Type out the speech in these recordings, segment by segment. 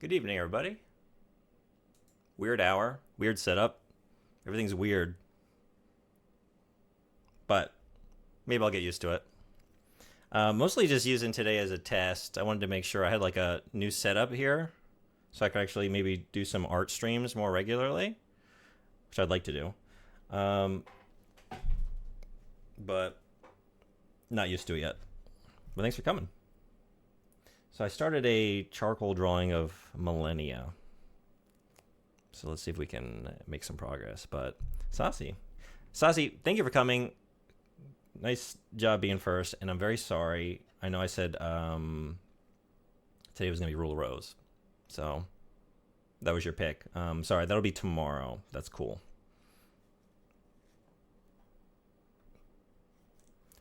Good evening, everybody. Weird hour, weird setup. Everything's weird, but maybe I'll get used to it. Mostly just using today as a test. I wanted to make sure I had like a new setup here so I could actually maybe do some art streams more regularly, which I'd like to do. Um, but not used to it yet. But thanks for coming. So I started a charcoal drawing of Malenia. So let's see if we can make some progress. But Sasi, thank you for coming. Nice job being first, and I'm very sorry. I know I said today was gonna be Rule of Rose, so that was your pick. Sorry, that'll be tomorrow. That's cool.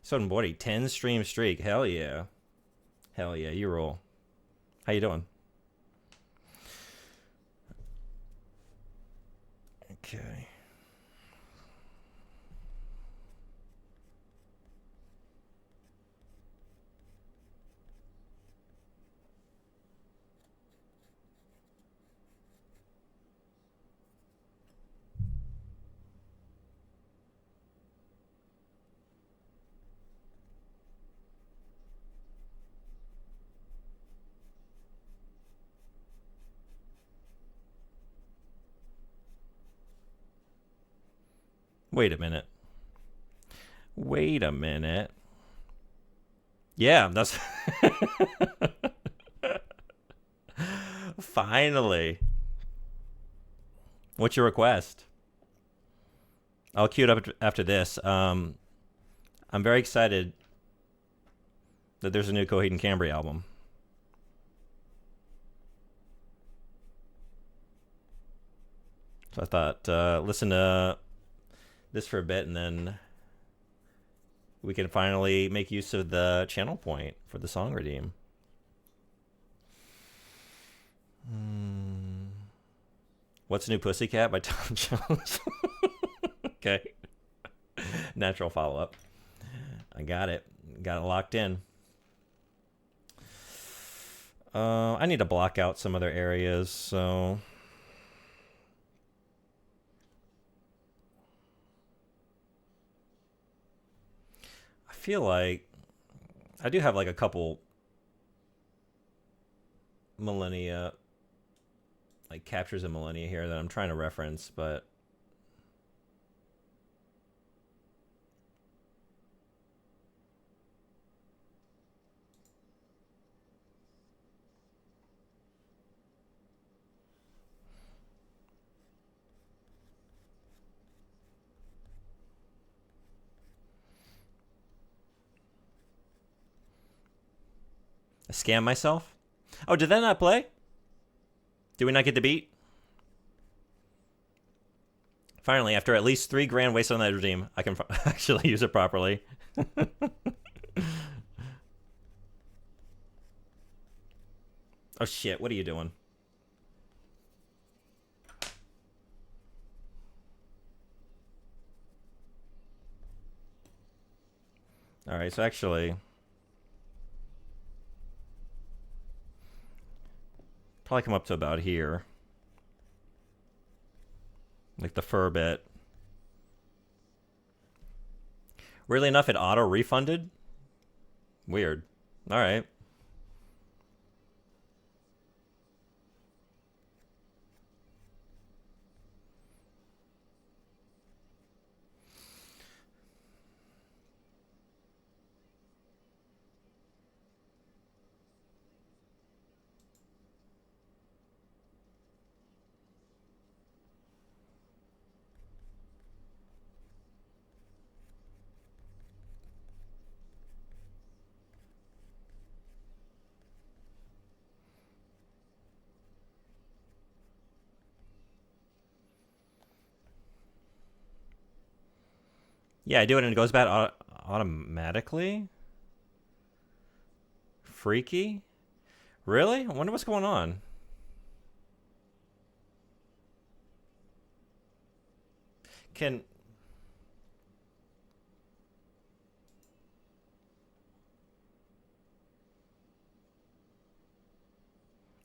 So, buddy, 10 stream streak. Hell yeah, hell yeah, you roll. How you doing? Okay. Wait a minute. Wait a minute. Yeah, that's finally. What's your request? I'll queue it up after this. I'm very excited that there's a new Coheed and Cambry album. So I thought, listen to this for a bit, and then we can finally make use of the channel point for the song redeem. What's New Pussycat by Tom Jones? Okay. Natural follow-up. I got it. Got it locked in. I need to block out some other areas, so... I feel like I do have like a couple millennia, like captures of millennia here that I'm trying to reference, but I scam myself. Oh, did that not play? Did we not get the beat? Finally, after at least 3 grand wasted on that redeem, I can actually use it properly. Oh shit, what are you doing? Alright, so actually... probably come up to about here. Like the fur bit. Weirdly enough, it auto-refunded? Weird. Alright. Yeah, I do it and it goes back automatically? Freaky? Really? I wonder what's going on. Can...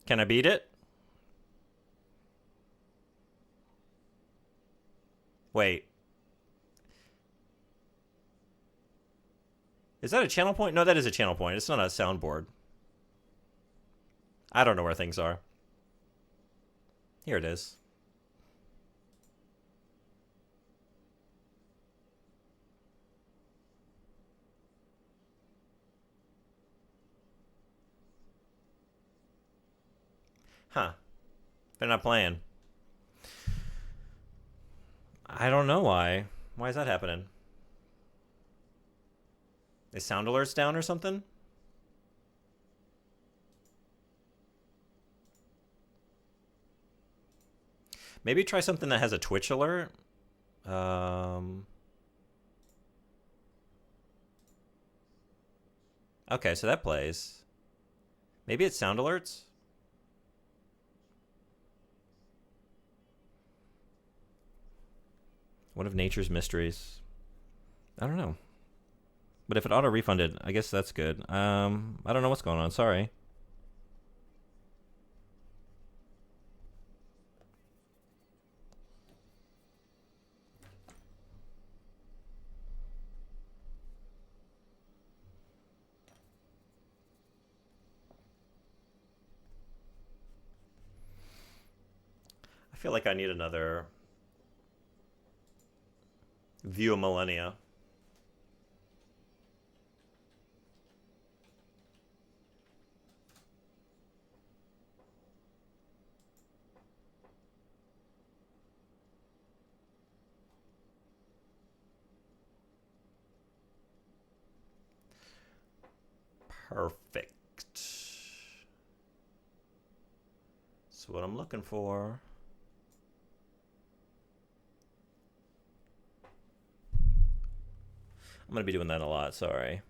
Can I beat it? Wait. Is that a channel point? No, that is a channel point. It's not a soundboard. I don't know where things are. Here it is. Huh. They're not playing. I don't know why. Why is that happening? Is sound alerts down or something? Maybe try something that has a Twitch alert. Okay, so that plays. Maybe it's sound alerts? One of nature's mysteries. I don't know. But if it auto-refunded, I guess that's good. I don't know what's going on. Sorry. I feel like I need another view of Malenia. Perfect. That's what I'm looking for. I'm going to be doing that a lot, sorry.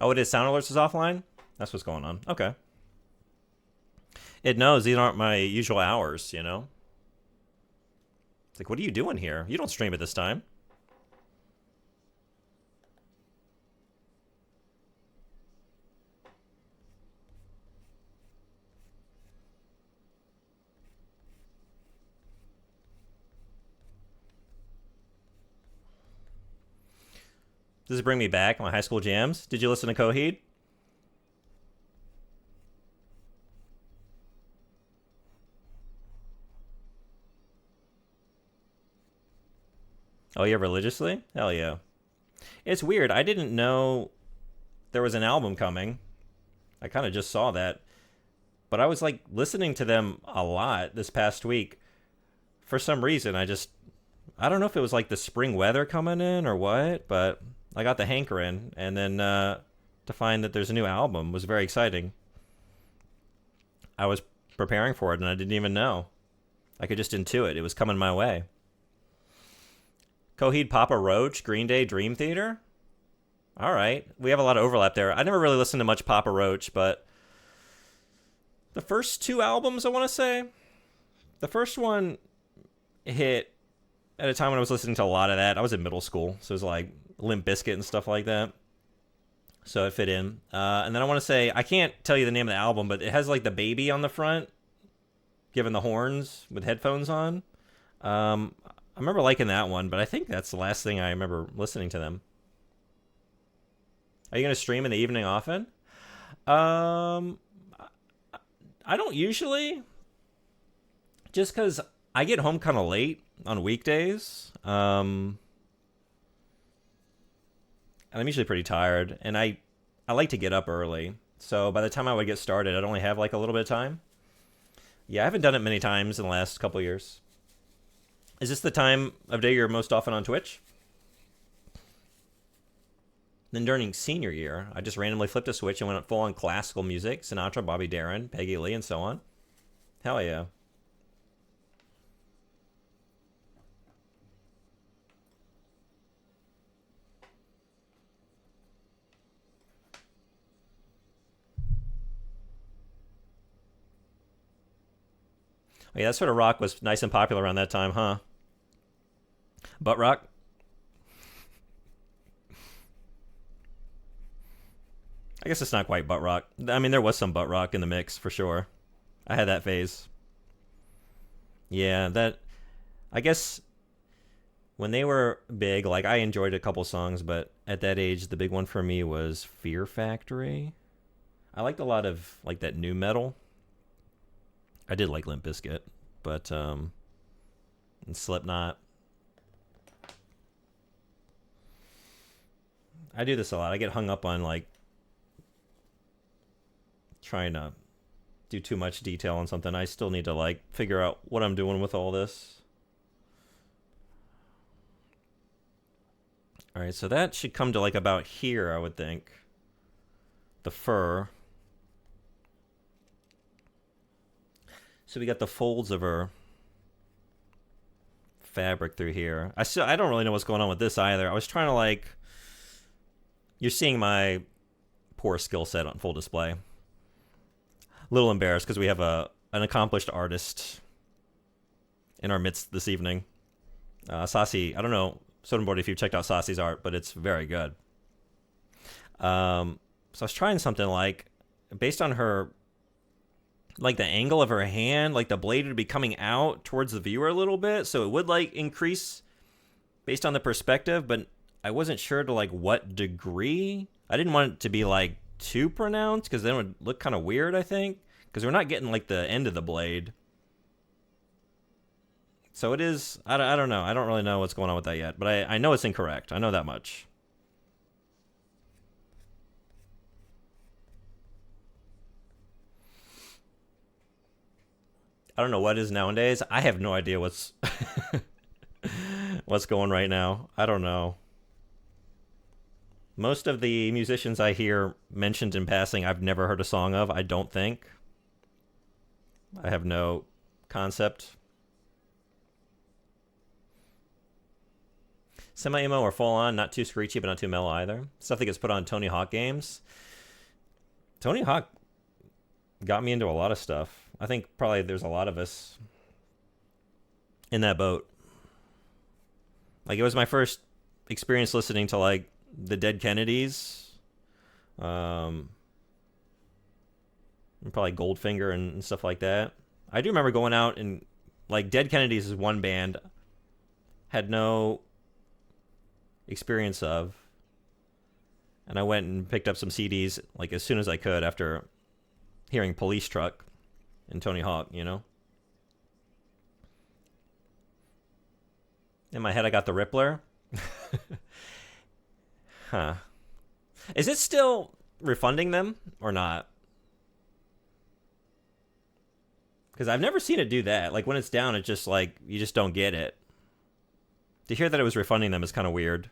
Oh, it is sound alerts is offline? That's what's going on. Okay. It knows these aren't my usual hours, you know? It's like, what are you doing here? You don't stream at this time. Does it bring me back? My high school jams? Did you listen to Coheed? Oh, yeah, religiously? Hell yeah. It's weird. I didn't know there was an album coming. I kind of just saw that. But I was like listening to them a lot this past week. For some reason, I don't know if it was like the spring weather coming in or what, but I got the hankering. And then to find that there's a new album was very exciting. I was preparing for it and I didn't even know. I could just intuit. It was coming my way. Coheed, Papa Roach, Green Day, Dream Theater. All right. We have a lot of overlap there. I never really listened to much Papa Roach, but the first two albums, I want to say, the first one hit at a time when I was listening to a lot of that. I was in middle school, so it was like Limp Bizkit and stuff like that. So it fit in. And then I want to say, I can't tell you the name of the album, but it has like the baby on the front, giving the horns with headphones on. I remember liking that one, but I think that's the last thing I remember listening to them. Are you going to stream in the evening often? I don't usually. Just because I get home kind of late on weekdays. And I'm usually pretty tired. And I like to get up early. So by the time I would get started, I'd only have like a little bit of time. Yeah, I haven't done it many times in the last couple of years. Is this the time of day you're most often on Twitch? Then during senior year, I just randomly flipped a switch and went full on classical music. Sinatra, Bobby Darin, Peggy Lee, and so on. Hell yeah. Oh, yeah, that sort of rock was nice and popular around that time, huh? Butt rock? I guess it's not quite butt rock. I mean, there was some butt rock in the mix for sure. I had that phase. Yeah, that. I guess when they were big, like I enjoyed a couple songs, but at that age, the big one for me was Fear Factory. I liked a lot of like that new metal. I did like Limp Bizkit, but and Slipknot. I do this a lot. I get hung up on like trying to do too much detail on something. I still need to like figure out what I'm doing with all this. All right, so that should come to like about here, I would think. The fur. So we got the folds of her fabric through here. I don't really know what's going on with this either. I was trying to like, you're seeing my poor skill set on full display. A little embarrassed because we have an accomplished artist in our midst this evening. Sasi, I don't know, Sodenboard, if you've checked out Sasi's art, but it's very good. So I was trying something like, based on her, like the angle of her hand, like the blade would be coming out towards the viewer a little bit, so it would like increase based on the perspective, but I wasn't sure to like what degree. I didn't want it to be like too pronounced because then it would look kind of weird, I think, because we're not getting like the end of the blade. So it is, I don't know. I don't really know what's going on with that yet, but I know it's incorrect. I know that much. I don't know what is nowadays. I have no idea what's what's going right now. I don't know. Most of the musicians I hear mentioned in passing, I've never heard a song of, I don't think. I have no concept. Semi-emo or full-on, not too screechy, but not too mellow either. Stuff that gets put on Tony Hawk games. Tony Hawk got me into a lot of stuff. I think probably there's a lot of us in that boat. Like, it was my first experience listening to, like, the Dead Kennedys. And probably Goldfinger and stuff like that. I do remember going out and, like, Dead Kennedys is one band had no experience of, and I went and picked up some CDs like as soon as I could after hearing Police Truck and Tony Hawk, you know. In my head I got the Rippler. Huh. Is it still refunding them or not? Because I've never seen it do that. Like when it's down, it's just like you just don't get it. To hear that it was refunding them is kind of weird.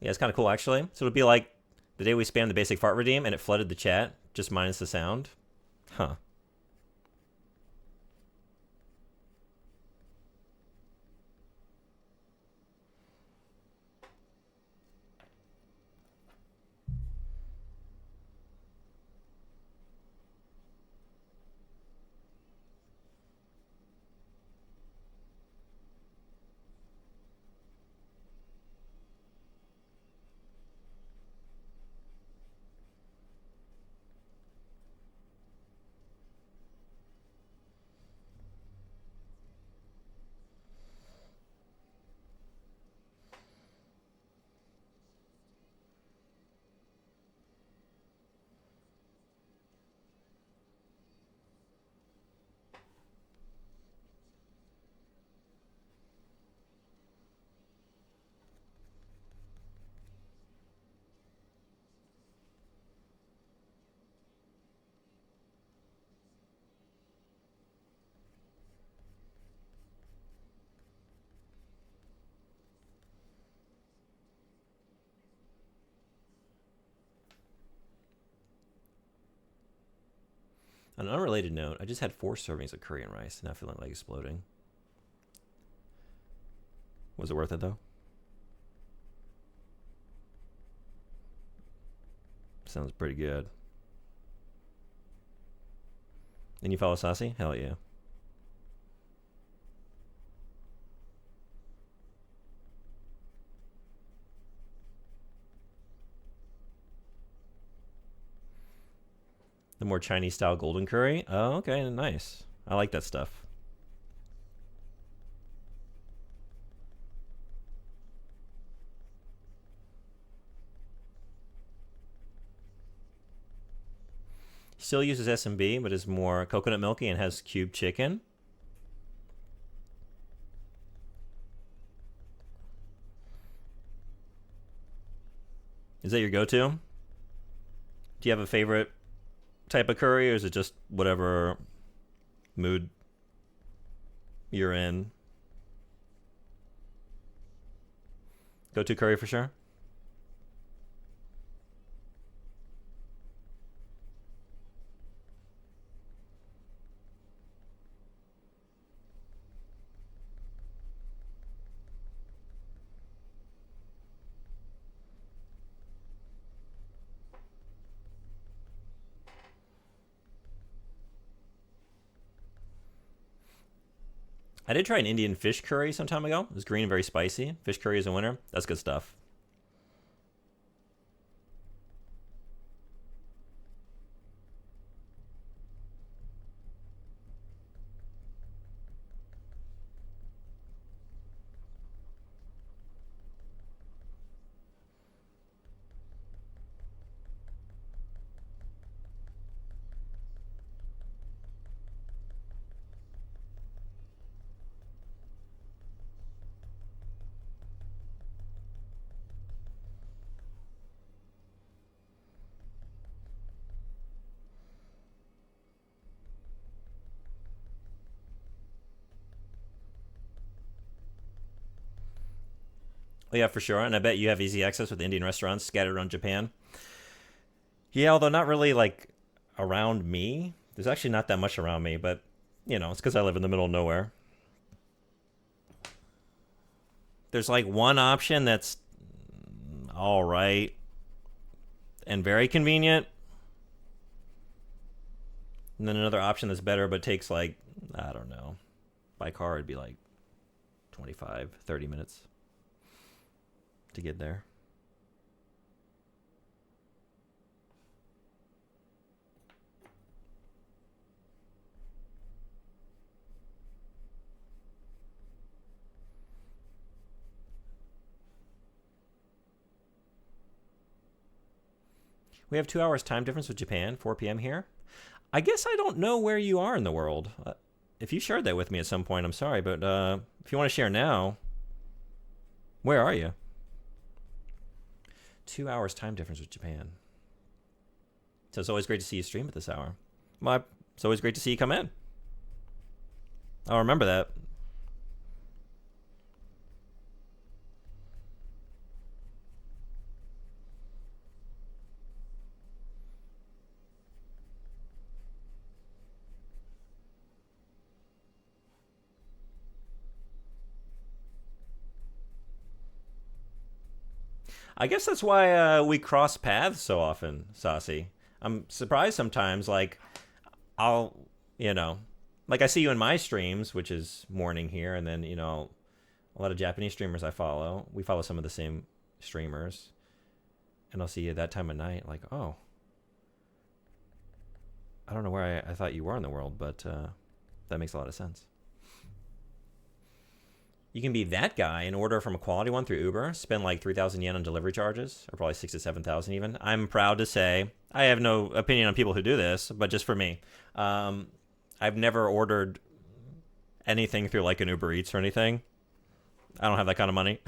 Yeah, it's kind of cool actually. So it'll be like the day we spammed the basic fart redeem and it flooded the chat, just minus the sound. Huh. On an unrelated note, I just had 4 servings of curry and rice, now feeling like exploding. Was it worth it, though? Sounds pretty good. And you follow Saucy? Hell yeah. The more Chinese style golden curry? Oh, okay, nice. I like that stuff. Still uses S&B, but is more coconut milky and has cubed chicken. Is that your go-to? Do you have a favorite type of curry, or is it just whatever mood you're in? Go-to curry for sure? I did try an Indian fish curry some time ago. It was green and very spicy. Fish curry is a winner. That's good stuff. Oh, yeah, for sure. And I bet you have easy access with Indian restaurants scattered around Japan. Yeah, although not really like around me. There's actually not that much around me, but you know, it's because I live in the middle of nowhere. There's like one option that's all right and very convenient, and then another option that's better but takes like, I don't know, by car it'd be like 25, 30 minutes to get there. We have 2 hours time difference with Japan, 4 p.m. here. I guess I don't know where you are in the world. If you shared that with me at some point, I'm sorry, but if you want to share now, where are you? 2 hours time difference with Japan. So it's always great to see you stream at this hour. It's always great to see you come in. I'll remember that. I guess that's why we cross paths so often, Saucy. I'm surprised sometimes, like, I'll, you know, like I see you in my streams, which is morning here, and then, you know, a lot of Japanese streamers I follow. We follow some of the same streamers, and I'll see you at that time of night, like, oh, I don't know where I thought you were in the world, but that makes a lot of sense. You can be that guy and order from a quality one through Uber, spend like 3,000 yen on delivery charges, or probably 6 to 7,000 even. I'm proud to say, I have no opinion on people who do this, but just for me, I've never ordered anything through like an Uber Eats or anything. I don't have that kind of money.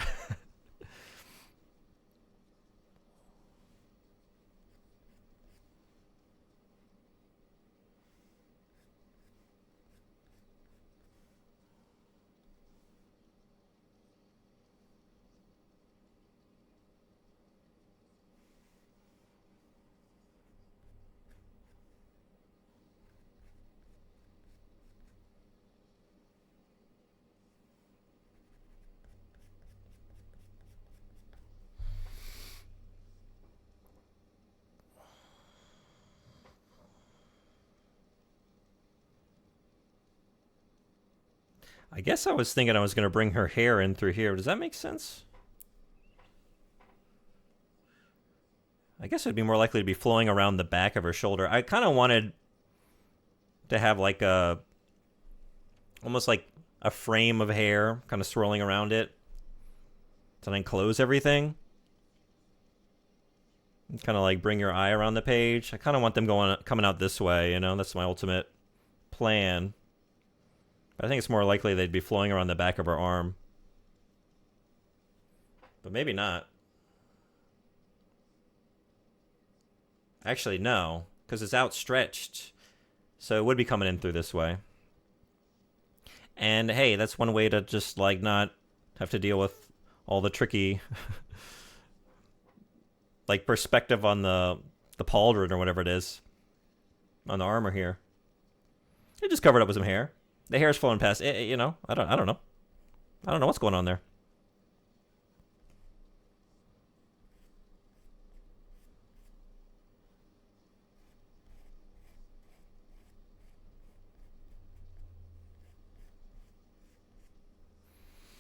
I guess I was thinking I was going to bring her hair in through here. Does that make sense? I guess it'd be more likely to be flowing around the back of her shoulder. I kind of wanted to have like a, almost like a frame of hair kind of swirling around it to then close everything. Kind of like bring your eye around the page. I kind of want them coming out this way, you know? That's my ultimate plan. But I think it's more likely they'd be flowing around the back of her arm. But maybe not. Actually, no, because it's outstretched. So it would be coming in through this way. And hey, that's one way to just like not have to deal with all the tricky like perspective on the pauldron or whatever it is on the armor here. It just covered up with some hair. The hair's flowing past. You know, I don't know. I don't know what's going on there.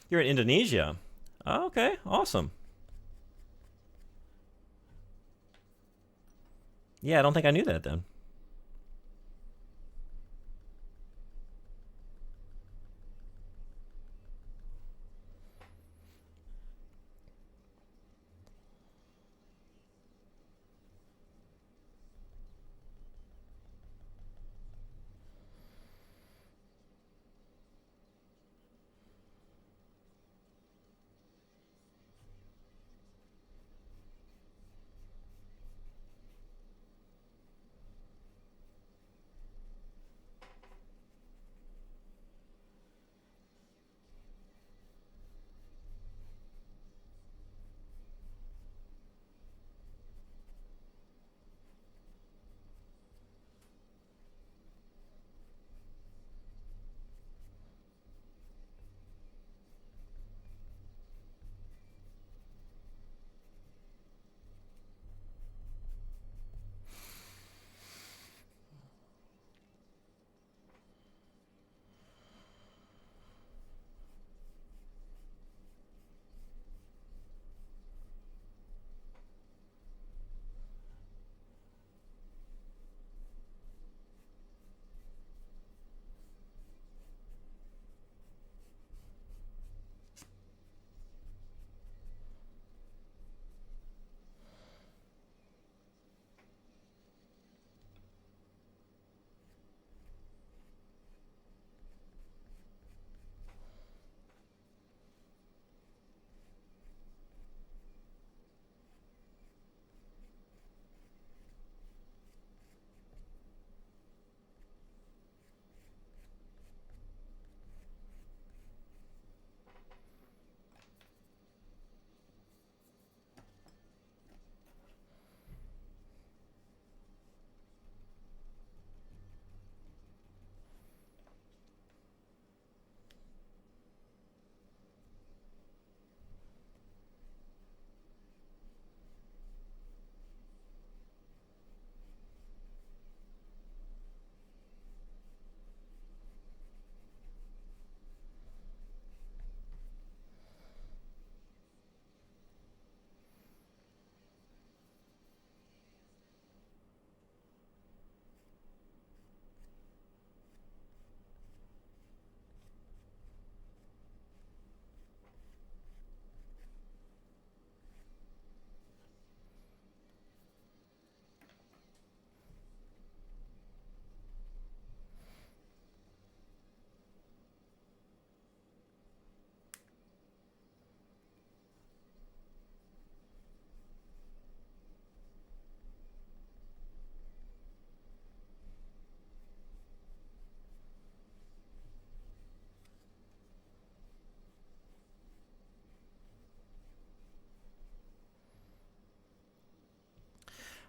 You're in Indonesia. Oh, okay, awesome. Yeah, I don't think I knew that then.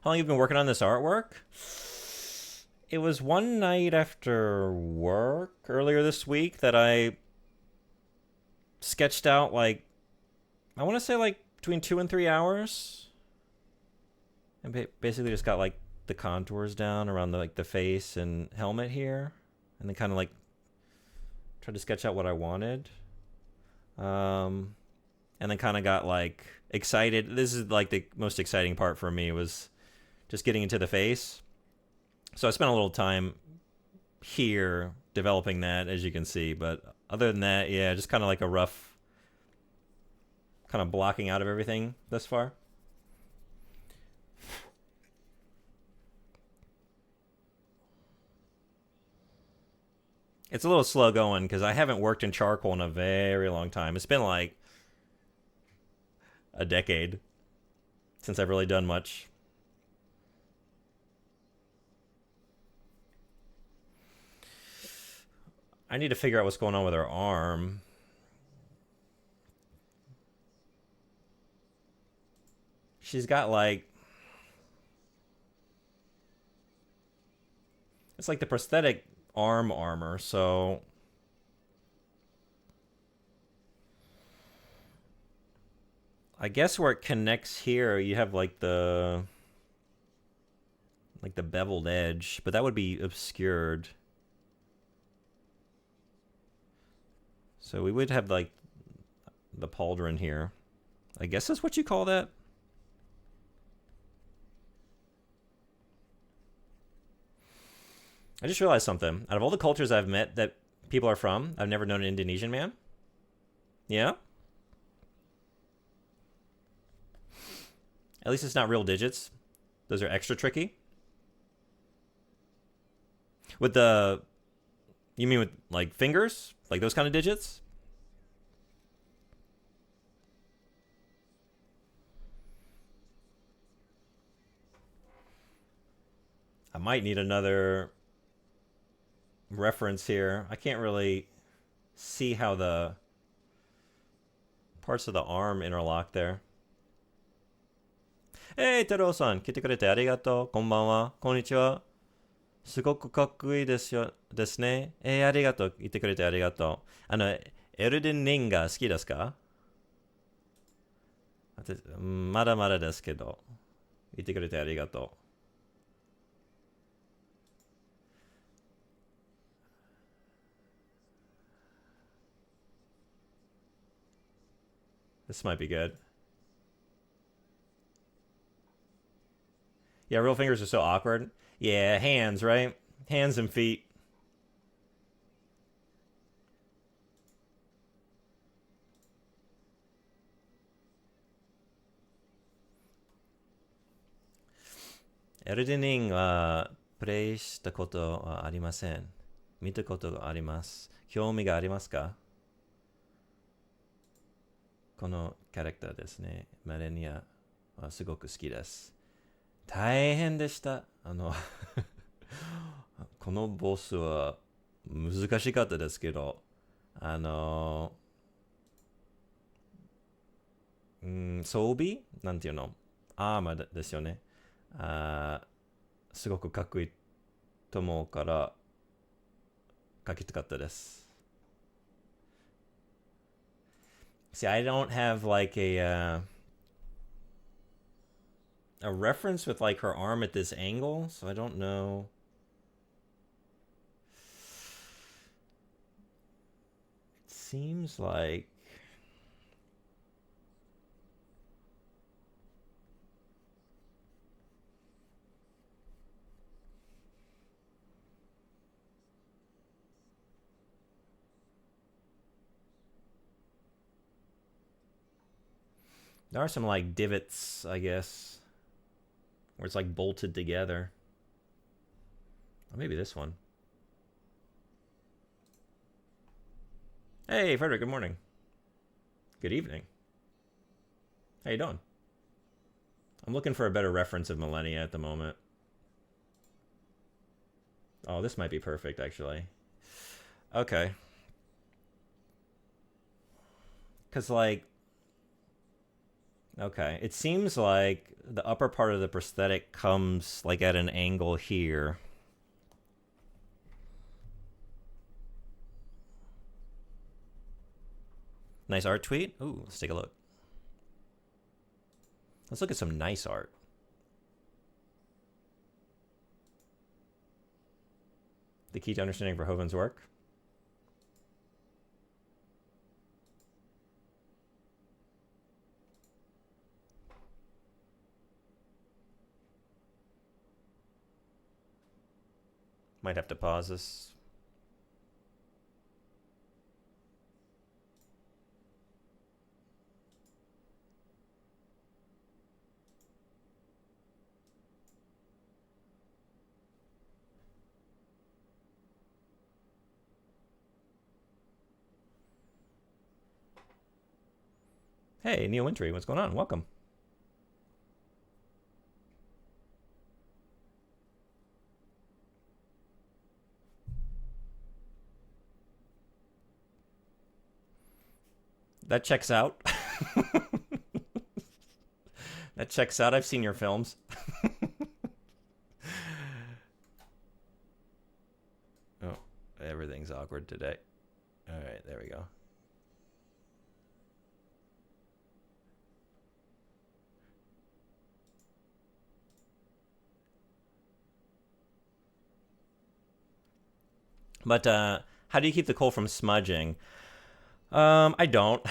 How long have you been working on this artwork? It was one night after work earlier this week that I sketched out like, I want to say like between 2 and 3 hours, and basically just got like the contours down around the face and helmet here, and then kind of like tried to sketch out what I wanted. And then kind of got like excited. This is like the most exciting part for me, was just getting into the face. So I spent a little time here developing that, as you can see. But other than that, yeah, just kind of like a rough kind of blocking out of everything thus far. It's a little slow going because I haven't worked in charcoal in a very long time. It's been like a decade since I've really done much. I need to figure out what's going on with her arm. She's got like... It's like the prosthetic arm armor, so... I guess where it connects here, you have like the beveled edge, but that would be obscured. So we would have like the pauldron here. I guess that's what you call that. I just realized something. Out of all the cultures I've met that people are from, I've never known an Indonesian man. Yeah? At least it's not real digits. Those are extra tricky. With the... You mean with, like, fingers? Like those kind of digits? I might need another reference here. I can't really see how the parts of the arm interlock there. Hey, 太郎さん、来てくれてありがとう。こんばんは。こんにちは。すごくかっこいいですよ。ですね。ありがとう。言ってくれてありがとう。エルデンリンが好きですか？まだまだですけど。言ってくれてありがとう。This might be good. Yeah, real fingers are so awkward. Yeah, hands, right? Hands and feet. Elden Ring はプレイしたことはありません。見たことがあります。興味がありますか？このキャラクターですね。マレニアはすごく好きです。大変でした。このボスは難しかったですけど、装備なんていうの？アーマーですよね。すごくかっこいいと思うから書きたかったです。See, I don't have like a reference with like her arm at this angle, so I don't know. It seems like there are some like divots, I guess, where it's like bolted together. Or maybe this one. Hey, Frederick, good morning. Good evening. How you doing? I'm looking for a better reference of Malenia at the moment. Oh, this might be perfect, actually. Okay. Because, like... Okay, it seems like the upper part of the prosthetic comes, like, at an angle here. Nice art tweet? Ooh, let's take a look. Let's look at some nice art. The key to understanding Verhoeven's work. Might have to pause this. Hey, Neil Wintry, what's going on? Welcome. That checks out. That checks out. I've seen your films. Oh, everything's awkward today. All right, there we go. But how do you keep the coal from smudging? I don't.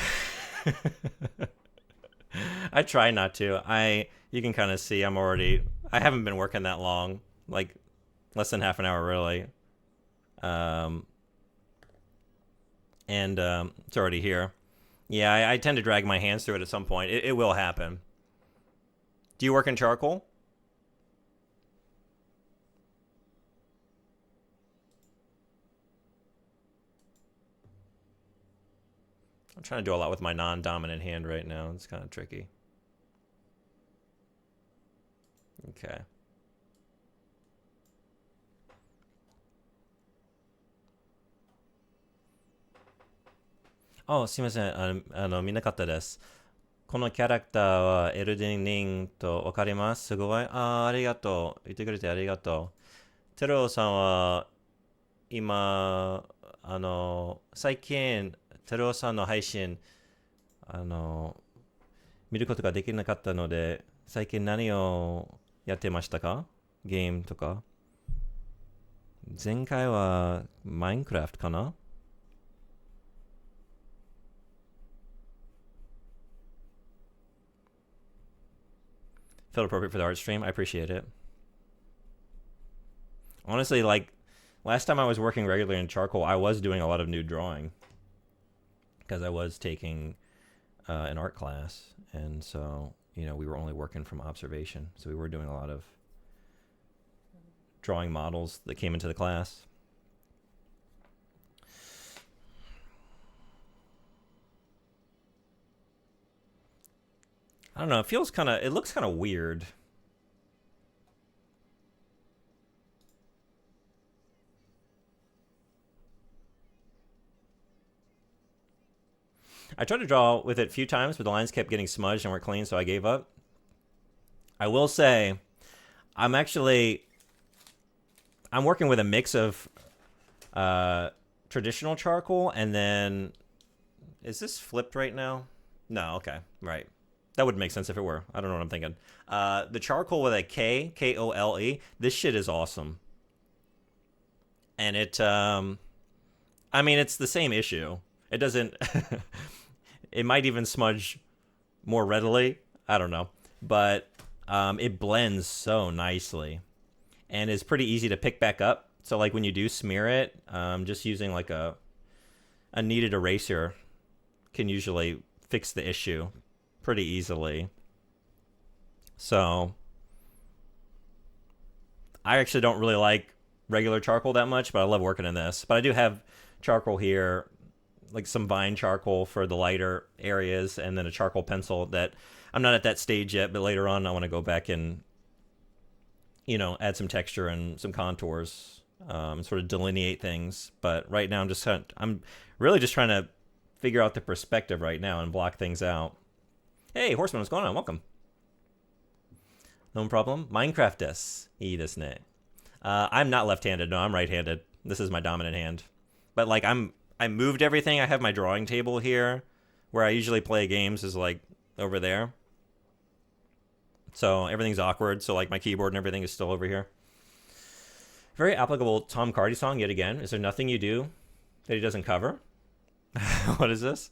I try not to. You can kind of see I haven't been working that long, like less than half an hour really. And it's already here. Yeah, I tend to drag my hands through it at some point. It will happen. Do you work in charcoal? I'm trying to do a lot with my non-dominant hand right now. It's kind of tricky. Okay. Oh, すいません。見なかったです。このキャラクターはエルデンリングとわかります。すごい。ありがとう。言ってくれてありがとう。テロさんは今、最近、テロさんの配信、見ることができなかったので、最近何をやってましたか？ゲームとか。前回はマインクラフトかな？ Felt appropriate for the art stream. I appreciate it. Honestly, like, last time I was working regularly in charcoal, I was doing a lot of nude drawing. Because I was taking an art class. And so, we were only working from observation. So we were doing a lot of drawing models that came into the class. I don't know. It looks kind of weird. I tried to draw with it a few times, but the lines kept getting smudged and weren't clean, so I gave up. I will say, I'm working with a mix of traditional charcoal and then... Is this flipped right now? No, okay, right. That would make sense if it were. I don't know what I'm thinking. The charcoal with a K, K-O-L-E, this shit is awesome. And it's the same issue. It doesn't... It might even smudge more readily. I don't know. But it blends so nicely. And is pretty easy to pick back up. So, like, when you do smear it, just using, like, a kneaded eraser can usually fix the issue pretty easily. So, I actually don't really like regular charcoal that much, but I love working in this. But I do have charcoal here, like some vine charcoal for the lighter areas, and then a charcoal pencil that I'm not at that stage yet, but later on I want to go back and, add some texture and some contours, sort of delineate things. But right now I'm really just trying to figure out the perspective right now and block things out. Hey, Horseman, what's going on? Welcome. No problem. Minecraft desu. Ii desu ne. I'm not left-handed. No, I'm right-handed. This is my dominant hand. But, like, I moved everything. I have my drawing table here. Where I usually play games is, like, over there. So everything's awkward. So, like, my keyboard and everything is still over here. Very applicable Tom Cardy song yet again. Is there nothing you do that he doesn't cover? What is this?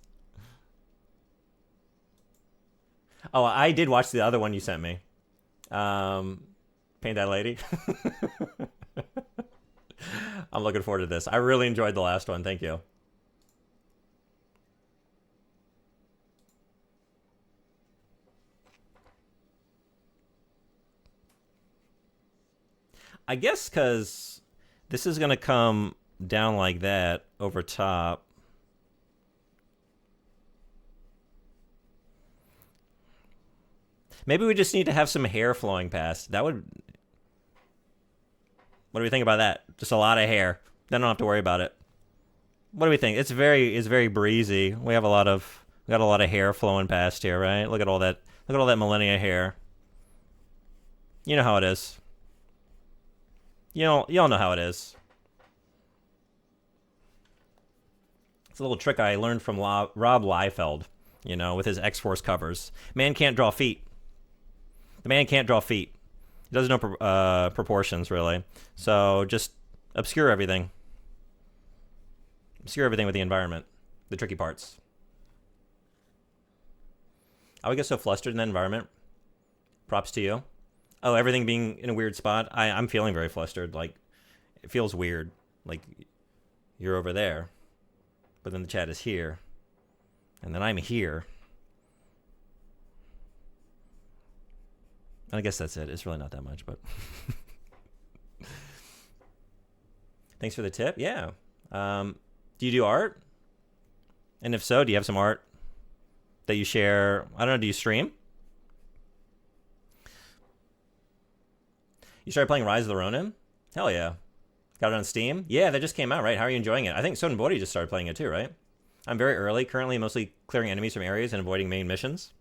Oh, I did watch the other one you sent me. Paint That Lady. I'm looking forward to this. I really enjoyed the last one. Thank you. I guess because this is going to come down like that over top. Maybe we just need to have some hair flowing past. That would... What do we think about that? Just a lot of hair. Then I don't have to worry about it. What do we think? It's very breezy. We got a lot of hair flowing past here, right? Look at all that Malenia hair. You know how it is. Y'all know how it is. It's a little trick I learned from Rob Liefeld, with his X-Force covers. Man can't draw feet. The man can't draw feet. He doesn't know proportions, really. So just obscure everything. Obscure everything with the environment. The tricky parts. I would get so flustered in that environment. Props to you. Oh, everything being in a weird spot. I'm feeling very flustered. Like, it feels weird. Like, you're over there. But then the chat is here. And then I'm here. I guess that's it. It's really not that much, but... Thanks for the tip. Yeah. Do you do art? And if so, do you have some art that you share? I don't know, do you stream? You started playing Rise of the Ronin? Hell yeah. Got it on Steam? Yeah, that just came out, right? How are you enjoying it? I think Sodenbori just started playing it too, right? I'm very early, currently mostly clearing enemies from areas and avoiding main missions.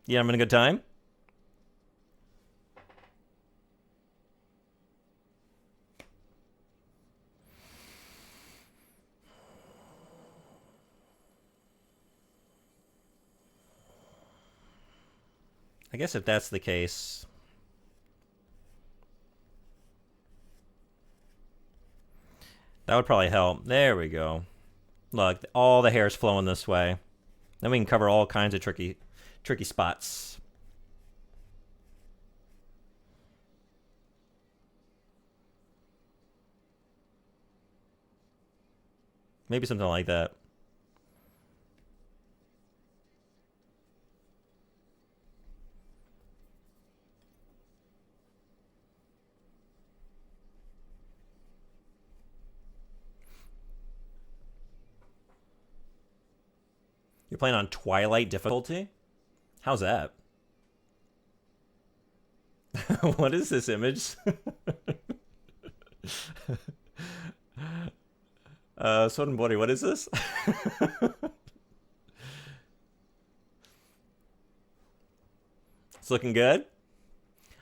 Yeah, I'm having a good time? I guess if that's the case... That would probably help. There we go. Look, all the hair's flowing this way. Then we can cover all kinds of tricky spots. Maybe something like that. You're playing on Twilight difficulty? How's that? What is this image? Sodenbori, what is this? It's looking good.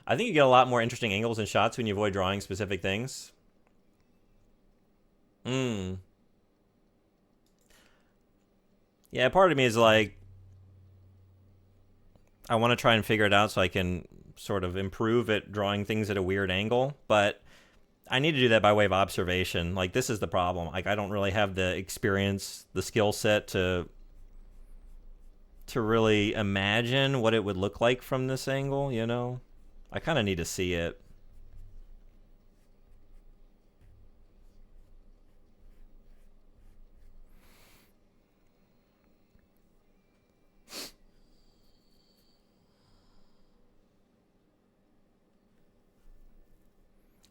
I think you get a lot more interesting angles and shots when you avoid drawing specific things. Yeah, part of me is like, I want to try and figure it out so I can sort of improve at drawing things at a weird angle, but I need to do that by way of observation. Like, this is the problem. Like, I don't really have the experience, the skill set to really imagine what it would look like from this angle, I kind of need to see it.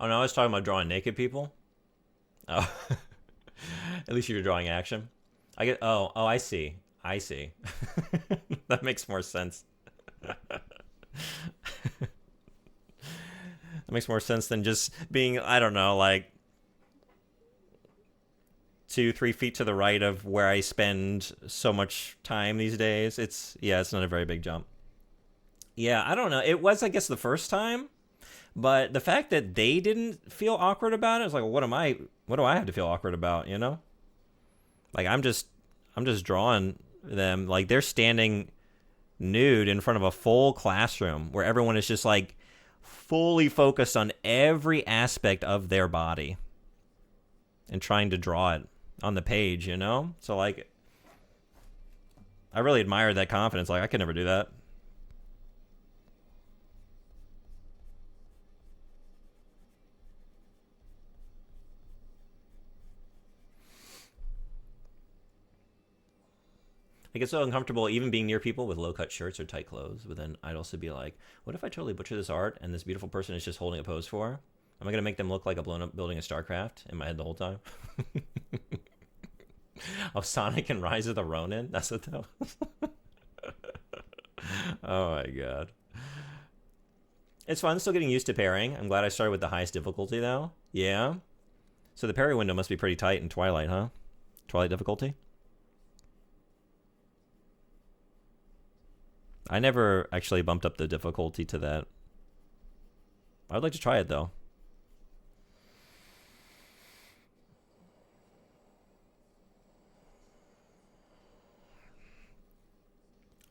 Oh, no, I was talking about drawing naked people. Oh, at least you're drawing action. Oh, I see. That makes more sense. That makes more sense than just being, I don't know, like 2-3 feet to the right of where I spend so much time these days. It's not a very big jump. Yeah, I don't know. It was, I guess, the first time. But the fact that they didn't feel awkward about it, it's like, well, what do I have to feel awkward about, Like, I'm just drawing them. Like, they're standing nude in front of a full classroom where everyone is just, like, fully focused on every aspect of their body and trying to draw it on the page, So, like, I really admire that confidence. Like, I could never do that. I get so uncomfortable even being near people with low-cut shirts or tight clothes, but then I'd also be like, what if I totally butcher this art and this beautiful person is just holding a pose for? Am I going to make them look like a blown-up building of StarCraft in my head the whole time? Oh, Sonic and Rise of the Ronin? That's what that was. Oh my god. It's fun, still getting used to parrying. I'm glad I started with the highest difficulty, though. Yeah? So the parry window must be pretty tight in Twilight, huh? Twilight difficulty? I never actually bumped up the difficulty to that. I would like to try it, though.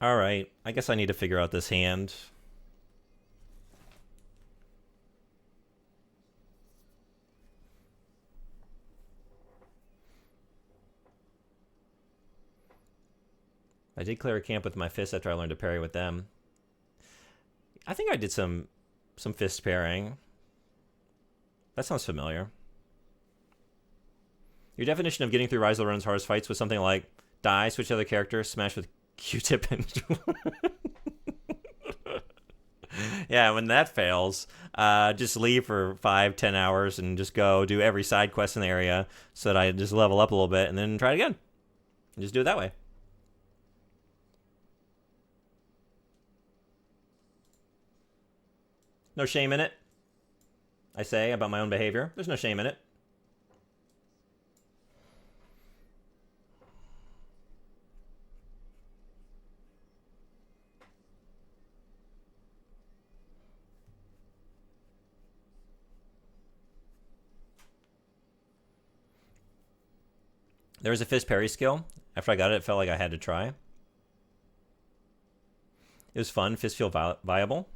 Alright, I guess I need to figure out this hand. I did clear a camp with my fist after I learned to parry with them. I think I did some fist parrying. That sounds familiar. Your definition of getting through Rise of the Ronin's hardest fights was something like die, switch to other character, smash with Q-tip, and yeah, when that fails, just leave for 5-10 hours and just go do every side quest in the area so that I just level up a little bit and then try it again. And just do it that way. No shame in it, I say, about my own behavior. There's no shame in it. There was a fist parry skill. After I got it, it felt like I had to try. It was fun. Fist feel viable.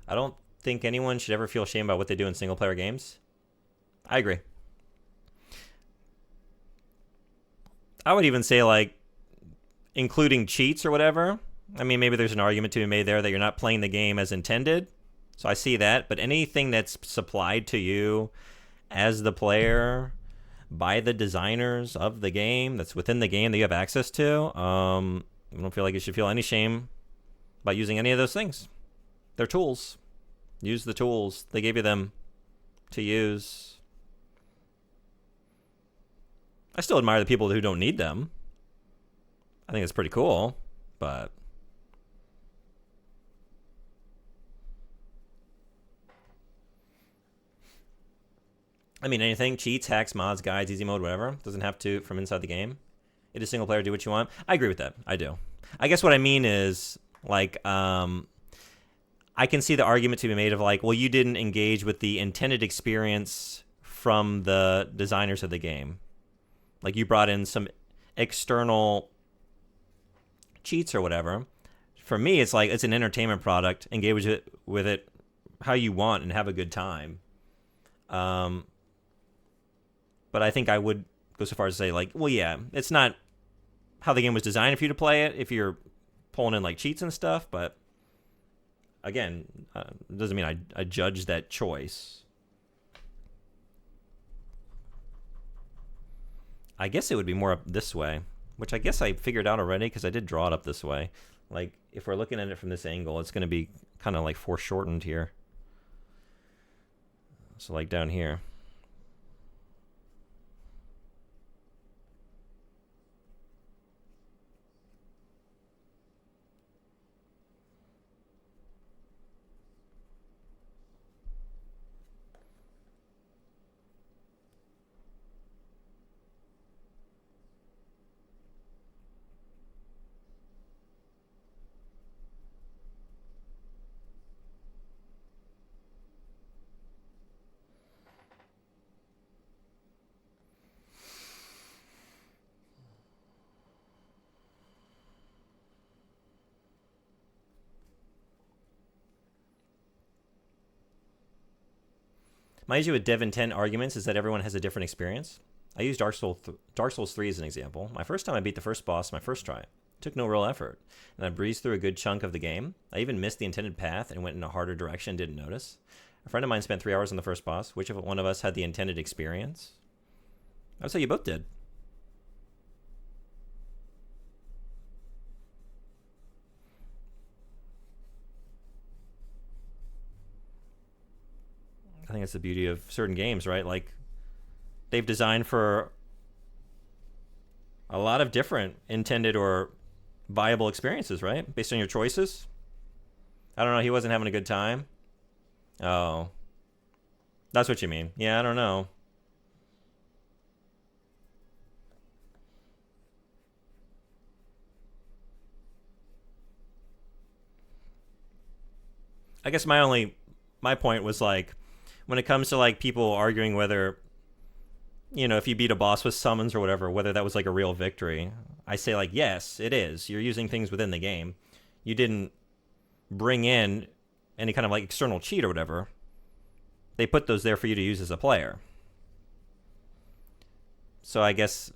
I don't think anyone should ever feel shame about what they do in single-player games. I agree. I would even say, like, including cheats or whatever. I mean, maybe there's an argument to be made there that you're not playing the game as intended. So I see that. But anything that's supplied to you as the player by the designers of the game, that's within the game that you have access to, I don't feel like you should feel any shame about using any of those things. They're tools. Use the tools. They gave you them to use. I still admire the people who don't need them. I think it's pretty cool, but I mean, anything, cheats, hacks, mods, guides, easy mode, whatever, doesn't have to from inside the game. It is single player, do what you want. I agree with that. I do. I guess what I mean is, like, I can see the argument to be made of, like, well, you didn't engage with the intended experience from the designers of the game. Like, you brought in some external cheats or whatever. For me, it's like, it's an entertainment product. Engage with it how you want and have a good time. But I think I would go so far as to say, like, well, yeah, it's not how the game was designed for you to play it if you're pulling in, like, cheats and stuff, but again, it doesn't mean I judge that choice. I guess it would be more up this way, which I guess I figured out already because I did draw it up this way. Like, if we're looking at it from this angle, it's going to be kind of like foreshortened here. So, like, down here. My issue with Dev Intent arguments is that everyone has a different experience. I use Dark Souls 3 as an example. My first time I beat the first boss my first try. It took no real effort, and I breezed through a good chunk of the game. I even missed the intended path and went in a harder direction, didn't notice. A friend of mine spent 3 hours on the first boss. Which one of us had the intended experience? I would say you both did. That's the beauty of certain games, right? Like, they've designed for a lot of different intended or viable experiences, right? Based on your choices. I don't know. He wasn't having a good time. Oh, that's what you mean. Yeah, I don't know. I guess my point was like, when it comes to like people arguing whether, if you beat a boss with summons or whatever, whether that was like a real victory, I say like, yes, it is. You're using things within the game. You didn't bring in any kind of like external cheat or whatever. They put those there for you to use as a player. So I guess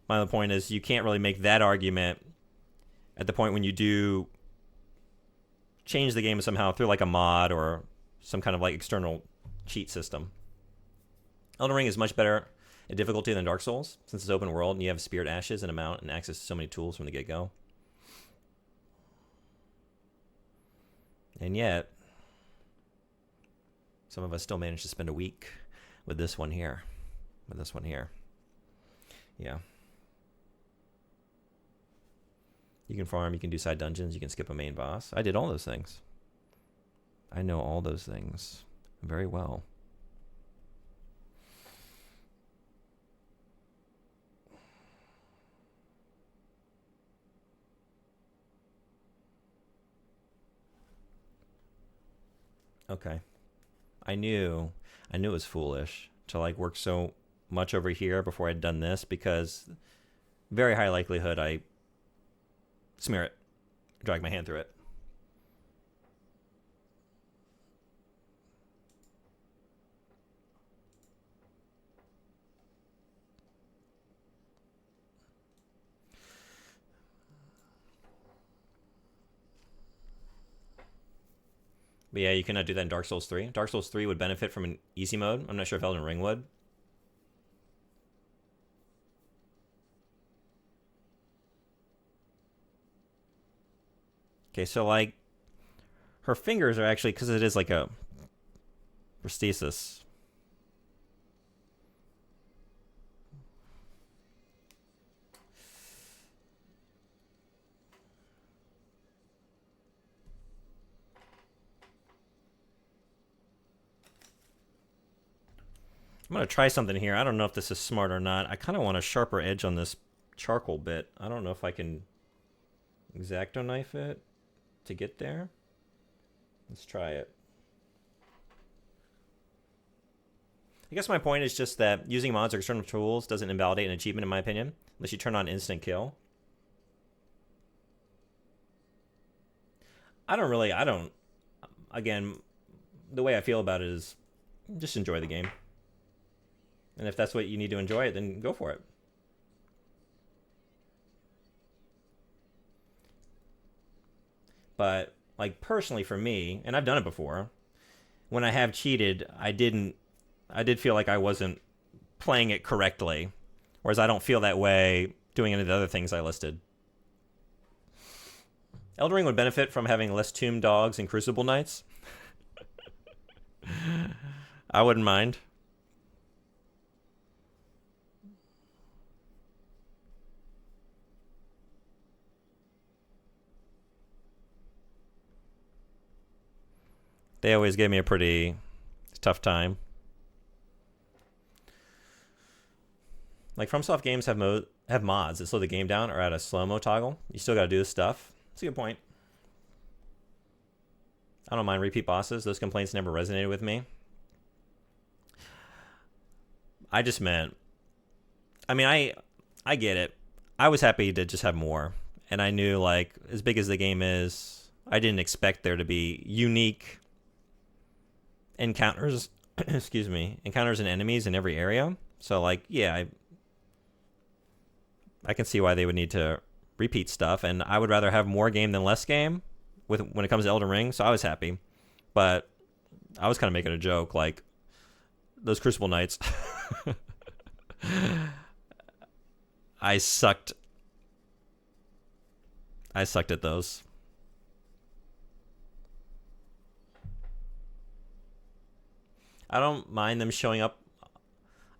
my other point is you can't really make that argument at the point when you do change the game somehow through like a mod or some kind of like external cheat system. Elden Ring is much better at difficulty than Dark Souls since it's open world and you have spirit ashes and a mount and access to so many tools from the get-go. And yet, some of us still manage to spend a week with this one here. Yeah. You can farm, you can do side dungeons, you can skip a main boss. I did all those things. I know all those things very well. Okay. I knew it was foolish to like work so much over here before I'd done this, because very high likelihood I smear it, drag my hand through it. But yeah, you cannot do that in Dark Souls 3. Dark Souls 3 would benefit from an easy mode. I'm not sure if Elden Ring would. Okay, so like her fingers are actually, because it is like a prosthesis. I'm going to try something here. I don't know if this is smart or not. I kind of want a sharper edge on this charcoal bit. I don't know if I can X-Acto knife it to get there. Let's try it. I guess my point is just that using mods or external tools doesn't invalidate an achievement, in my opinion, unless you turn on instant kill. Again, the way I feel about it is just enjoy the game. And if that's what you need to enjoy it, then go for it. But like personally for me, and I've done it before, when I have cheated, I did feel like I wasn't playing it correctly. Whereas I don't feel that way doing any of the other things I listed. Elden Ring would benefit from having less tomb dogs and crucible knights. I wouldn't mind. They always gave me a pretty tough time. Like FromSoft games have mods that slow the game down or add a slow-mo toggle. You still gotta do this stuff. That's a good point. I don't mind repeat bosses. Those complaints never resonated with me. I just meant, I mean, I get it. I was happy to just have more. And I knew, like, as big as the game is, I didn't expect there to be unique encounters, encounters and enemies in every area. So, like, yeah, I can see why they would need to repeat stuff. And I would rather have more game than less game when it comes to Elden Ring. So I was happy. But I was kind of making a joke, like, those Crucible Knights. I sucked at those. I don't mind them showing up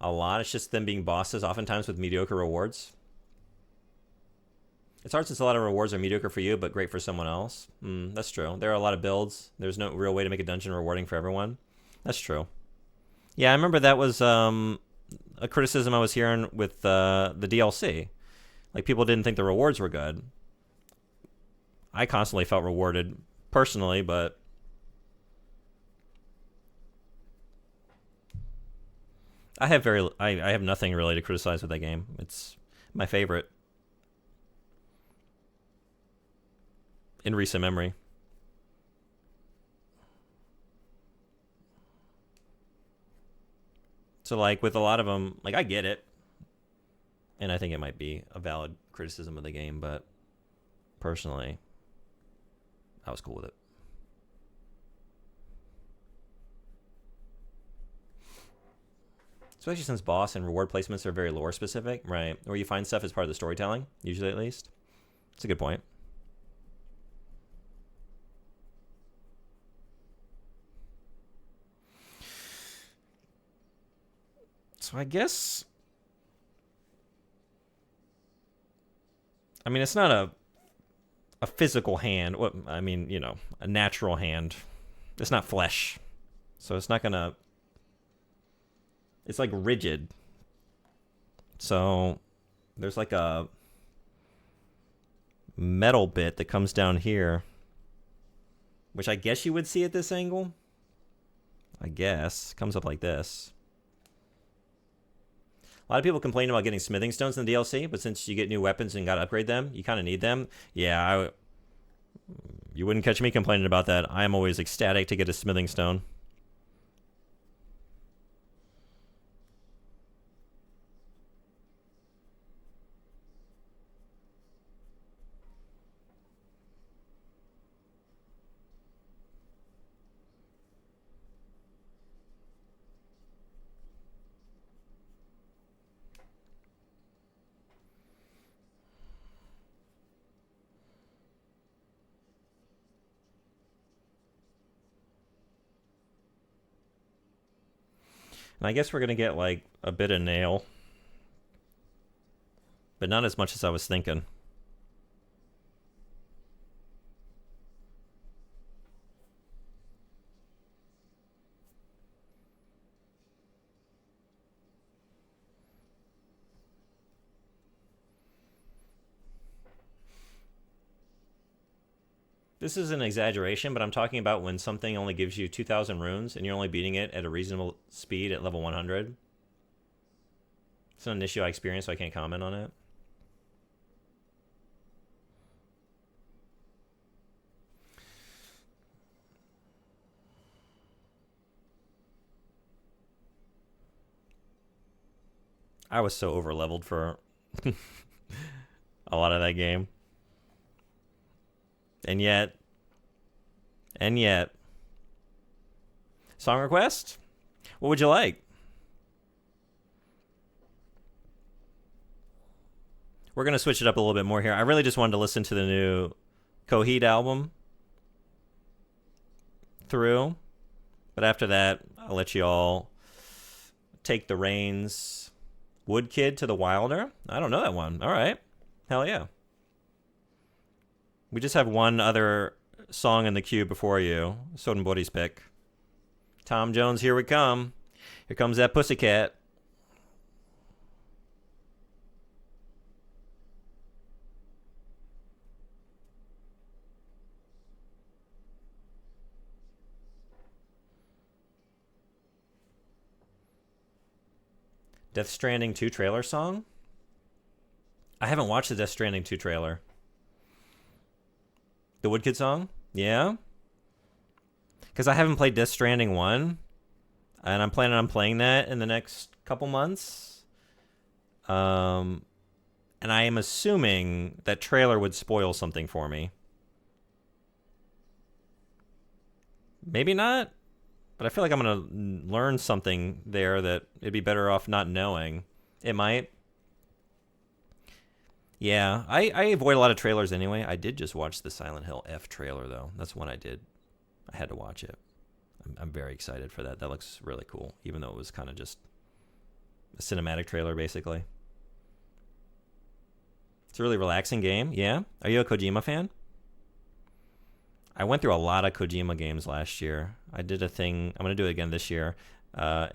a lot. It's just them being bosses, oftentimes with mediocre rewards. It's hard since a lot of rewards are mediocre for you, but great for someone else. That's true. There are a lot of builds. There's no real way to make a dungeon rewarding for everyone. That's true. Yeah, I remember that was a criticism I was hearing with the DLC. Like, people didn't think the rewards were good. I constantly felt rewarded personally, but I have nothing really to criticize with that game. It's my favorite in recent memory. So, like, with a lot of them, like, I get it. And I think it might be a valid criticism of the game, but personally, I was cool with it. Especially since boss and reward placements are very lore specific, right? Where you find stuff as part of the storytelling, usually at least. It's a good point. So I guess, I mean, it's not a physical hand. What I mean, you know, a natural hand. It's not flesh, so it's not gonna. It's like rigid. So there's like a metal bit that comes down here, which I guess you would see at this angle. I guess comes up like this. A lot of people complain about getting smithing stones in the DLC, but since you get new weapons and gotta upgrade them, you kind of need them. Yeah, you wouldn't catch me complaining about that. I am always ecstatic to get a smithing stone. And I guess we're going to get, like, a bit of nail. But not as much as I was thinking. This is an exaggeration, but I'm talking about when something only gives you 2,000 runes and you're only beating it at a reasonable speed at level 100. It's not an issue I experienced, so I can't comment on it. I was so over-leveled for a lot of that game. And yet, song request? What would you like? We're going to switch it up a little bit more here. I really just wanted to listen to the new Coheed album through. But after that, I'll let you all take the reins. Wood Kid to the Wilder? I don't know that one. All right. Hell yeah. We just have one other song in the queue before you. Sodenbody's pick. Tom Jones, here we come. Here comes that pussycat. Death Stranding 2 trailer song? I haven't watched the Death Stranding 2 trailer. The Woodkid song? Yeah? Because I haven't played Death Stranding 1, and I'm planning on playing that in the next couple months. And I am assuming that trailer would spoil something for me. Maybe not, but I feel like I'm going to learn something there that it'd be better off not knowing. It might. Yeah, I avoid a lot of trailers anyway. I did just watch the Silent Hill F trailer, though. That's one I did. I had to watch it. I'm very excited for that. That looks really cool, even though it was kind of just a cinematic trailer, basically. It's a really relaxing game. Yeah. Are you a Kojima fan? I went through a lot of Kojima games last year. I did a thing. I'm gonna do it again this year.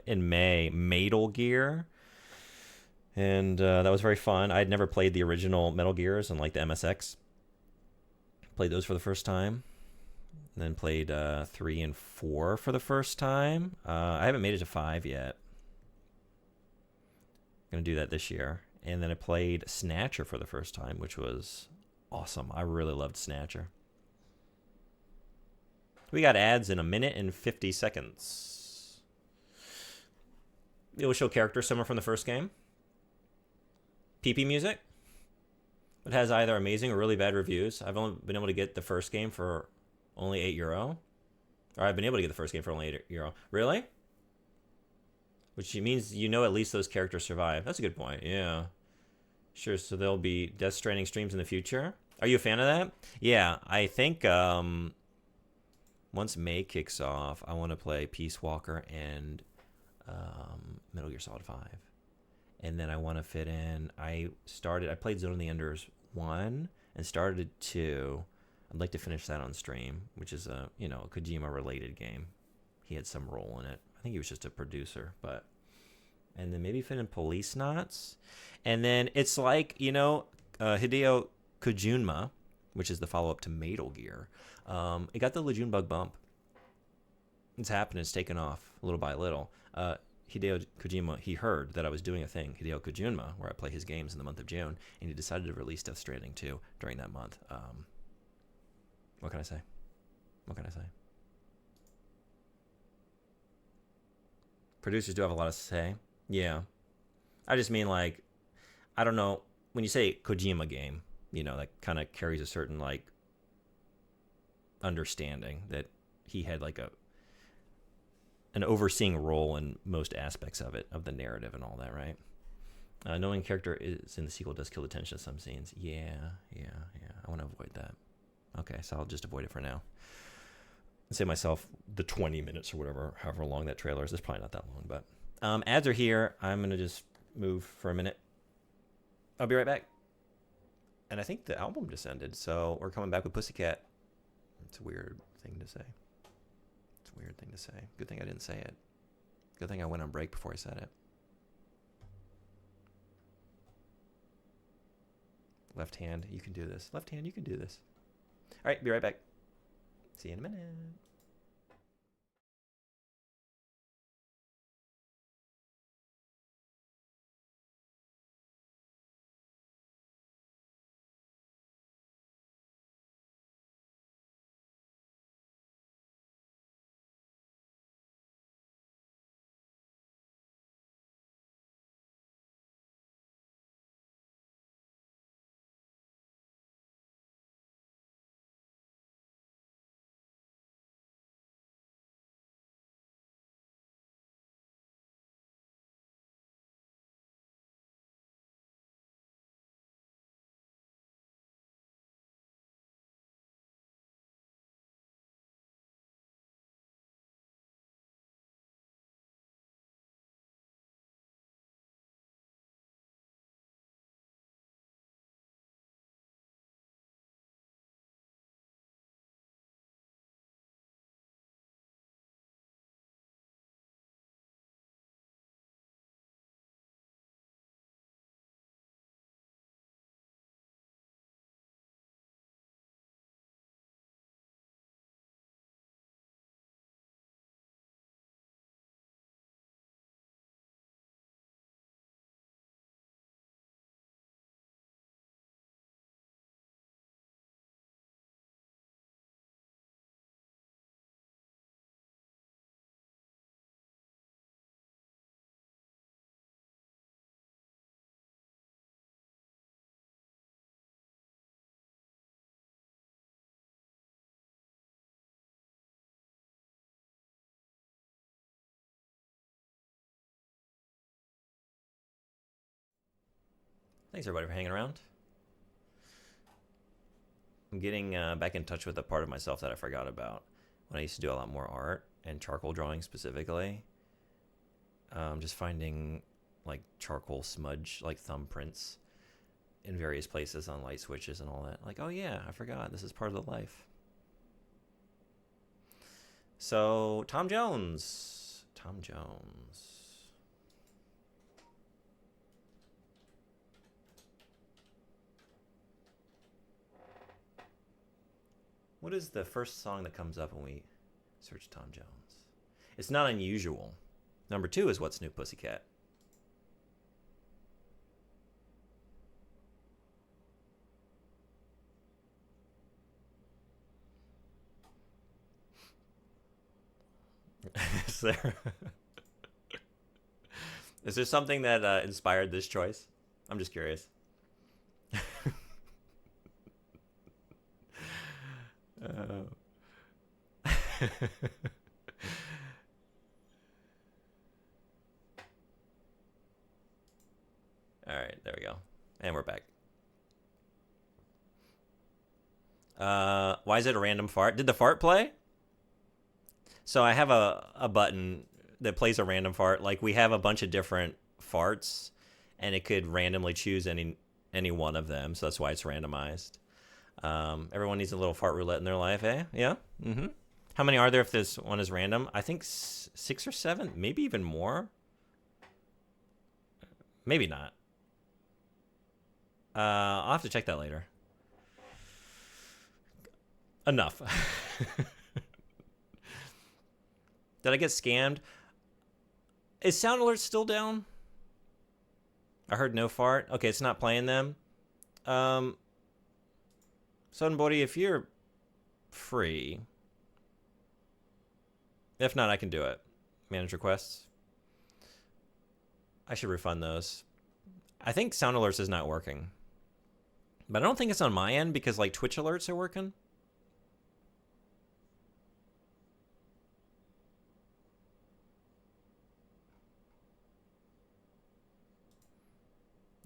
In May, Metal Gear, and that was very fun. I had never played the original Metal Gears and like the MSX. Played those for the first time. And then played 3 and 4 for the first time. I haven't made it to 5 yet. Gonna do that this year. And then I played Snatcher for the first time, which was awesome. I really loved Snatcher. We got ads in a minute and 50 seconds. It will show characters somewhere from the first game. PP music. It has either amazing or really bad reviews. I've only been able to get the first game for only €8. Or I've been able to get the first game for only €8. Really? Which means you know at least those characters survive. That's a good point. Yeah. Sure, so there'll be Death Stranding streams in the future. Are you a fan of that? Yeah, I think once May kicks off, I want to play Peace Walker and Metal Gear Solid 5. And then I want to fit in. I played Zone of the Enders 1 and started 2. I'd like to finish that on stream, which is a Kojima related game. He had some role in it. I think he was just a producer, but and then maybe fit in Police Knots. And then it's like, Hideo Kojima, which is the follow-up to Metal Gear. It got the Lejeune Bug bump. It's happened. It's taken off little by little. Hideo Kojima, he heard that I was doing a thing, Hideo Kojima, where I play his games in the month of June, and he decided to release Death Stranding 2 during that month. What can I say? Producers do have a lot to say. Yeah. I just mean, like, I don't know. When you say Kojima game, that kind of carries a certain, like, understanding that he had, like, an overseeing role in most aspects of it, of the narrative and all that, right? Knowing character is in the sequel does kill the tension of some scenes. Yeah. I want to avoid that. Okay, so I'll just avoid it for now. And say myself the 20 minutes or whatever, however long that trailer is. It's probably not that long, but ads are here. I'm going to just move for a minute. I'll be right back. And I think the album just ended, so we're coming back with Pussycat. It's a weird thing to say. Good thing I didn't say it. Good thing I went on break before I said it. Left hand, you can do this. Left hand, you can do this. All right, be right back. See you in a minute. Thanks, everybody, for hanging around. I'm getting back in touch with a part of myself that I forgot about when I used to do a lot more art. and charcoal drawing specifically. Just finding like charcoal smudge, like thumbprints in various places on light switches and all that. Like, oh yeah, I forgot. This is part of the life. So, Tom Jones. Tom Jones. What is the first song that comes up when we search Tom Jones? It's not unusual. Number 2 is What's New Pussycat? Is there something that inspired this choice? I'm just curious. All right, there we go. And we're back. Why is it a random fart? Did the fart play? So I have a button that plays a random fart. Like, we have a bunch of different farts, and it could randomly choose any one of them. So that's why it's randomized. Everyone needs a little fart roulette in their life, eh? Yeah? Mm-hmm. How many are there if this one is random? I think 6 or 7, maybe even more. Maybe not. I'll have to check that later. Enough. Did I get scammed? Is Sound Alert still down? I heard no fart. Okay, it's not playing them. Sunbody, if you're free. If not, I can do it. Manage requests. I should refund those. I think Sound Alerts is not working. But I don't think it's on my end because, like, Twitch alerts are working.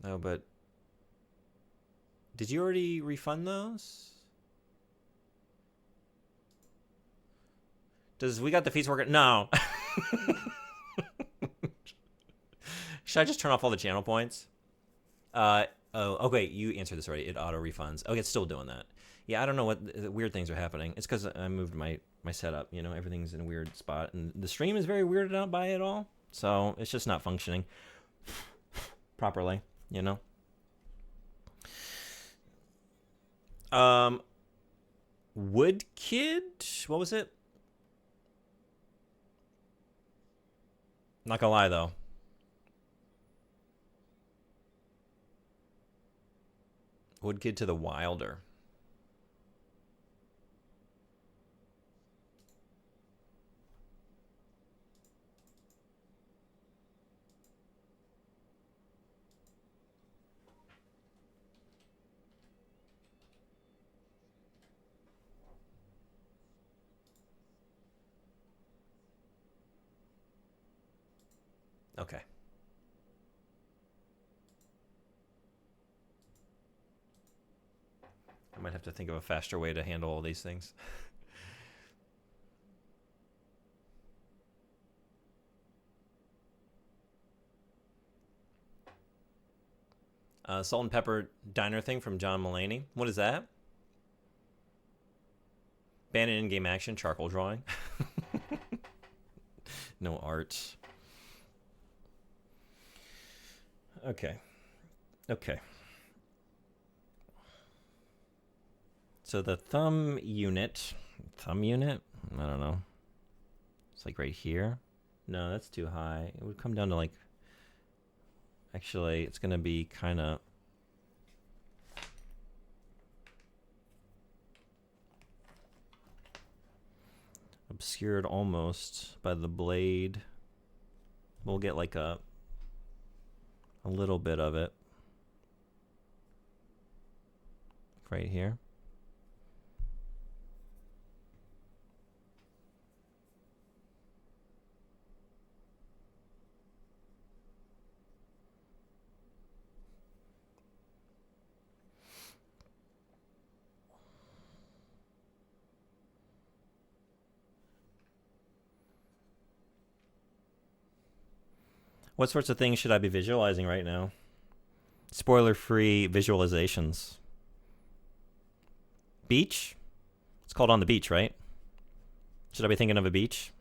Oh, but did you already refund those? Does We Got the Feeds working? No. Should I just turn off all the channel points? Oh, okay, you answered this already. It auto refunds. Okay, it's still doing that. Yeah, I don't know what weird things are happening. It's because I moved my setup. You know, everything's in a weird spot, and the stream is very weirded out by it all. So it's just not functioning properly. You know. Wood Kid. What was it? Not gonna lie though. Wood Kid to the Wilder. Okay. I might have to think of a faster way to handle all these things. Salt and pepper diner thing from John Malenia. What is that? Ban in-game action, charcoal drawing. No art. Okay. Okay. So the thumb unit. I don't know. It's like right here. No, that's too high. It would come down to like... Actually, it's going to be kind of... obscured almost by the blade. We'll get like a little bit of it right here. What sorts of things should I be visualizing right now? Spoiler-free visualizations. Beach? It's called On the Beach, right? Should I be thinking of a beach?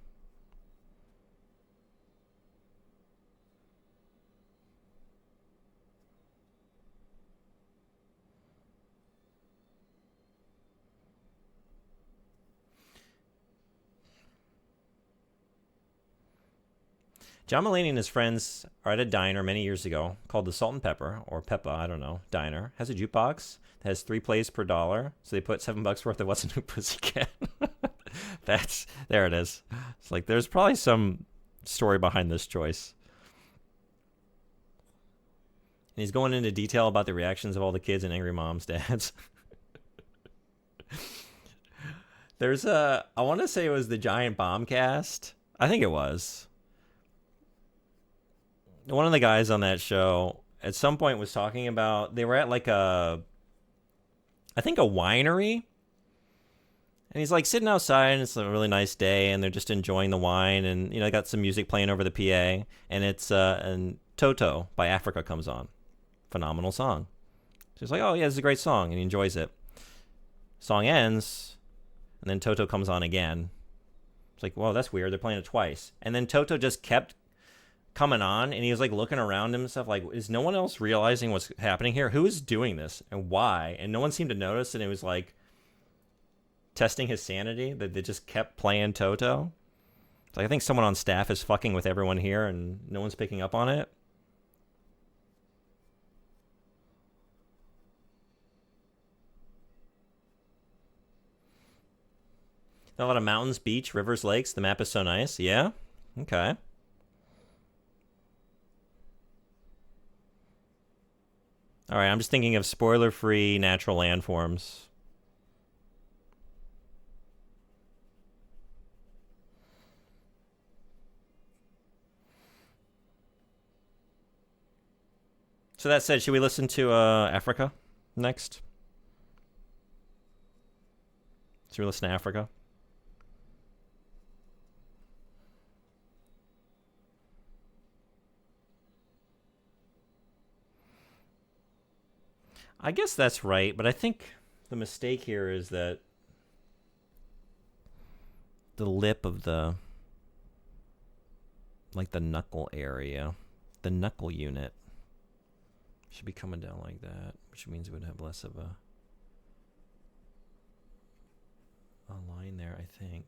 John Malenia and his friends are at a diner many years ago called the Salt and Pepper, or Peppa, I don't know, diner. Has a jukebox that has 3 plays per dollar, so they put $7 worth of What's a New Pussycat. There it is. It's like, there's probably some story behind this choice. And he's going into detail about the reactions of all the kids and angry moms, dads. There's I want to say it was the Giant Bombcast. I think it was. One of the guys on that show at some point was talking about, they were at like I think a winery. And he's like sitting outside, and it's a really nice day, and they're just enjoying the wine, and got some music playing over the PA, and it's and Toto by Africa comes on. Phenomenal song. So he's like, oh yeah, this is a great song, and he enjoys it. Song ends, and then Toto comes on again. It's like, whoa, that's weird. They're playing it twice. And then Toto just kept coming on, and he was like looking around him and stuff, like, is no one else realizing what's happening here? Who is doing this and why? And no one seemed to notice, and it was like testing his sanity that they just kept playing Toto. It's like, I think someone on staff is fucking with everyone here and no one's picking up on it. A lot of mountains, beach, rivers, lakes. The map is so nice. Yeah? Okay. All right, I'm just thinking of spoiler-free natural landforms. So that said, should we listen to Africa next? Should we listen to Africa? I guess that's right, but I think the mistake here is that the lip of the, like the knuckle area, the knuckle unit should be coming down like that, which means it would have less of a line there, I think.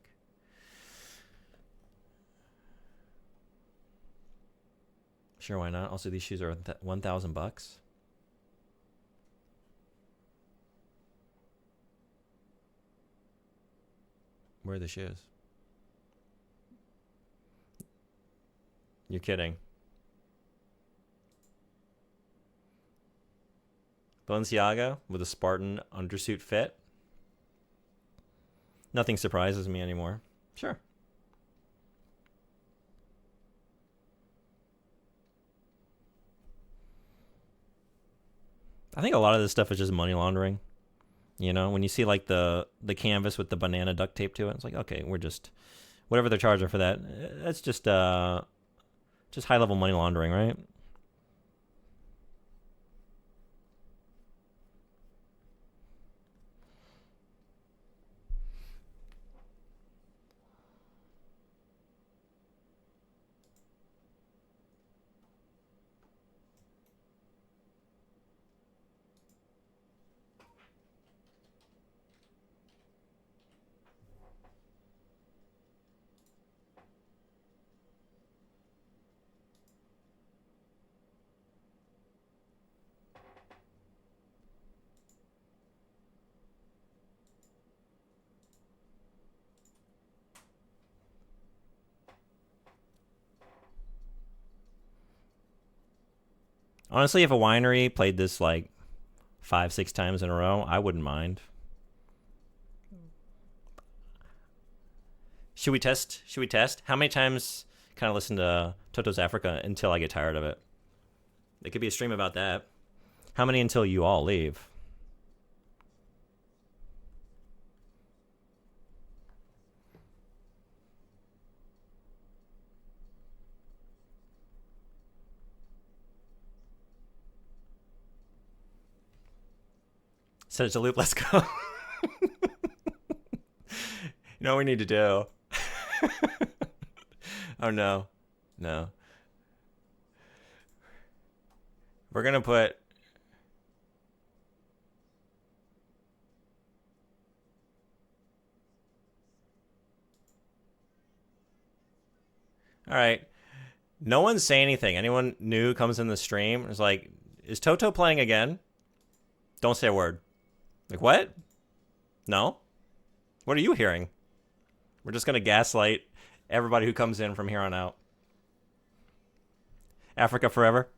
Sure, why not? Also, these shoes are $1,000. Where are the shoes? You're kidding. Balenciaga with a Spartan undersuit fit. Nothing surprises me anymore. Sure. I think a lot of this stuff is just money laundering. When you see like the canvas with the banana duct tape to it, it's like, okay, we're just, whatever they're charging for that, that's just high level money laundering, right? Honestly, if a winery played this like 5-6 times in a row, I wouldn't mind. Should we test? How many times can I listen to Toto's Africa until I get tired of it? It could be a stream about that. How many until you all leave? Set it to loop. Let's go. You know what we need to do? Oh, no. No. We're going to put... All right. No one say anything. Anyone new comes in the stream is like, is Toto playing again? Don't say a word. Like, what? No? What are you hearing? We're just going to gaslight everybody who comes in from here on out. Africa forever.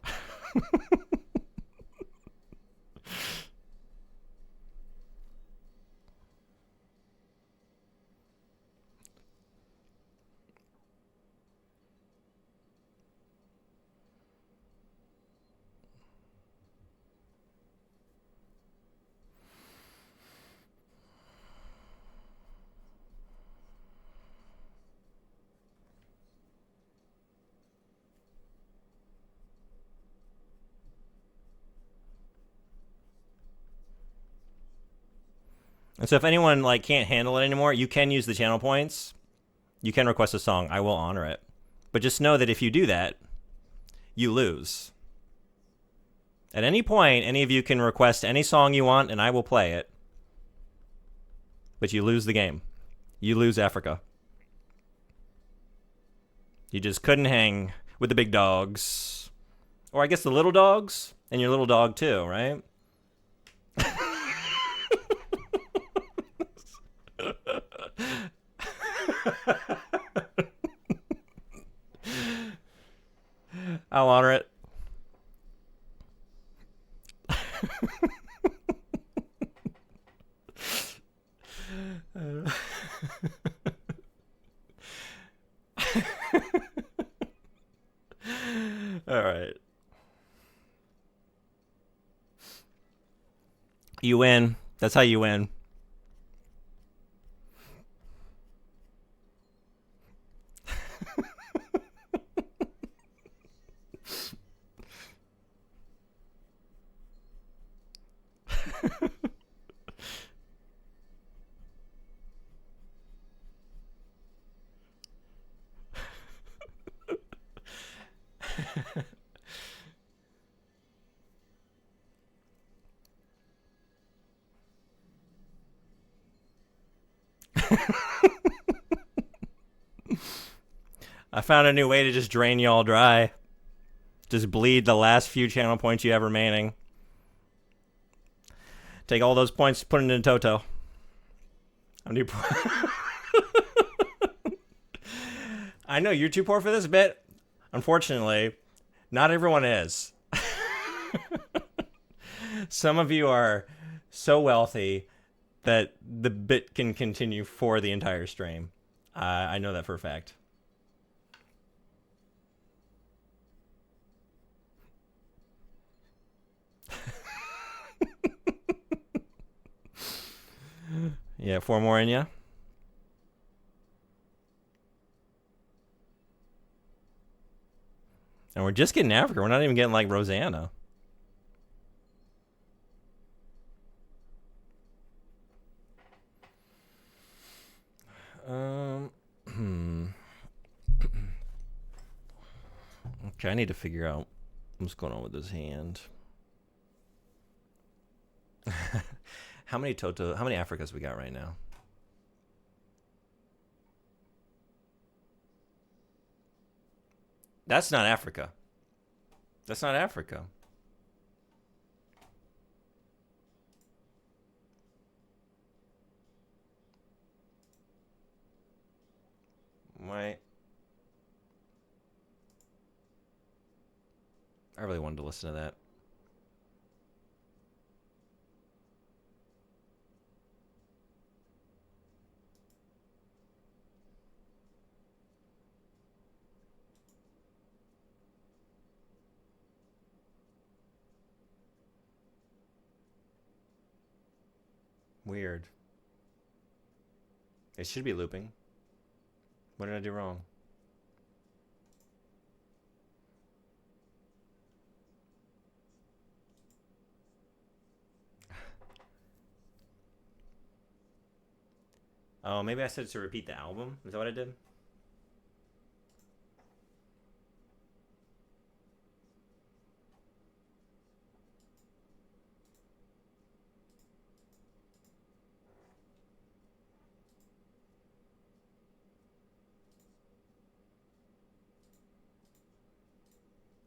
And so if anyone like can't handle it anymore, you can use the channel points. You can request a song. I will honor it. But just know that if you do that, you lose. At any point, any of you can request any song you want, and I will play it. But you lose the game. You lose Africa. You just couldn't hang with the big dogs. Or I guess the little dogs, and your little dog too, right? I'll honor it. All right. You win. That's how you win. I found a new way to just drain y'all dry. Just bleed the last few channel points you have remaining. Take all those points, put it in Toto. How many I know you're too poor for this bit. Unfortunately, not everyone is. Some of you are so wealthy that the bit can continue for the entire stream. I know that for a fact. Yeah, 4 more in ya. And we're just getting Africa. We're not even getting like Rosanna. Okay, I need to figure out what's going on with this hand. How many Africas we got right now? That's not Africa. That's not Africa. Wait. I really wanted to listen to that. Weird. It should be looping. What did I do wrong? Oh, maybe I said to repeat the album. Is that what I did?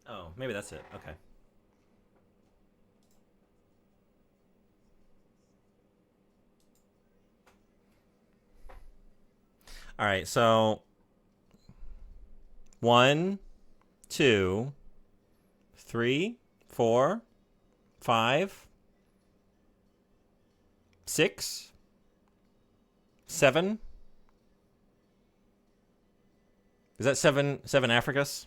Oh, maybe that's it. Okay. All right. So 1, 2, 3, 4, 5, 6, 7. Is that seven Africas?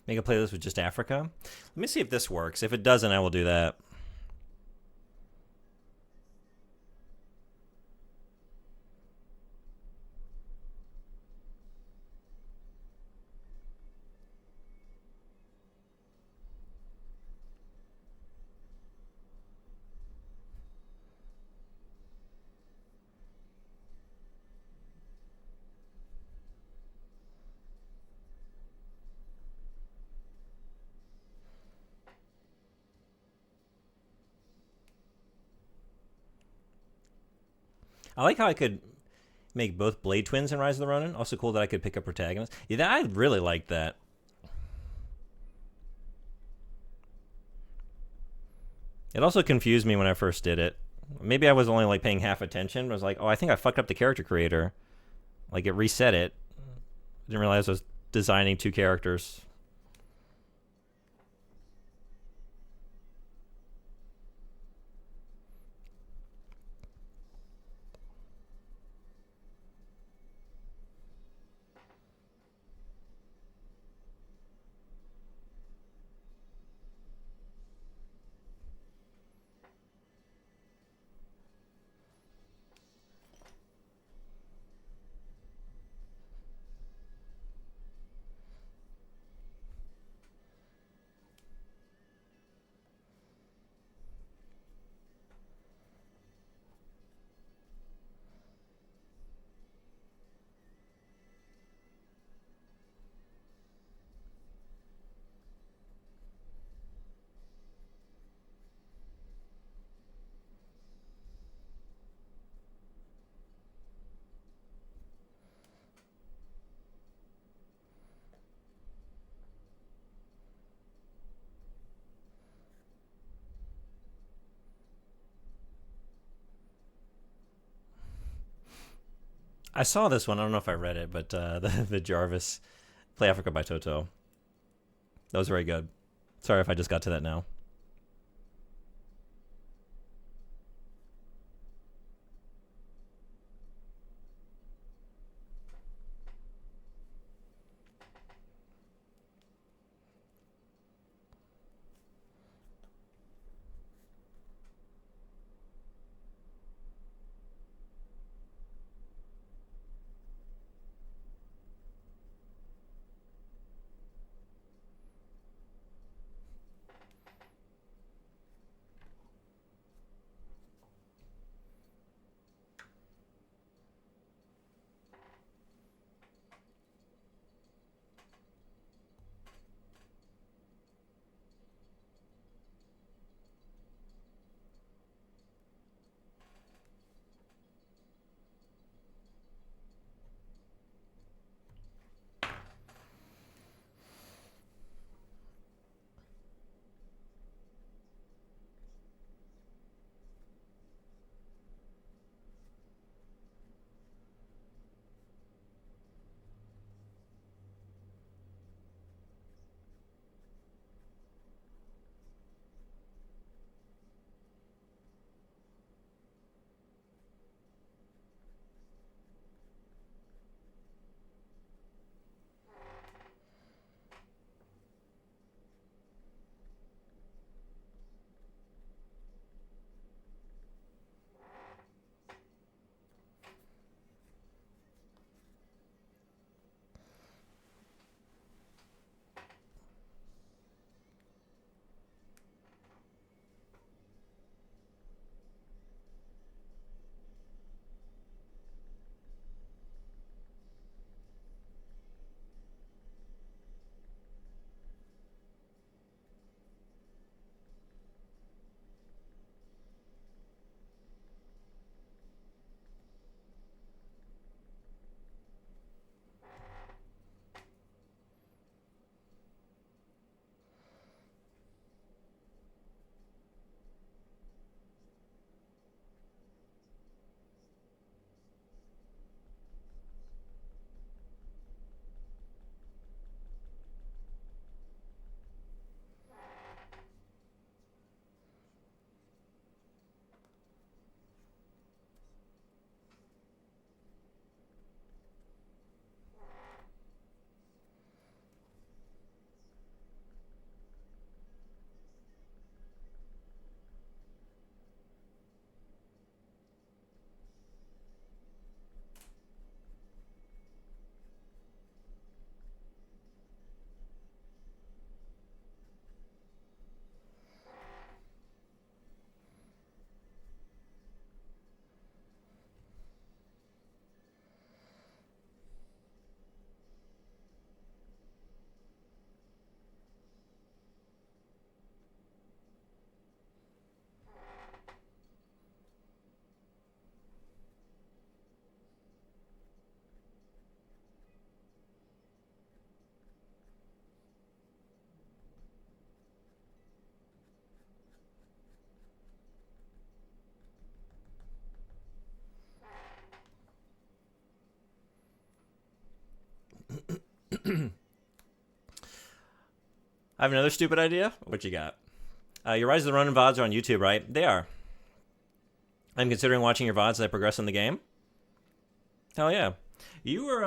Make a playlist with just Africa. Let me see if this works. If it doesn't, I will do that. I like how I could make both Blade Twins in Rise of the Ronin. Also cool that I could pick up protagonists. Yeah, I really like that. It also confused me when I first did it. Maybe I was only like paying half attention. I was like, oh, I think I fucked up the character creator. Like it reset it. I didn't realize I was designing two characters. I saw this one. I don't know if I read it, but the Jarvis Play Africa by Toto. That was very good. Sorry if I just got to that now. I have another stupid idea. What you got? Your Rise of the Ronin VODs are on YouTube, right? They are. I'm considering watching your VODs as I progress in the game. Hell yeah. You were,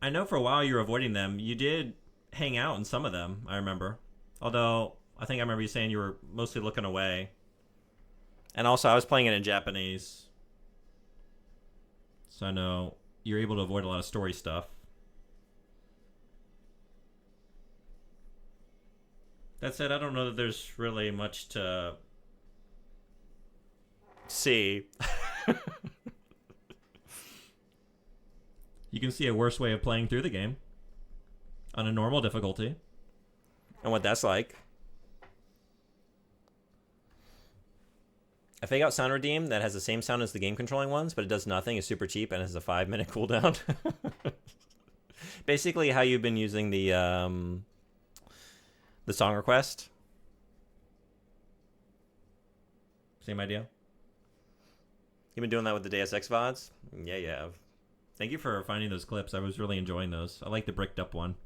I know for a while you were avoiding them. You did hang out in some of them, I remember. Although, I think I remember you saying you were mostly looking away. And also, I was playing it in Japanese. So I know you're able to avoid a lot of story stuff. That said, I don't know that there's really much to see. You can see a worse way of playing through the game on a normal difficulty. And what that's like. A fake out sound redeem that has the same sound as the game controlling ones, but it does nothing, is super cheap and has a 5-minute cooldown. Basically how you've been using the song request. Same idea? You've been doing that with the Deus Ex VODs? Yeah, you have. Thank you for finding those clips. I was really enjoying those. I like the bricked up one.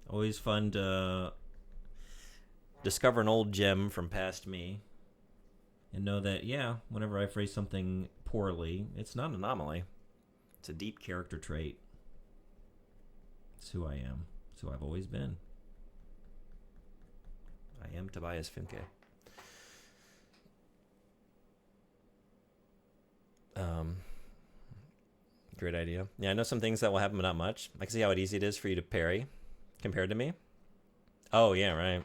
Always fun to discover an old gem from past me. And know that, yeah, whenever I phrase something poorly, it's not an anomaly. It's a deep character trait. It's who I am. It's who I've always been. I am Tobias Finke. Great idea. Yeah, I know some things that will happen, but not much. I can see how easy it is for you to parry compared to me. Oh, yeah, right.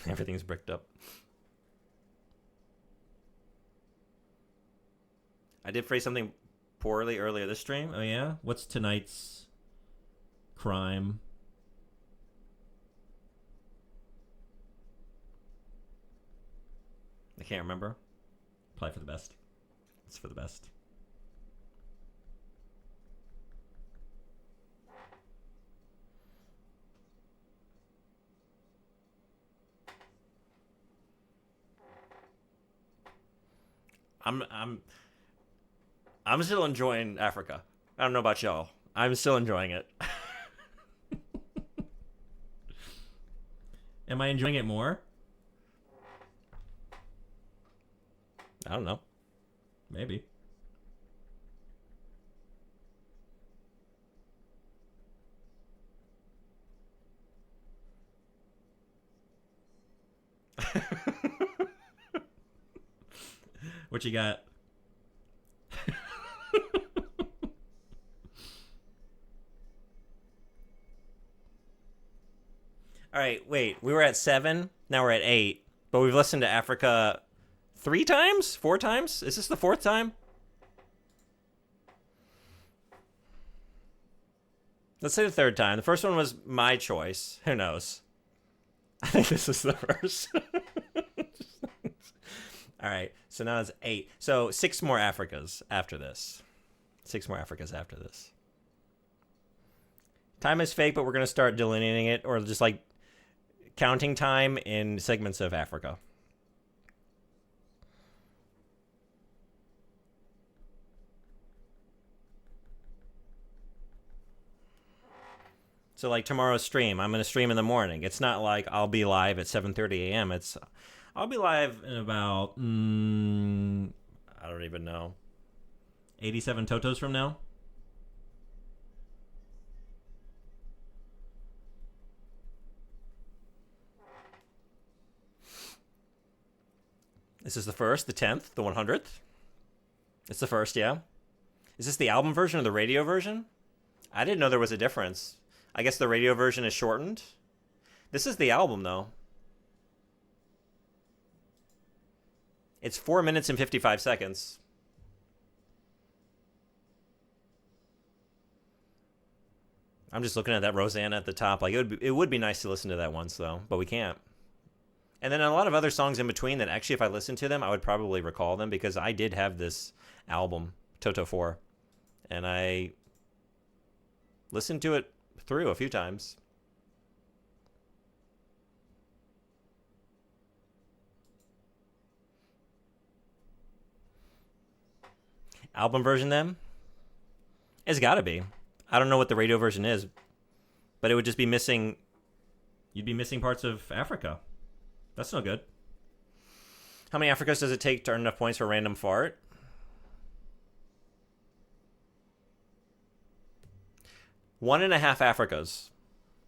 Everything's bricked up. I did phrase something poorly earlier this stream. Oh, yeah? What's tonight's crime? I can't remember. Probably for the best. It's for the best. I'm still enjoying Africa. I don't know about y'all. I'm still enjoying it. Am I enjoying it more? I don't know. Maybe. What you got? All right, wait. We were at 7. Now we're at 8. But we've listened to Africa 3 times? 4 times? Is this the 4th time? Let's say the 3rd time. The first one was my choice. Who knows? I think this is the first. All right, so now it's 8. So 6 more Africas after this. 6 more Africas after this. Time is fake, but we're going to start delineating it, or just like counting time in segments of Africa. So like tomorrow's stream, I'm going to stream in the morning. It's not like I'll be live at 7:30 a.m. I'll be live in about, I don't even know, 87 Totos from now. This is the 1st, the 10th, the 100th. It's the 1st, yeah. Is this the album version or the radio version? I didn't know there was a difference. I guess the radio version is shortened. This is the album, though. It's 4 minutes and 55 seconds. I'm just looking at that Rosanna at the top. Like it would be nice to listen to that once, though, but we can't. And then a lot of other songs in between that actually, if I listened to them, I would probably recall them because I did have this album, Toto 4, and I listened to it through a few times. Album version, then? It's got to be. I don't know what the radio version is, but it would just be missing. You'd be missing parts of Africa. That's no good. How many Africas does it take to earn enough points for a random fart? 1.5 Africas.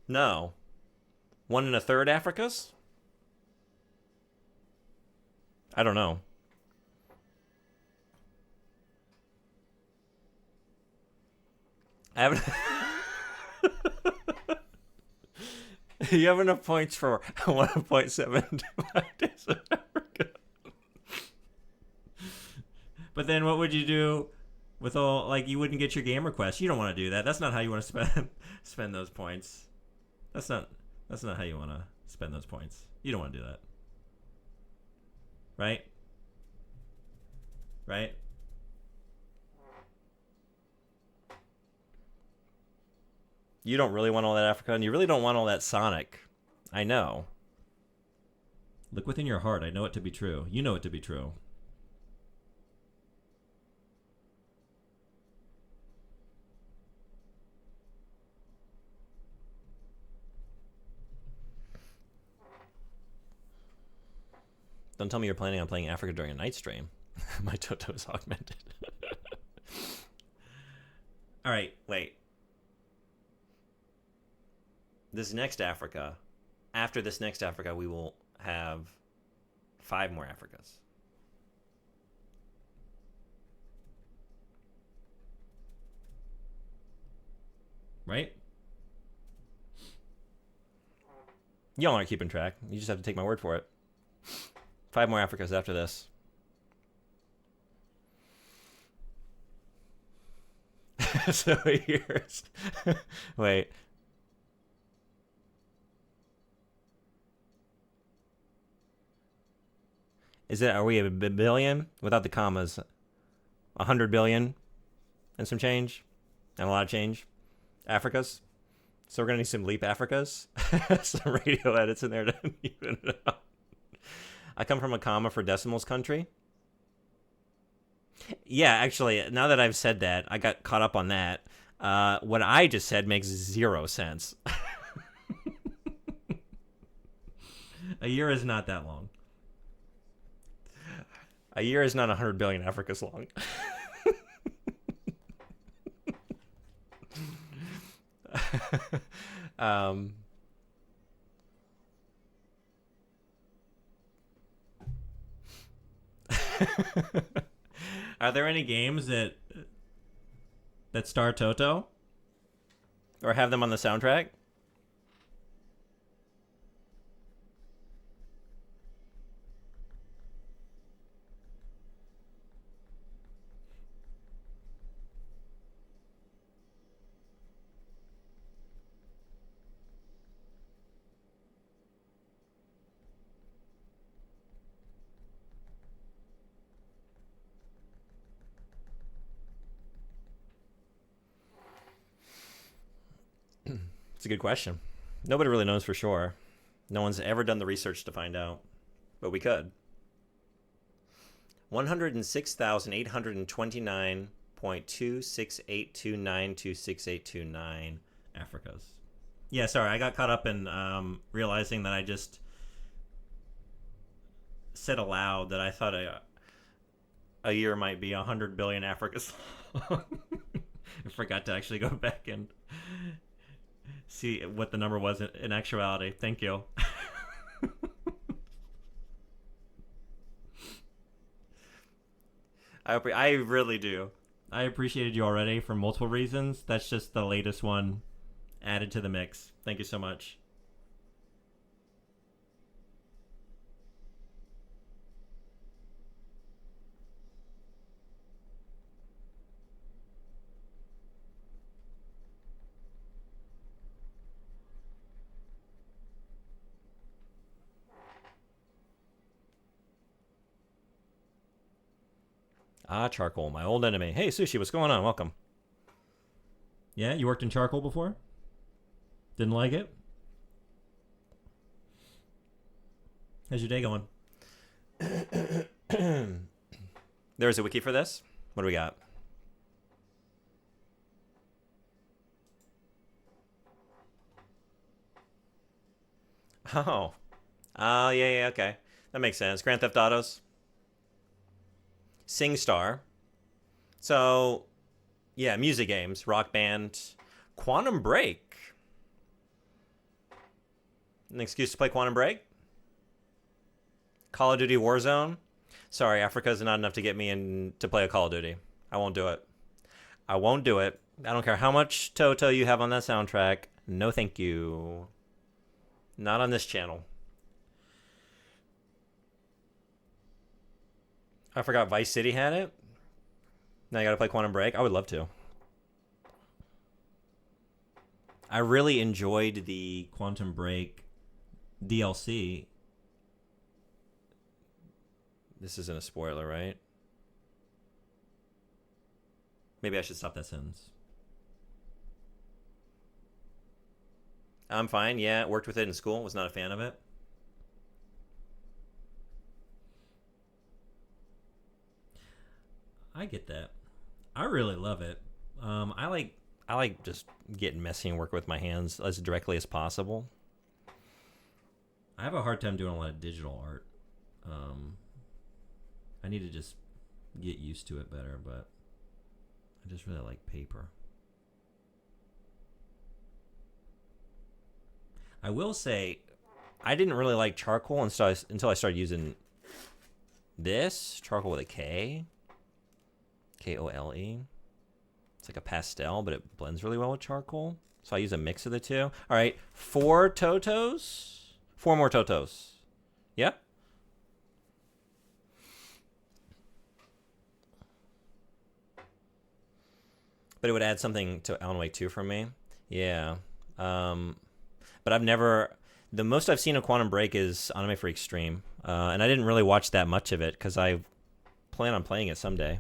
No. 1 1/3 Africas? I don't know. I haven't. You have enough points for 1.7 days of Africa. But then what would you do with all, like, you wouldn't get your game request. You don't want to do that. That's not how you want to spend those points. That's not how you want to spend those points. You don't want to do that. Right? Right? You don't really want all that Africa, and you really don't want all that Sonic. I know. Look within your heart. I know it to be true. You know it to be true. Don't tell me you're planning on playing Africa during a night stream. My Toto is augmented. All right, wait. This next Africa, after this next Africa, we will have 5 more Africas. Right? Y'all aren't keeping track. You just have to take my word for it. 5 more Africas after this. So here's... Wait. Are we a billion? Without the commas. 100 billion and some change? And a lot of change? Africas? So we're going to need some Leap Africas? Some radio edits in there to even it out. I come from a comma for decimals country. Yeah, actually, now that I've said that, I got caught up on that. What I just said makes 0 sense. A year is not that long. A year is not 100 billion Africas long. Are there any games that star Toto? Or have them on the soundtrack? It's a good question. Nobody really knows for sure. No one's ever done the research to find out. But we could. 106,829.2682926.829 Africas. Yeah, sorry, I got caught up in realizing that I just said aloud that I thought a year might be 100 billion Africas long. I forgot to actually go back and see what the number was in actuality. Thank you. I really do. I appreciated you already for multiple reasons. That's just the latest one added to the mix. Thank you so much. Ah, charcoal, my old enemy. Hey, Sushi, what's going on? Welcome. Yeah, you worked in charcoal before? Didn't like it? How's your day going? There's a wiki for this. What do we got? Oh. Oh, yeah, yeah, okay. That makes sense. Grand Theft Autos. SingStar. So, yeah, music games, Rock Band, Quantum Break. An excuse to play Quantum Break? Call of Duty Warzone. Sorry, Africa's not enough to get me in to play a Call of Duty. I won't do it. I won't do it. I don't care how much Toto you have on that soundtrack. No, thank you. Not on this channel. I forgot Vice City had it. Now I gotta play Quantum Break. I would love to. I really enjoyed the Quantum Break DLC. This isn't a spoiler, right? Maybe I should stop that sentence. I'm fine, yeah. Worked with it in school. Was not a fan of it. I get that. I really love it. I like just getting messy and working with my hands as directly as possible. I have a hard time doing a lot of digital art. I need to just get used to it better, but I just really like paper. I will say, I didn't really like charcoal until I started using this charcoal with a K. Kole. It's like a pastel, but it blends really well with charcoal. So I use a mix of the two. All right, 4 Totos. 4 more Totos. Yeah? But it would add something to Alan Wake 2 for me. Yeah. But I've never... The most I've seen of Quantum Break is Anime Freak stream. And I didn't really watch that much of it because I plan on playing it someday.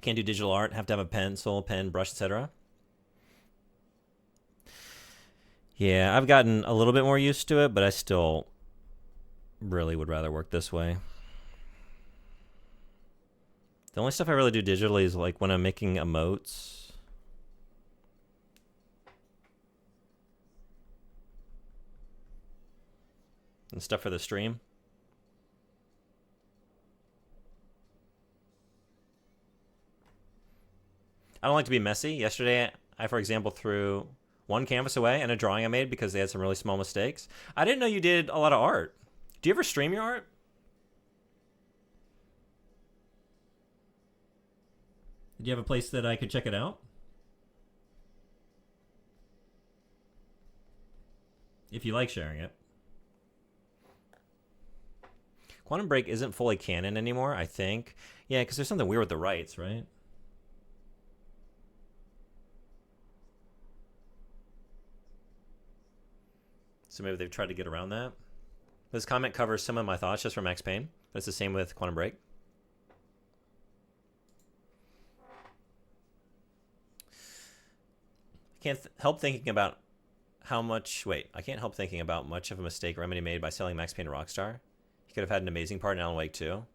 Can't do digital art. Have to have a pencil, pen, brush, etc. Yeah, I've gotten a little bit more used to it, but I still really would rather work this way. The only stuff I really do digitally is like when I'm making emotes. And stuff for the stream. I don't like to be messy. Yesterday, I, for example, threw one canvas away and a drawing I made because they had some really small mistakes. I didn't know you did a lot of art. Do you ever stream your art? Do you have a place that I could check it out? If you like sharing it. Quantum Break isn't fully canon anymore, I think. Yeah, because there's something weird with the rights, right? So maybe they've tried to get around that. This comment covers some of my thoughts just from Max Payne, but it's the same with Quantum Break. I can't help thinking about how much... Wait, I can't help thinking about much of a mistake Remedy made by selling Max Payne to Rockstar. He could have had an amazing part in Alan Wake 2.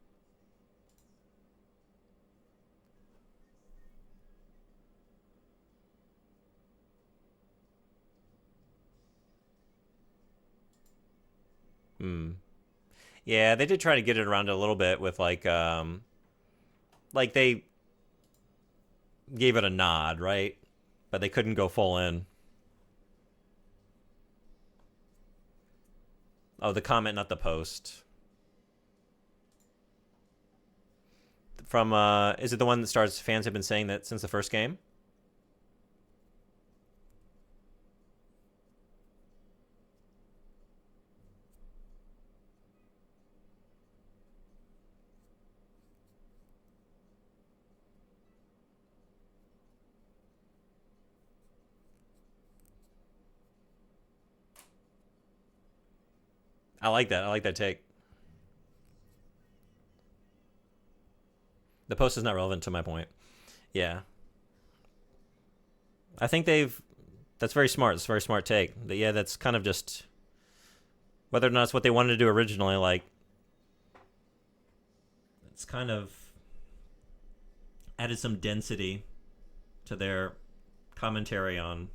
Yeah, they did try to get it around a little bit with like they gave it a nod, right? But they couldn't go full in. Oh, the comment, not the post. From is it the one that starts fans have been saying that since the first game? I like that. I like that take. The post is not relevant to my point. Yeah. I think they've... That's very smart. It's a very smart take. Yeah, that's kind of just... Whether or not it's what they wanted to do originally, like... It's kind of added some density to their commentary on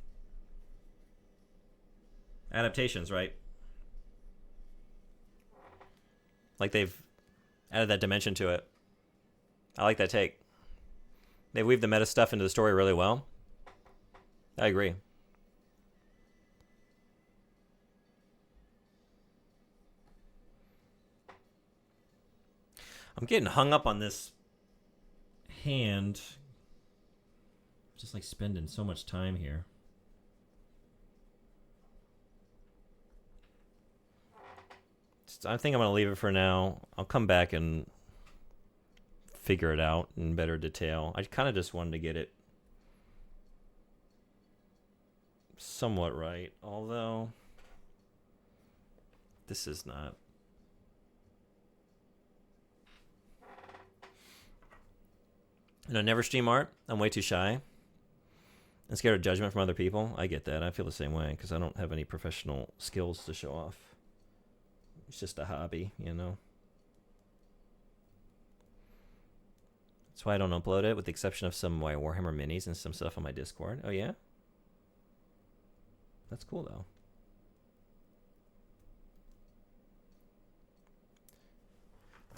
adaptations, right? Like they've added that dimension to it. I like that take. They weave the meta stuff into the story really well. I agree. I'm getting hung up on this hand. Just like spending so much time here. I think I'm going to leave it for now. I'll come back and figure it out in better detail. I kind of just wanted to get it somewhat right, although this is not. Never stream art. I'm way too shy and scared of judgment from other people. I get that. I feel the same way because I don't have any professional skills to show off. It's just a hobby, you know. That's why I don't upload it, with the exception of some of my Warhammer minis and some stuff on my Discord. Oh yeah? That's cool though.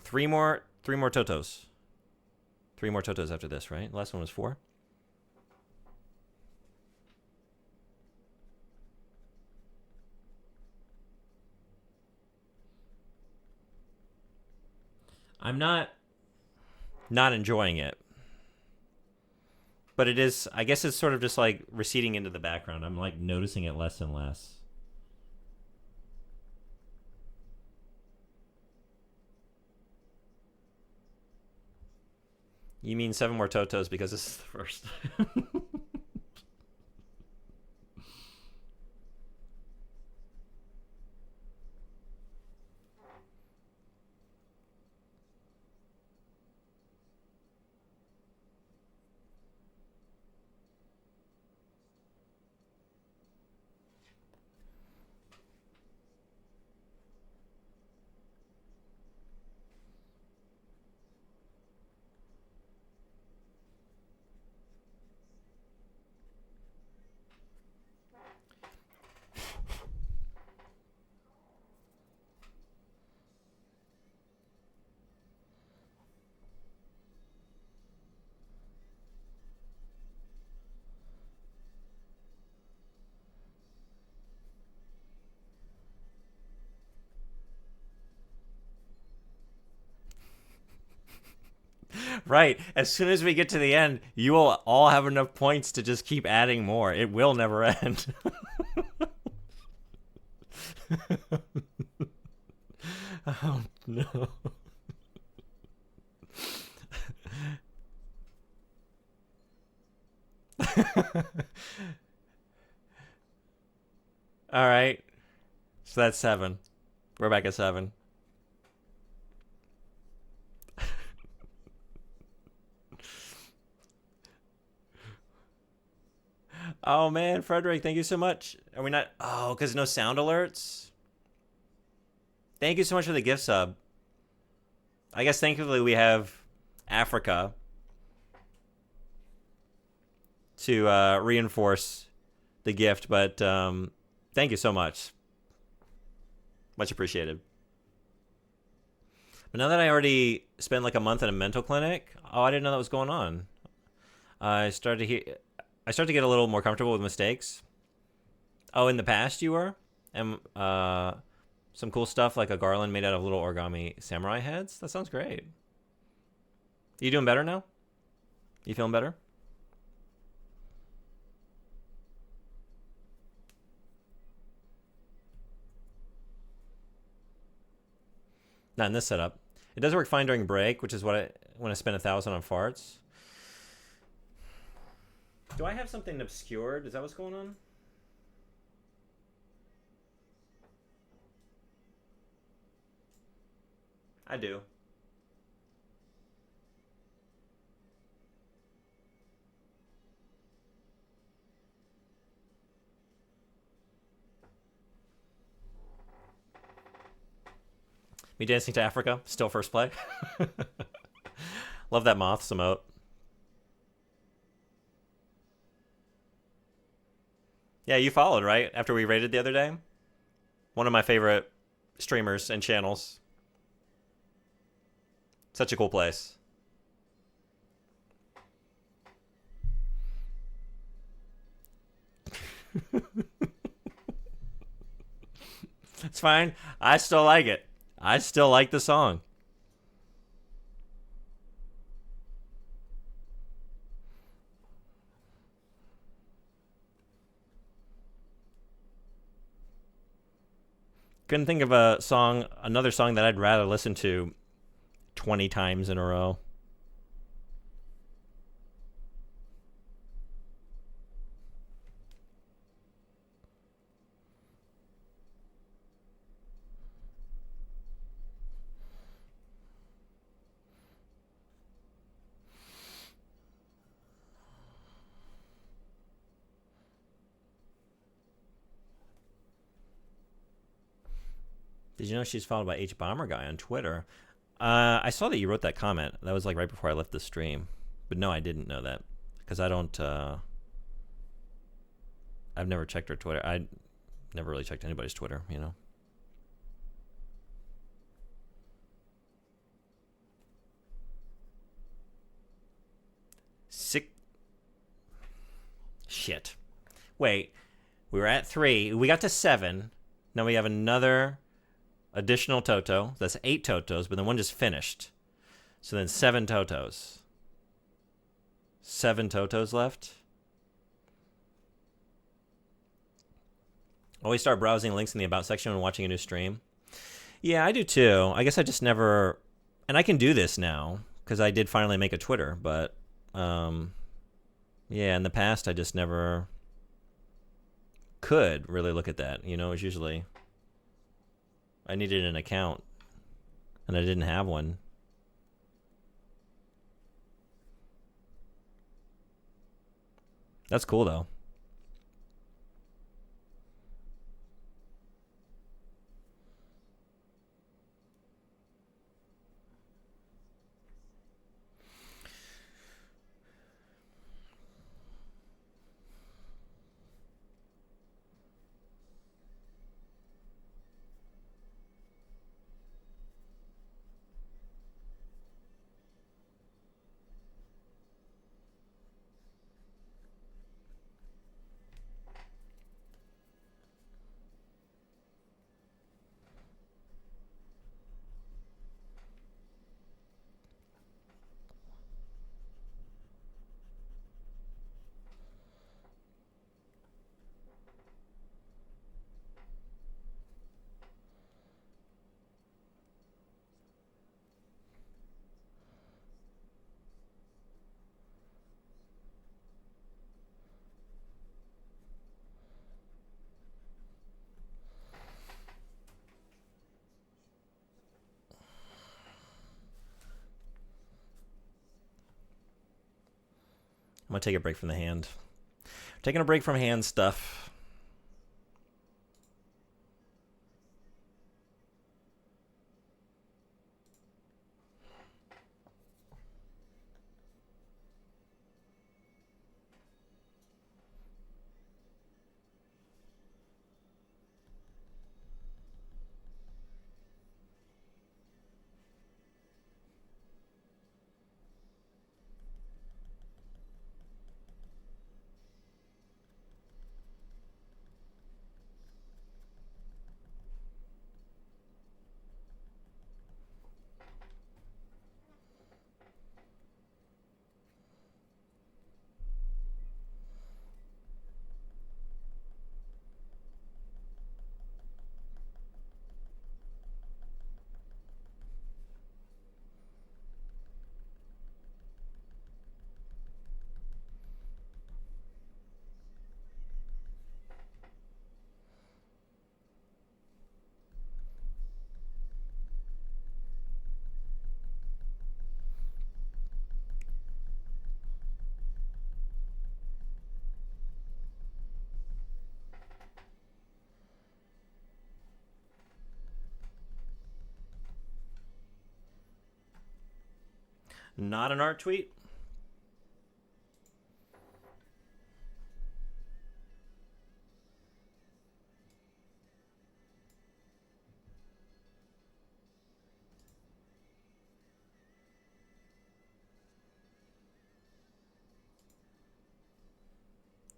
Three more Totos. 3 more Totos after this, right? The last one was 4. I'm not enjoying it. But it is, I guess it's sort of just like receding into the background. I'm like noticing it less and less. You mean 7 more Totos because this is the first. Right. As soon as we get to the end, you will all have enough points to just keep adding more. It will never end. Oh, no. All right. So that's 7. We're back at 7. Oh man, Frederick, thank you so much. Are we not? Oh, because no sound alerts? Thank you so much for the gift sub. I guess thankfully we have Africa to reinforce the gift, but thank you so much. Much appreciated. But now that I already spent like a month in a mental clinic, oh, I didn't know that was going on. I started to get a little more comfortable with mistakes. Oh, in the past you were? And some cool stuff like a garland made out of little origami samurai heads. That sounds great. You doing better now? You feeling better? Not in this setup. It does work fine during break, which is what when I spend 1,000 on farts. Do I have something obscured? Is that what's going on? I do. Me dancing to Africa, still first play. Love that moths emote. Yeah, you followed, right? After we raided the other day? One of my favorite streamers and channels. Such a cool place. It's fine. I still like it. I still like the song. Couldn't think of another song that I'd rather listen to 20 times in a row. Did you know she's followed by H Bomber Guy on Twitter? I saw that you wrote that comment. That was like right before I left the stream. But no, I didn't know that because I don't. I've never checked her Twitter. I never really checked anybody's Twitter. You know. Sick. Shit. Wait. We were at 3. We got to 7. Now we have another additional Toto. That's 8 Totos, but then one just finished. So then 7 Totos. 7 Totos left. Always start browsing links in the About section when watching a new stream. Yeah, I do too. I guess I just never... And I can do this now, because I did finally make a Twitter, but... yeah, in the past I just never could really look at that. You know, it was usually... I needed an account, and I didn't have one. That's cool, though. I'm going to take a break from the hand. Taking a break from hand stuff. Not an art tweet?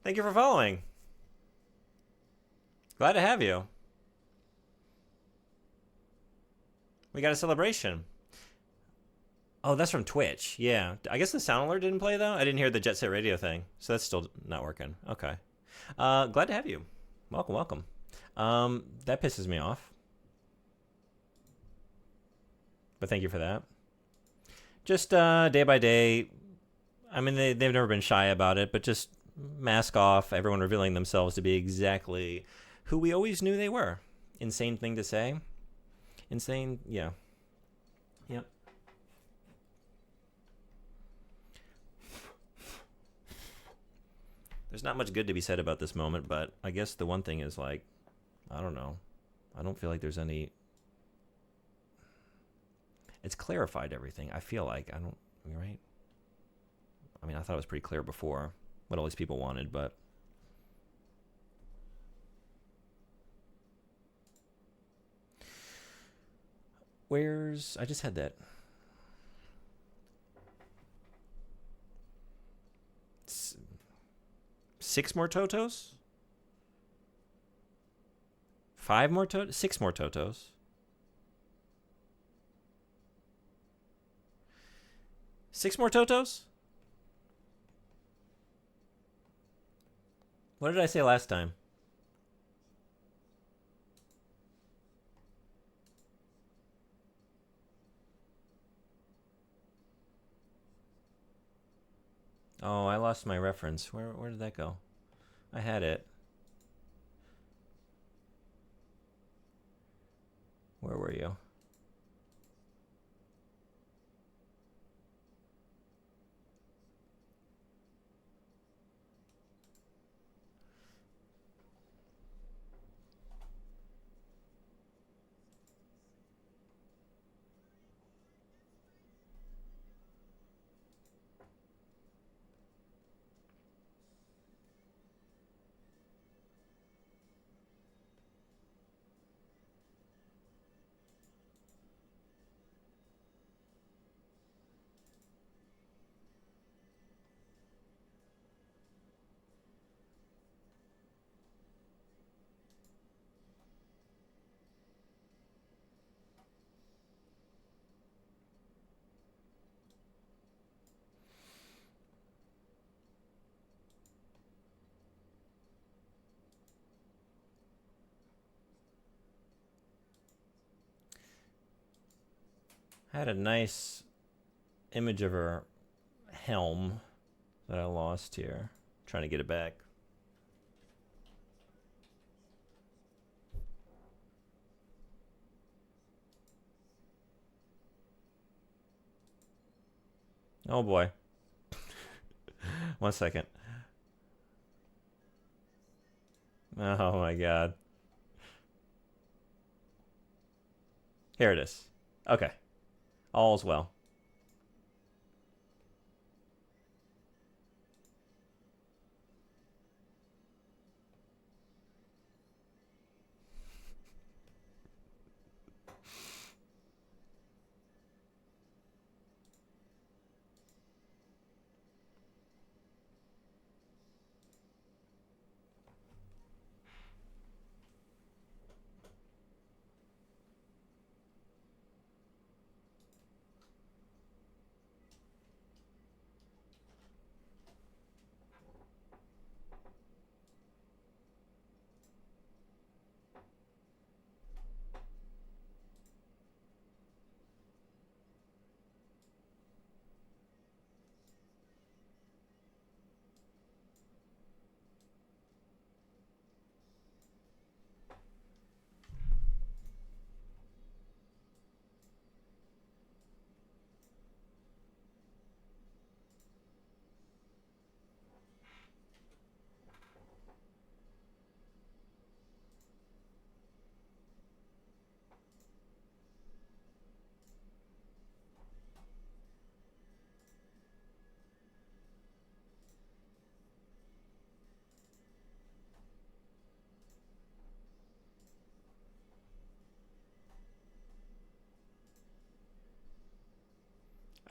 Thank you for following. Glad to have you. We got a celebration. Oh, that's from Twitch. Yeah. I guess the sound alert didn't play, though. I didn't hear the Jet Set Radio thing. So that's still not working. Okay. Glad to have you. Welcome, welcome. That pisses me off. But thank you for that. Just day by day. I mean, they've never been shy about it, but just mask off, everyone revealing themselves to be exactly who we always knew they were. Insane thing to say. Insane, yeah. Yep. There's not much good to be said about this moment, but I guess the one thing is, like, I don't know. I don't feel like there's any... It's clarified everything. I feel like, I don't... Right? I mean, I thought it was pretty clear before what all these people wanted, but... Where's... I just had that. Six more Totos? 5 more Totos? 6 more Totos. 6 more Totos? What did I say last time? Oh, I lost my reference. Where did that go? I had it. Where were you? I had a nice image of her helm that I lost here. Trying to get it back. Oh boy. 1 second. Oh my god. Here it is. Okay. All's well.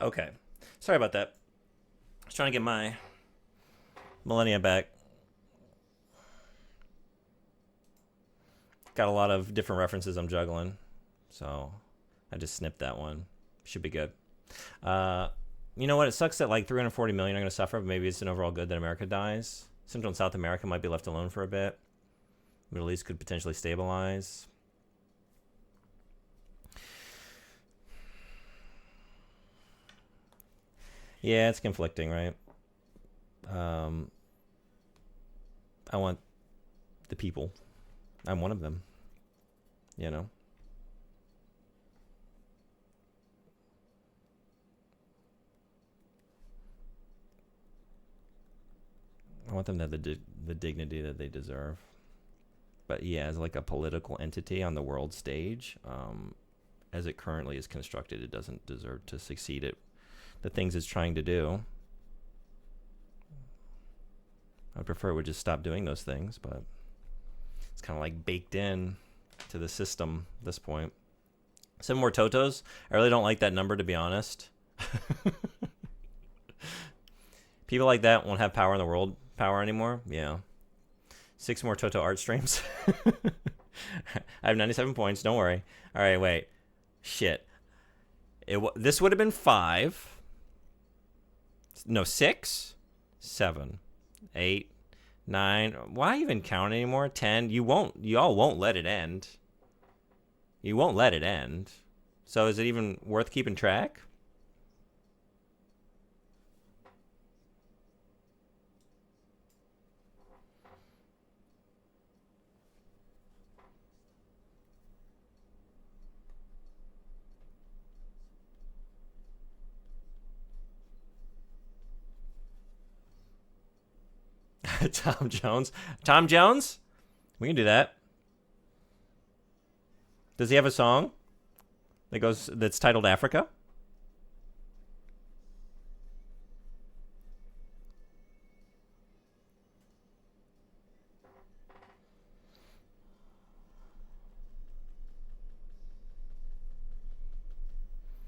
Okay. Sorry about that. I was trying to get my Malenia back. Got a lot of different references I'm juggling. So I just snipped that one. Should be good. You know what? It sucks that like 340 million are going to suffer, but maybe it's an overall good that America dies. Central and South America might be left alone for a bit. Middle East could potentially stabilize. Yeah, it's conflicting, right? I want the people. I'm one of them. You know? I want them to have the dignity that they deserve. But yeah, as like a political entity on the world stage, as it currently is constructed, it doesn't deserve to succeed at the things it's trying to do. I'd prefer it would just stop doing those things, but it's kind of like baked in to the system at this point. 7 more Totos. I really don't like that number, to be honest. People like that won't have power in the world power anymore. Yeah. 6 more Toto art streams. I have 97 points. Don't worry. All right, wait. Shit. This would have been 5. No, 6, 7, 8, 9. Why even count anymore? 10. Y'all won't let it end. You won't let it end. So is it even worth keeping track? Tom Jones. Tom Jones? We can do that. Does he have a song that's titled Africa?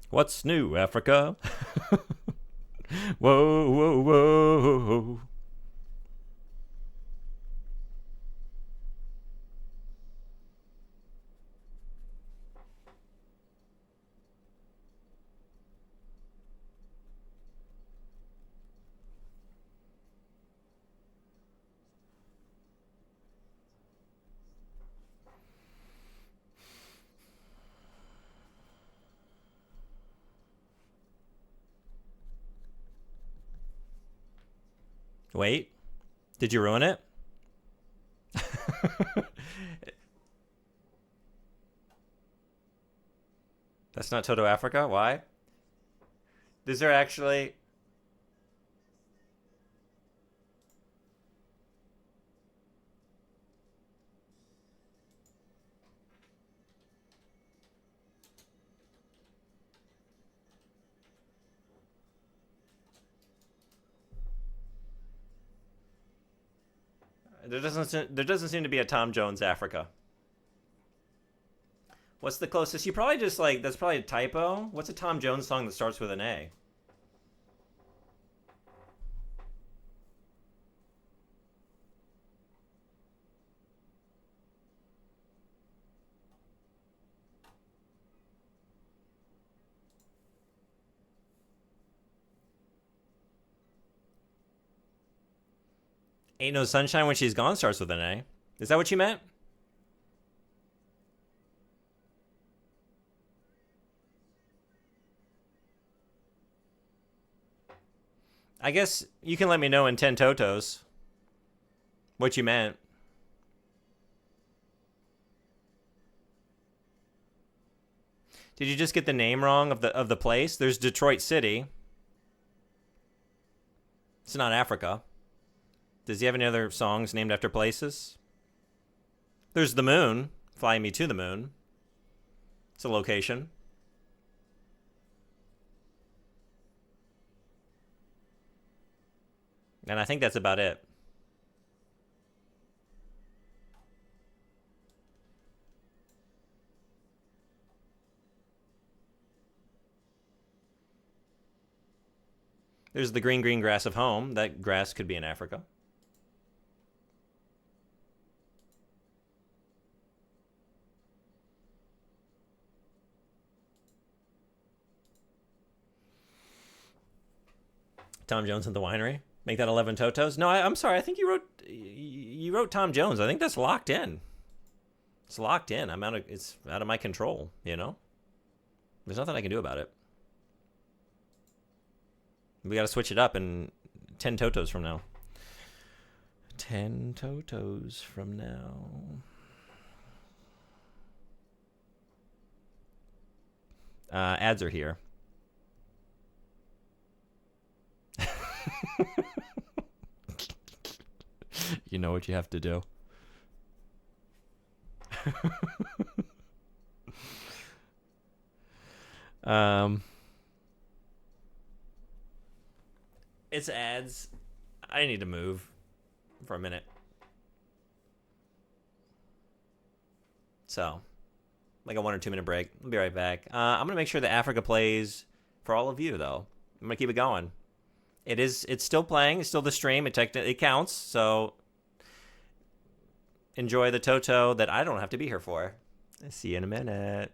What's new, Africa? Whoa, whoa, whoa. Wait, did you ruin it? That's not Toto Africa? Why? Is there actually... There doesn't seem to be a Tom Jones Africa. What's the closest? You probably just like, that's probably a typo. What's a Tom Jones song that starts with an A? Ain't No Sunshine When She's Gone starts with an A. Is that what you meant? I guess you can let me know in 10 Totos what you meant. Did you just get the name wrong of the place? There's Detroit City. It's not Africa. Does he have any other songs named after places? There's the moon. Fly Me to the Moon. It's a location. And I think that's about it. There's the green, green grass of home. That grass could be in Africa. Tom Jones at the winery. Make that 11 Totos. No, I'm sorry. I think you wrote Tom Jones. I think that's locked in. It's locked in. It's out of my control, you know? There's nothing I can do about it. We got to switch it up in 10 Totos from now. 10 Totos from now. Ads are here. You know what you have to do. It's ads. I need to move for a minute. So, like a 1 or 2 minute break. I'll be right back. I'm gonna make sure that Africa plays for all of you, though. I'm gonna keep it going. It's still playing. It's still the stream. It counts. So enjoy the Toto that I don't have to be here for. See you in a minute.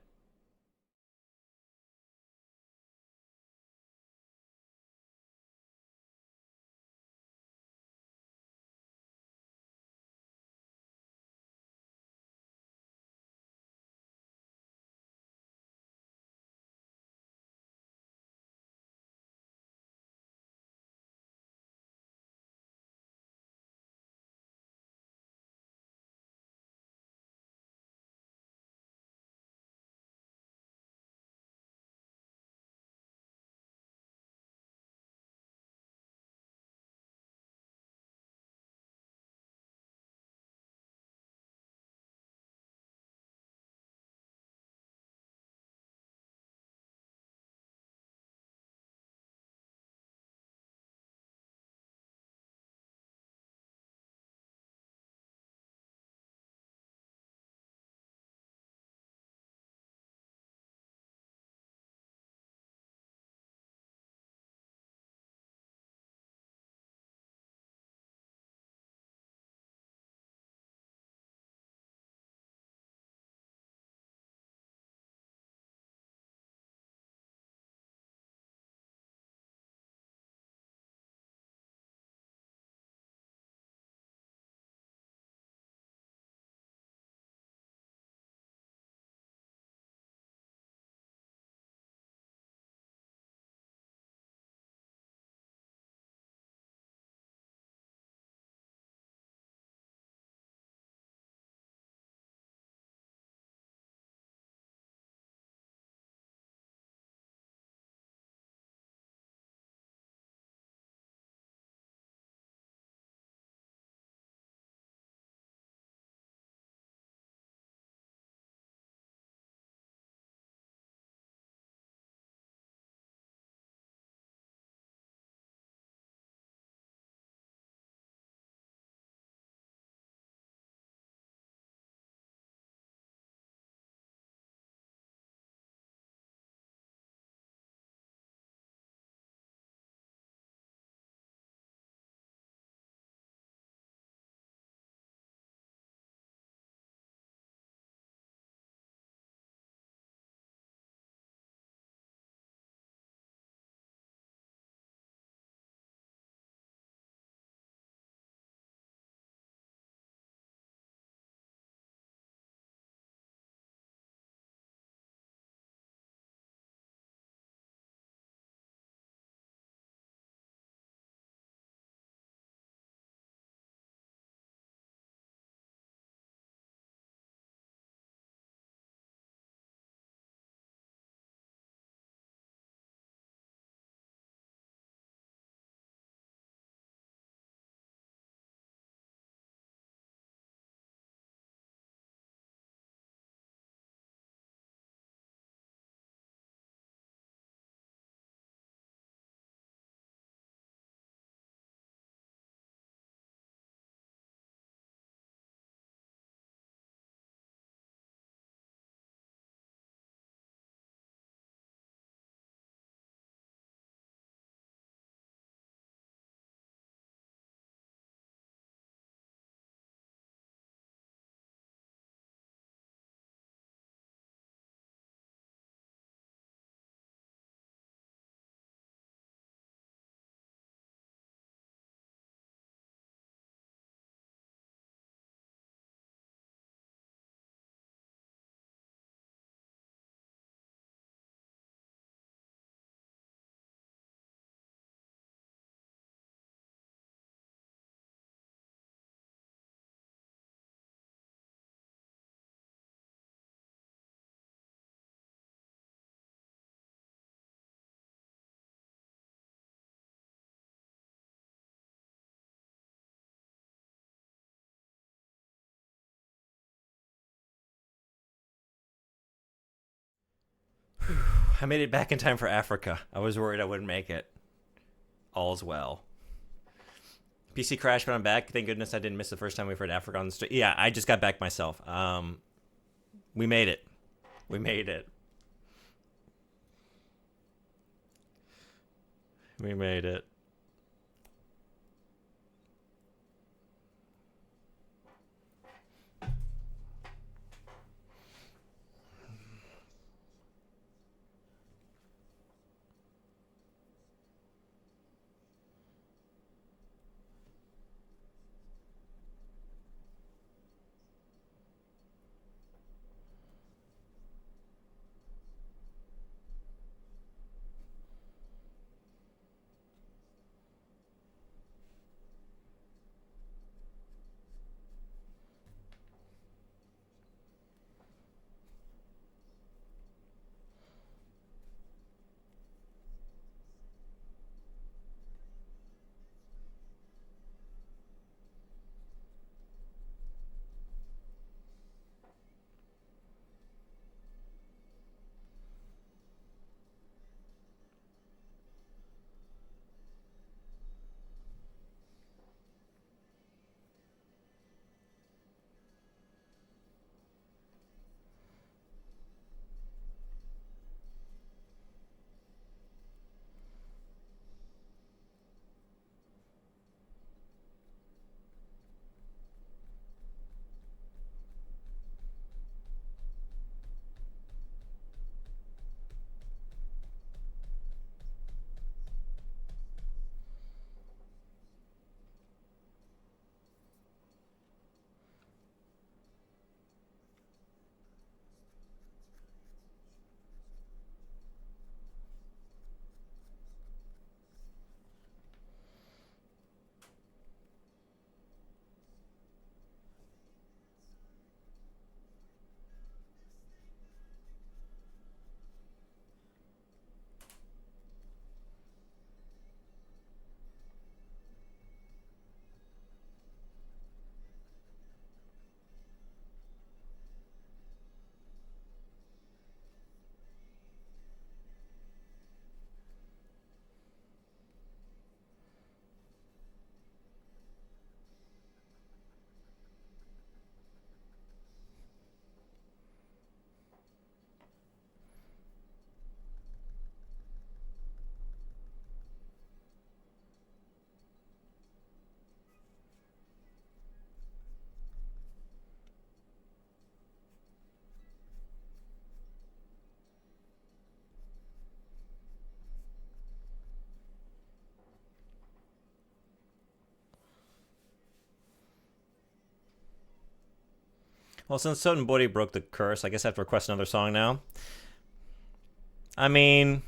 I made it back in time for Africa. I was worried I wouldn't make it. All's well. PC crashed, but I'm back. Thank goodness I didn't miss the first time we heard Africa on the street. Yeah, I just got back myself. We made it. We made it. We made it. Well, since Soten Bori broke the curse, I guess I have to request another song now. I mean,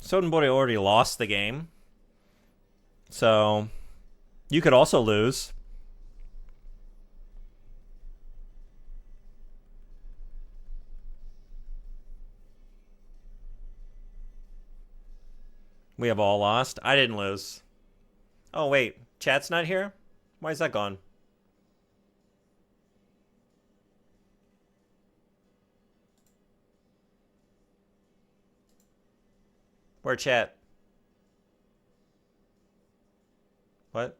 Soten Bori already lost the game. So, you could also lose. We have all lost. I didn't lose. Oh, wait. Chat's not here? Why is that gone? Where chat? What?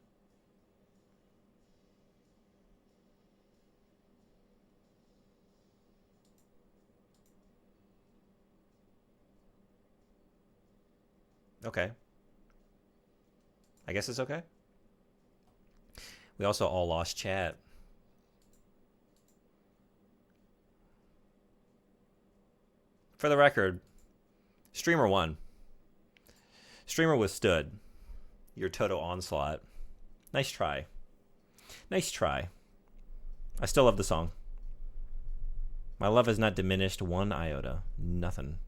Okay. I guess it's okay. We also all lost chat. For the record, Streamer won. Streamer withstood your Toto onslaught. Nice try. Nice try. I still love the song. My love has not diminished one iota. Nothing.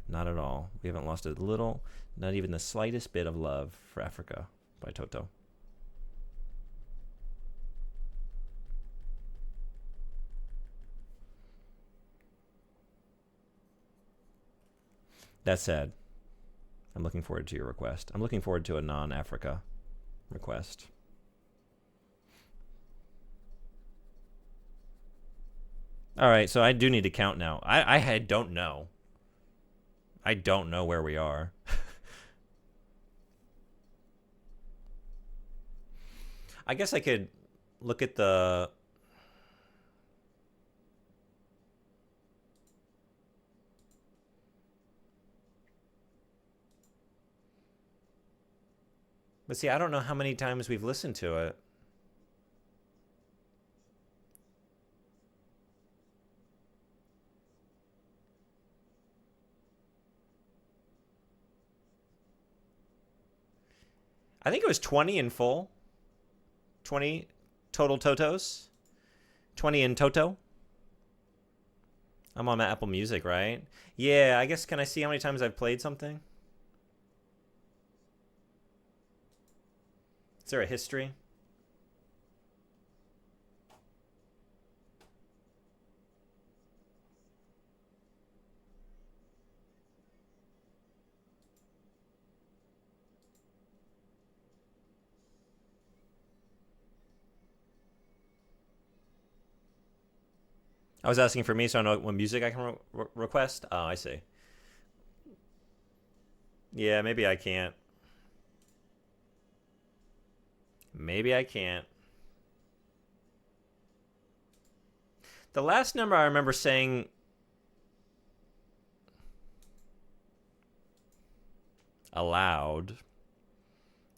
Not at all. We haven't lost a little, not even the slightest bit of love for Africa by Toto. That said, I'm looking forward to your request. I'm looking forward to a non-Africa request. All right, so I do need to count now. I don't know. I don't know where we are. I guess I could look at the... But see, I don't know how many times we've listened to it. I think it was 20 in full. 20 total Totos. 20 in Toto. I'm on Apple Music, right? Yeah, I guess, can I see how many times I've played something? Is there a history? I was asking for me, so I know what music I can request. Oh, I see. Yeah, maybe I can't. Maybe I can't. The last number I remember saying aloud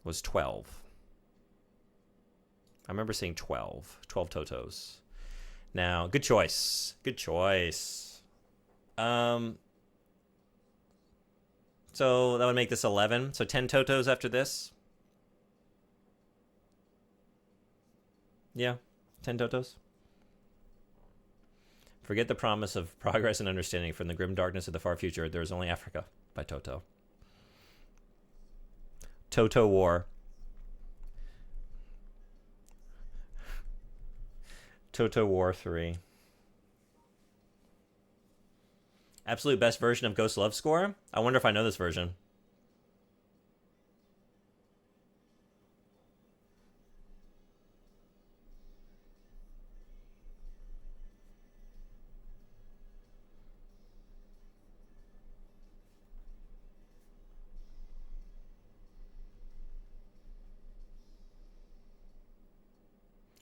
was 12. I remember saying 12. 12 Totos. Now, good choice. Good choice. So that would make this 11. So 10 Totos after this. Yeah, 10 Totos. Forget the promise of progress and understanding. From the grim darkness of the far future, there is only Africa by Toto. Toto War. Toto War 3. Absolute best version of Ghost Love Score? I wonder if I know this version.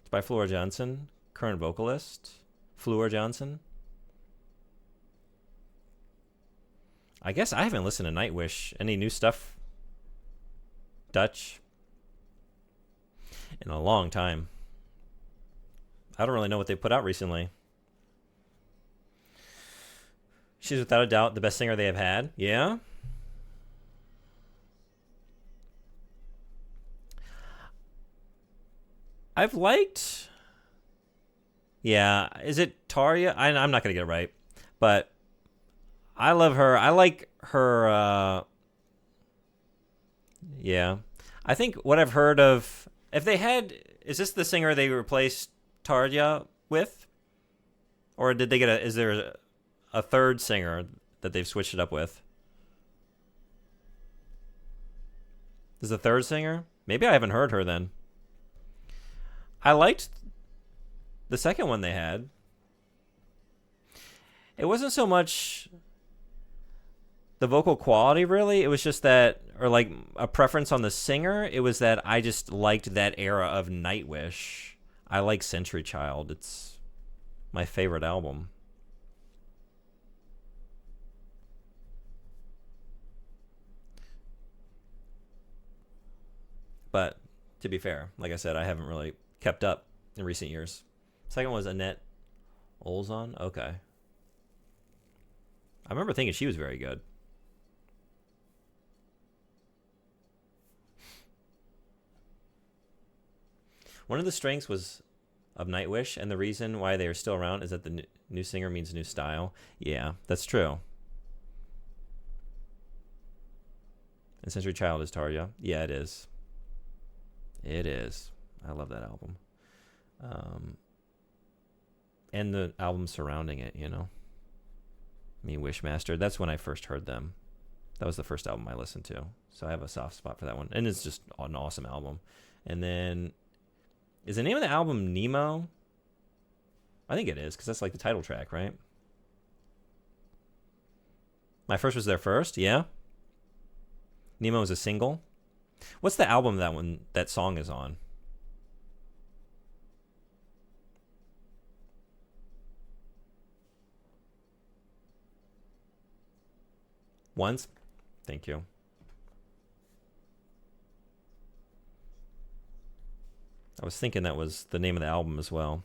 It's by Flora Johnson, current vocalist. Flora Johnson. I guess I haven't listened to Nightwish. Any new stuff? Dutch? In a long time. I don't really know what they put out recently. She's without a doubt the best singer they have had. Yeah? I've liked... Yeah, is it Tarja? I'm not going to get it right. But I love her. I like her... Yeah. I think what I've heard of... If they had... Is this the singer they replaced Tarja with? Or did they get a... Is there a third singer that they've switched it up with? Is the third singer? Maybe I haven't heard her then. I liked the second one they had. It wasn't so much the vocal quality, really. It was just that, or like a preference on the singer. It was that I just liked that era of Nightwish. I like Century Child. It's my favorite album. But to be fair, like I said, I haven't really kept up in recent years. Second one was Annette Olzon. Okay. I remember thinking she was very good. One of the strengths was of Nightwish, and the reason why they are still around is that the new singer means new style. Yeah, that's true. And Century Child is Tarja. Yeah, it is. It is. I love that album. And the album surrounding it, you know. I mean, Wishmaster, that's when I first heard them. That was the first album I listened to. So I have a soft spot for that one. And it's just an awesome album. And then, is the name of the album Nemo? I think it is, because that's like the title track, right? My First was their first, yeah. Nemo was a single. What's the album that song is on? Once? Thank you. I was thinking that was the name of the album as well.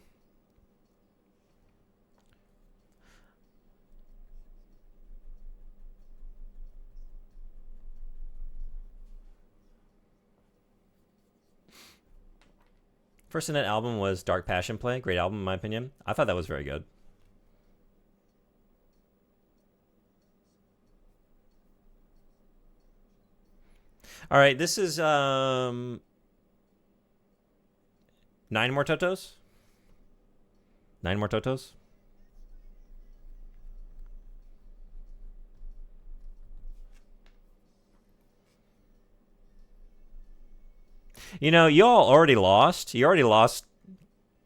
First in that album was Dark Passion Play. Great album, in my opinion. I thought that was very good. All right, this is 9 more Totos. 9 more Totos. You know, y'all already lost. You already lost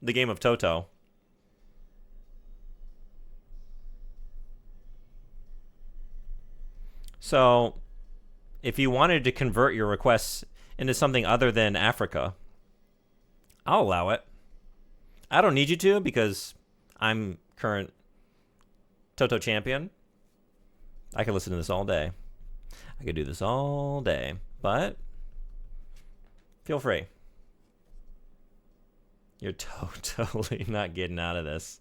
the game of Toto. So, if you wanted to convert your requests into something other than Africa, I'll allow it. I don't need you to because I'm current Toto champion. I could listen to this all day. I could do this all day, but feel free. You're totally not getting out of this.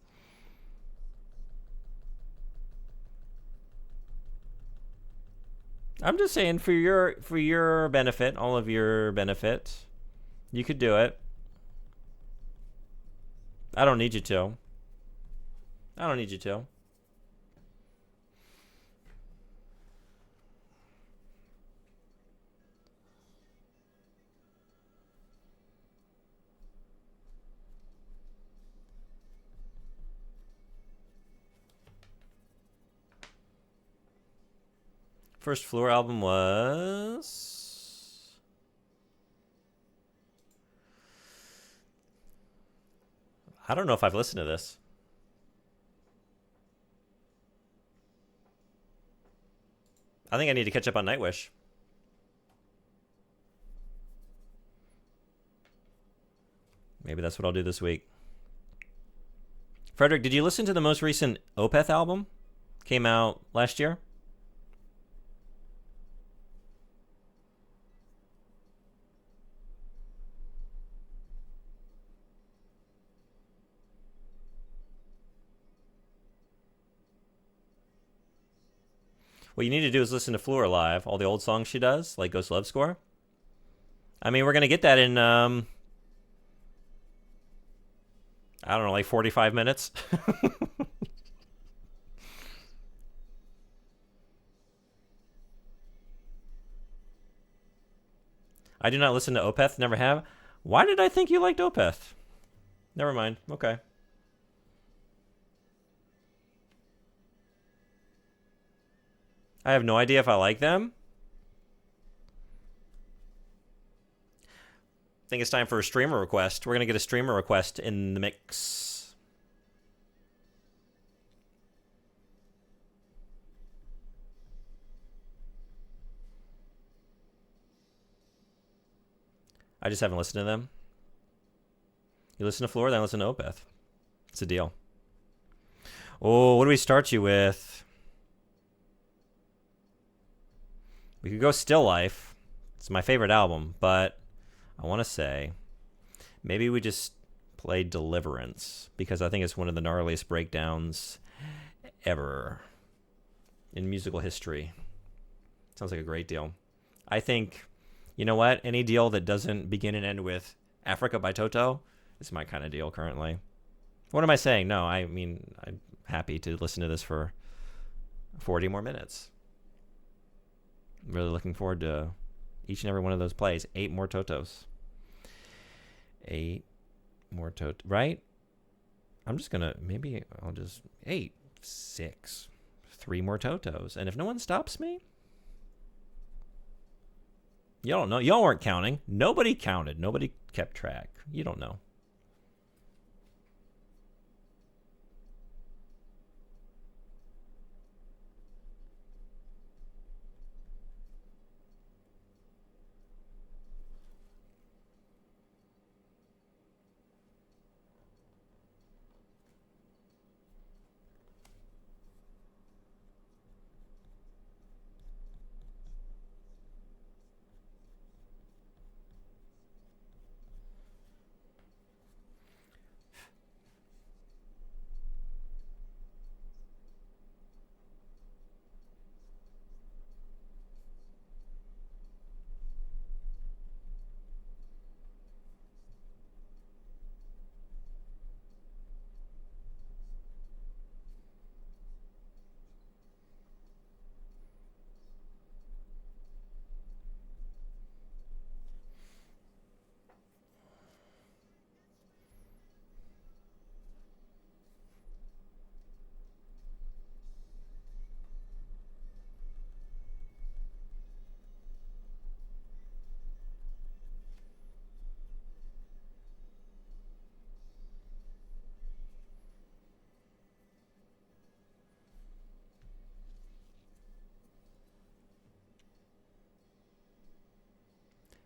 I'm just saying for your benefit, all of your benefit, you could do it. I don't need you to. I don't need you to. First Floor album was... I don't know if I've listened to this. I think I need to catch up on Nightwish. Maybe that's what I'll do this week. Frederick, did you listen to the most recent Opeth album? Came out last year? What you need to do is listen to Fleur live, all the old songs she does, like Ghost Love Score. I mean, we're going to get that in, I don't know, like 45 minutes. I do not listen to Opeth, never have. Why did I think you liked Opeth? Never mind, okay. I have no idea if I like them. I think it's time for a streamer request. We're going to get a streamer request in the mix. I just haven't listened to them. You listen to Fleur, then listen to Opeth. It's a deal. Oh, what do we start you with? We could go Still Life. It's my favorite album, but I want to say maybe we just play Deliverance because I think it's one of the gnarliest breakdowns ever in musical history. Sounds like a great deal. I think, you know what? Any deal that doesn't begin and end with Africa by Toto is my kind of deal currently. What am I saying? No, I mean, I'm happy to listen to this for 40 more minutes. I'm really looking forward to each and every one of those plays. 8 more Totos. 8 more Totos. Right? I'm just going to, maybe I'll just, 8, 6, 3 more Totos. And if no one stops me, you don't know. Y'all weren't counting. Nobody counted. Nobody kept track. You don't know.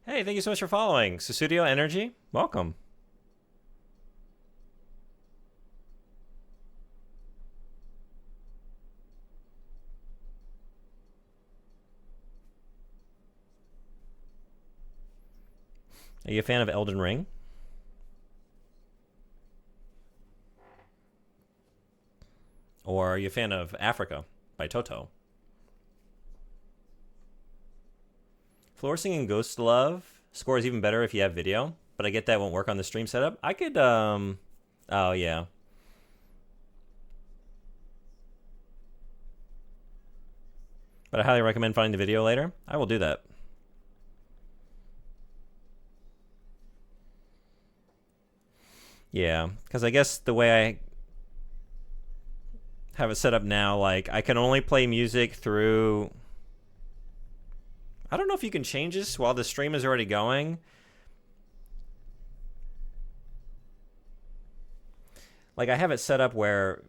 Hey, thank you so much for following. Susudio Energy, welcome. Are you a fan of Elden Ring? Or are you a fan of Africa by Toto? Floor Singing Ghost Love scores even better if you have video, but I get that won't work on the stream setup. I could, oh yeah. But I highly recommend finding the video later. I will do that. Yeah, because I guess the way I have it set up now, like, I can only play music through... I don't know if you can change this while the stream is already going. Like, I have it set up where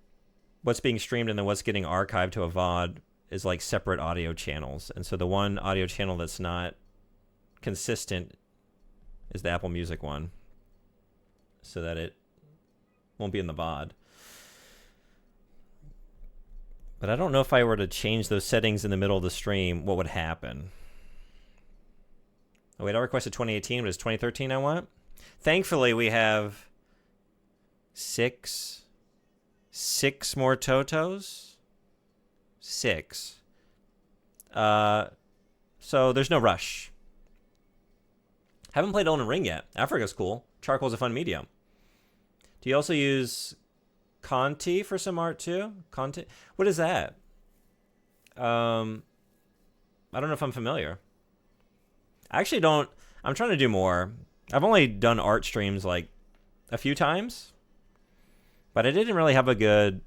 what's being streamed and then what's getting archived to a VOD is like separate audio channels. And so the one audio channel that's not consistent is the Apple Music one, so that it won't be in the VOD. But I don't know if I were to change those settings in the middle of the stream, what would happen. Oh wait, I requested 2018, but it's 2013 I want? Thankfully, we have six more Totos. 6. So there's no rush. Haven't played Elden Ring yet. Africa's cool. Charcoal's a fun medium. Do you also use Conti for some art too? Conti? What is that? I don't know if I'm familiar. I actually don't. I'm trying to do more. I've only done art streams like a few times, but I didn't really have a good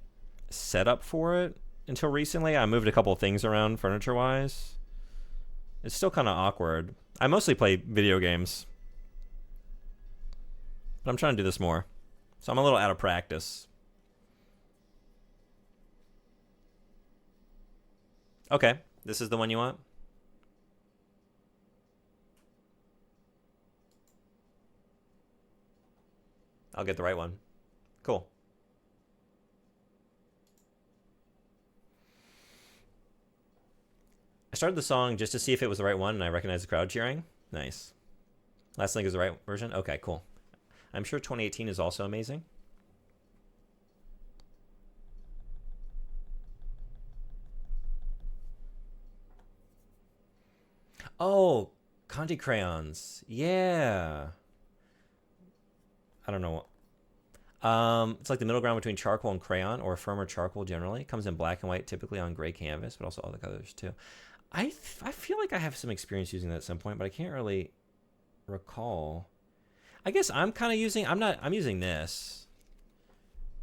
setup for it until recently. I moved a couple of things around furniture-wise. It's still kind of awkward. I mostly play video games, but I'm trying to do this more. So I'm a little out of practice. Okay, this is the one you want? I'll get the right one. Cool. I started the song just to see if it was the right one, and I recognized the crowd cheering. Nice. Last Link is the right version? Okay, cool. I'm sure 2018 is also amazing. Oh, Conti crayons. Yeah. I don't know. It's like the middle ground between charcoal and crayon, or a firmer charcoal generally. It comes in black and white, typically on gray canvas, but also other colors too. I feel like I have some experience using that at some point, but I can't really recall. I guess I'm kind of using... I'm using this.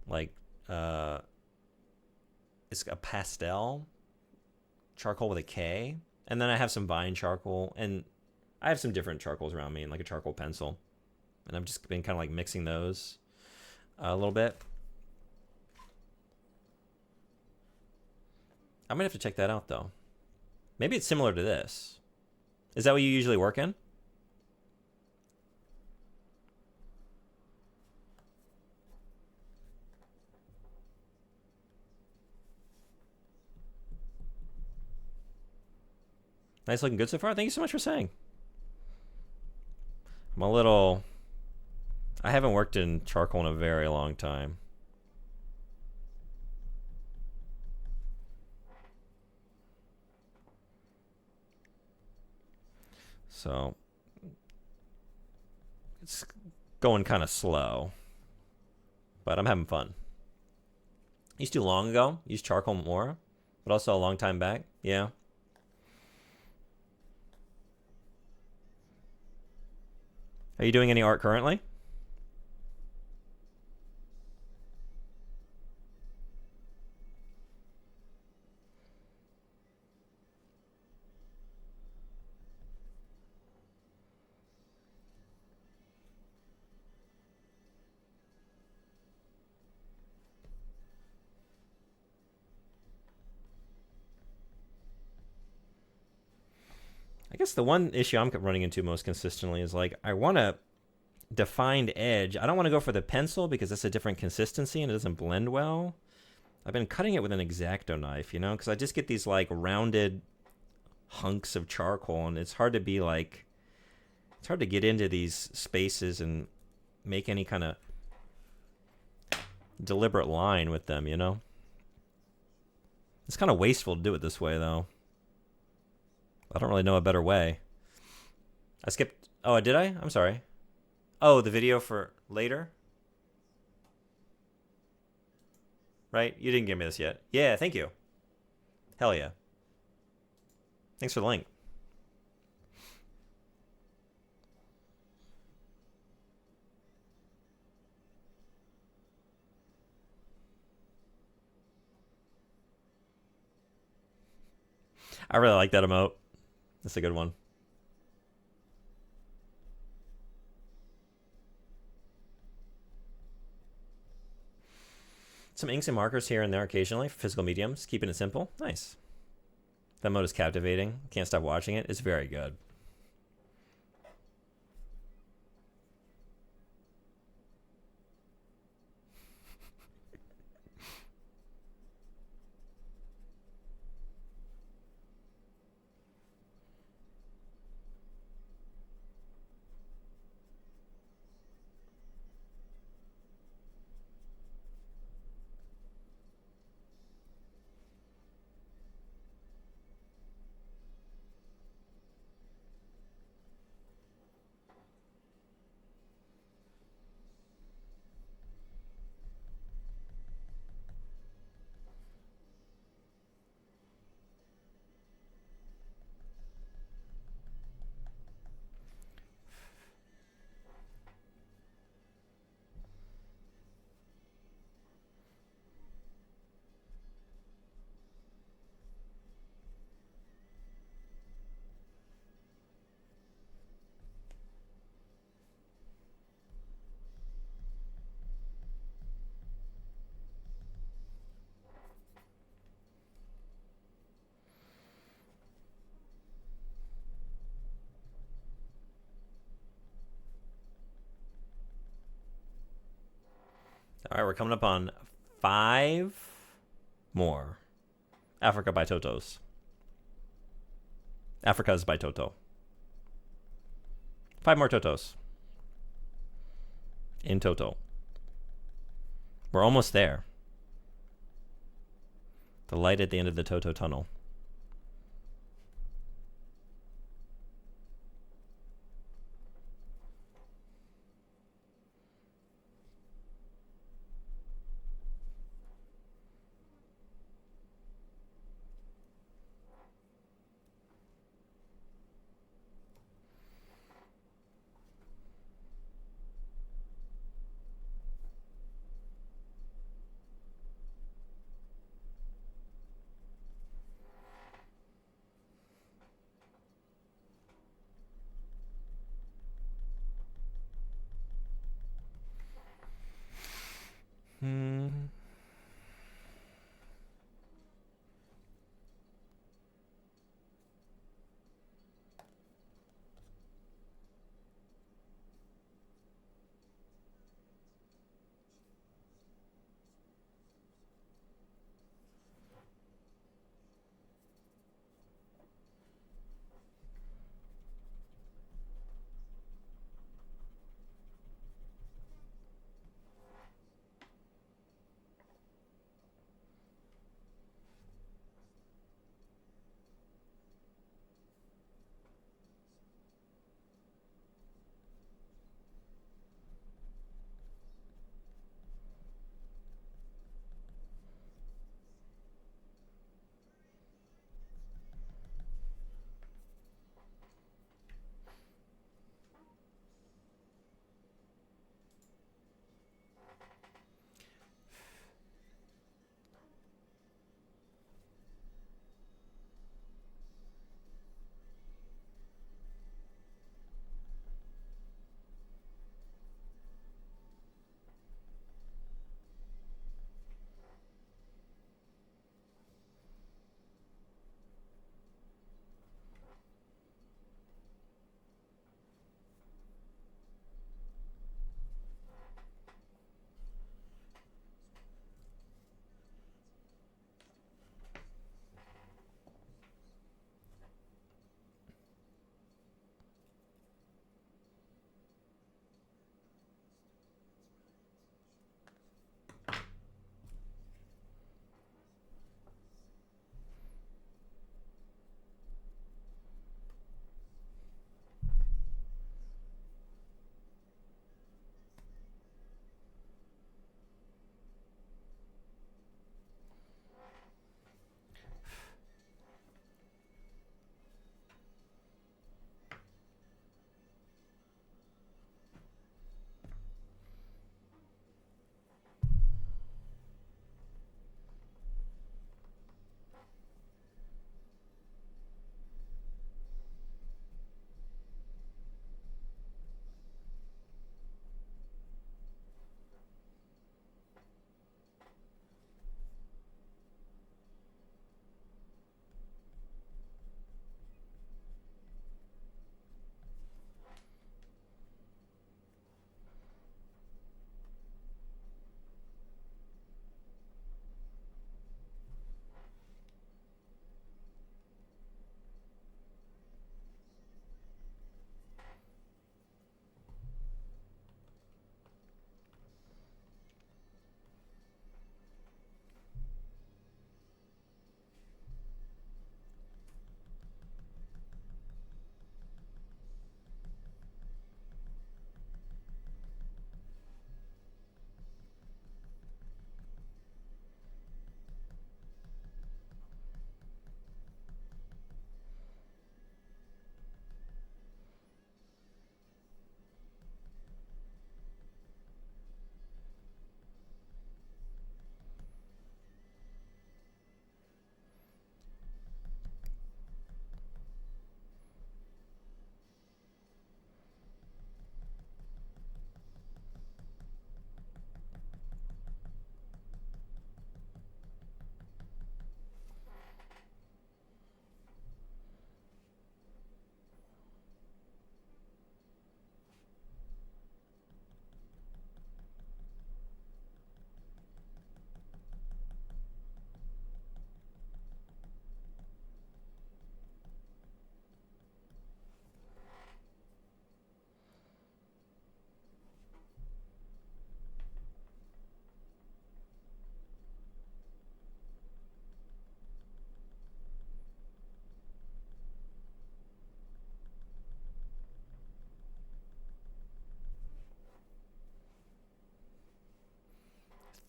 Like, it's a pastel charcoal with a K. And then I have some vine charcoal, and I have some different charcoals around me, and like a charcoal pencil. And I've just been kind of like mixing those a little bit. I might have to check that out, though. Maybe it's similar to this. Is that what you usually work in? Nice looking good so far. Thank you so much for saying. I'm a little... I haven't worked in charcoal in a very long time. So it's going kind of slow, but I'm having fun. Used to long ago, used charcoal more, but also a long time back. Yeah. Are you doing any art currently? guess the one issue I'm running into most consistently is like I want a defined edge. I don't want to go for the pencil because it's a different consistency and it doesn't blend well. I've been cutting it with an X-Acto knife, you know, because I just get these like rounded hunks of charcoal, and it's hard to be like, it's hard to get into these spaces and make any kind of deliberate line with them, you know. It's kind of wasteful to do it this way, though. I don't really know a better way. I skipped. Oh, did I? I'm sorry. Oh, the video for later? Right? You didn't give me this yet. Yeah, thank you. Hell yeah. Thanks for the link. I really like that emote. That's a good one. Some inks and markers here and there occasionally for physical mediums, keeping it simple. Nice. That mode is captivating. Can't stop watching it. It's very good. All right, we're coming up on 5 more. Africa by Totos. Africa's by Toto. 5 more Totos. In Toto. We're almost there. The light at the end of the Toto tunnel.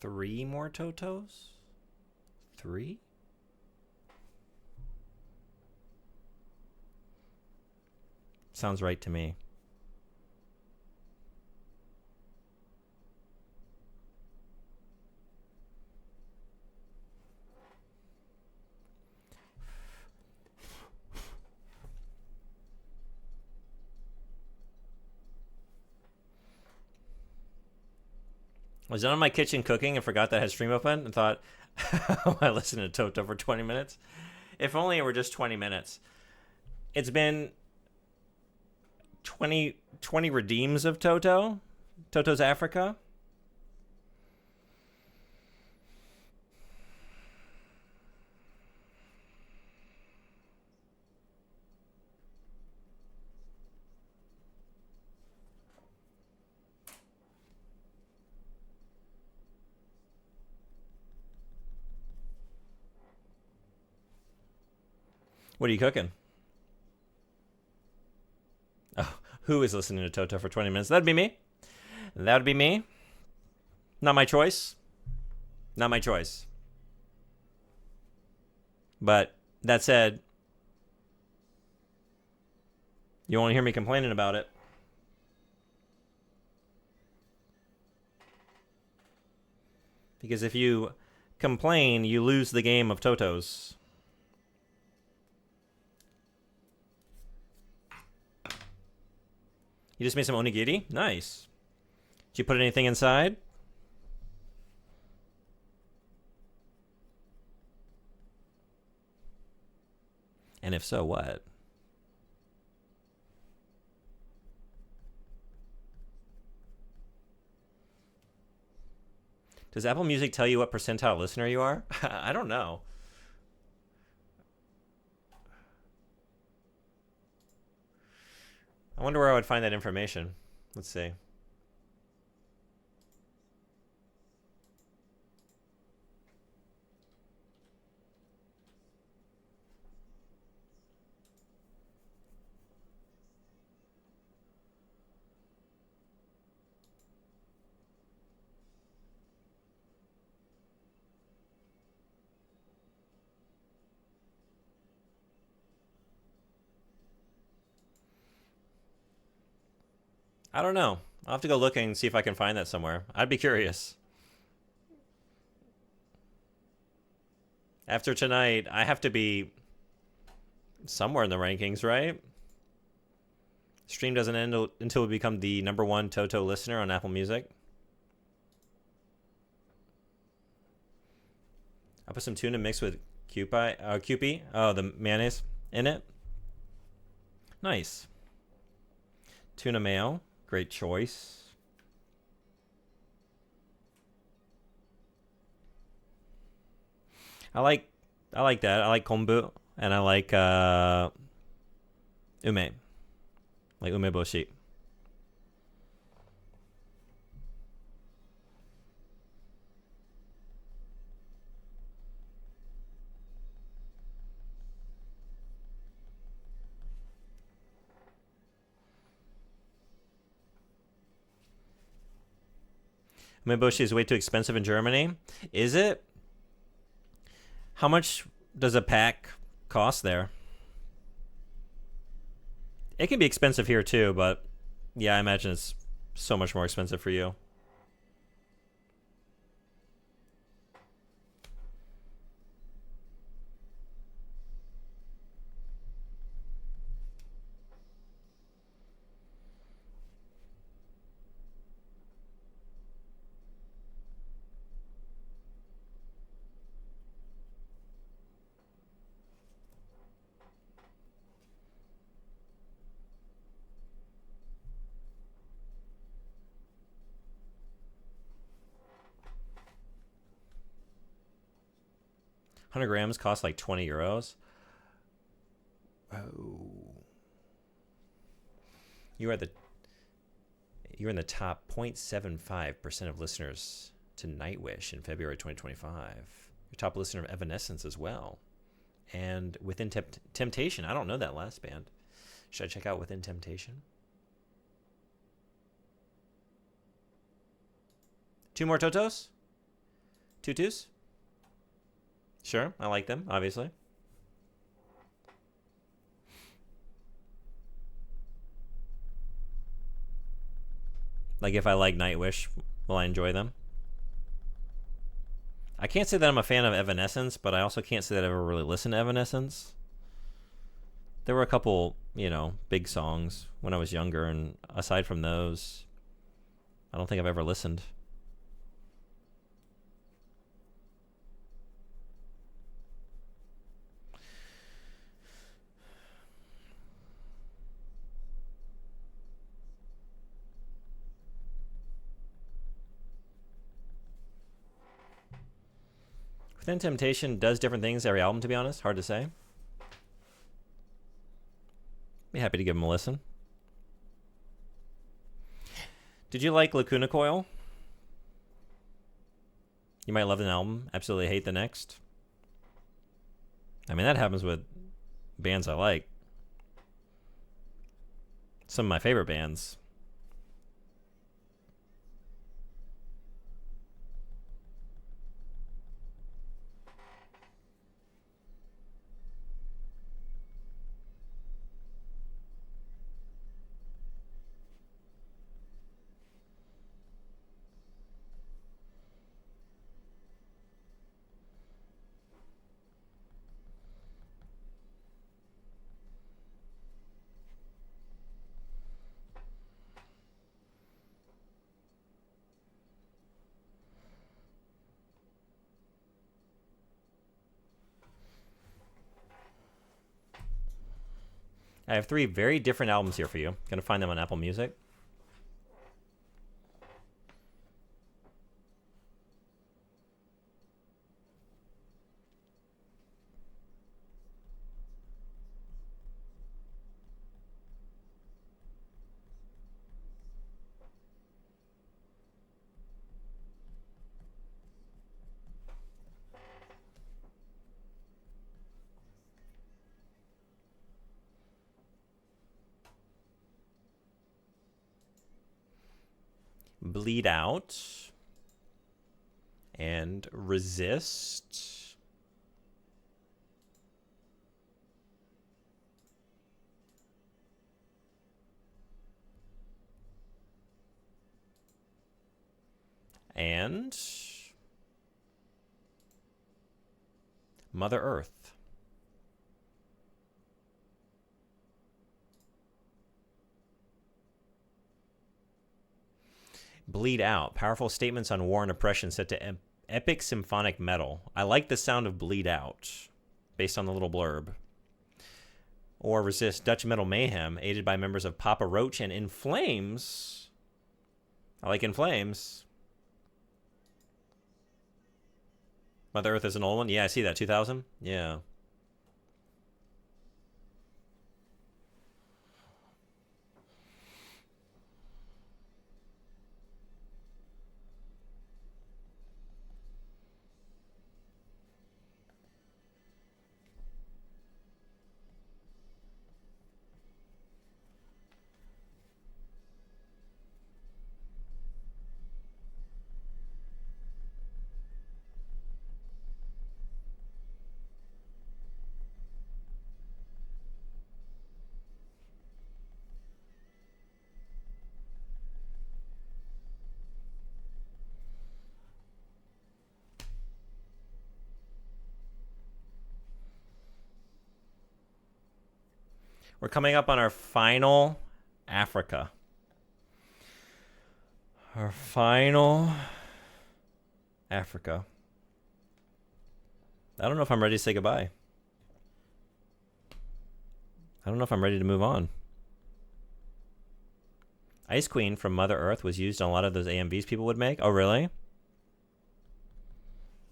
3 more Totos? 3? Sounds right to me. I was down in my kitchen cooking and forgot that I had stream open and thought, I listened to Toto for 20 minutes. If only it were just 20 minutes. It's been 20 redeems of Toto. Toto's Africa. What are you cooking? Oh, who is listening to Toto for 20 minutes? That'd be me. That would be me. Not my choice. Not my choice. But that said, you won't hear me complaining about it. Because if you complain, you lose the game of Totos. You just made some onigiri? Nice. Did you put anything inside? And if so, what? Does Apple Music tell you what percentile listener you are? I don't know. I wonder where I would find that information. Let's see. I don't know. I'll have to go look and see if I can find that somewhere. I'd be curious. After tonight, I have to be somewhere in the rankings, right? Stream doesn't end until we become the #1 Toto listener on Apple Music. I put some tuna mixed with Kewpie. Oh, the mayonnaise in it. Nice. Tuna mayo. Great choice. I like that. I like kombu and I like ume. Like umeboshi. Umeboshi is way too expensive in Germany. Is it? How much does a pack cost there? It can be expensive here too, but yeah, I imagine it's so much more expensive for you. $100 cost like 20 euros. Oh, you're in the top 0.75% of listeners to Nightwish in February 2025. Your top listener of Evanescence as well, and Within Temptation. I don't know that last band. Should I check out Within Temptation? 2 more Totos? Tutus? Sure, I like them, obviously. Like, if I like Nightwish, will I enjoy them? I can't say that I'm a fan of Evanescence, but I also can't say that I ever really listened to Evanescence. There were a couple, you know, big songs when I was younger, and aside from those, I don't think I've ever listened. Within Temptation does different things every album, to be honest. Hard to say. Be happy to give them a listen. Did you like Lacuna Coil? You might love an album, absolutely hate the next. I mean, that happens with bands I like. Some of my favorite bands. I have 3 very different albums here for you. Gonna find them on Apple Music. Bleed Out and Resist. And Mother Earth. Bleed Out. Powerful statements on war and oppression set to epic symphonic metal. I like the sound of Bleed Out, based on the little blurb. Or Resist. Dutch metal mayhem, aided by members of Papa Roach and In Flames. I like In Flames. Mother Earth is an old one? Yeah, I see that. 2000? Yeah. We're coming up on our final Africa. Our final Africa. I don't know if I'm ready to say goodbye. I don't know if I'm ready to move on. Ice Queen from Mother Earth was used on a lot of those AMVs people would make. Oh, really?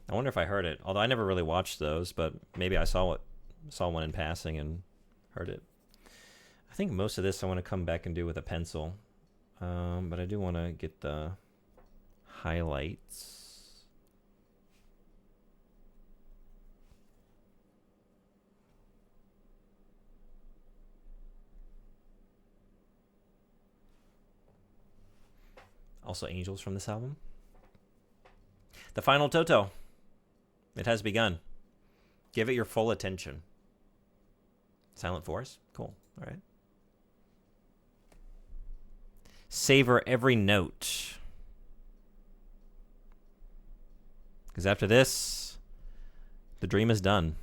I wonder if I heard it. Although I never really watched those, but maybe I saw one in passing and heard it. I think most of this I want to come back and do with a pencil. But I do want to get the highlights. Also Angels from this album. The Final Toto. It has begun. Give it your full attention. Silent Forest? Cool. All right. Savor every note. Because after this, the dream is done.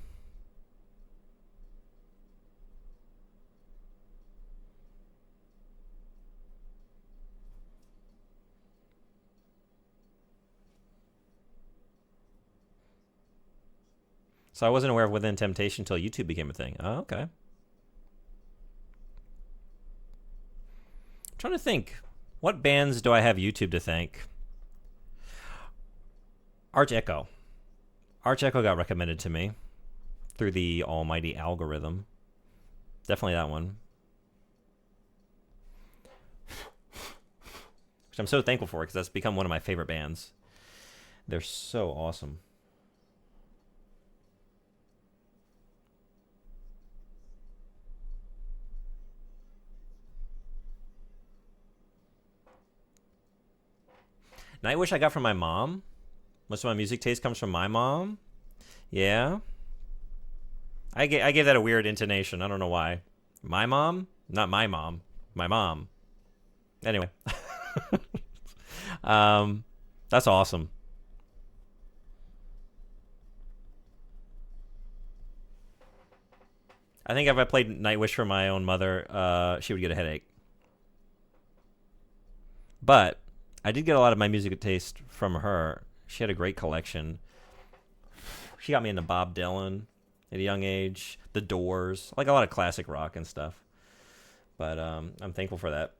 So I wasn't aware of Within Temptation until YouTube became a thing. Oh, okay. I'm trying to think. What bands do I have YouTube to thank? Arch Echo. Arch Echo got recommended to me through the almighty algorithm. Definitely that one. Which I'm so thankful for because that's become one of my favorite bands. They're so awesome. Nightwish I got from my mom. Most of my music taste comes from my mom. Yeah. I gave that a weird intonation. I don't know why. My mom? Not my mom. My mom. Anyway. That's awesome. I think if I played Nightwish for my own mother, she would get a headache. But I did get a lot of my music taste from her. She had a great collection. She got me into Bob Dylan at a young age, The Doors, like a lot of classic rock and stuff. But I'm thankful for that.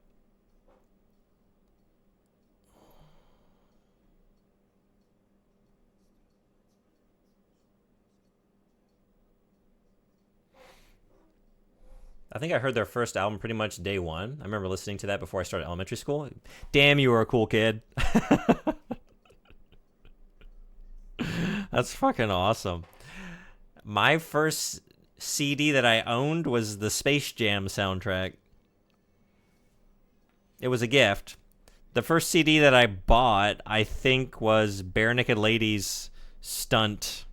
I think I heard their first album pretty much day one. I remember listening to that before I started elementary school. Damn, you were a cool kid. That's fucking awesome. My first CD that I owned was the Space Jam soundtrack. It was a gift. The first CD that I bought, I think, was Bare Naked Ladies Stunt.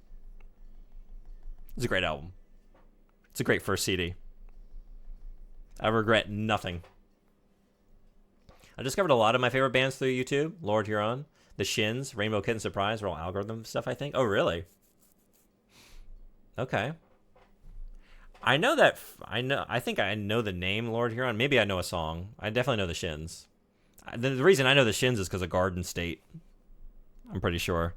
It's a great album. It's a great first CD. I regret nothing. I discovered a lot of my favorite bands through YouTube. Lord Huron, The Shins, Rainbow Kitten Surprise are all algorithm stuff, I think. Oh, really? Okay. I know that. I think I know the name Lord Huron. Maybe I know a song. I definitely know The Shins. The reason I know The Shins is because of Garden State. I'm pretty sure.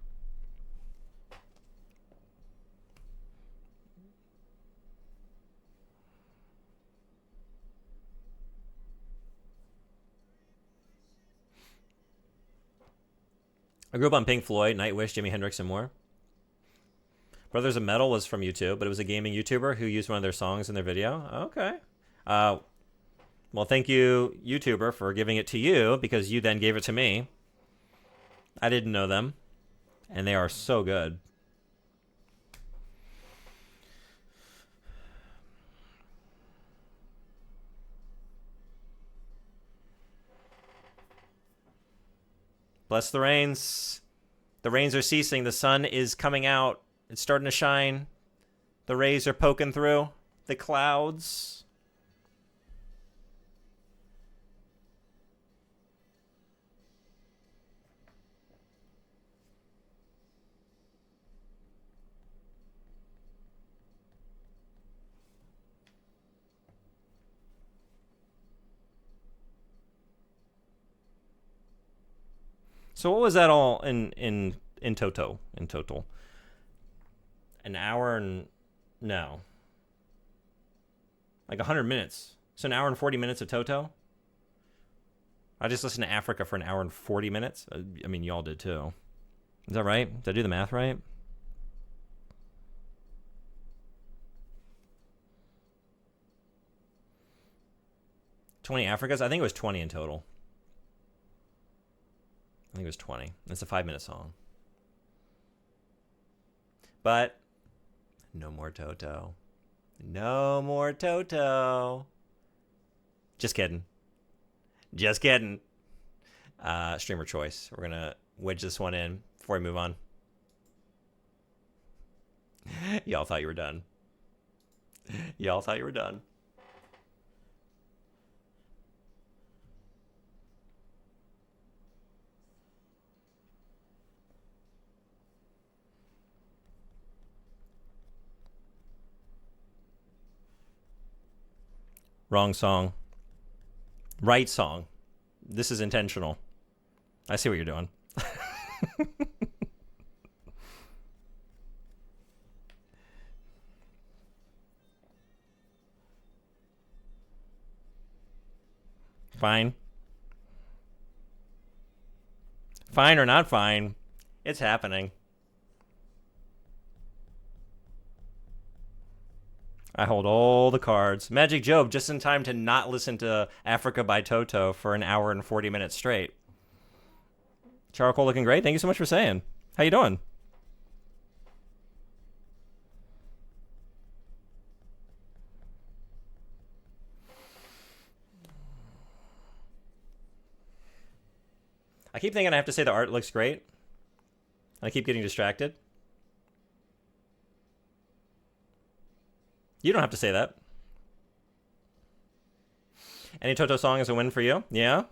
I grew up on Pink Floyd, Nightwish, Jimi Hendrix, and more. Brothers of Metal was from YouTube, but it was a gaming YouTuber who used one of their songs in their video. Okay. Well, thank you, YouTuber, for giving it to you, because you then gave it to me. I didn't know them, and they are so good. Bless the rains. The rains are ceasing. The sun is coming out. It's starting to shine. The rays are poking through the clouds. So what was that all in total? In total, an hour and no, like 100 minutes. So an hour and 40 minutes of Toto. I just listened to Africa for an hour and 40 minutes. I mean, y'all did too. Is that right? Did I do the math right? $20 Africas? I think it was 20 in total. I think it was 20. It's a 5-minute song. But no more Toto. No more Toto. Just kidding. Just kidding. Streamer choice. We're going to wedge this one in before we move on. Y'all thought you were done. Y'all thought you were done. Wrong song. Right song. This is intentional. I see what you're doing. Fine. Fine or not fine, it's happening. I hold all the cards. Magic Job, just in time to not listen to Africa by Toto for an hour and 40 minutes straight. Charcoal looking great. Thank you so much for saying. How you doing? I keep thinking I have to say the art looks great. I keep getting distracted. You don't have to say that. Any Toto song is a win for you? Yeah?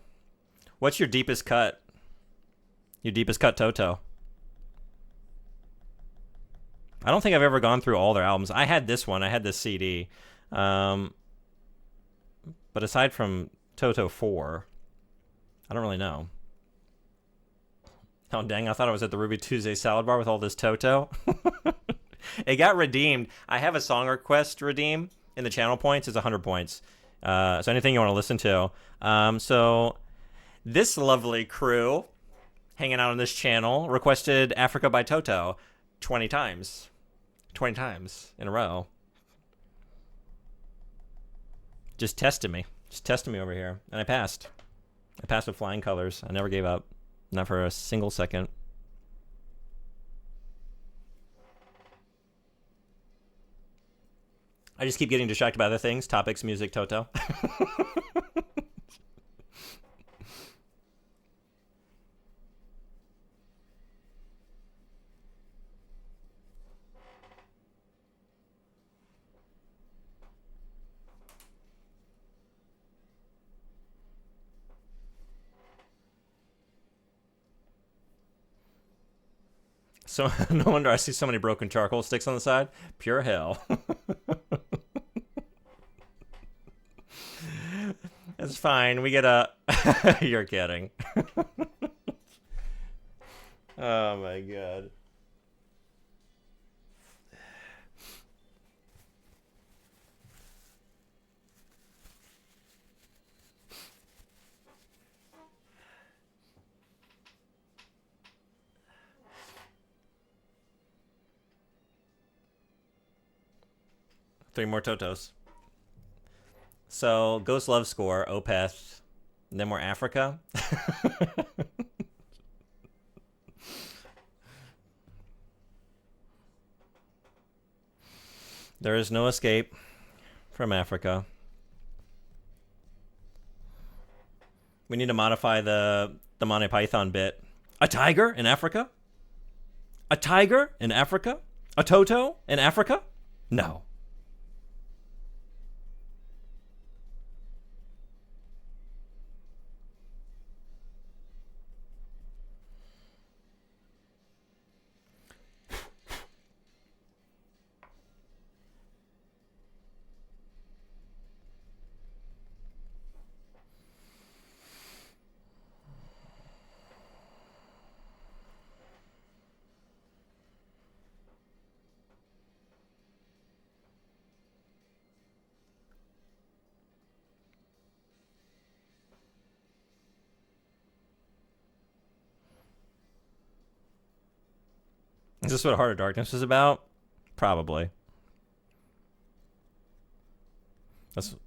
What's your deepest cut? Your deepest cut Toto? I don't think I've ever gone through all their albums. I had this one. I had this CD. But aside from Toto 4, I don't really know. Oh, dang. I thought I was at the Ruby Tuesday salad bar with all this Toto. It got redeemed. I have a song request redeem in the channel points. It's 100 points. So anything you want to listen to. So this lovely crew hanging out on this channel requested Africa by Toto 20 times. 20 times in a row. Just tested me. Just tested me over here. And I passed. I passed with flying colors. I never gave up. Not for a single second. I just keep getting distracted by other things. Topics, music, Toto. So no wonder I see so many broken charcoal sticks on the side. Pure hell. It's fine. We get a... You're kidding. Oh my god. Three more Totos. So, Ghost Love Score, Opeth, and then more Africa. There is no escape from Africa. We need to modify the Monty Python bit. A tiger in Africa? A tiger in Africa? A Toto in Africa? No. Is this what Heart of Darkness is about? Probably. That's...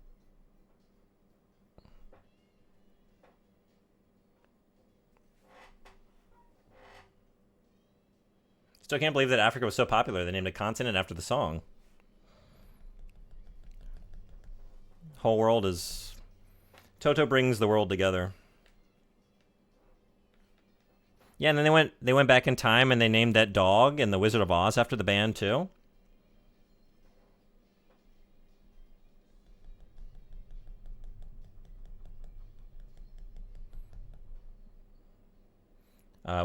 Still can't believe that Africa was so popular. They named a continent after the song. Whole world is... Toto brings the world together. Yeah, and then they went back in time and they named that dog in The Wizard of Oz after the band too.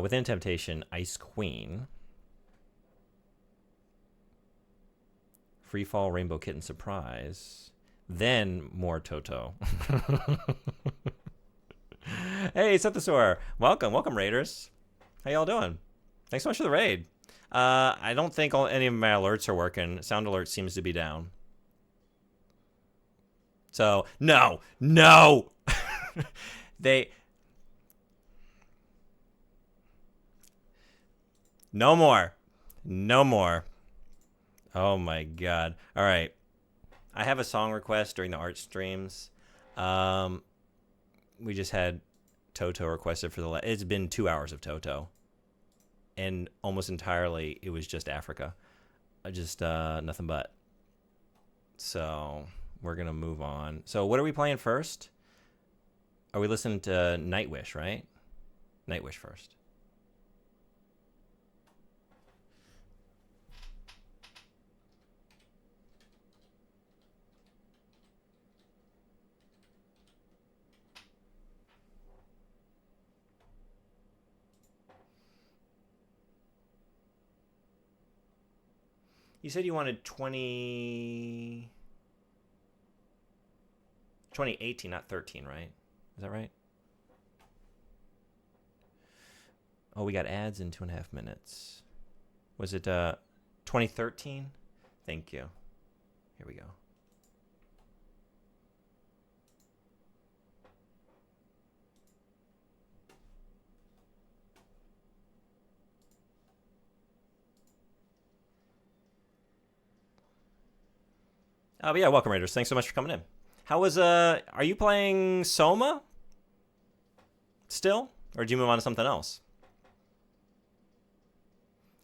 Within Temptation, Ice Queen. Free Fall, Rainbow Kitten Surprise. Then more Toto. Hey, Sethasor. Welcome, Raiders. How y'all doing? Thanks so much for the raid. I don't think any of my alerts are working. Sound alert seems to be down. So, no. No more. Oh my god. All right. I have a song request during the art streams. We just had Toto requested for it's been 2 hours of Toto. And almost entirely it was just Africa. Just nothing but. So we're going to move on. So what are we playing first? Are we listening to Nightwish, right? Nightwish first. You said you wanted 2018, not 13, right? Is that right? Oh, we got ads in 2.5 minutes. Was it 2013? Thank you. Here we go. Oh, but yeah, welcome, Raiders. Thanks so much for coming in. How was, are you playing Soma still? Or did you move on to something else?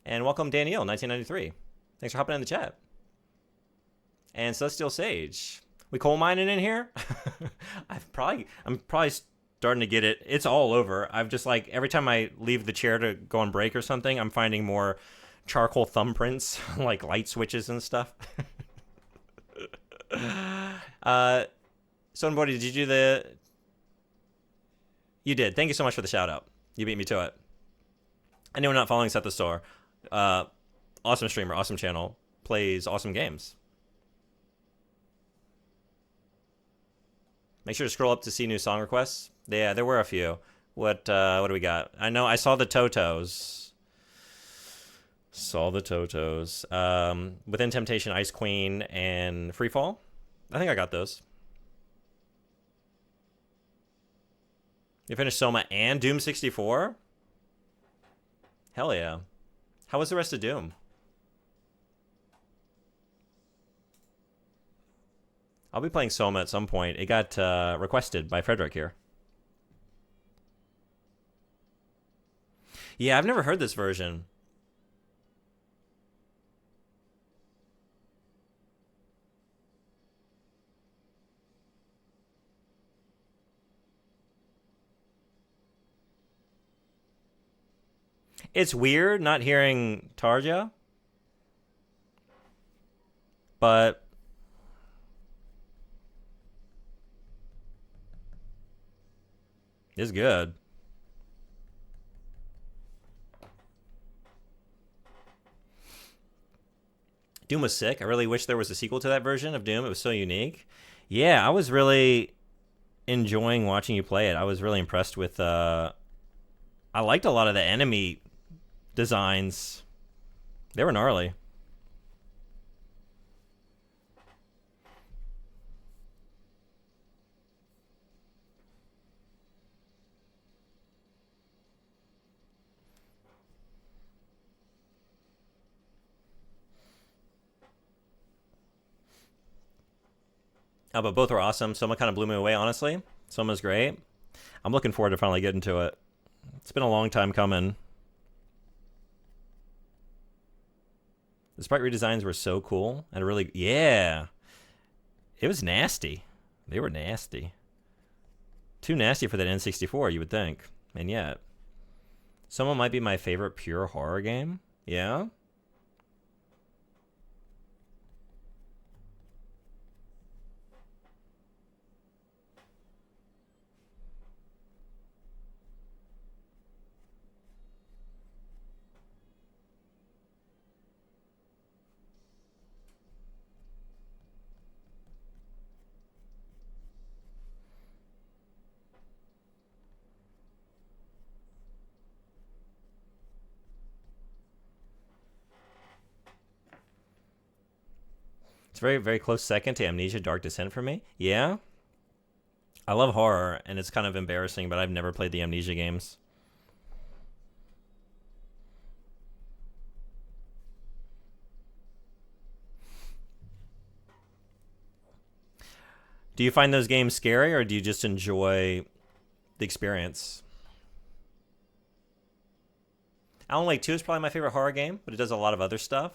And welcome, Danielle, 1993. Thanks for hopping in the chat. And Celestial Sage. We coal mining in here? I'm probably starting to get it. It's all over. I've just like, every time I leave the chair to go on break or something, I'm finding more charcoal thumbprints, like light switches and stuff. Sonebody, did you do You did. Thank you so much for the shout out. You beat me to it. Anyone not following Set the Store, awesome streamer, awesome channel, plays awesome games. Make sure to scroll up to see new song requests. Yeah, there were a few. What do we got? I know I saw the Totos. Within Temptation, Ice Queen, and Free Fall. I think I got those. You finished Soma and Doom 64? Hell yeah. How was the rest of Doom? I'll be playing Soma at some point. It got requested by Frederick here. Yeah, I've never heard this version. It's weird not hearing Tarja, but it's good. Doom was sick. I really wish there was a sequel to that version of Doom. It was so unique. Yeah, I was really enjoying watching you play it. I was really impressed with I liked a lot of the enemy designs. They were gnarly. Oh, but both were awesome. Soma kind of blew me away, honestly. Soma's great. I'm looking forward to finally getting to it. It's been a long time coming. The sprite redesigns were so cool. And really, yeah. It was nasty. They were nasty. Too nasty for that N64, you would think. And yet. Soma might be my favorite pure horror game. Yeah? It's very, very close second to Amnesia Dark Descent for me. Yeah. I love horror, and it's kind of embarrassing, but I've never played the Amnesia games. Do you find those games scary, or do you just enjoy the experience? Alan Wake 2 is probably my favorite horror game, but it does a lot of other stuff.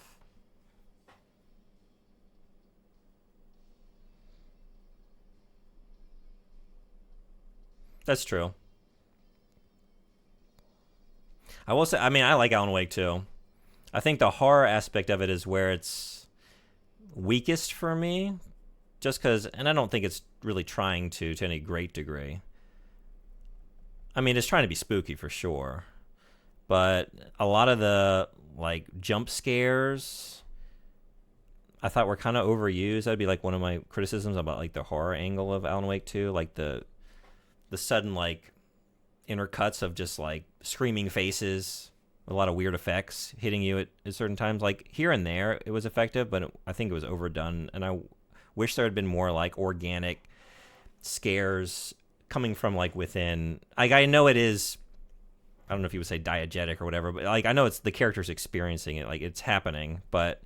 That's true. I will say, I mean, I like Alan Wake too. I think the horror aspect of it is where it's weakest for me, just because, and I don't think it's really trying to any great degree. I mean, it's trying to be spooky for sure, but a lot of the like jump scares I thought were kind of overused. That'd be like one of my criticisms about like the horror angle of Alan Wake 2, like the sudden like intercuts of just like screaming faces, a lot of weird effects hitting you at certain times. Like here and there, it was effective, but I think it was overdone. And I wish there had been more like organic scares coming from like within. Like I know it is. I don't know if you would say diegetic or whatever, but like I know it's the characters experiencing it, like it's happening, but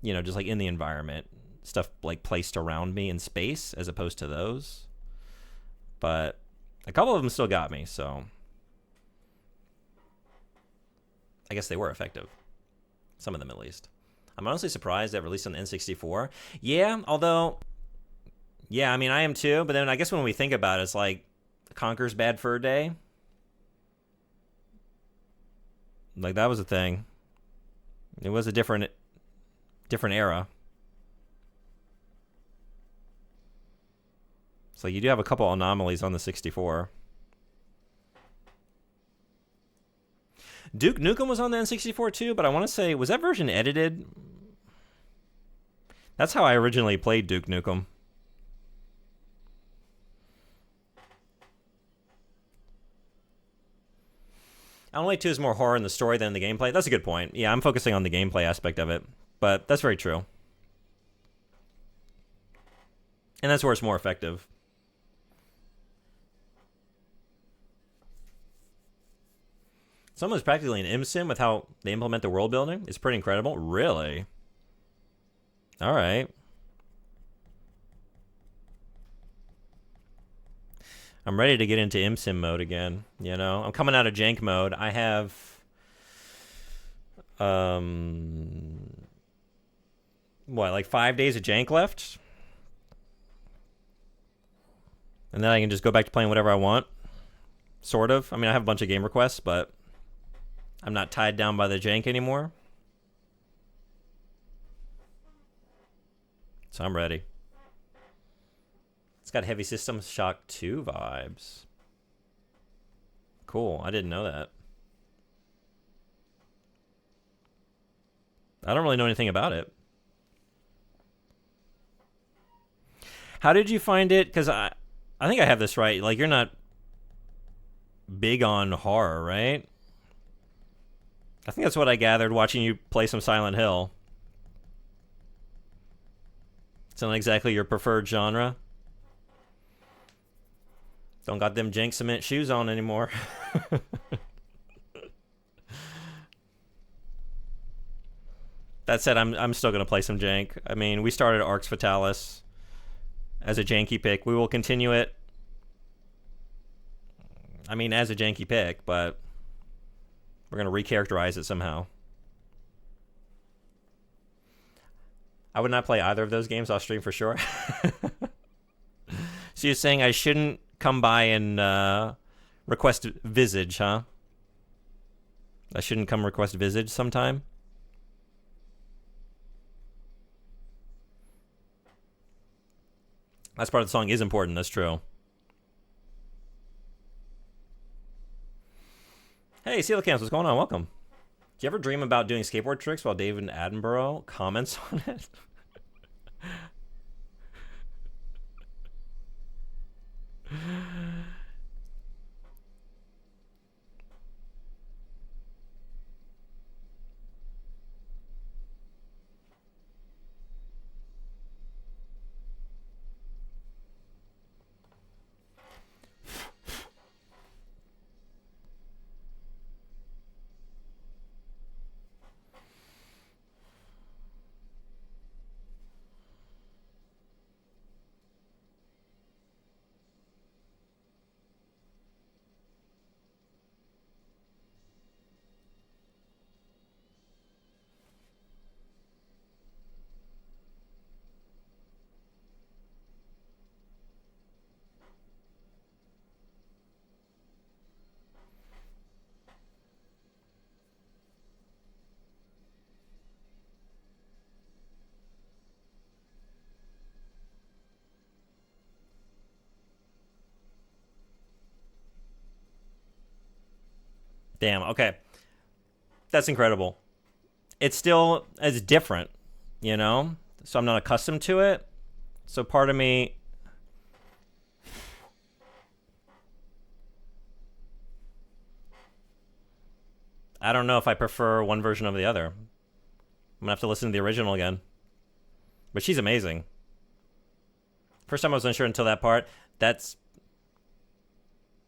you know, just like in the environment, stuff like placed around me in space as opposed to those. But a couple of them still got me, so I guess they were effective. Some of them, at least. I'm honestly surprised that released on the N64. Yeah, although, yeah, I mean, I am too. But then I guess when we think about it, it's like Conker's Bad Fur Day. Like that was a thing. It was a different era. So you do have a couple anomalies on the 64. Duke Nukem was on the N64 too, but I want to say, was that version edited? That's how I originally played Duke Nukem. Alan Wake 2 is more horror in the story than the gameplay. That's a good point. Yeah, I'm focusing on the gameplay aspect of it, but that's very true. And that's where it's more effective. It's almost practically an MSim with how they implement the world building. It's pretty incredible. Really? All right. I'm ready to get into MSim mode again. You know, I'm coming out of jank mode. I have, what, like 5 days of jank left? And then I can just go back to playing whatever I want. Sort of. I mean, I have a bunch of game requests, but I'm not tied down by the jank anymore. So I'm ready. It's got Heavy System Shock 2 vibes. Cool. I didn't know that. I don't really know anything about it. How did you find it? Because I think I have this right. Like, you're not big on horror, right? I think that's what I gathered watching you play some Silent Hill. It's not exactly your preferred genre. Don't got them jank cement shoes on anymore. That said, I'm still going to play some jank. I mean, we started Arx Fatalis as a janky pick. We will continue it. I mean, as a janky pick, but we're going to recharacterize it somehow. I would not play either of those games off stream for sure. So you're saying I shouldn't come by and request Visage, huh? I shouldn't come request Visage sometime? That's part of the song is important, that's true. Hey, Coelacanth, what's going on? Welcome. Do you ever dream about doing skateboard tricks while David Attenborough comments on it? Damn. Okay, that's incredible. It's different, you know. So I'm not accustomed to it. So part of me, I don't know if I prefer one version over the other. I'm gonna have to listen to the original again. But she's amazing. First time I was unsure until that part. That's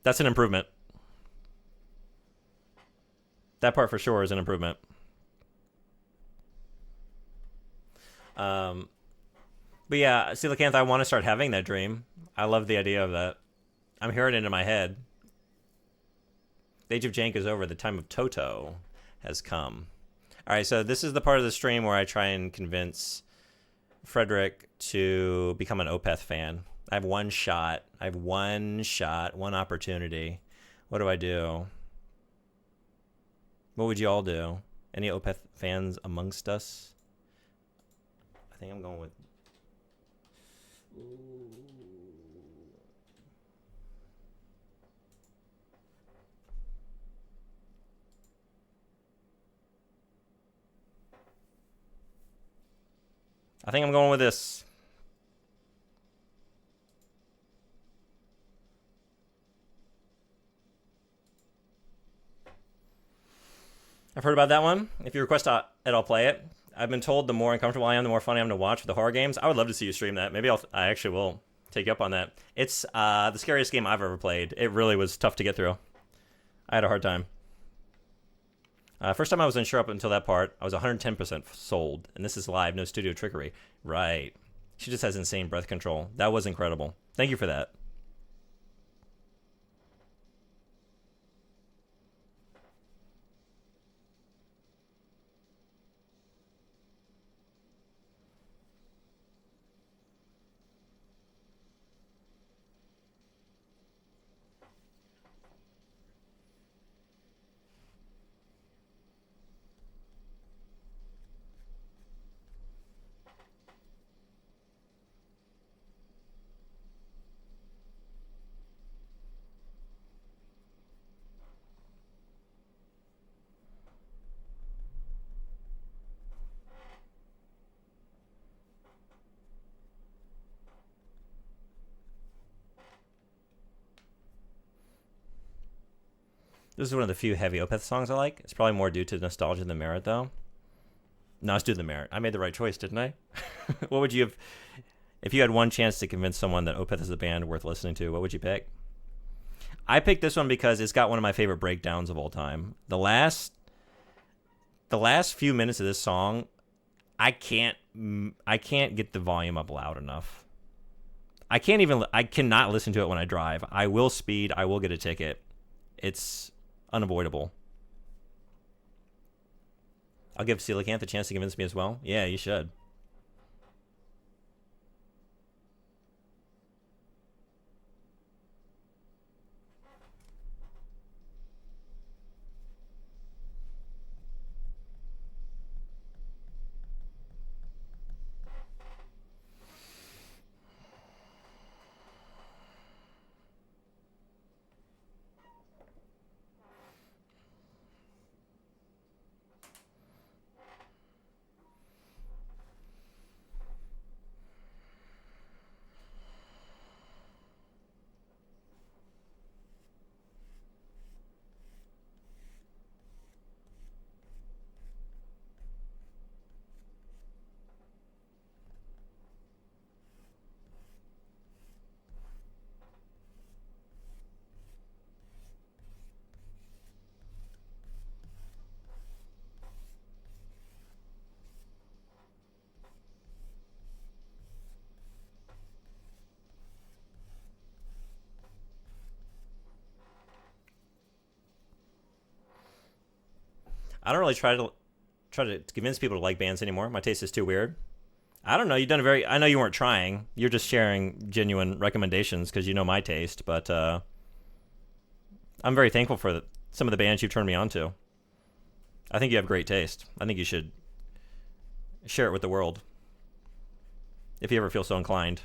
an improvement. That part for sure is an improvement. But yeah, Coelacanth, I want to start having that dream. I love the idea of that. I'm hearing it in my head. The age of jank is over. The time of Toto has come. All right, so this is the part of the stream where I try and convince Frederick to become an Opeth fan. I have one shot. One opportunity. What do I do? What would you all do? Any Opeth fans amongst us? I think I'm going with... I think I'm going with this. I've heard about that one. If you request it, I'll play it. I've been told the more uncomfortable I am, the more fun I am to watch for the horror games. I would love to see you stream that. Maybe I actually will take you up on that. It's the scariest game I've ever played. It really was tough to get through. I had a hard time. First time I was unsure up until that part, I was 110% sold. And this is live, no studio trickery. Right. She just has insane breath control. That was incredible. Thank you for that. This is one of the few heavy Opeth songs I like. It's probably more due to nostalgia than merit, though. No, it's due to the merit. I made the right choice, didn't I? What would you have... If you had one chance to convince someone that Opeth is a band worth listening to, what would you pick? I picked this one because it's got one of my favorite breakdowns of all time. The last few minutes of this song, I can't get the volume up loud enough. I cannot listen to it when I drive. I will speed. I will get a ticket. It's unavoidable. I'll give Coelacanth a chance to convince me as well. Yeah, you should. I don't really try to convince people to like bands anymore. My taste is too weird. I don't know. You've done I know you weren't trying. You're just sharing genuine recommendations because you know my taste. But I'm very thankful for some of the bands you've turned me on to. I think you have great taste. I think you should share it with the world if you ever feel so inclined.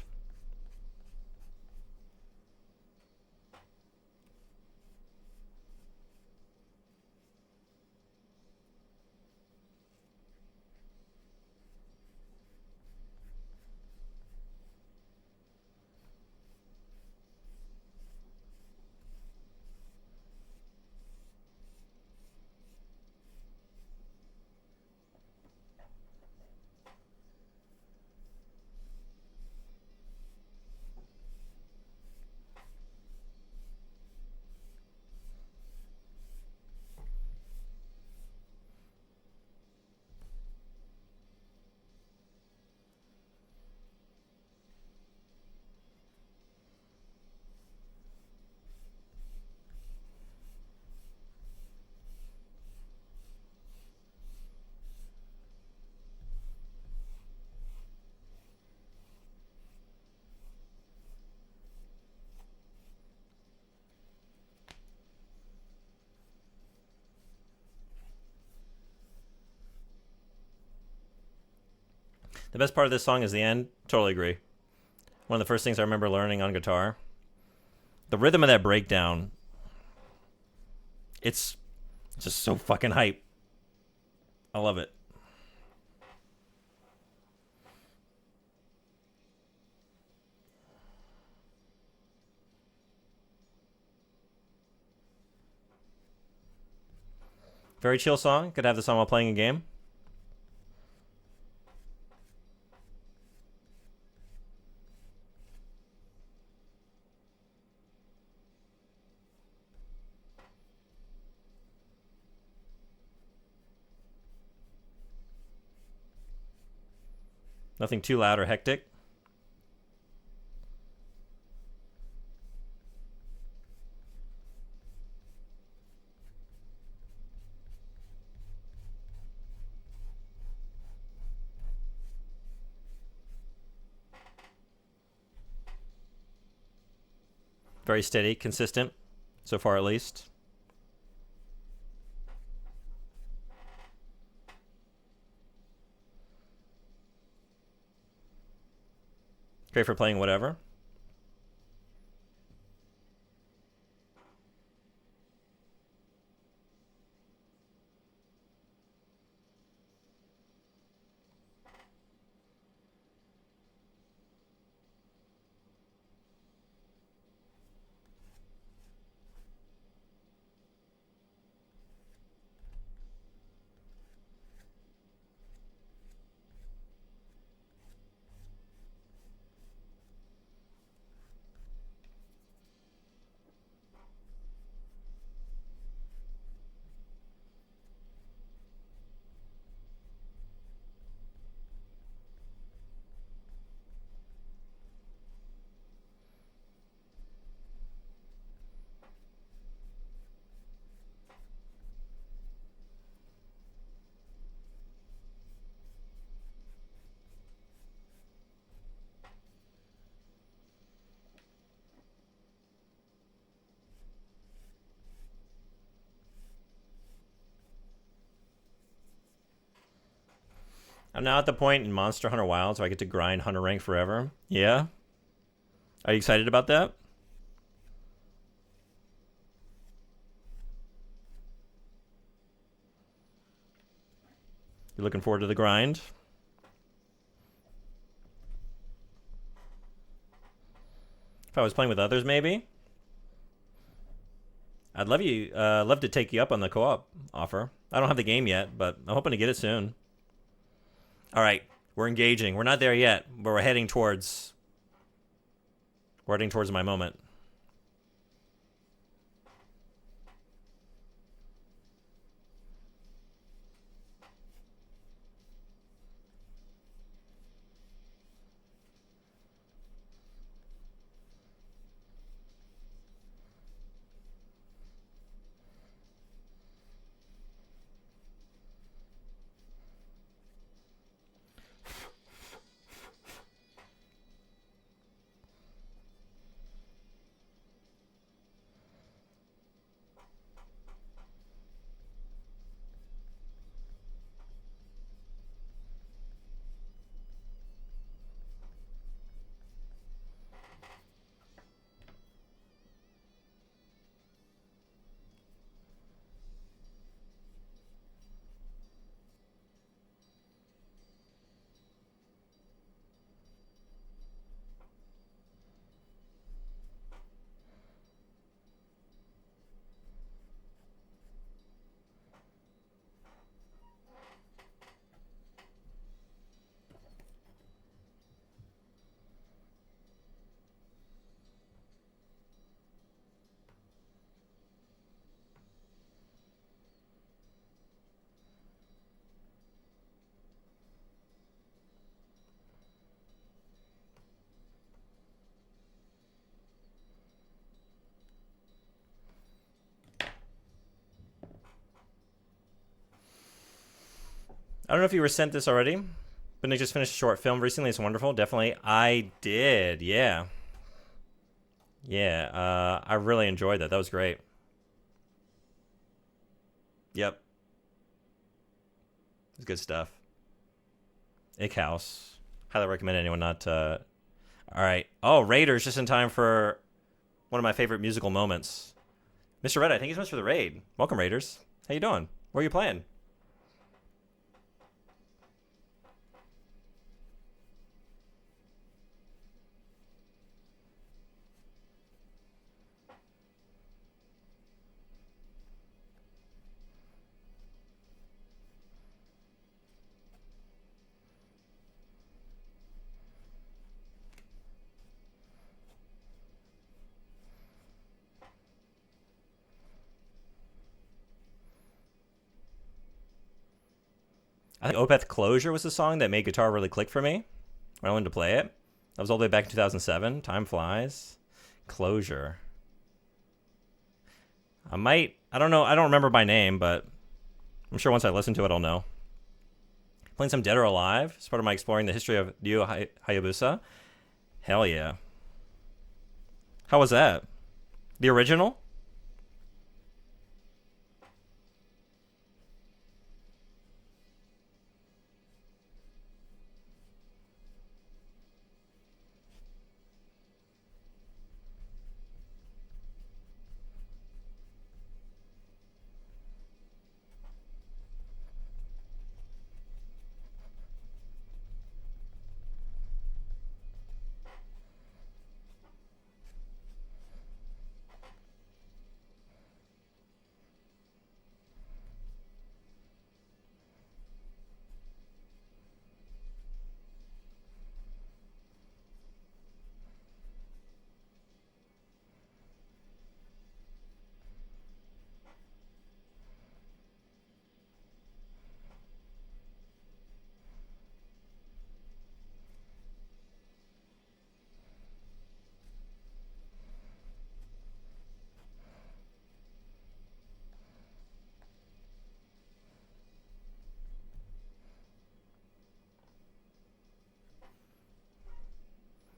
The best part of this song is the end. Totally agree. One of the first things I remember learning on guitar. The rhythm of that breakdown. It's just so fucking hype. I love it. Very chill song. Could have this on while playing a game. Nothing too loud or hectic. Very steady, consistent, so far at least. Great for playing whatever. I'm now at the point in Monster Hunter Wilds where I get to grind Hunter rank forever. Yeah? Are you excited about that? You looking forward to the grind? If I was playing with others, maybe? I'd love to take you up on the co-op offer. I don't have the game yet, but I'm hoping to get it soon. All right, we're engaging. We're not there yet, but we're heading towards my moment. I don't know if you were sent this already, but Nick just finished a short film recently. It's wonderful. Definitely. I did. Yeah. Yeah. I really enjoyed that. That was great. Yep. It's good stuff. Ick House. Highly recommend anyone not. All right. Oh, Raiders just in time for one of my favorite musical moments. Mr. Red, I think he's much for the raid. Welcome, Raiders. How you doing? Where are you playing? I think Opeth Closure was the song that made guitar really click for me when I wanted to play it. That was all the way back in 2007. Time flies. Closure. I don't know, I don't remember by name, but I'm sure once I listen to it, I'll know. Playing some Dead or Alive as part of my exploring the history of Yu Hayabusa. Hell yeah. How was that? The original?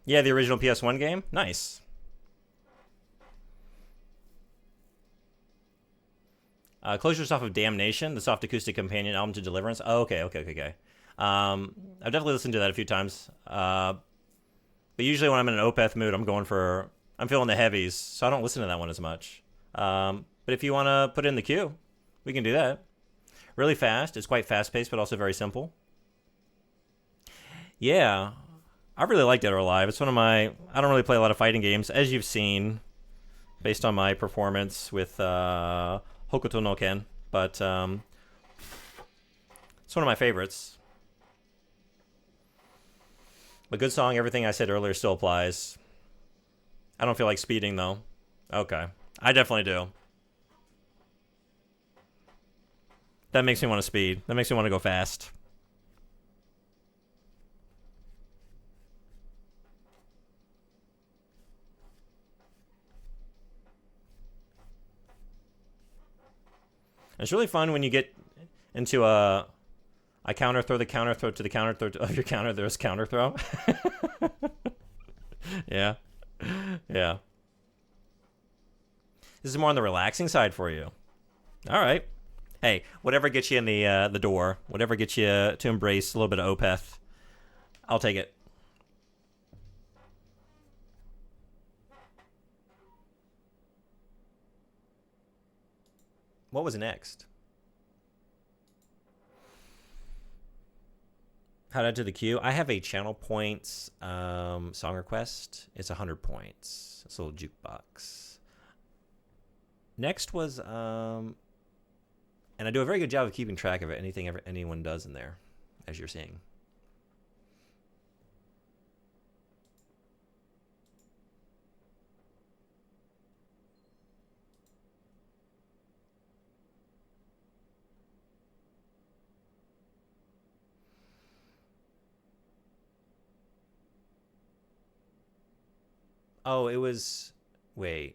Yeah, the original PS1 game? Nice. Closure's off of Damnation, the soft acoustic companion album to Deliverance. Oh, okay. I've definitely listened to that a few times. But usually when I'm in an Opeth mood, I'm feeling the heavies, so I don't listen to that one as much. But if you want to put it in the queue, we can do that. Really fast. It's quite fast-paced, but also very simple. Yeah, I really like Dead or Alive. It's one of my... I don't really play a lot of fighting games, as you've seen, based on my performance with Hokuto no Ken. But it's one of my favorites. A good song, everything I said earlier still applies. I don't feel like speeding, though. Okay. I definitely do. That makes me want to speed. That makes me want to go fast. It's really fun when you get into I counter throw the counter throw to the counter throw of your counter. There's counter throw. Yeah. Yeah. This is more on the relaxing side for you. All right. Hey, whatever gets you in the door, whatever gets you to embrace a little bit of Opeth, I'll take it. What was next? How to add to the queue? I have a channel points song request. It's 100 points. It's a little jukebox. Next was and I do a very good job of keeping track of it. Anything anyone does in there, as you're seeing. Oh, it was. Wait.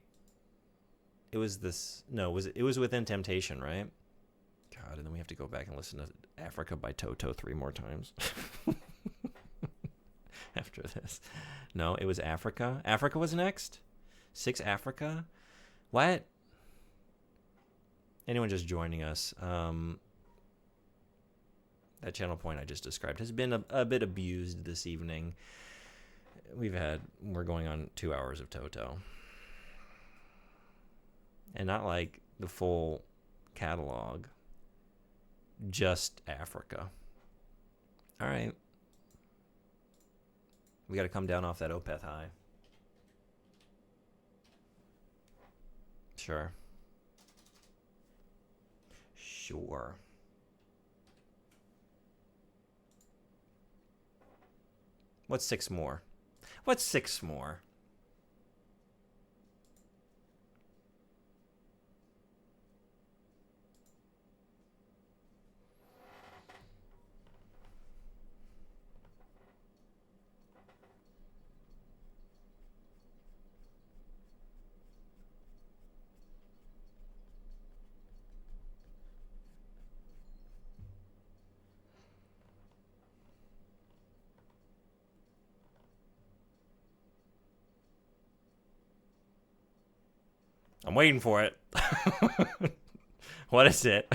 It was this. No, it was Within Temptation, right? God, and then we have to go back and listen to Africa by Toto 3 more times. After this. No, it was Africa. Africa was next? 6 Africa? What? Anyone just joining us? That channel point I just described has been a bit abused this evening. We're going on 2 hours of Toto. And not like the full catalog. Just Africa. All right. We got to come down off that Opeth high. Sure. Sure. What's 6 more? What's 6 more? I'm waiting for it. What is it?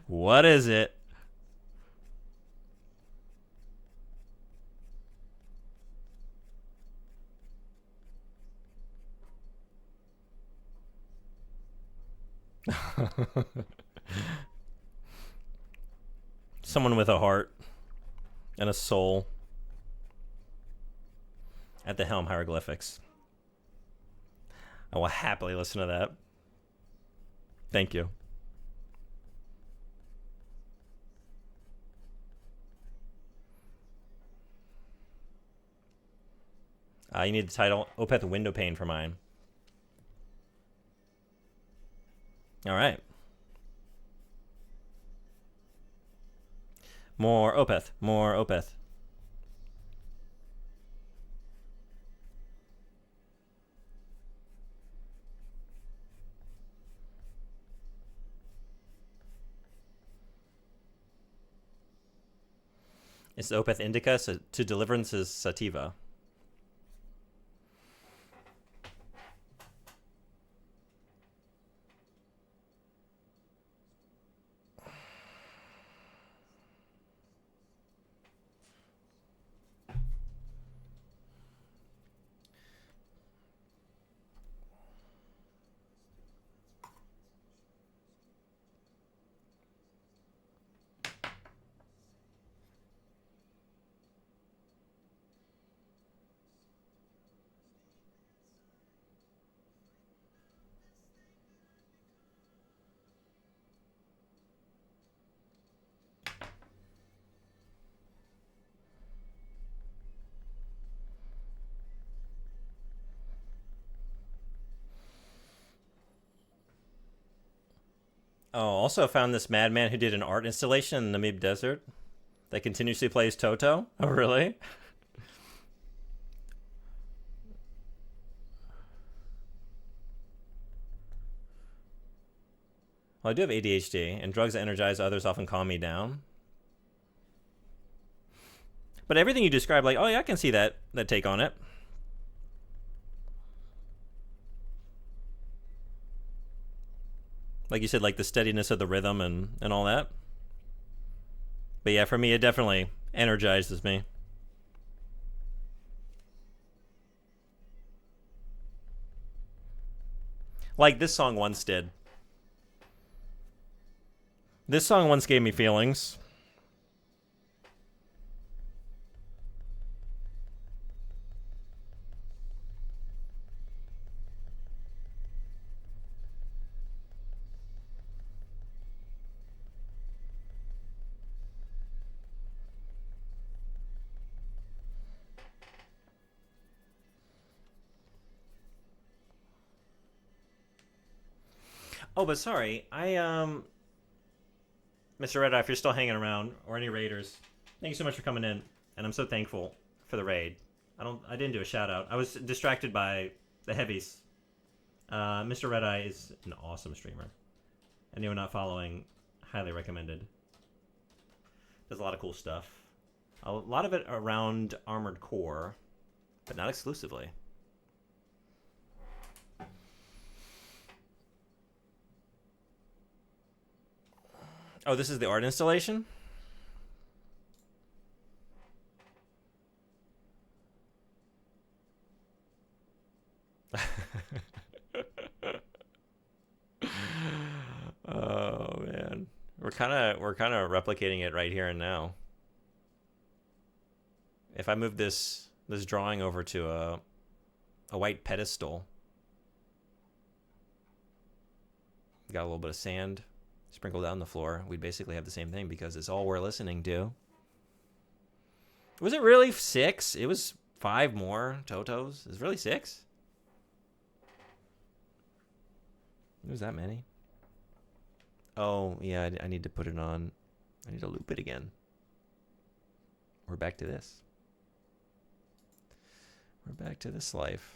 What is it? Someone with a heart and a soul at the helm hieroglyphics. I will happily listen to that. Thank you. You need the title Opeth Window Pane for mine. All right. More Opeth. More Opeth. It's the Opeth Indica, so to Deliverance is Sativa. Oh, also found this madman who did an art installation in the Namib Desert that continuously plays Toto. Oh, really? Well, I do have ADHD, and drugs that energize others often calm me down. But everything you describe, like, oh yeah, I can see that take on it. Like you said, like the steadiness of the rhythm and all that. But yeah, for me, it definitely energizes me. Like this song once did. This song once gave me feelings. Oh, but sorry, Mr. Red Eye, if you're still hanging around, or any raiders, thank you so much for coming in, and I'm so thankful for the raid. I didn't do a shout out. I was distracted by the heavies. Mr. Red Eye is an awesome streamer. Anyone not following, highly recommended. Does a lot of cool stuff. A lot of it around Armored Core, but not exclusively. Oh, this is the art installation? Oh man. We're kind of replicating it right here and now. If I move this drawing over to a white pedestal, got a little bit of sand sprinkled down the floor, we'd basically have the same thing because it's all we're listening to. Was it really 6? It was 5 more Totos. Is it really 6? It was that many. Oh, yeah, I need to put it on. I need to loop it again. We're back to this. We're back to this life.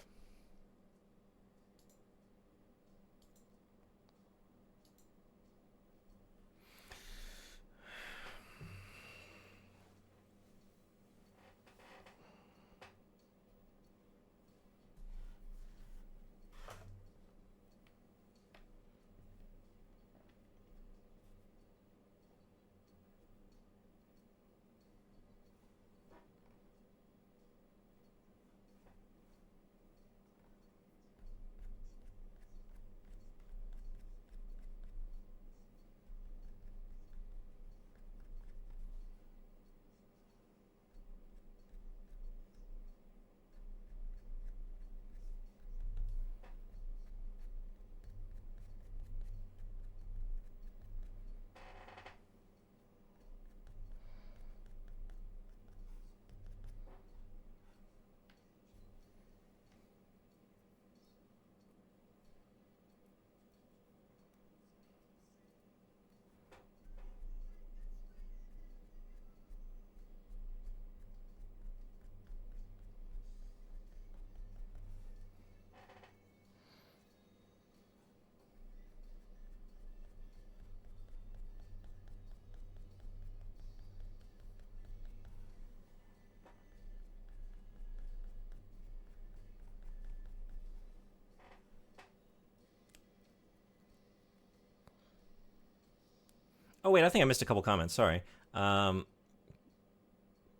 Oh, wait, I think I missed a couple comments. Sorry. Did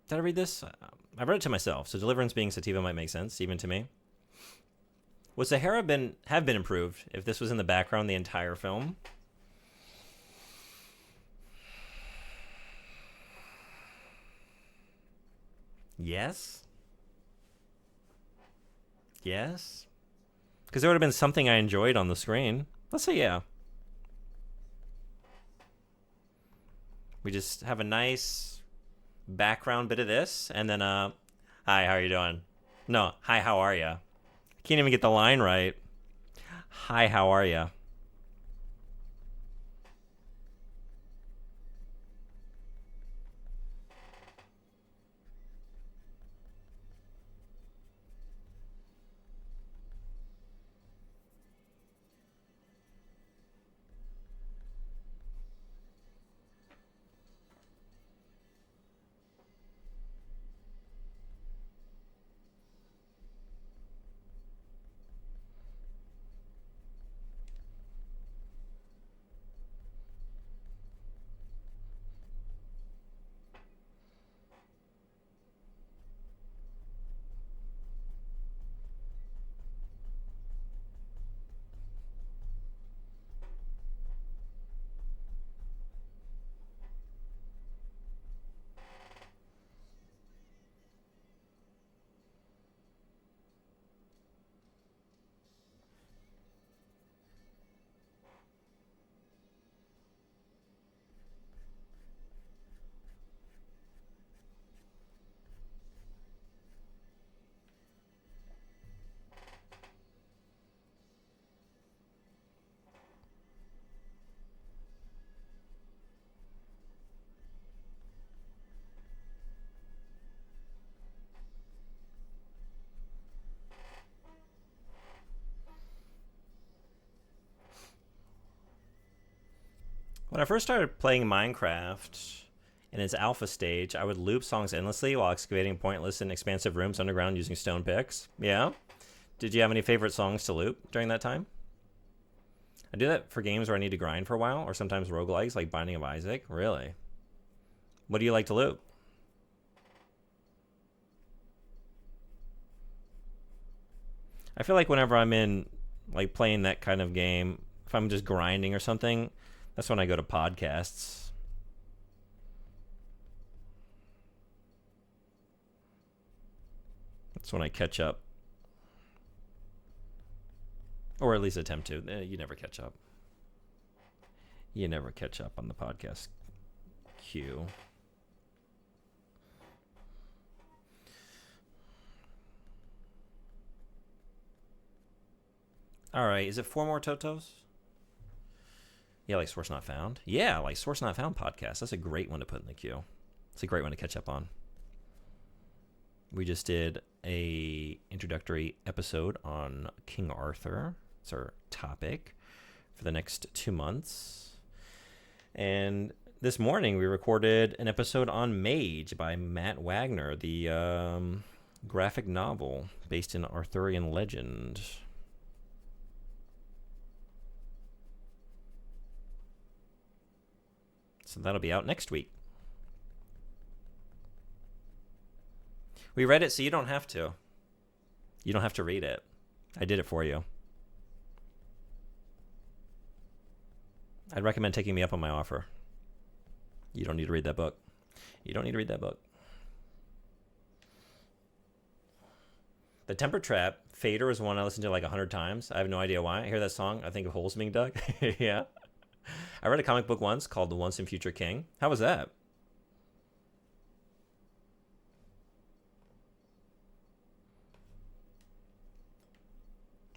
I read this? I read it to myself, so Deliverance being Sativa might make sense, even to me. Would Sahara have been improved if this was in the background the entire film? Yes? Yes? Because there would have been something I enjoyed on the screen. Let's say yeah. We just have a nice background bit of this, and then, hi, how are you doing? No, hi, how are ya? I can't even get the line right. Hi, how are ya? When I first started playing Minecraft in its alpha stage, I would loop songs endlessly while excavating pointless and expansive rooms underground using stone picks. Yeah? Did you have any favorite songs to loop during that time? I do that for games where I need to grind for a while, or sometimes roguelikes like Binding of Isaac. Really? What do you like to loot? I feel like whenever I'm in, like, playing that kind of game, if I'm just grinding or something, that's when I go to podcasts. That's when I catch up. Or at least attempt to. You never catch up. You never catch up on the podcast queue. All right, is it 4 more Totos? Yeah, like Source Not Found. Yeah, like Source Not Found podcast. That's a great one to put in the queue. It's a great one to catch up on. We just did a introductory episode on King Arthur. It's our topic for the next 2 months. And this morning we recorded an episode on Mage by Matt Wagner, the graphic novel based in Arthurian legend. So that'll be out next week. We read it so you don't have to. You don't have to read it. I did it for you. I'd recommend taking me up on my offer. You don't need to read that book. You don't need to read that book. The Temper Trap, Fader is one I listened to like 100 times. I have no idea why. I hear that song, I think of holes being dug. Yeah. I read a comic book once called The Once and Future King. How was that?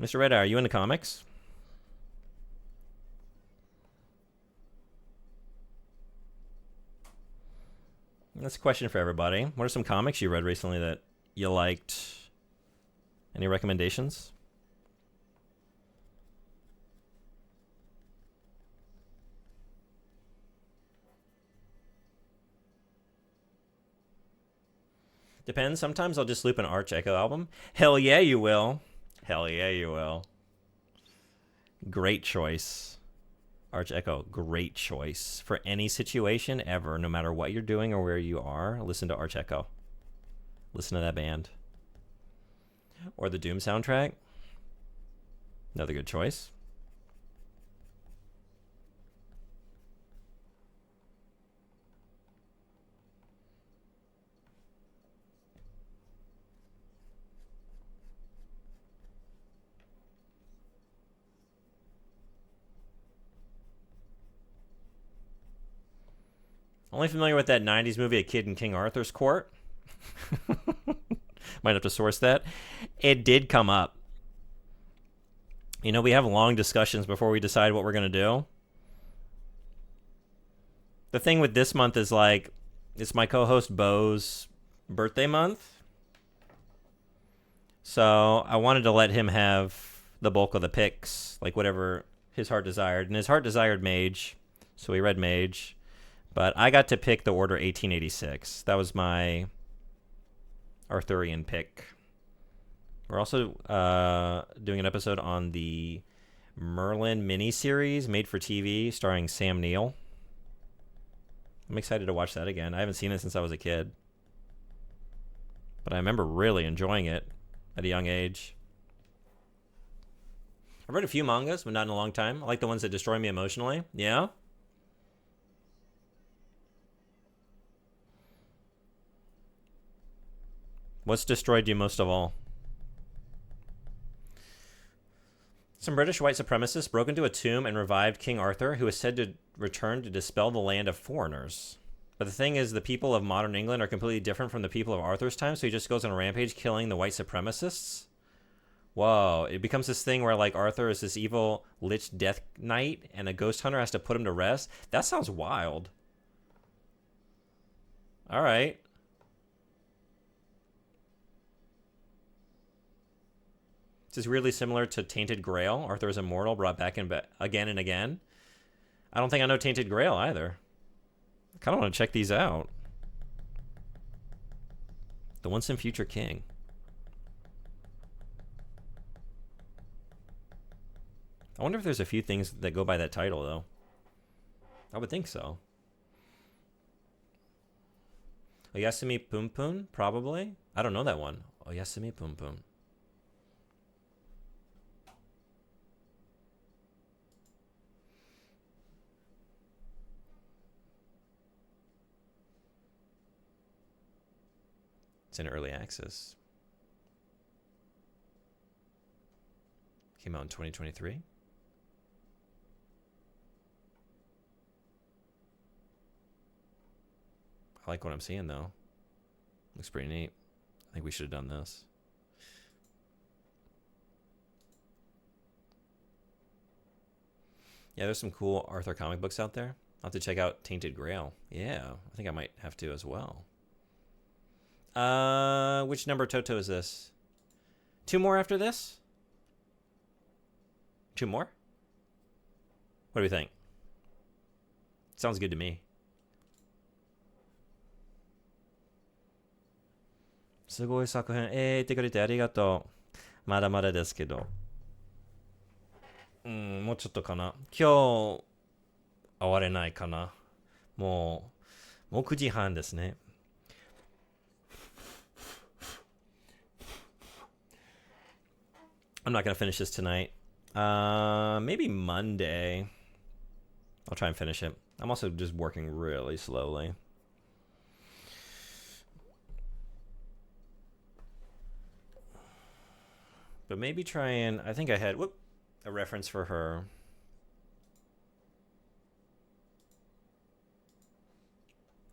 Mr. Red Eye, are you into comics? That's a question for everybody. What are some comics you read recently that you liked? Any recommendations? Depends. Sometimes I'll just loop an Arch Echo album. Hell yeah, you will. Hell yeah, you will. Great choice. Arch Echo, great choice. For any situation ever, no matter what you're doing or where you are, listen to Arch Echo. Listen to that band. Or the Doom soundtrack. Another good choice. Only familiar with that 90s movie, A Kid in King Arthur's Court. Might have to source that. It did come up. You know, we have long discussions before we decide what we're going to do. The thing with this month is, like, it's my co-host Bo's birthday month. So I wanted to let him have the bulk of the picks, like whatever his heart desired. And his heart desired Mage, so we read Mage. But I got to pick the Order 1886. That was my Arthurian pick. We're also doing an episode on the Merlin miniseries made for TV starring Sam Neill. I'm excited to watch that again. I haven't seen it since I was a kid. But I remember really enjoying it at a young age. I've read a few mangas, but not in a long time. I like the ones that destroy me emotionally. Yeah? What's destroyed you most of all? Some British white supremacists broke into a tomb and revived King Arthur, who is said to return to dispel the land of foreigners. But the thing is, the people of modern England are completely different from the people of Arthur's time, so he just goes on a rampage killing the white supremacists? Whoa, it becomes this thing where, like, Arthur is this evil lich death knight, and a ghost hunter has to put him to rest? That sounds wild. All right. This is really similar to Tainted Grail. Arthur is immortal, brought back in again and again. I don't think I know Tainted Grail either. I kind of want to check these out. The Once and Future King. I wonder if there's a few things that go by that title, though. I would think so. Oyasumi Punpun, probably. I don't know that one. Oyasumi Punpun. It's in early access. Came out in 2023. I like what I'm seeing, though. Looks pretty neat. I think we should have done this. Yeah, there's some cool Arthur comic books out there. I'll have to check out Tainted Grail. Yeah, I think I might have to as well. Which number Toto is this? 2 more after this? 2 more? What do we think? Sounds good to me. すごい作品。言ってくれてありがとう。まだまだですけど。もうちょっとかな。今日、会われないかな。もう9時半ですね。I'm not going to finish this tonight. Maybe Monday. I'll try and finish it. I'm also just working really slowly. But maybe try and... I think I had a reference for her.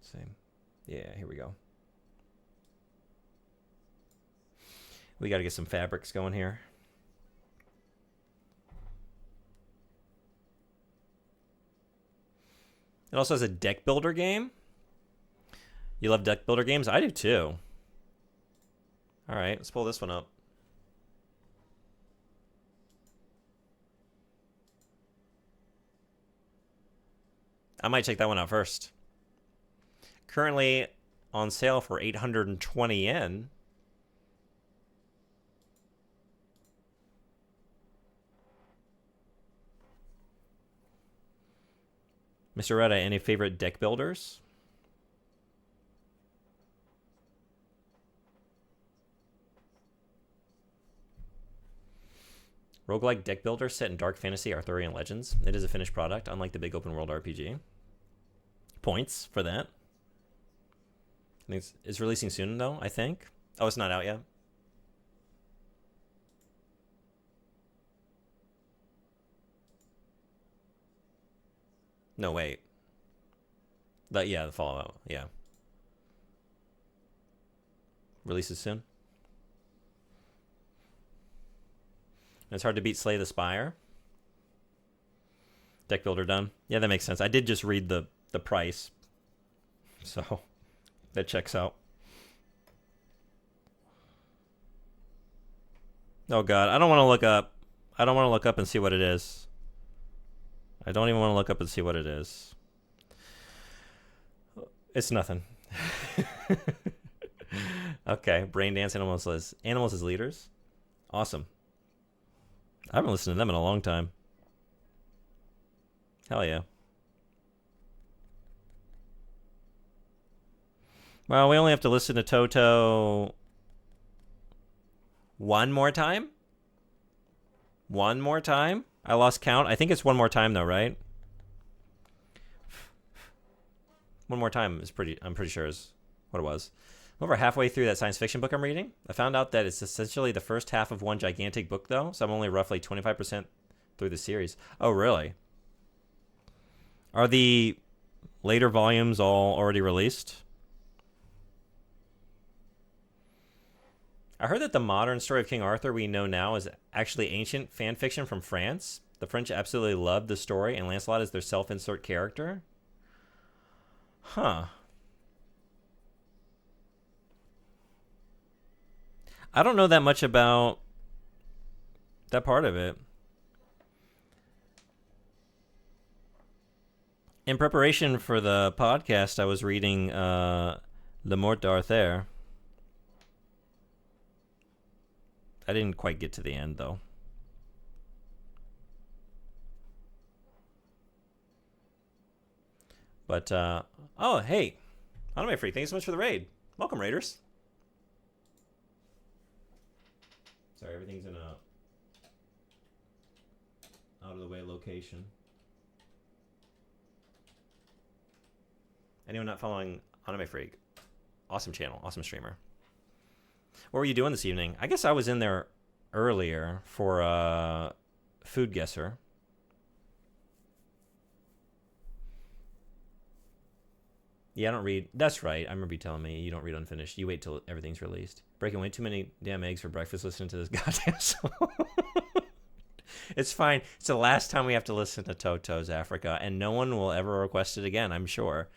Same. Yeah, here we go. We got to get some fabrics going here. It also has a deck builder game. You love deck builder games? I do too. All right, let's pull this one up. I might check that one out first. Currently on sale for 820 yen. Mr. Retta, any favorite deck builders? Roguelike deck builder set in dark fantasy Arthurian legends. It is a finished product, unlike the big open world RPG. Points for that. I think it's releasing soon, though, I think. Oh, it's not out yet? No, wait. The Fallout, yeah. Releases soon. And it's hard to beat Slay the Spire. Deck builder done. Yeah, that makes sense. I did just read the price. So that checks out. Oh god, I don't want to look up. I don't want to look up and see what it is. I don't even want to look up and see what it is. It's nothing. Okay, Brain Dance Animals as leaders. Awesome. I haven't listened to them in a long time. Hell yeah. Well, we only have to listen to Toto one more time? One more time? I lost count. I think it's one more time though, right? One more time is I'm pretty sure is what it was. I'm over halfway through that science fiction book I'm reading. I found out that it's essentially the first half of one gigantic book though, so I'm only roughly 25% through the series. Oh, really? Are the later volumes all already released? I heard that the modern story of King Arthur we know now is actually ancient fan fiction from France. The French absolutely loved the story, and Lancelot is their self-insert character. Huh. I don't know that much about that part of it. In preparation for the podcast, I was reading Le Mort d'Arthur. I didn't quite get to the end, though. But, oh, hey, Anime Freak, thanks so much for the raid. Welcome, Raiders. Sorry, everything's in a out of the way location. Anyone not following Anime Freak? Awesome channel, awesome streamer. What were you doing this evening? I guess I was in there earlier for Food Guesser. Yeah, I don't read. That's right. I remember you telling me you don't read unfinished. You wait till everything's released. Breaking way too many damn eggs for breakfast listening to this goddamn song. It's fine. It's the last time we have to listen to Toto's Africa, and no one will ever request it again, I'm sure.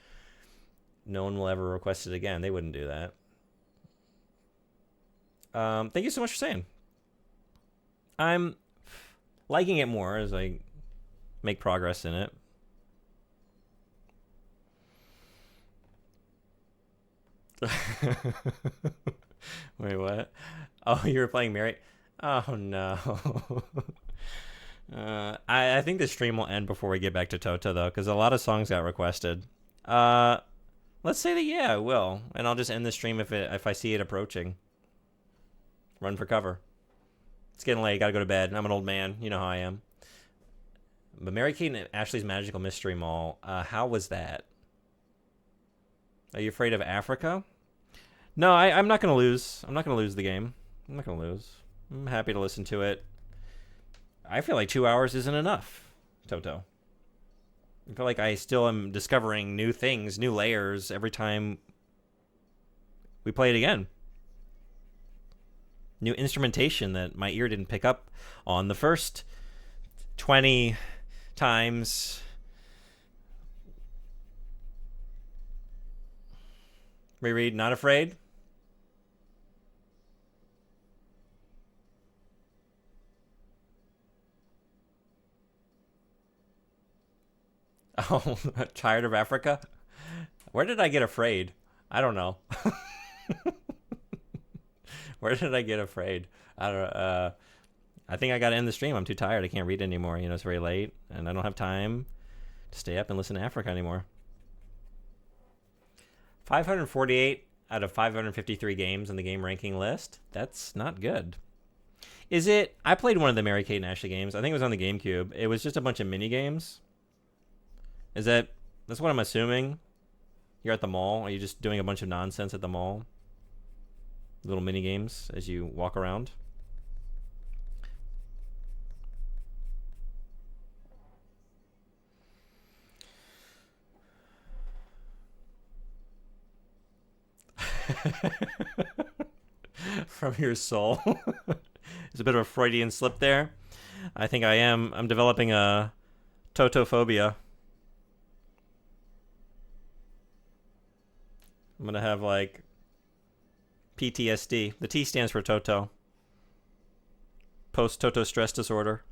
No one will ever request it again. They wouldn't do that. Thank you so much for saying. I'm liking it more as I make progress in it. Wait, what? Oh, you were playing Mary? Oh, no. I think the stream will end before we get back to Toto, though, because a lot of songs got requested. Let's say that, yeah, I will. And I'll just end the stream if I see it approaching. Run for cover. It's getting late. Gotta go to bed. I'm an old man. You know how I am. But Mary-Kate and Ashley's Magical Mystery Mall, how was that? Are you afraid of Africa? No, I'm not going to lose. I'm not going to lose the game. I'm not going to lose. I'm happy to listen to it. I feel like 2 hours isn't enough, Toto. I feel like I still am discovering new things, new layers every time we play it again. New instrumentation that my ear didn't pick up on the first 20 times. Reread, not afraid? Oh, tired of Africa? Where did I get afraid? I don't know. Where did I get afraid? I don't know. I think I got to end the stream. I'm too tired. I can't read anymore. You know, it's very late, and I don't have time to stay up and listen to Africa anymore. 548 out of 553 games on the game ranking list. That's not good. Is it? I played one of the Mary-Kate and Ashley games. I think it was on the GameCube. It was just a bunch of mini games. That's what I'm assuming? You're at the mall. Are you just doing a bunch of nonsense at the mall? Little mini games as you walk around? From your soul. There's a bit of a Freudian slip there. I think I'm developing a totophobia. I'm gonna have like PTSD. The T stands for Toto. Post-Toto stress disorder.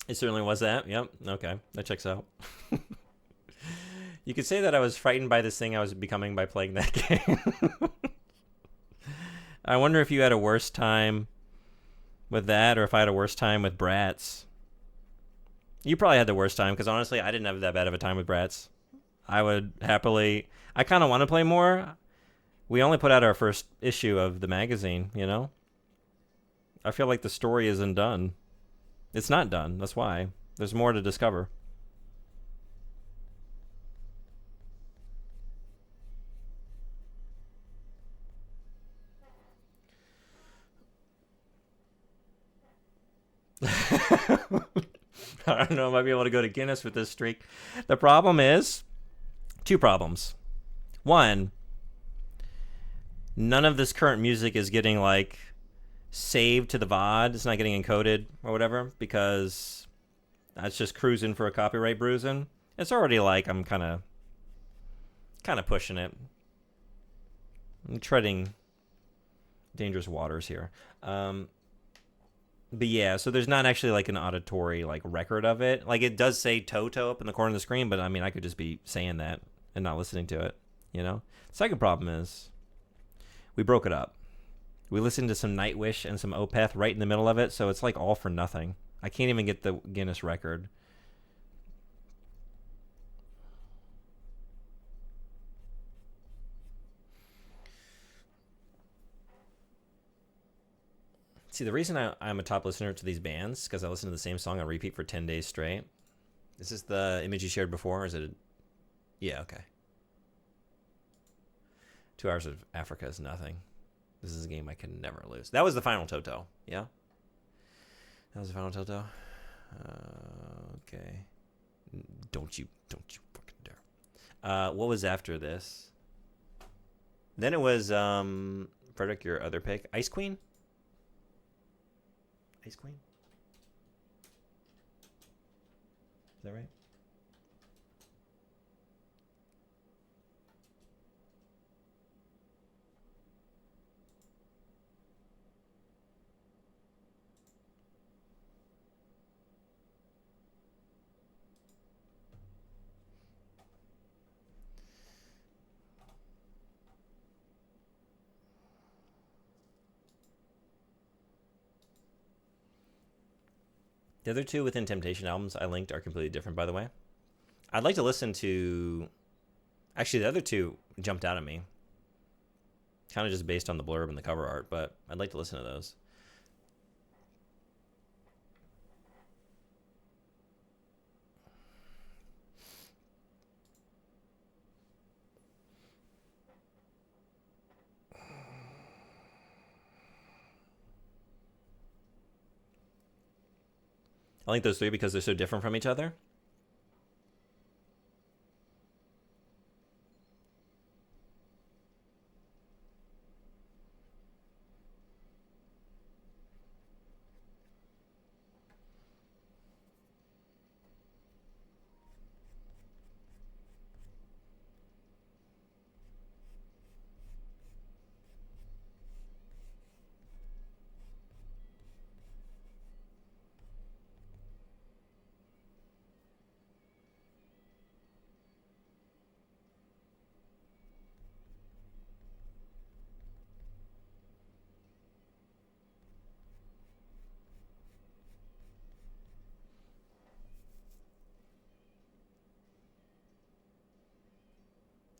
It certainly was that. Yep. Okay. That checks out. You could say that I was frightened by this thing I was becoming by playing that game. I wonder if you had a worse time with that or if I had a worse time with Bratz. You probably had the worst time because honestly, I didn't have that bad of a time with Bratz. I would happily... I kind of want to play more. We only put out our first issue of the magazine, you know? I feel like the story isn't done. It's not done. That's why. There's more to discover. I don't know. I might be able to go to Guinness with this streak. The problem is... two problems. One, none of this current music is getting, like, saved to the VOD. It's not getting encoded or whatever because that's just cruising for a copyright bruising. It's already like I'm kind of pushing it. I'm treading dangerous waters here. But yeah, so there's not actually like an auditory like record of it. Like it does say Toto up in the corner of the screen, but I mean I could just be saying that and not listening to it, you know? The second problem is we broke it up. We listened to some Nightwish and some Opeth right in the middle of it, so it's like all for nothing. I can't even get the Guinness record. See, the reason I'm a top listener to these bands is because I listen to the same song on repeat for 10 days straight. Is this the image you shared before, or is it? Yeah, okay. 2 Hours of Africa is nothing. This is a game I can never lose. That was the final Toto, yeah? That was the final Toto? Okay. Don't you fucking dare. What was after this? Then it was, Frederick, your other pick. Ice Queen? Ice Queen? Is that right? The other two Within Temptation albums I linked are completely different, by the way. I'd like to listen to... Actually, the other two jumped out at me. Kind of just based on the blurb and the cover art, but I'd like to listen to those. I like those three because they're so different from each other.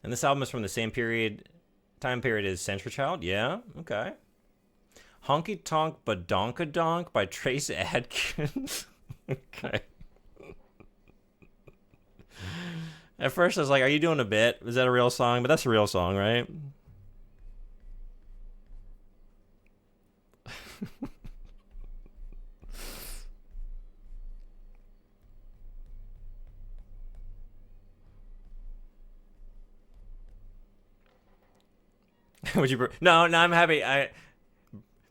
And this album is from the same time period as Century Child. Yeah, okay. Honky Tonk Badonkadonk by Trace Adkins. Okay. At first I was like, are you doing a bit? Is that a real song? But that's a real song, right? Would you? No, I'm happy. I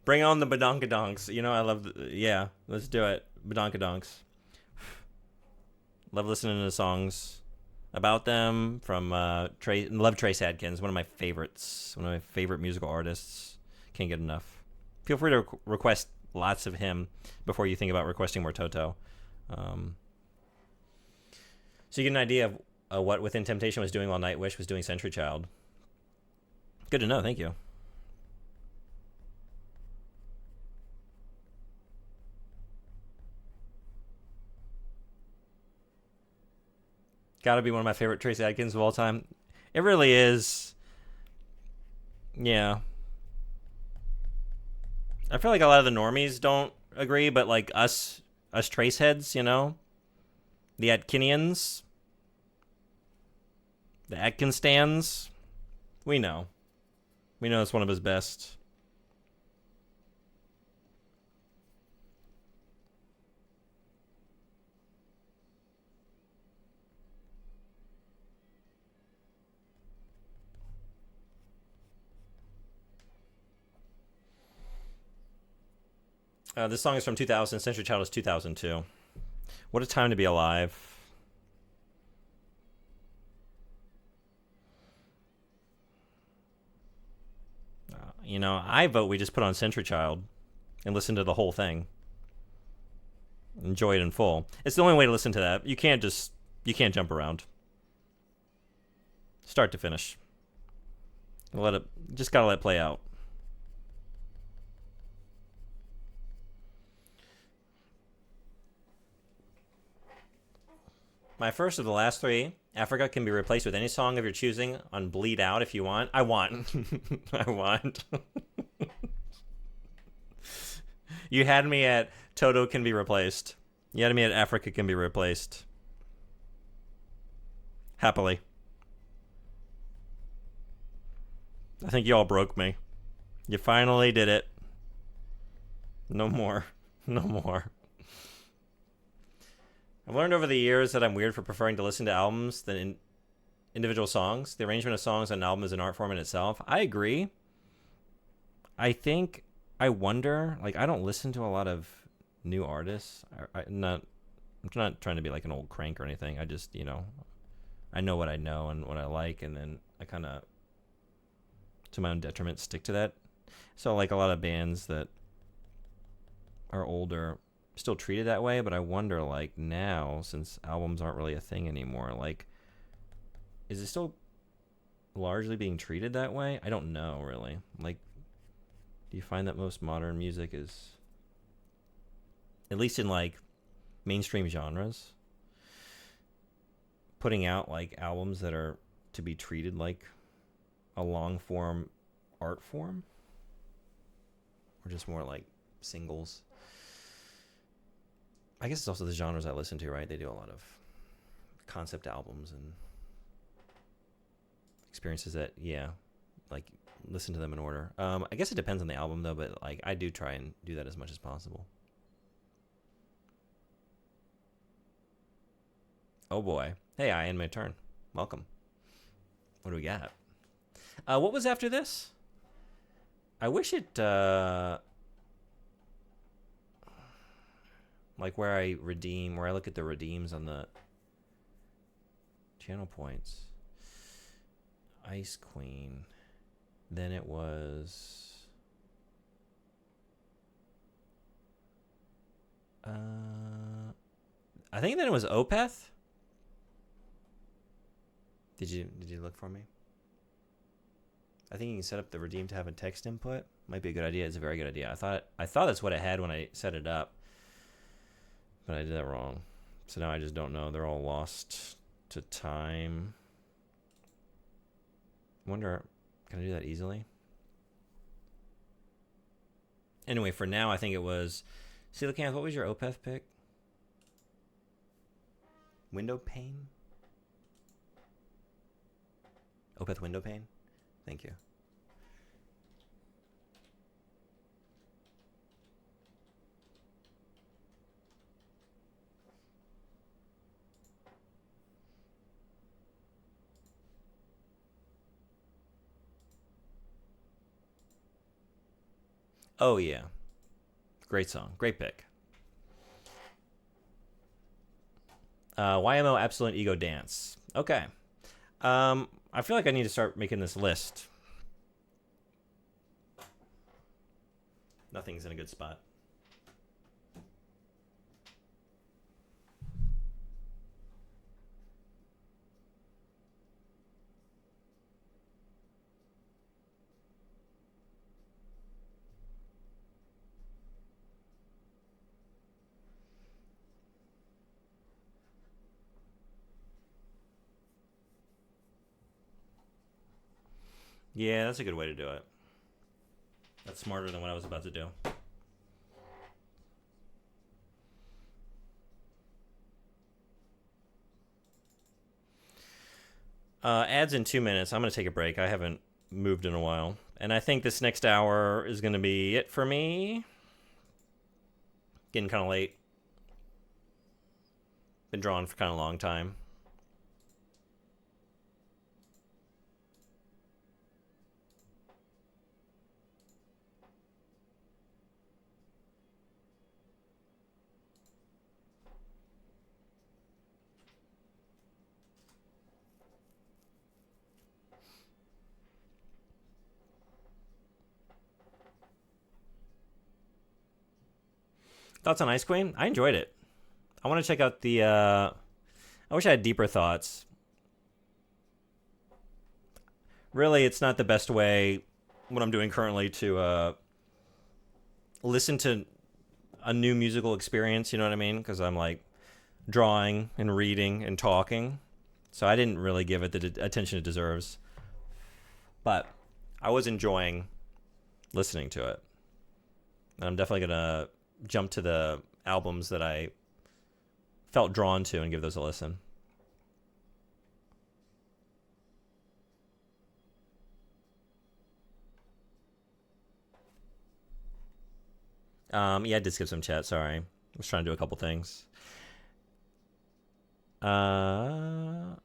bring on the badonkadonks. You know, I love. Yeah, let's do it. Badonkadonks. Love listening to songs about them from Trace. Love Trace Adkins, one of my favorites. One of my favorite musical artists. Can't get enough. Feel free to request lots of him before you think about requesting more Toto. So you get an idea of what Within Temptation was doing while Nightwish was doing Century Child. Good to know. Thank you. Gotta be one of my favorite Trace Adkins of all time. It really is. Yeah. I feel like a lot of the normies don't agree, but like us Trace heads, you know? The Atkinians. The Atkins stands. We know. We know it's one of his best. This song is from 2000. Century Child is 2002. What a time to be alive. You know, I vote we just put on Century Child and listen to the whole thing. Enjoy it in full. It's the only way to listen to that. You can't jump around. Start to finish. Just gotta let it play out. My first of the last three. Africa can be replaced with any song of your choosing on Bleed Out if you want. I want. I want. You had me at Toto can be replaced. You had me at Africa can be replaced. Happily. I think y'all broke me. You finally did it. No more. No more. I've learned over the years that I'm weird for preferring to listen to albums than individual songs. The arrangement of songs on an album is an art form in itself. I agree. I wonder, like, I don't listen to a lot of new artists. I'm not trying to be like an old crank or anything. I just, I know what I know and what I like, and then I kind of, to my own detriment, stick to that. So, like, a lot of bands that are older still treated that way, but I wonder, like, now, since albums aren't really a thing anymore, like, is it still largely being treated that way? I don't know, really. Like, do you find that most modern music is, at least in, like, mainstream genres, putting out, like, albums that are to be treated like a long-form art form? Or just more like singles? I guess it's also the genres I listen to, right? They do a lot of concept albums and experiences that, like, listen to them in order. I guess it depends on the album, though, but, like, I do try and do that as much as possible. Oh, boy. Hey, I end my turn. Welcome. What do we got? What was after this? I wish it... like where I look at the redeems on the channel points. Ice Queen. Then it was... I think then it was Opeth. Did you look for me? I think you can set up the redeem to have a text input. Might be a good idea. It's a very good idea. I thought that's what it had when I set it up, but I did that wrong. So now I just don't know. They're all lost to time. Wonder, can I do that easily? Anyway, for now, I think it was... Coelacanth, what was your Opeth pick? Window pane? Opeth window pane? Thank you. Oh, yeah. Great song. Great pick. YMO Absolute Ego Dance. Okay. I feel like I need to start making this list. Nothing's in a good spot. Yeah, that's a good way to do it. That's smarter than what I was about to do. Ads in 2 minutes. I'm going to take a break. I haven't moved in a while. And I think this next hour is going to be it for me. Getting kind of late. Been drawing for kind of a long time. Thoughts on Ice Queen? I enjoyed it. I want to check out the... I wish I had deeper thoughts. Really, it's not the best way, what I'm doing currently, to listen to a new musical experience, you know what I mean? Because I'm like, drawing and reading and talking. So I didn't really give it the attention it deserves. But I was enjoying listening to it. And I'm definitely going to jump to the albums that I felt drawn to and give those a listen. Yeah, I did skip some chat. Sorry. I was trying to do a couple things. Yeah,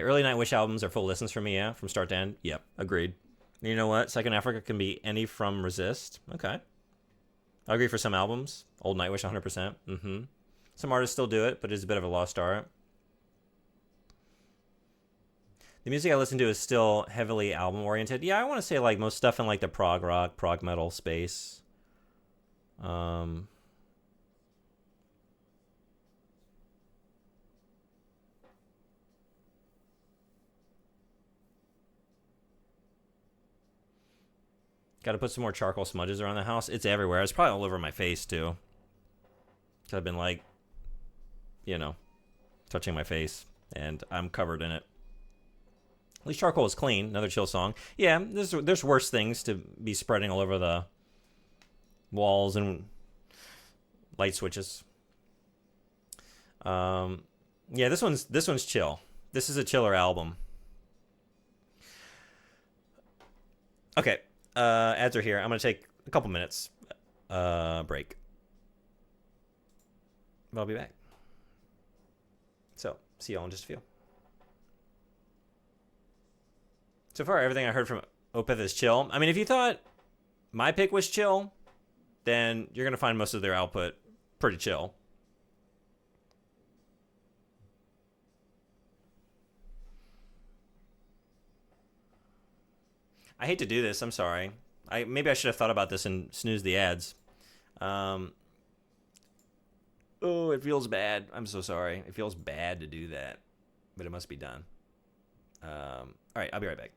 early Nightwish albums are full listens for me, yeah, from start to end. Yep, agreed. You know what? Second Africa can be any from Resist. Okay. I agree for some albums. Old Nightwish 100%. Mm-hmm. Some artists still do it, but it's a bit of a lost art. The music I listen to is still heavily album oriented. Yeah, I want to say like most stuff in like the prog rock, prog metal space. Um, Got to put some more charcoal smudges around the house. It's everywhere. It's probably all over my face too. Cause I've been like, you know, touching my face, and I'm covered in it. At least charcoal is clean. Another chill song. Yeah, there's worse things to be spreading all over the walls and light switches. Yeah, this one's chill. This is a chiller album. Okay, ads are here. I'm gonna take a couple minutes break. I'll be back. So see y'all in just a few. So far, everything I heard from Opeth is chill. I mean, if you thought my pick was chill, then you're gonna find most of their output pretty chill. I hate to do this. I'm sorry. Maybe I should have thought about this and snooze the ads. Um, oh, it feels bad. I'm so sorry. It feels bad to do that, but it must be done. All right, I'll be right back.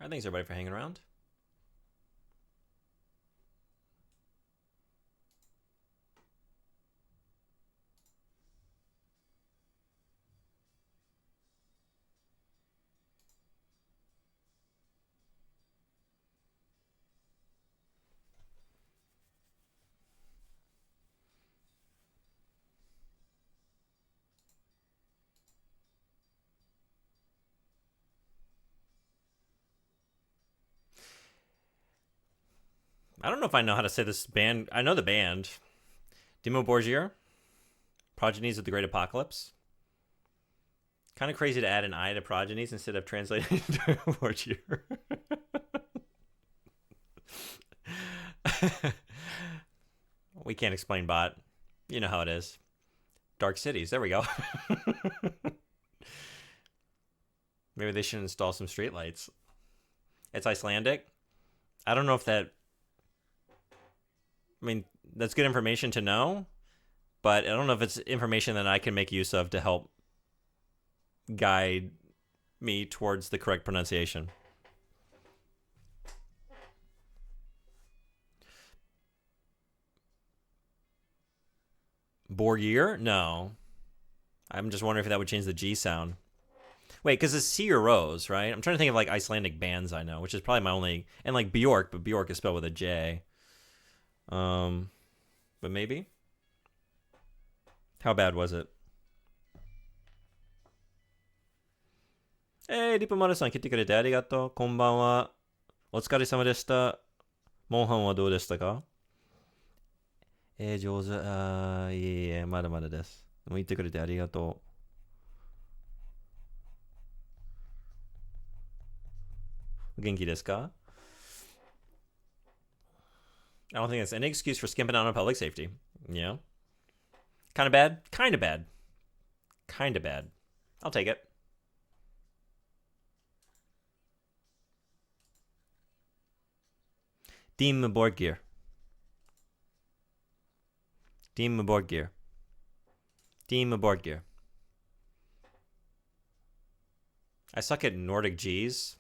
All right, thanks everybody for hanging around. I don't know if I know how to say this band. I know the band. Dimmu Borgir, Progenies of the Great Apocalypse. Kind of crazy to add an I to Progenies instead of translating to Borgir. We can't explain bot. You know how it is. Dark Cities. There we go. Maybe they should install some streetlights. It's Icelandic. I don't know if that... I mean, that's good information to know, but I don't know if it's information that I can make use of to help guide me towards the correct pronunciation. Borgir? No. I'm just wondering if that would change the G sound. Wait, because it's C or Rose, right? I'm trying to think of like Icelandic bands I know, which is probably my only... And like Bjork, but Bjork is spelled with a J. But maybe? How bad was it?リポマルさん来てくれてありがとう。こんばんは。お疲れ様でした。モンハンはどうでしたか？上手。いえいえ、まだまだです。もう言ってくれてありがとう。元気ですか？ I don't think that's any excuse for skimping out on public safety. Yeah. Kind of bad? Kind of bad. Kind of bad. I'll take it. Dimmu Borgir. Dimmu Borgir. Dimmu Borgir. I suck at Nordic G's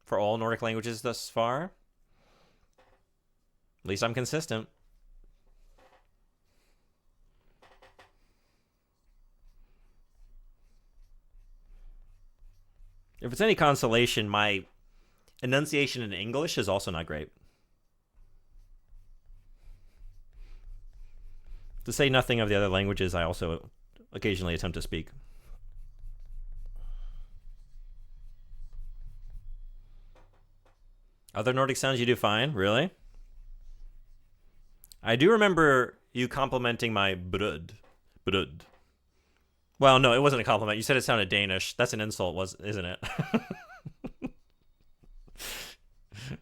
for all Nordic languages thus far. At least I'm consistent. If it's any consolation, my enunciation in English is also not great. To say nothing of the other languages I also occasionally attempt to speak. Other Nordic sounds you do fine? Really? I do remember you complimenting my brud. Brud. Well, no, it wasn't a compliment. You said it sounded Danish. That's an insult, isn't it?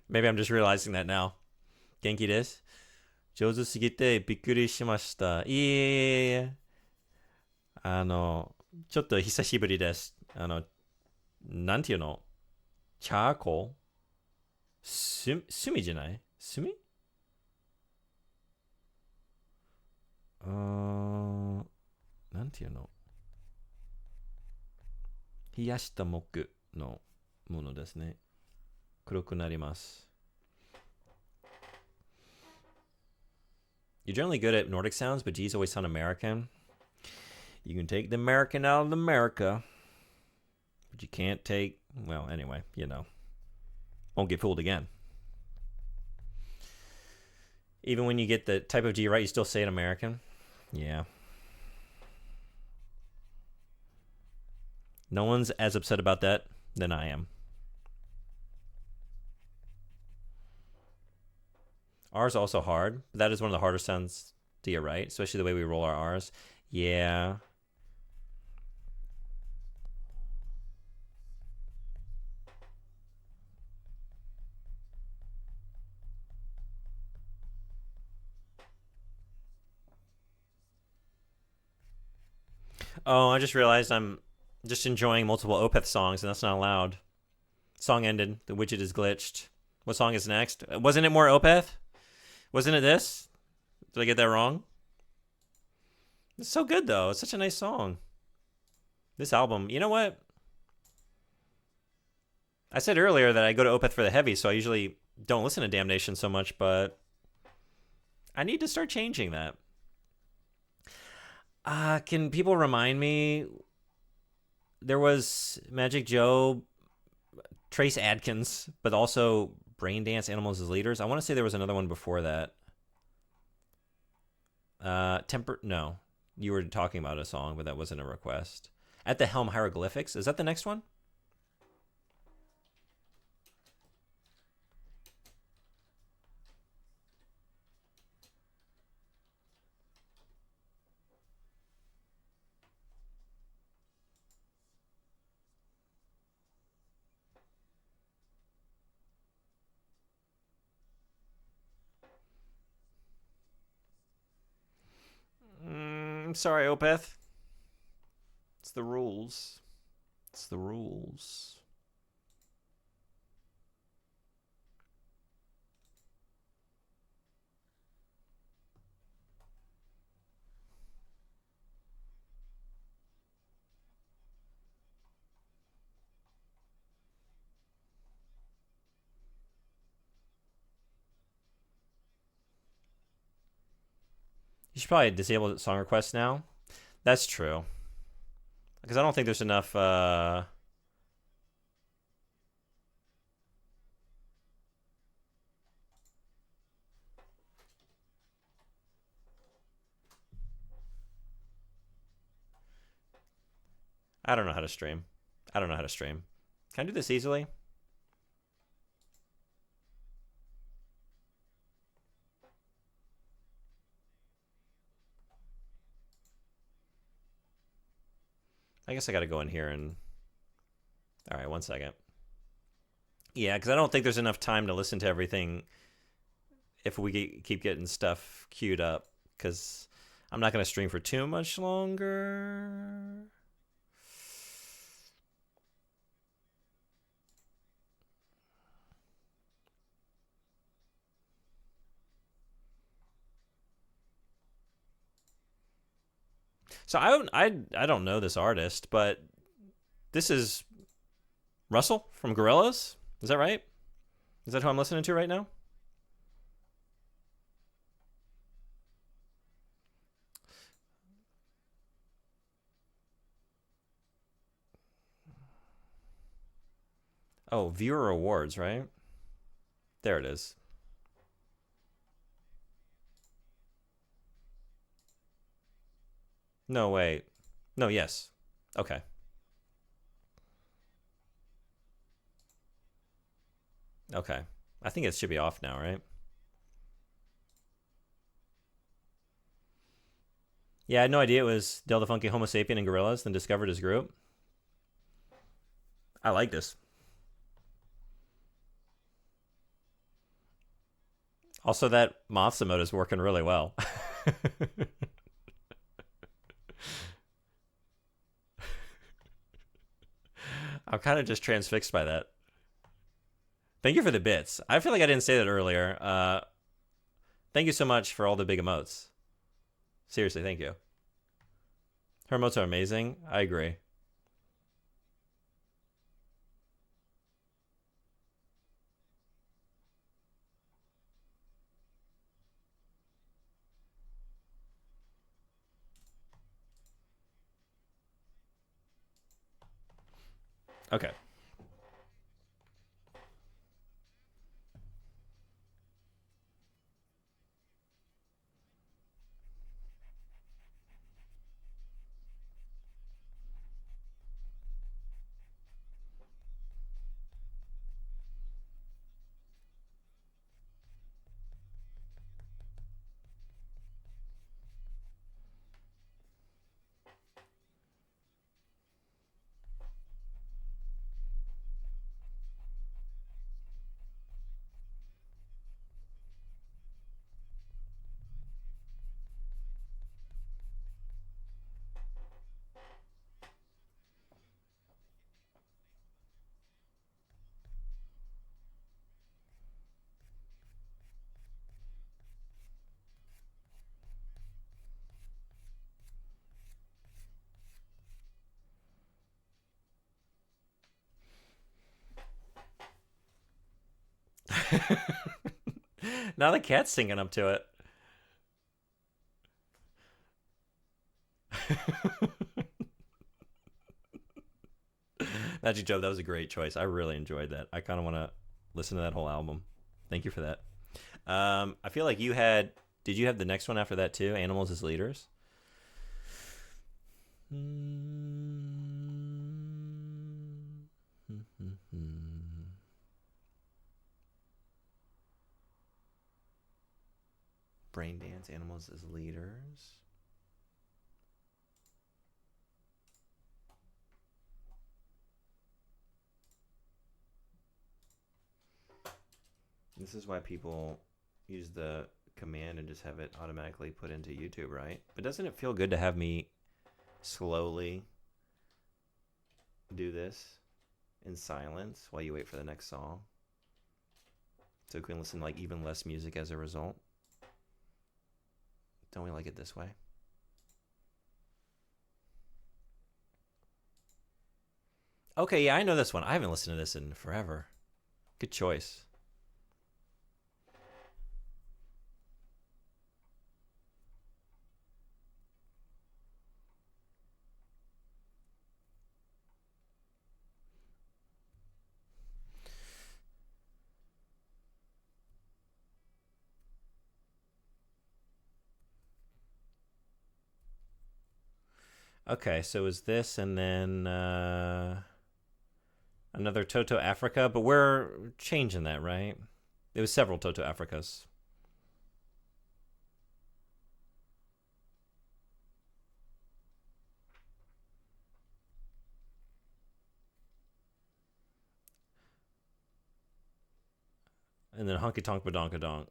Maybe I'm just realizing that now. Genki desu. 上手すぎてびっくりしました。いえいえいえ。ちょっと久しぶりです。なんていうの？チャーコー？炭じゃない？炭？なんていうの？冷やした木のものですね。黒くなります。You're generally good at Nordic sounds, but G's always sound American. You can take the American out of America, but you can't take... Well, anyway, you know. Won't get fooled again. Even when you get the type of G right, you still say it American? Yeah. No one's as upset about that than I am. R's also hard. That is one of the harder sounds to get right, especially the way we roll our R's. Yeah. Oh, I just realized I'm just enjoying multiple Opeth songs, and that's not allowed. Song ended. The widget is glitched. What song is next? Wasn't it more Opeth? Wasn't it this? Did I get that wrong? It's so good, though. It's such a nice song. This album, you know what? I said earlier that I go to Opeth for the heavy, so I usually don't listen to Damnation so much, but I need to start changing that. Can people remind me? There was Magic Joe, Trace Adkins, but also Brain Dance Animals as Leaders. I want to say there was another one before that. No. You were talking about a song, but that wasn't a request. At the Helm Hieroglyphics. Is that the next one? Sorry, Opeth. It's the rules. It's the rules. You should probably disable song requests now. That's true. Because I don't think there's enough. I don't know how to stream. I don't know how to stream. Can I do this easily? I guess I got to go in here and. All right, 1 second. Yeah, because I don't think there's enough time to listen to everything if we keep getting stuff queued up. Because I'm not going to stream for too much longer. So I don't know this artist, but this is Russell from Gorillaz. Is that right? Is that who I'm listening to right now? Oh, viewer awards, right? There it is. No, wait. No, yes. Okay. Okay. I think it should be off now, right? Yeah, I had no idea it was Del the Funky Homo Sapien and Gorillaz, then discovered his group. I like this. Also, that Moths emote is working really well. I'm kind of just transfixed by that. Thank you for the bits. I feel like I didn't say that earlier. Thank you so much for all the big emotes. Seriously, thank you. Her emotes are amazing. I agree. Okay. Now the cat's singing up to it. Magic Joe, that was a great choice. I really enjoyed that. I kind of want to listen to that whole album. Thank you for that. I feel like you had. Did you have the next one after that too? Animals as Leaders. Brain Dance, Animals as Leaders. This is why people use the command and just have it automatically put into YouTube, right? But doesn't it feel good to have me slowly do this in silence while you wait for the next song? So we can listen to like even less music as a result. Don't we like it this way? Okay, yeah, I know this one. I haven't listened to this in forever. Good choice. Okay, so is this and then another Toto Africa, but we're changing that, right? It was several Toto Africas. And then Honky Tonk Badonka Donk.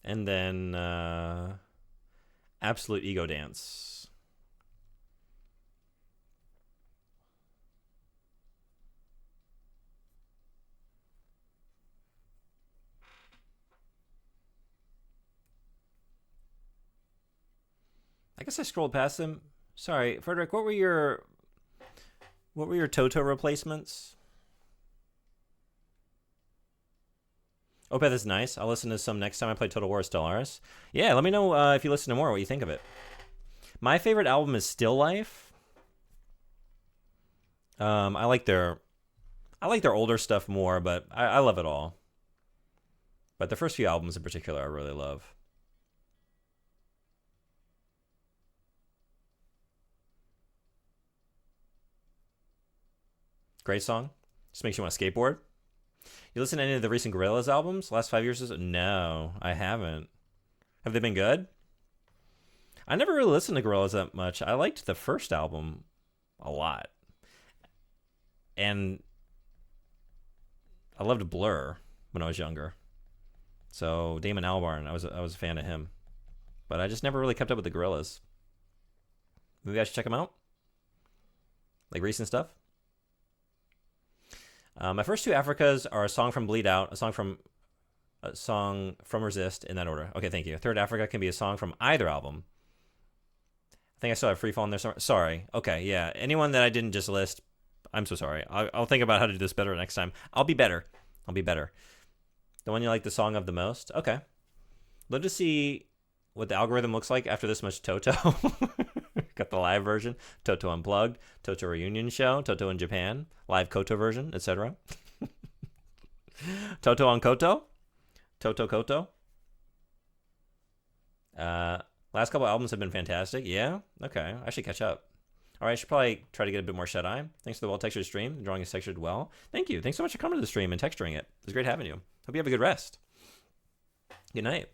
And then Absolute Ego Dance. I guess I scrolled past them. Sorry, Frederick. What were your Toto replacements? Opeth is nice. I'll listen to some next time I play Total War Stellaris. Yeah, let me know if you listen to more what you think of it. My favorite album is Still Life. I like their older stuff more, but I love it all. But the first few albums in particular, I really love. Great song. Just makes you want to skateboard. You listen to any of the recent Gorillaz albums? Last 5 years? No, I haven't. Have they been good? I never really listened to Gorillaz that much. I liked the first album a lot. And I loved Blur when I was younger. So Damon Albarn, I was a fan of him. But I just never really kept up with the Gorillaz. Maybe I should check them out? Like recent stuff? My first two Africas are a song from Bleed Out, a song from Resist, in that order. Okay, thank you. Third Africa can be a song from either album. I think I still have Free Fall in there. Sorry. Okay, yeah. Anyone that I didn't just list, I'm so sorry. I'll think about how to do this better next time. I'll be better. The one you like the song of the most? Okay. Love to see what the algorithm looks like after this much Toto. Got the live version, Toto Unplugged, Toto Reunion Show, Toto in Japan, live Koto version, etc. Toto on Koto, Toto Koto. Last couple albums have been fantastic. Yeah? Okay. I should catch up. All right, I should probably try to get a bit more shut-eye. Thanks for the well-textured stream. The drawing is textured well. Thank you. Thanks so much for coming to the stream and texturing it. It was great having you. Hope you have a good rest. Good night.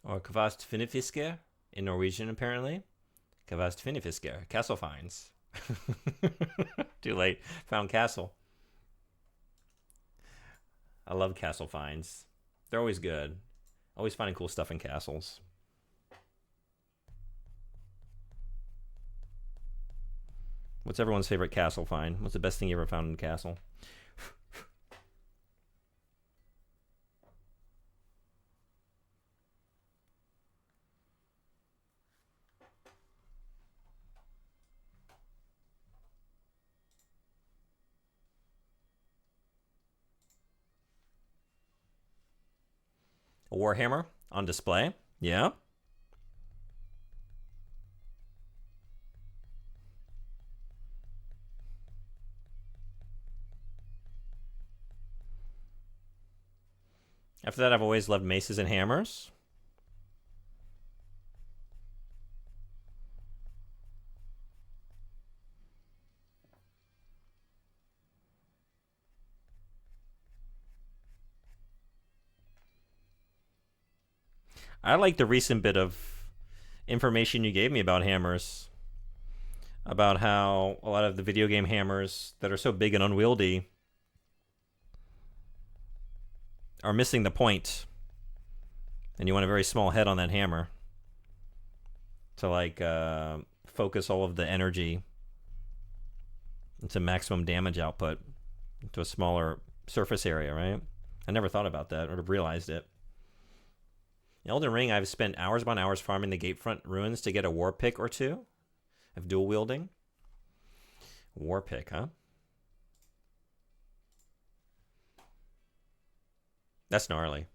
Or Kvastfinnefiske in Norwegian, apparently. Kvastfinnefiske. Castle finds. Too late. Found castle. I love castle finds. They're always good. Always finding cool stuff in castles. What's everyone's favorite castle find? What's the best thing you ever found in a castle? A warhammer on display. Yeah. After that, I've always loved maces and hammers. I like the recent bit of information you gave me about hammers. About how a lot of the video game hammers that are so big and unwieldy are missing the point. And you want a very small head on that hammer to like focus all of the energy into maximum damage output into a smaller surface area, right? I never thought about that or realized it. In Elden Ring, I've spent hours upon hours farming the gatefront ruins to get a war pick or two of dual wielding. War pick, huh? That's gnarly.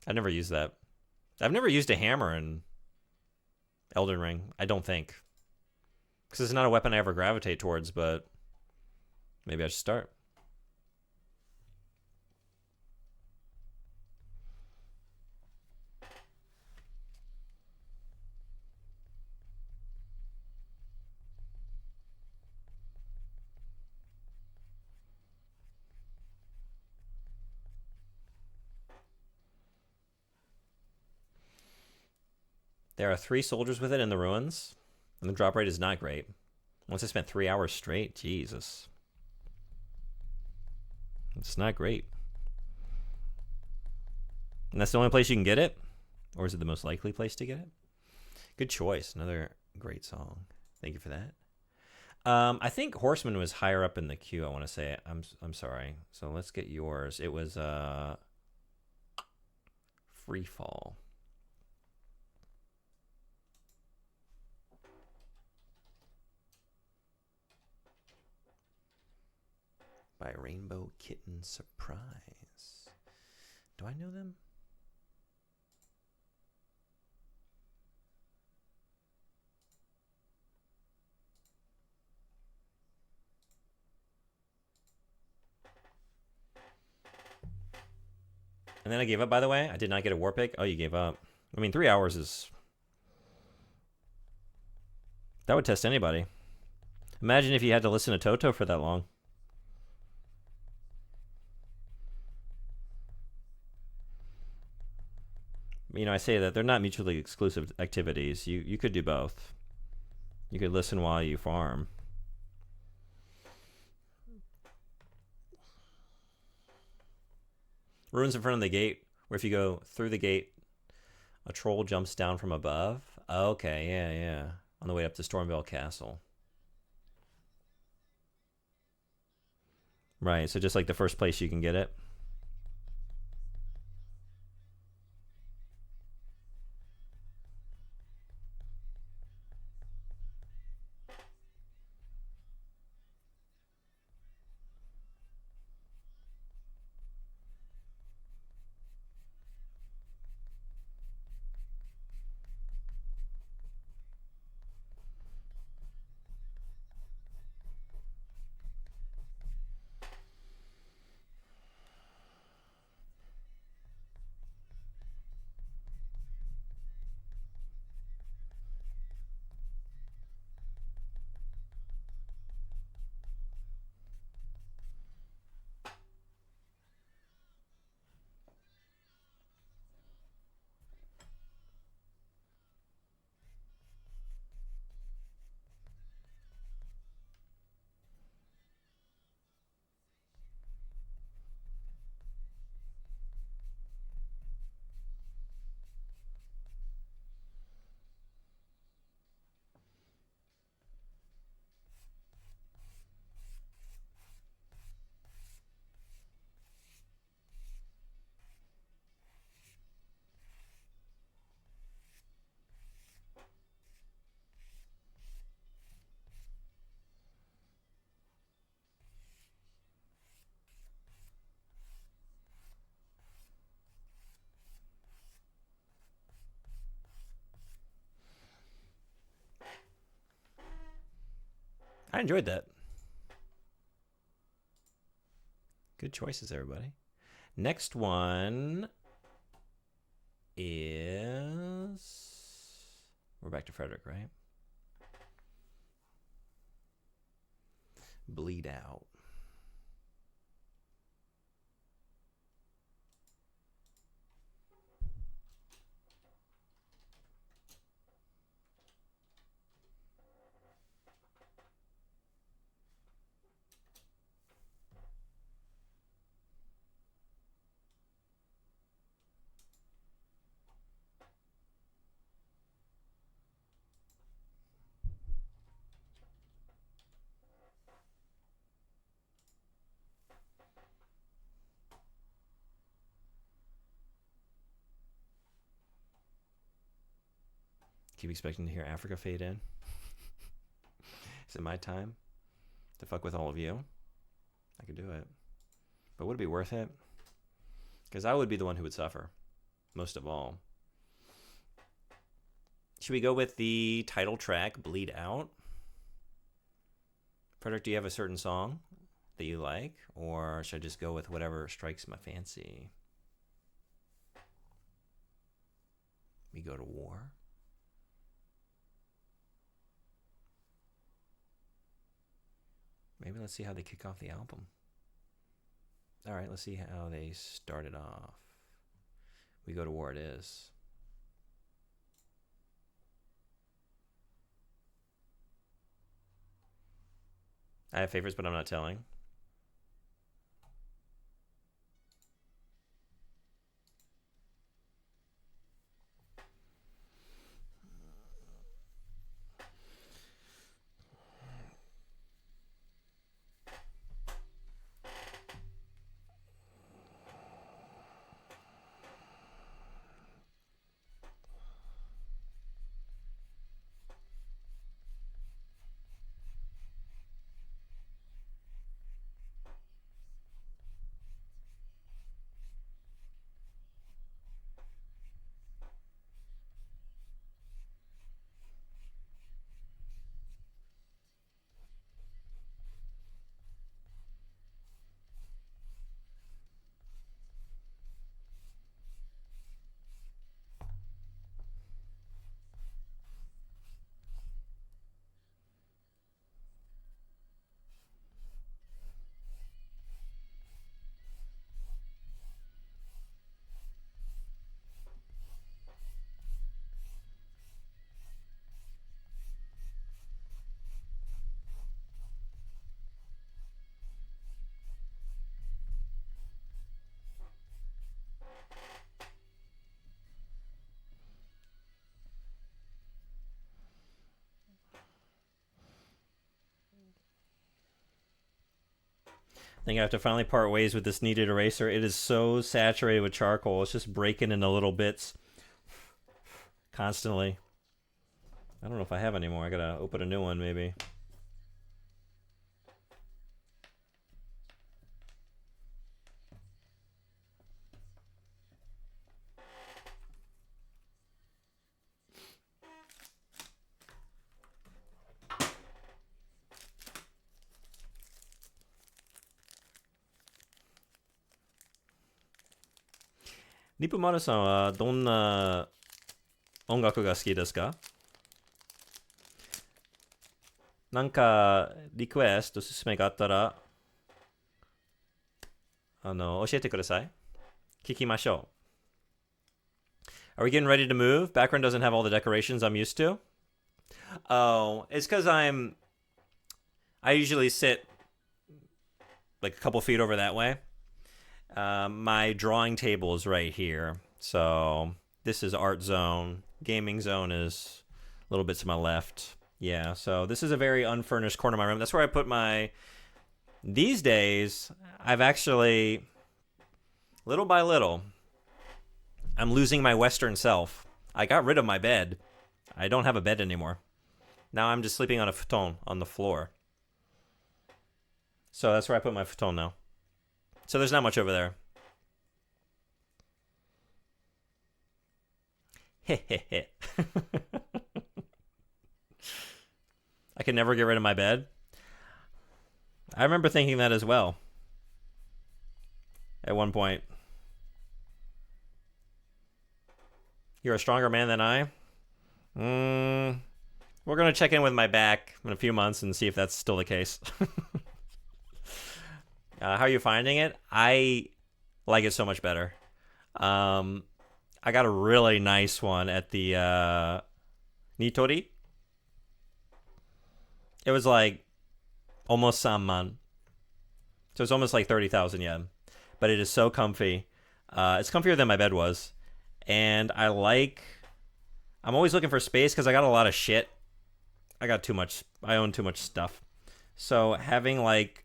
I've never used that. I've never used a hammer in Elden Ring, I don't think. Because it's not a weapon I ever gravitate towards, but maybe I should start. There are 3 soldiers with it in the ruins, and the drop rate is not great. Once I spent 3 hours straight, Jesus. It's not great. And that's the only place you can get it? Or is it the most likely place to get it? Good choice. Another great song. Thank you for that. I think Horseman was higher up in the queue, I want to say. I'm sorry. So let's get yours. It was Free Fall. By Rainbow Kitten Surprise. Do I know them? And then I gave up, by the way. I did not get a war pick. Oh, you gave up. I mean, 3 hours is... That would test anybody. Imagine if you had to listen to Toto for that long. You know, I say that they're not mutually exclusive activities. You could do both. You could listen while you farm. Ruins in front of the gate, where if you go through the gate, a troll jumps down from above. Okay, yeah. On the way up to Stormvale Castle. Right, so just like the first place you can get it. I enjoyed that. Good choices, everybody. Next one is... We're back to Frederick, right? Bleed Out. Keep expecting to hear Africa fade in. Is it my time to fuck with all of you? I could do it. But would it be worth it? Because I would be the one who would suffer, most of all. Should we go with the title track, Bleed Out? Frederick, do you have a certain song that you like? Or should I just go with whatever strikes my fancy? We go to war. Maybe let's see how they kick off the album. All right, let's see how they started off. We go to war it is. I have favorites, but I'm not telling. I think I have to finally part ways with this kneaded eraser. It is so saturated with charcoal. It's just breaking into little bits constantly. I don't know if I have any more. I gotta open a new one maybe. Nipumaro さんはどんな音楽が好きですか？なんかリクエスト、おすすめがあったら教えてください。聞きましょう。Are we getting ready to move? Background doesn't have all the decorations I'm used to. Oh, it's because I usually sit like a couple feet over that way. My drawing table is right here. So this is art zone. Gaming zone is a little bit to my left. Yeah, so this is a very unfurnished corner of my room. That's where I put my... These days, I've actually, little by little, I'm losing my Western self. I got rid of my bed. I don't have a bed anymore. Now I'm just sleeping on a futon on the floor. So that's where I put my futon now. So there's not much over there. I can never get rid of my bed. I remember thinking that as well at one point. You're a stronger man than I? We're going to check in with my back in a few months and see if that's still the case. How are you finding it? I like it so much better. I got a really nice one at the Nitori. It was like almost 3만. So it's almost like 30,000 yen. But it is so comfy. It's comfier than my bed was. And I'm always looking for space because I got a lot of shit. I own too much stuff. So having like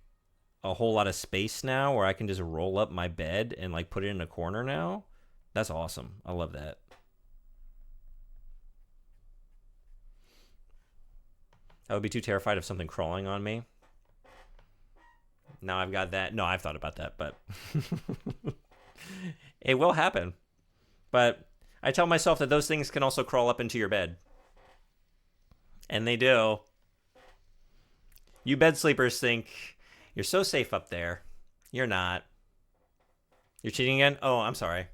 a whole lot of space now where I can just roll up my bed and like put it in a corner now, that's awesome. I love that. I would be too terrified of something crawling on me. Now I've got that. No, I've thought about that, but it will happen. But I tell myself that those things can also crawl up into your bed. And they do. You bed sleepers think you're so safe up there. You're not. You're cheating again? Oh, I'm sorry.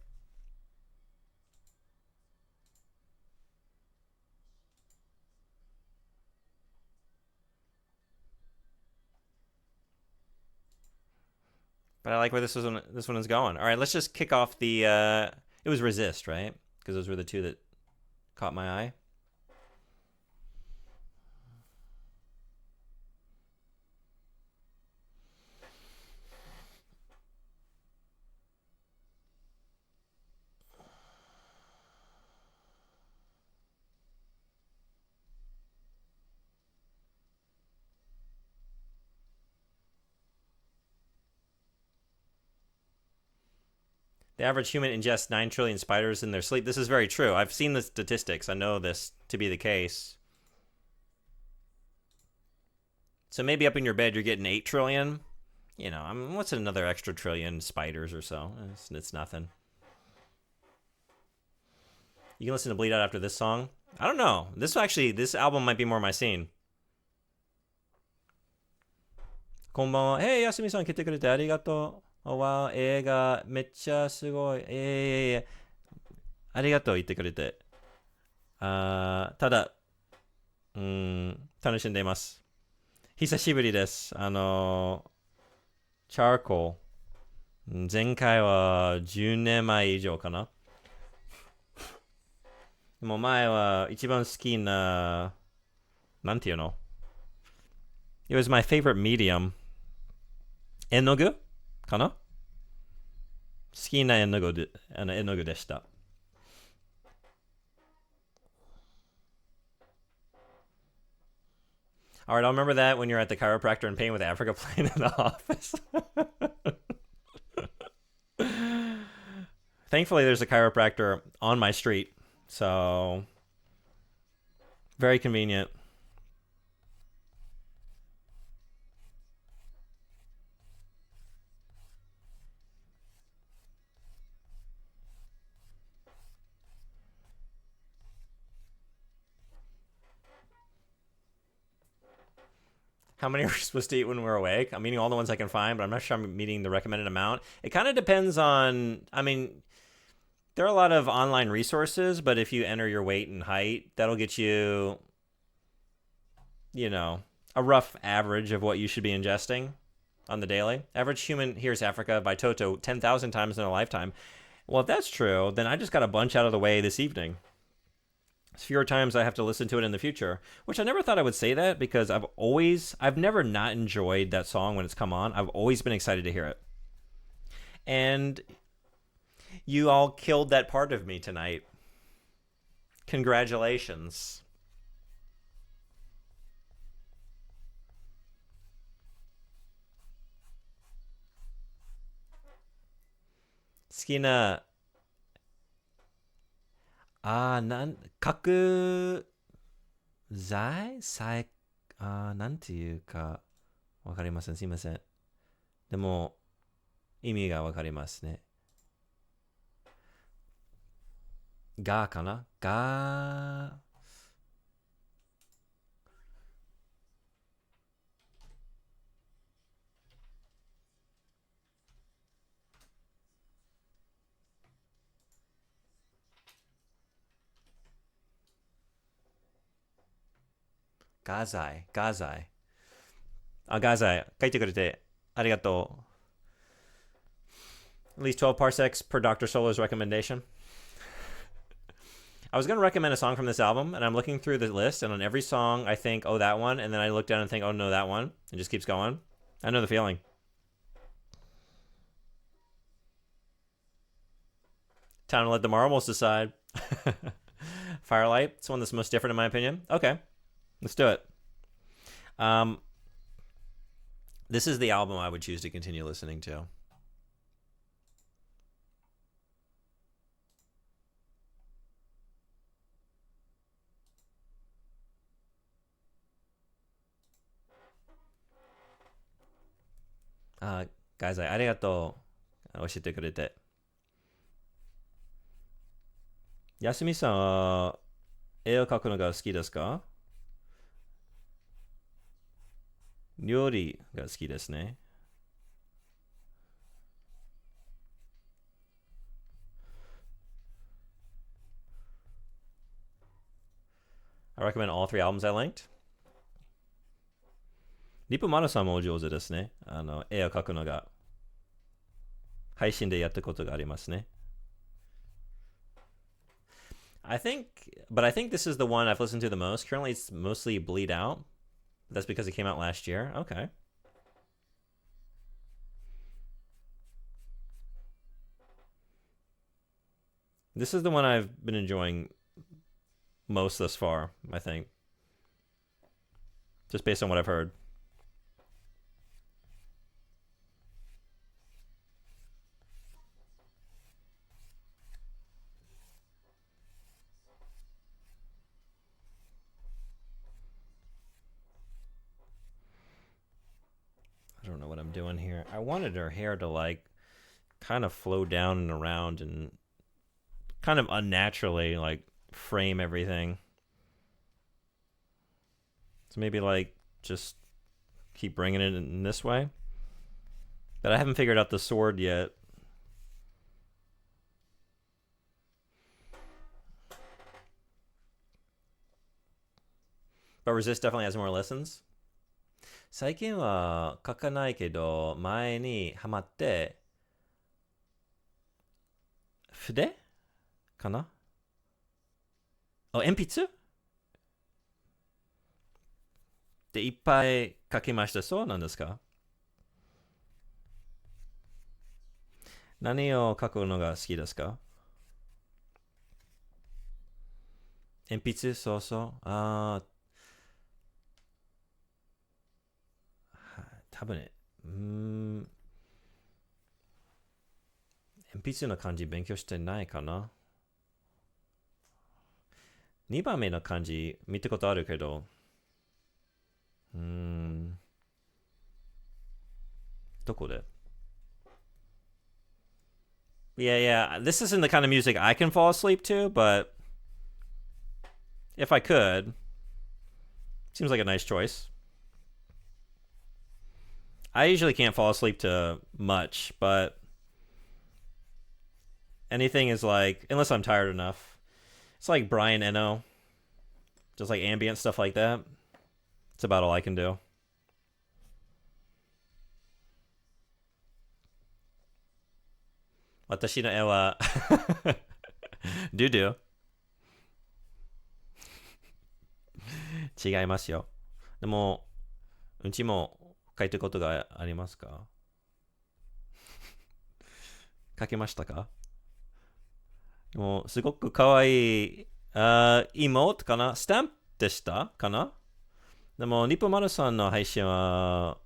But I like where this one is going. All right, let's just kick off the it was resist, right? Because those were the two that caught my eye. The average human ingests 9 trillion spiders in their sleep. This is very true. I've seen the statistics. I know this to be the case. So maybe up in your bed you're getting 8 trillion. You know, what's another extra trillion spiders or so? It's nothing. You can listen to Bleed Out after this song. I don't know. This album might be more my scene. こんばんは。やすみさん来てくれてありがとう。わ、映画めっちゃすごい。ありがとう言ってくれて。ただ、楽しんでいます。久しぶりです。チャーコー。前回は10年前以上かな。でも前は一番好きな、なんていうの？ It was my favorite medium. 絵の具かな？好きな絵の具でした。All right, I'll remember that when you're at the chiropractor in pain with Africa playing in the office. Thankfully, there's a chiropractor on my street, so very convenient. How many are we supposed to eat when we're awake? I'm eating all the ones I can find, but I'm not sure I'm meeting the recommended amount. It kind of depends on, there are a lot of online resources, but if you enter your weight and height, that'll get you, a rough average of what you should be ingesting on the daily. Average human hears Africa by Toto 10,000 times in a lifetime. Well, if that's true, then I just got a bunch out of the way this evening. Fewer times I have to listen to it in the future, which I never thought I would say that because I've never not enjoyed that song when it's come on. I've always been excited to hear it. And you all killed that part of me tonight. Congratulations. Skina 角材なんていうかわかりません。すいません。でも意味がわかりますね。がかな？がガザイ、ガザイ。あ、ガザイ、書いてくれてありがとう。At least 12 parsecs per Dr. Solo's recommendation. I was going to recommend a song from this album, and I'm looking through the list, and on every song, I think, oh, that one, and then I look down and think, oh, no, that one. It just keeps going. I know the feeling. Time to let the marbles decide. Firelight, it's one that's most different in my opinion. Okay, let's do it. This is the album I would choose to continue listening to. Guys, ありがとう。教えてくれて。やすみさんは絵を描くのが好きですか？料理が好きですね。I recommend all three albums I linked. リプマルさんもお上手ですね。絵を描くのが配信でやったことがありますね。I think this is the one I've listened to the most. Currently, it's mostly Bleed Out. That's because it came out last year. Okay. This is the one I've been enjoying most thus far, I think. Just based on what I've heard. I don't know what I'm doing here. I wanted her hair to like kind of flow down and around and kind of unnaturally like frame everything. So maybe like just keep bringing it in this way. But I haven't figured out the sword yet. But Resist definitely has more lessons. 最近は書かないけど前にハマって筆かな？あ、鉛筆でいっぱい書きました。そうなんですか？何を書くのが好きですか？鉛筆、そうそう。多分ね、鉛筆の漢字勉強してないかな。2番目の漢字見たことあるけど、どこで？ Yeah, this isn't the kind of music I can fall asleep to, but if I could, seems like a nice choice. I usually can't fall asleep to much, but anything is like, unless I'm tired enough. It's like Brian Eno, just like ambient stuff like that. It's about all I can do. Watashi no e wa do 違いますよ。でもうちも書いたことがありますか？書けましたか？もうすごくかわいい妹かな？スタンプでしたかな？でもリポマルさんの配信は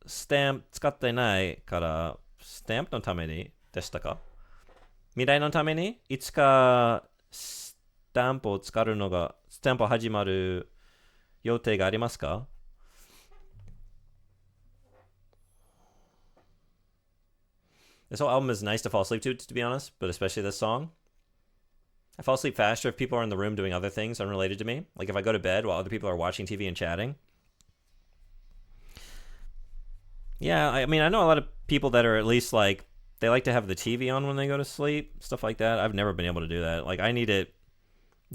スタンプ使ってないからスタンプのためにでしたか？未来のためにいつかスタンプを使うのがスタンプ始まる予定がありますか？This whole album is nice to fall asleep to be honest, but especially this song. I fall asleep faster if people are in the room doing other things unrelated to me. Like if I go to bed while other people are watching TV and chatting. Yeah, I mean, I know a lot of people that are at least like, they like to have the TV on when they go to sleep, stuff like that. I've never been able to do that. Like I need it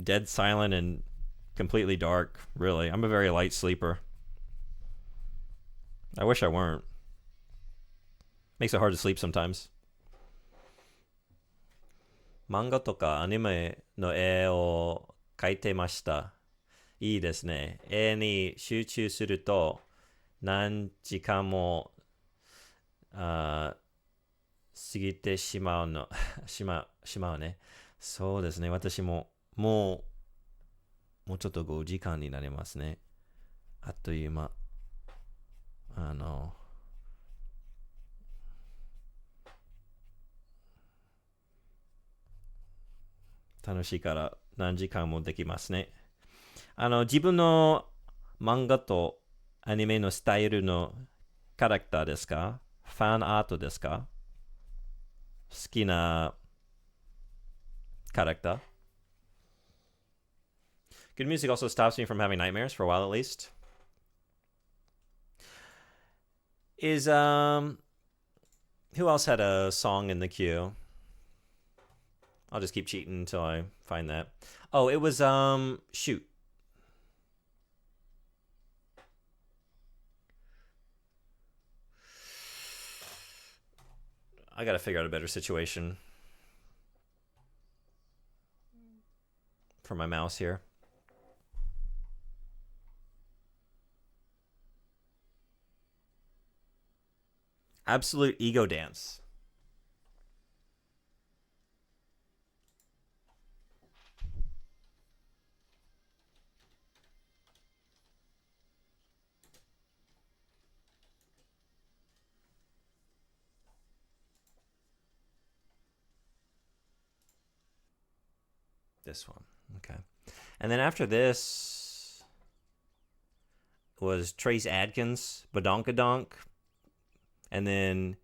dead silent and completely dark, really. I'm a very light sleeper. I wish I weren't. Makes it hard to sleep sometimes. 漫画とかアニメの絵を描いてました。いいですね。絵に集中すると何時間も過ぎてしまうのしまうね。そうですね。私ももうちょっと5時間になりますね。あっという間。楽しいから何時間もできますね。自分の漫画とアニメのスタイルのキャラクターですか？ファンアートですか？好きなキャラクター？ Good music also stops me from having nightmares for a while at least. Is who else had a song in the queue? I'll just keep cheating until I find that. Oh, it was shoot. I gotta figure out a better situation for my mouse here. Absolute Ego Dance. This one. Okay. And then after this was Trace Adkins, Badonkadonk, and then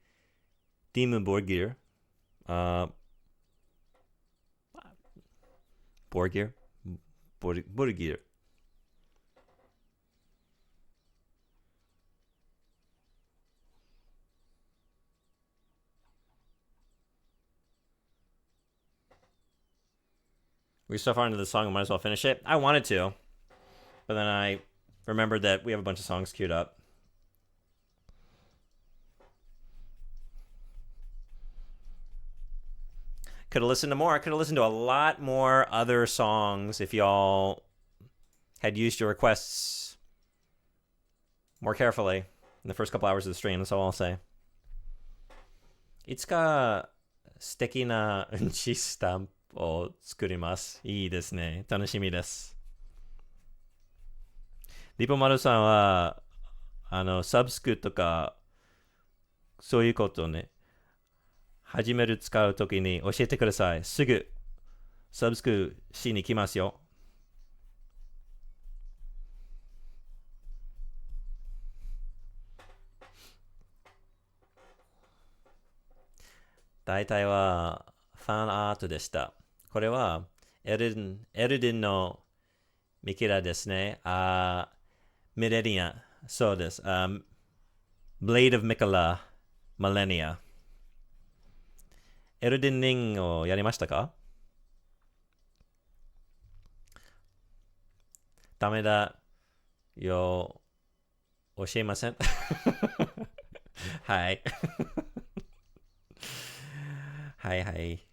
Demon Borgir. Borgir? Borgir. We're so far into the song, I might as well finish it. I wanted to, but then I remembered that we have a bunch of songs queued up. Could have listened to more. I could have listened to a lot more other songs if y'all had used your requests more carefully in the first couple hours of the stream. That's all I'll say. いつか素敵なうんちスタンプを作ります。いいですね。楽しみです。リポマルさんは、サブスクとか、そういうことね、始める使うときに教えてください。すぐ、サブスクしに来ますよ。大体は、ファンアートでした。これは、エルデンのミキラですね。ミレリア。そうです。Blade of Mikula, Malenia。エルデンリングをやりましたか？ダメだよ。教えません。はい。はいはい。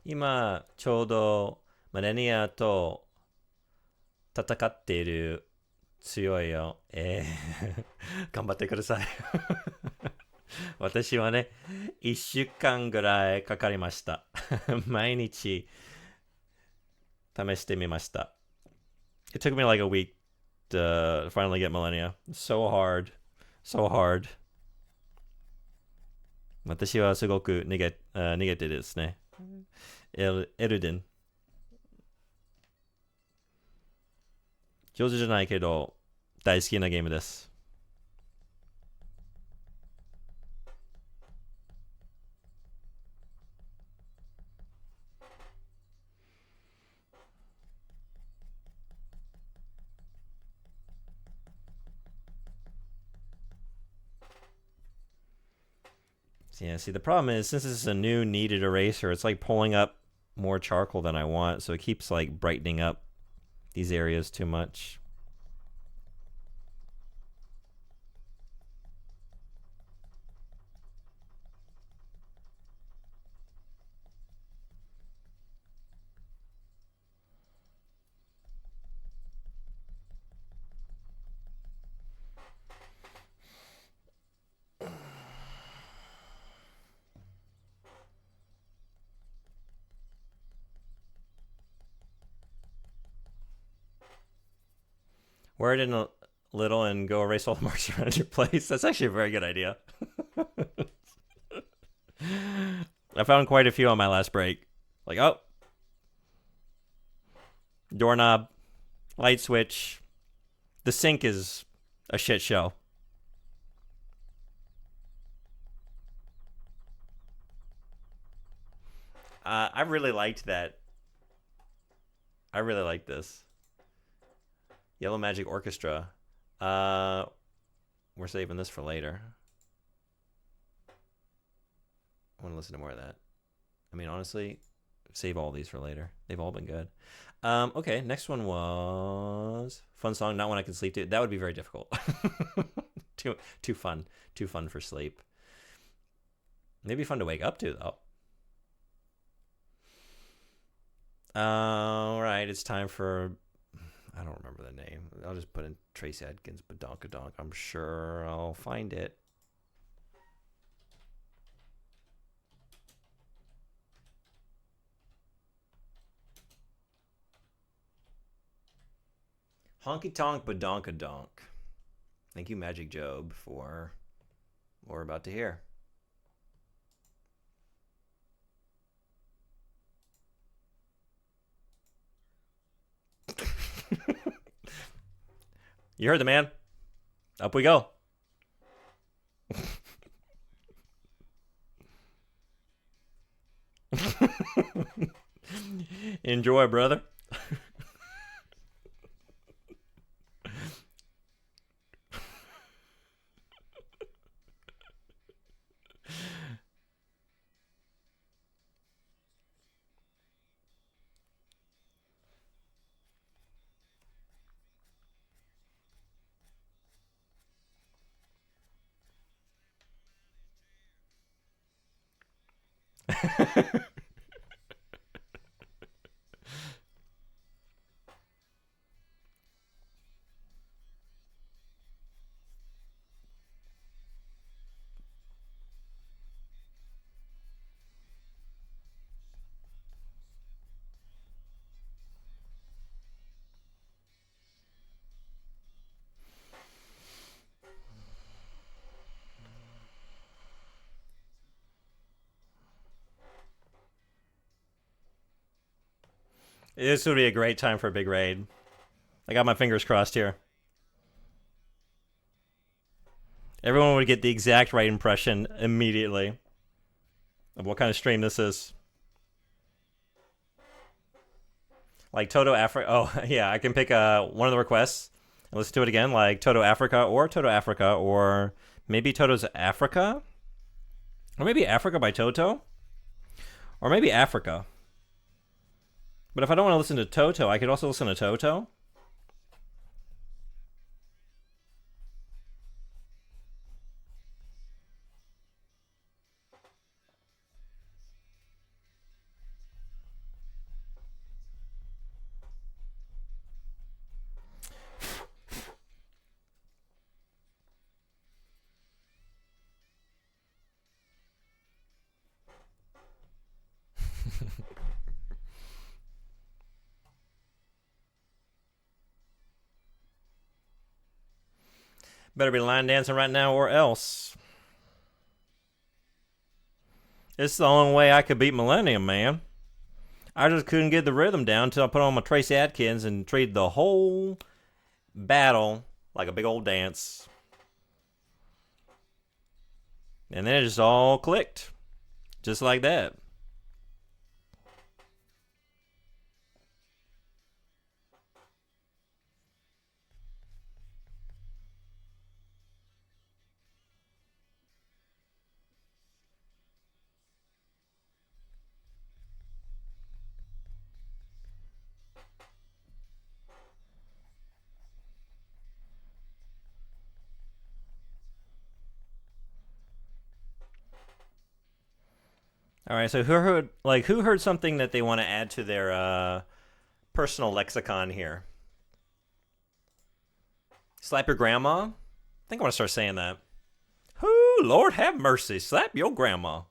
今、ちょうどマレニアと戦っている強いよ。頑張ってください。私はね、1週間ぐらいかかりました。毎日試してみました。It took me like a week to finally get Malenia. So hard. So hard. 私はすごく逃げてですね。エルデン。上手じゃないけど、大好きなゲームです。Yeah, see, the problem is, since this is a new kneaded eraser, it's like pulling up more charcoal than I want, so it keeps like brightening up these areas too much. Wear it in a little and go erase all the marks around your place. That's actually a very good idea. I found quite a few on my last break. Like, oh, doorknob, light switch. The sink is a shit show. I really liked that. I really like this. Yellow Magic Orchestra. We're saving this for later. I want to listen to more of that. I mean, honestly, save all these for later. They've all been good. Okay, next one was fun song, not one I can sleep to. That would be very difficult. too fun for sleep. Maybe fun to wake up to though. All right, it's time for. I don't remember the name. I'll just put in Tracy Adkins Badonkadonk. I'm sure I'll find it. Honky Tonk Badonkadonk. Thank you, Magic Job, for what we're about to hear. You heard the man. Up we go. Enjoy, brother. This would be a great time for a big raid. I got my fingers crossed here. Everyone would get the exact right impression immediately of what kind of stream this is. Like Toto Africa. Oh, yeah, I can pick one of the requests and listen to it again, like Toto Africa, or maybe Toto's Africa, or maybe Africa by Toto, or maybe Africa. But if I don't want to listen to Toto, I could also listen to Toto. Better be line dancing right now or else. It's the only way I could beat Malenia, man. I just couldn't get the rhythm down until I put on my Tracy Adkins and treated the whole battle like a big old dance. And then it just all clicked. Just like that. All right, so who heard something that they want to add to their personal lexicon here? Slap your grandma? I think I want to start saying that. Whoo, Lord have mercy, slap your grandma.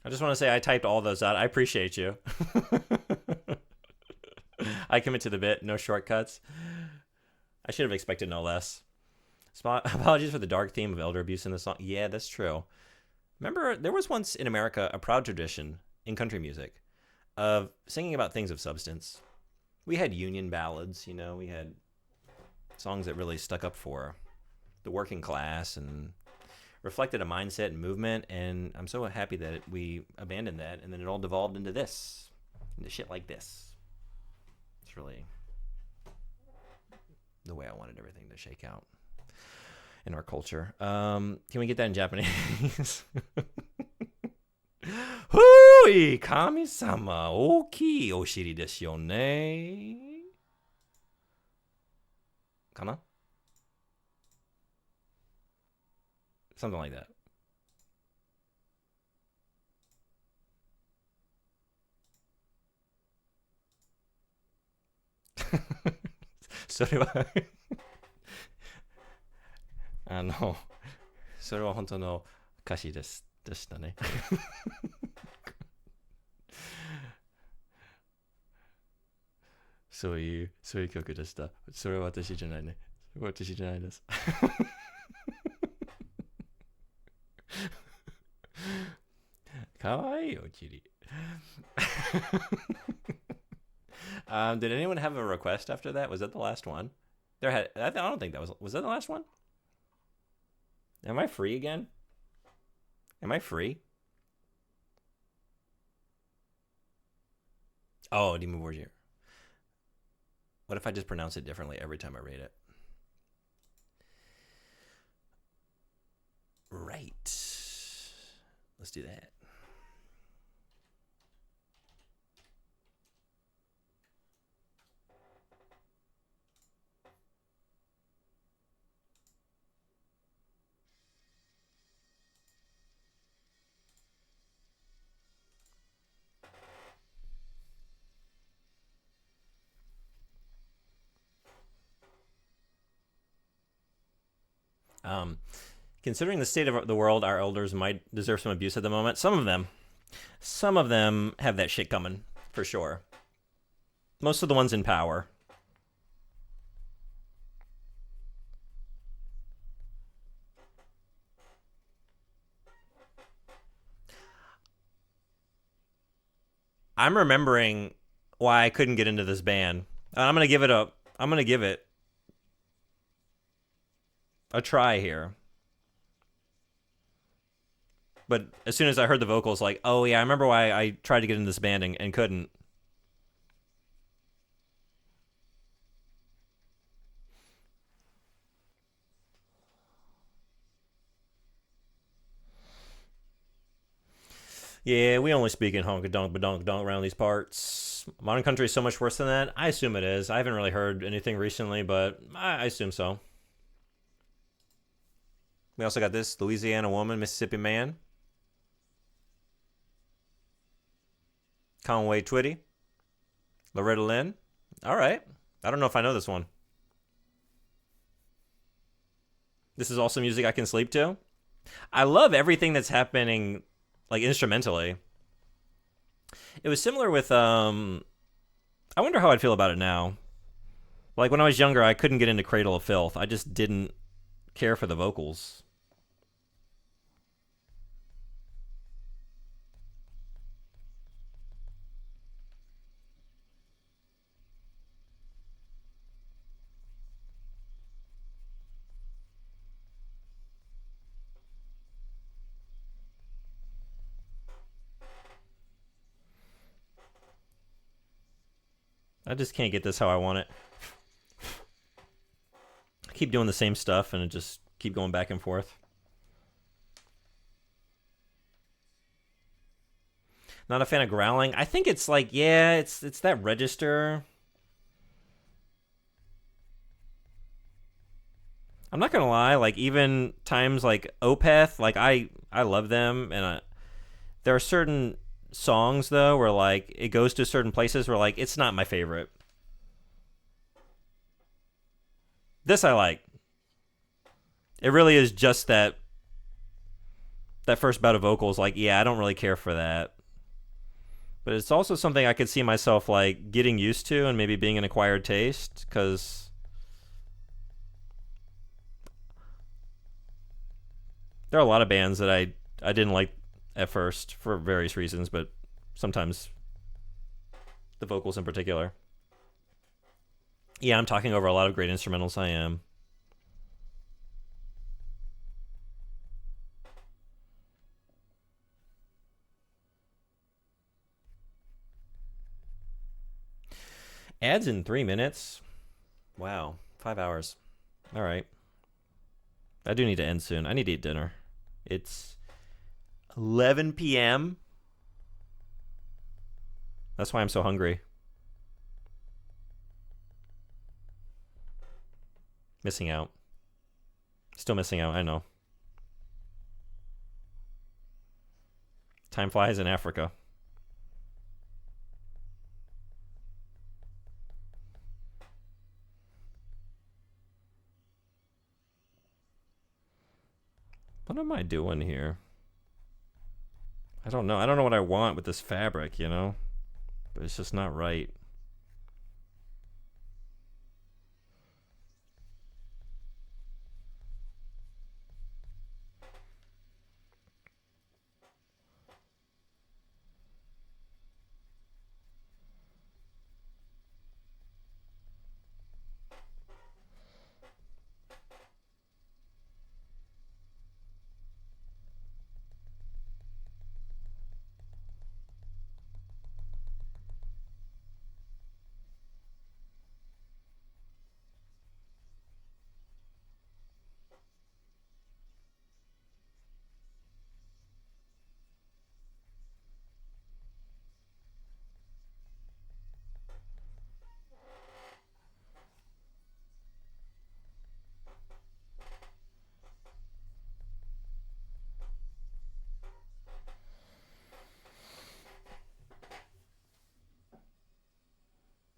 I just want to say I typed all those out. I appreciate you. I commit to the bit, no shortcuts. I should have expected no less. Apologies for the dark theme of elder abuse in the song. Yeah, that's true. Remember, there was once in America a proud tradition in country music of singing about things of substance. We had union ballads, we had songs that really stuck up for the working class and reflected a mindset and movement, and I'm so happy that we abandoned that, and then it all devolved into shit like this. It's really the way I wanted everything to shake out in our culture. Can we get that in Japanese? Hui, kami-sama, ookii oshiri desu yo ne. Kana? Something like that. So それは本当の歌詞でしたね。そういう曲でした。それは私じゃないね。私じゃないです。かわいいよ、キリ。Did anyone have a request after that? Was that the last one? I don't think that was that the last one? Am I free again? Am I free? Oh, Demon Warrior. What if I just pronounce it differently every time I read it? Right. Let's do that. Considering the state of the world, our elders might deserve some abuse at the moment. Some of them have that shit coming, for sure. Most of the ones in power. I'm remembering why I couldn't get into this band. I'm gonna give it a try here. But as soon as I heard the vocals, like, oh yeah, I remember why I tried to get into this band and couldn't. Yeah, we only speak in honk-a-donk, ba-donk-donk around these parts. Modern country is so much worse than that. I assume it is. I haven't really heard anything recently, but I assume so. We also got this Louisiana Woman, Mississippi Man. Conway Twitty. Loretta Lynn. All right. I don't know if I know this one. This is also music I can sleep to. I love everything that's happening, like, instrumentally. It was similar with, I wonder how I'd feel about it now. Like, when I was younger, I couldn't get into Cradle of Filth. I just didn't care for the vocals. I just can't get this how I want it. I keep doing the same stuff and it just keep going back and forth. Not a fan of growling. I think it's like, yeah, it's that register. I'm not gonna lie, like even times like Opeth, like I love them, and there are certain songs though where like it goes to certain places where like it's not my favorite. This I like. It really is just that first bout of vocals. Like, yeah, I don't really care for that, but it's also something I could see myself like getting used to and maybe being an acquired taste because there are a lot of bands that I didn't like at first for various reasons, but sometimes the vocals in particular. Yeah, I'm talking over a lot of great instrumentals. I am. Ads in 3 minutes. Wow, 5 hours. All right. I do need to end soon. I need to eat dinner. It's 11 p.m. That's why I'm so hungry. Missing out. Still missing out, I know. Time flies in Africa. What am I doing here? I don't know. I don't know what I want with this fabric, you know? But it's just not right.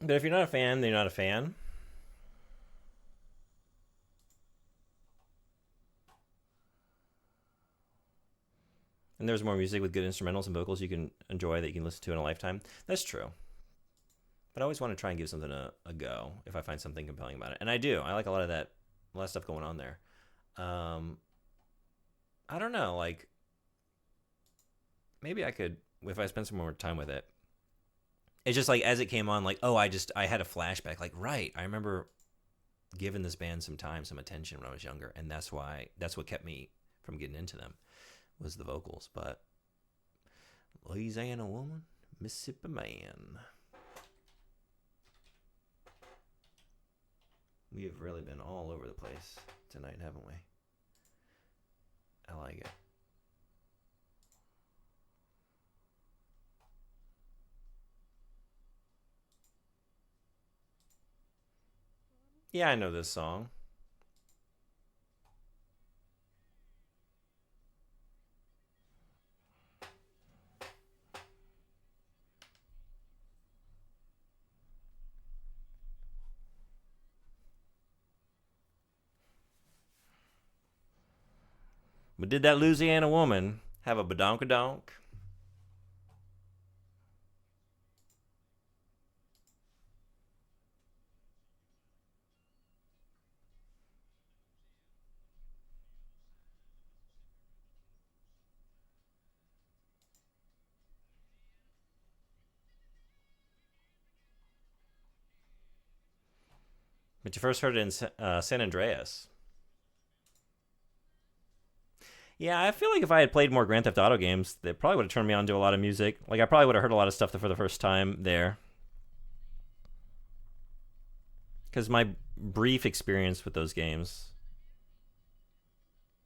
But if you're not a fan, then you're not a fan. And there's more music with good instrumentals and vocals you can enjoy that you can listen to in a lifetime. That's true. But I always want to try and give something a go if I find something compelling about it. And I do. I like a lot of that, a lot of stuff going on there. Um, I don't know. Like, maybe I could, if I spend some more time with it. It's just like as it came on, like, oh, I had a flashback. Like, right. I remember giving this band some time, some attention when I was younger. And that's what kept me from getting into them was the vocals. But Louisiana Woman, Mississippi Man. We have really been all over the place tonight, haven't we? I like it. Yeah, I know this song. But did that Louisiana Woman have a badonkadonk? But you first heard it in San Andreas. Yeah, I feel like if I had played more Grand Theft Auto games, they probably would have turned me on to a lot of music. Like I probably would have heard a lot of stuff for the first time there. Because my brief experience with those games,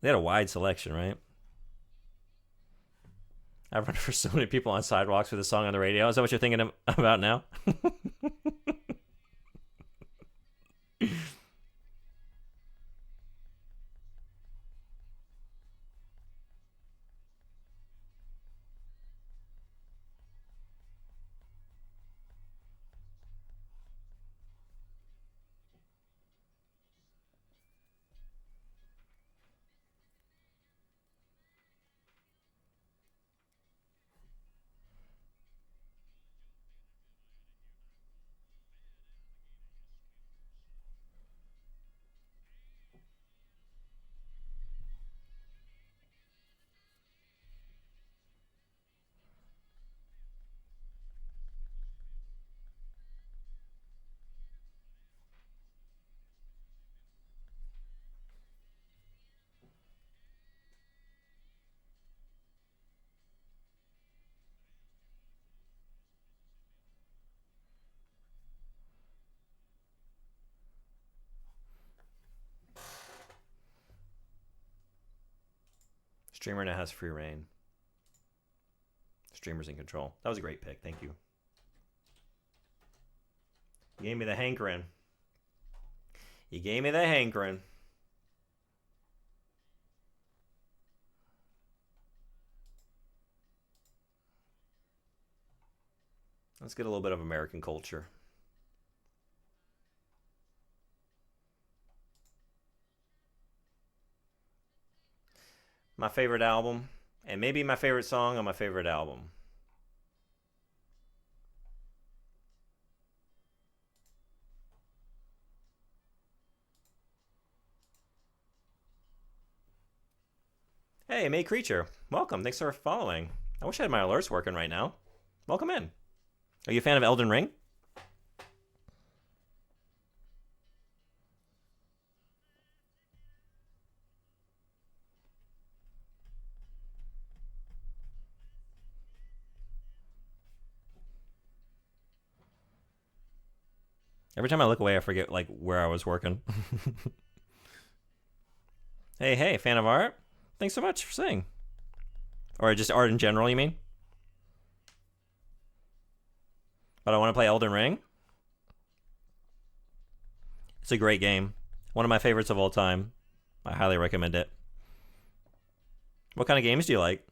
they had a wide selection, right? I've run for so many people on sidewalks with a song on the radio. Is that what you're thinking about now? Streamer now has free reign. Streamer's in control. That was a great pick. Thank you. You gave me the hankering. You gave me the hankering. Let's get a little bit of American culture. My favorite album, and maybe my favorite song on my favorite album. Hey, May Creature. Welcome. Thanks for following. I wish I had my alerts working right now. Welcome in. Are you a fan of Elden Ring? Every time I look away, I forget like where I was working. Hey, fan of art? Thanks so much for saying. Or just art in general, you mean? But I want to play Elden Ring. It's a great game. One of my favorites of all time. I highly recommend it. What kind of games do you like?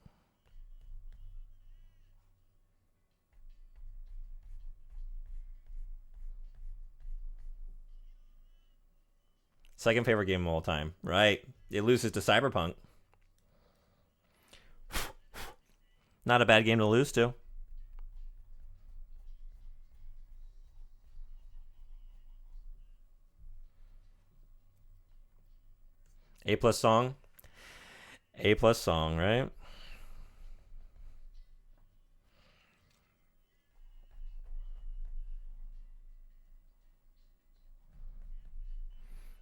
Second favorite game of all time. Right. It loses to Cyberpunk. Not a bad game to lose to. A+ song. A+ song, right?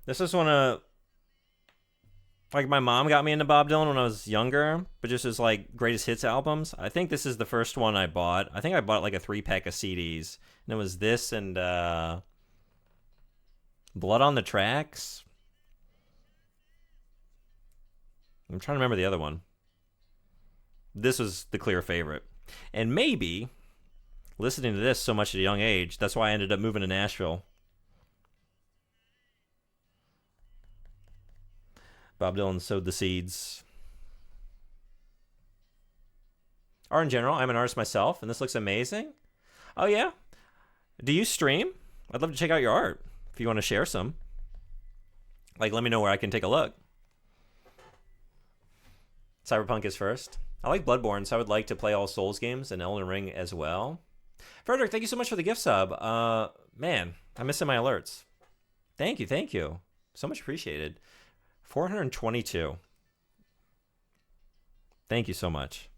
This is one of, like, my mom got me into Bob Dylan when I was younger, but just as like greatest hits albums. I think this is the first one I bought. I think I bought like a 3-pack of CDs, and it was this and Blood on the Tracks. I'm trying to remember the other one. This was the clear favorite. And maybe listening to this so much at a young age, that's why I ended up moving to Nashville. Bob Dylan sowed the seeds. Art in general, I'm an artist myself, and this looks amazing. Oh, yeah? Do you stream? I'd love to check out your art if you want to share some. Like, let me know where I can take a look. Cyberpunk is first. I like Bloodborne, so I would like to play all Souls games and Elden Ring as well. Frederick, thank you so much for the gift sub. Man, I'm missing my alerts. Thank you. So much appreciated. 422. Thank you so much.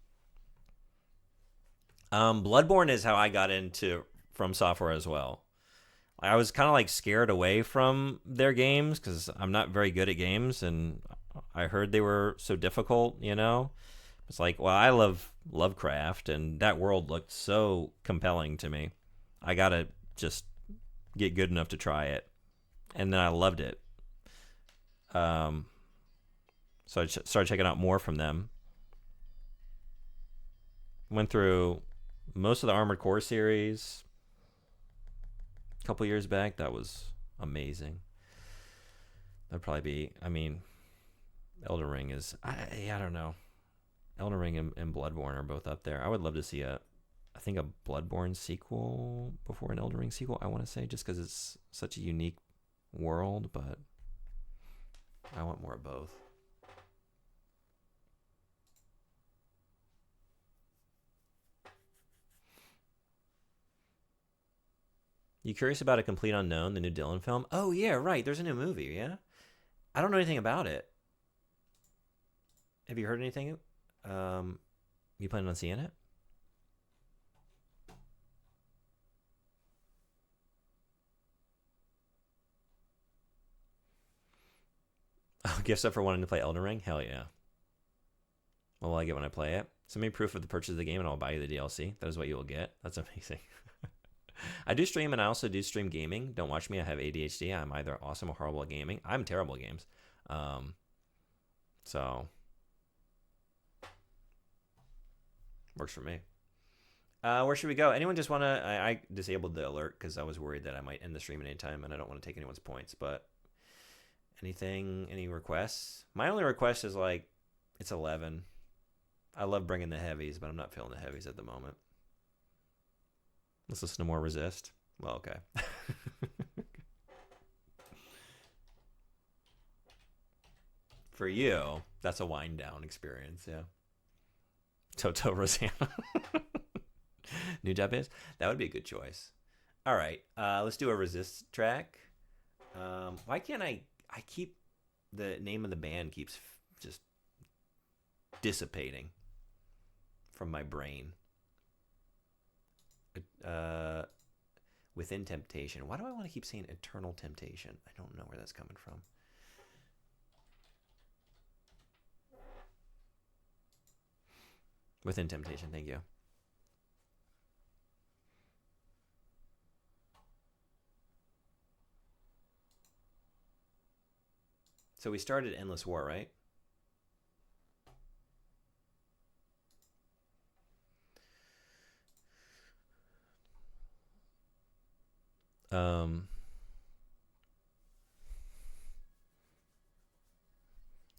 Bloodborne is how I got into From Software as well. I was kind of like scared away from their games because I'm not very good at games, and I heard they were so difficult, you know? It's like, well, I love Lovecraft, and that world looked so compelling to me. I gotta just get good enough to try it. And then I loved it. So I started checking out more from them. Went through most of the Armored Core series a couple years back. That was amazing. That'd probably be, I mean, Elden Ring is, I don't know. Elden Ring and Bloodborne are both up there. I would love to see I think a Bloodborne sequel before an Elden Ring sequel, I want to say, just because it's such a unique world, but I want more of both. You curious about A Complete Unknown, the new Dylan film? Oh, yeah, right. There's a new movie, yeah? I don't know anything about it. Have you heard anything? You planning on seeing it? Oh, gift up for wanting to play Elden Ring? Hell yeah. What will I get when I play it? Send me proof of the purchase of the game and I'll buy you the DLC. That is what you will get. That's amazing. I do stream and I also do stream gaming. Don't watch me. I have ADHD. I'm either awesome or horrible at gaming. I'm terrible at games. So works for me. Where should we go? Anyone just want to... I disabled the alert because I was worried that I might end the stream at any time and I don't want to take anyone's points. But any requests? My only request is like, it's 11. I love bringing the heavies, but I'm not feeling the heavies at the moment. Let's listen to more Resist. Well, okay. For you, that's a wind down experience, yeah. Toto Rosanna. New Japanese? That would be a good choice. All right, let's do a Resist track. Why can't I keep... The name of the band keeps just dissipating from my brain. Within Temptation. Why do I want to keep saying Eternal Temptation? I don't know where that's coming from. Within Temptation, thank you. So we started Endless War, right?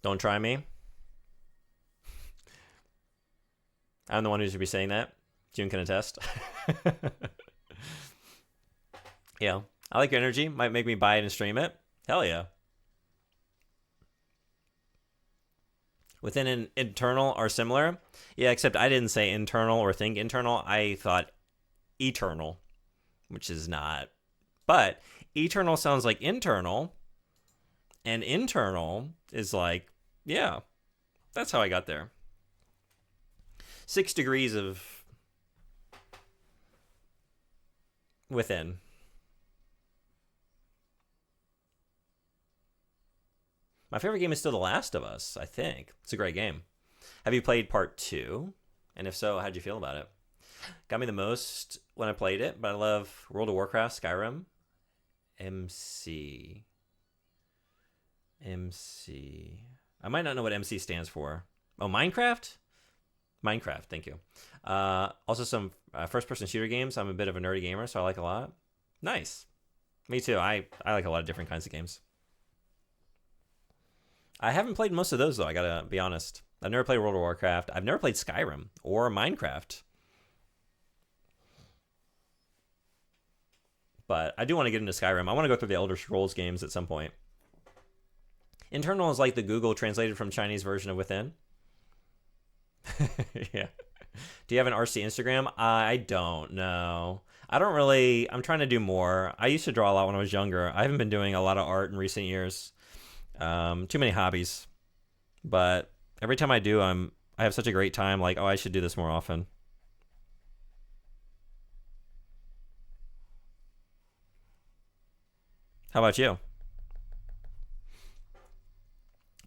Don't try me. I'm the one who should be saying that. June can attest. Yeah. I like your energy. Might make me buy it and stream it. Hell yeah. Within an internal are similar. Yeah, except I didn't say internal or think internal. I thought eternal, which is not. But eternal sounds like internal. And internal is like, yeah, that's how I got there. 6 degrees of within. My favorite game is still The Last of Us, I think. It's a great game. Have you played part 2? And if so, how'd you feel about it? Got me the most when I played it, but I love World of Warcraft, Skyrim. MC. I might not know what MC stands for. Oh, Minecraft? Minecraft, thank you. Also some first-person shooter games. I'm a bit of a nerdy gamer, so I like a lot. Nice. Me too. I like a lot of different kinds of games. I haven't played most of those, though, I gotta be honest. I've never played World of Warcraft. I've never played Skyrim or Minecraft. But I do want to get into Skyrim. I want to go through the Elder Scrolls games at some point. Internal is like the Google translated from Chinese version of Within. Yeah. Do you have an RC Instagram? I don't know. I don't really... I'm trying to do more. I used to draw a lot when I was younger. I haven't been doing a lot of art in recent years. Too many hobbies. But every time I do, I have such a great time. Like, oh, I should do this more often. How about you?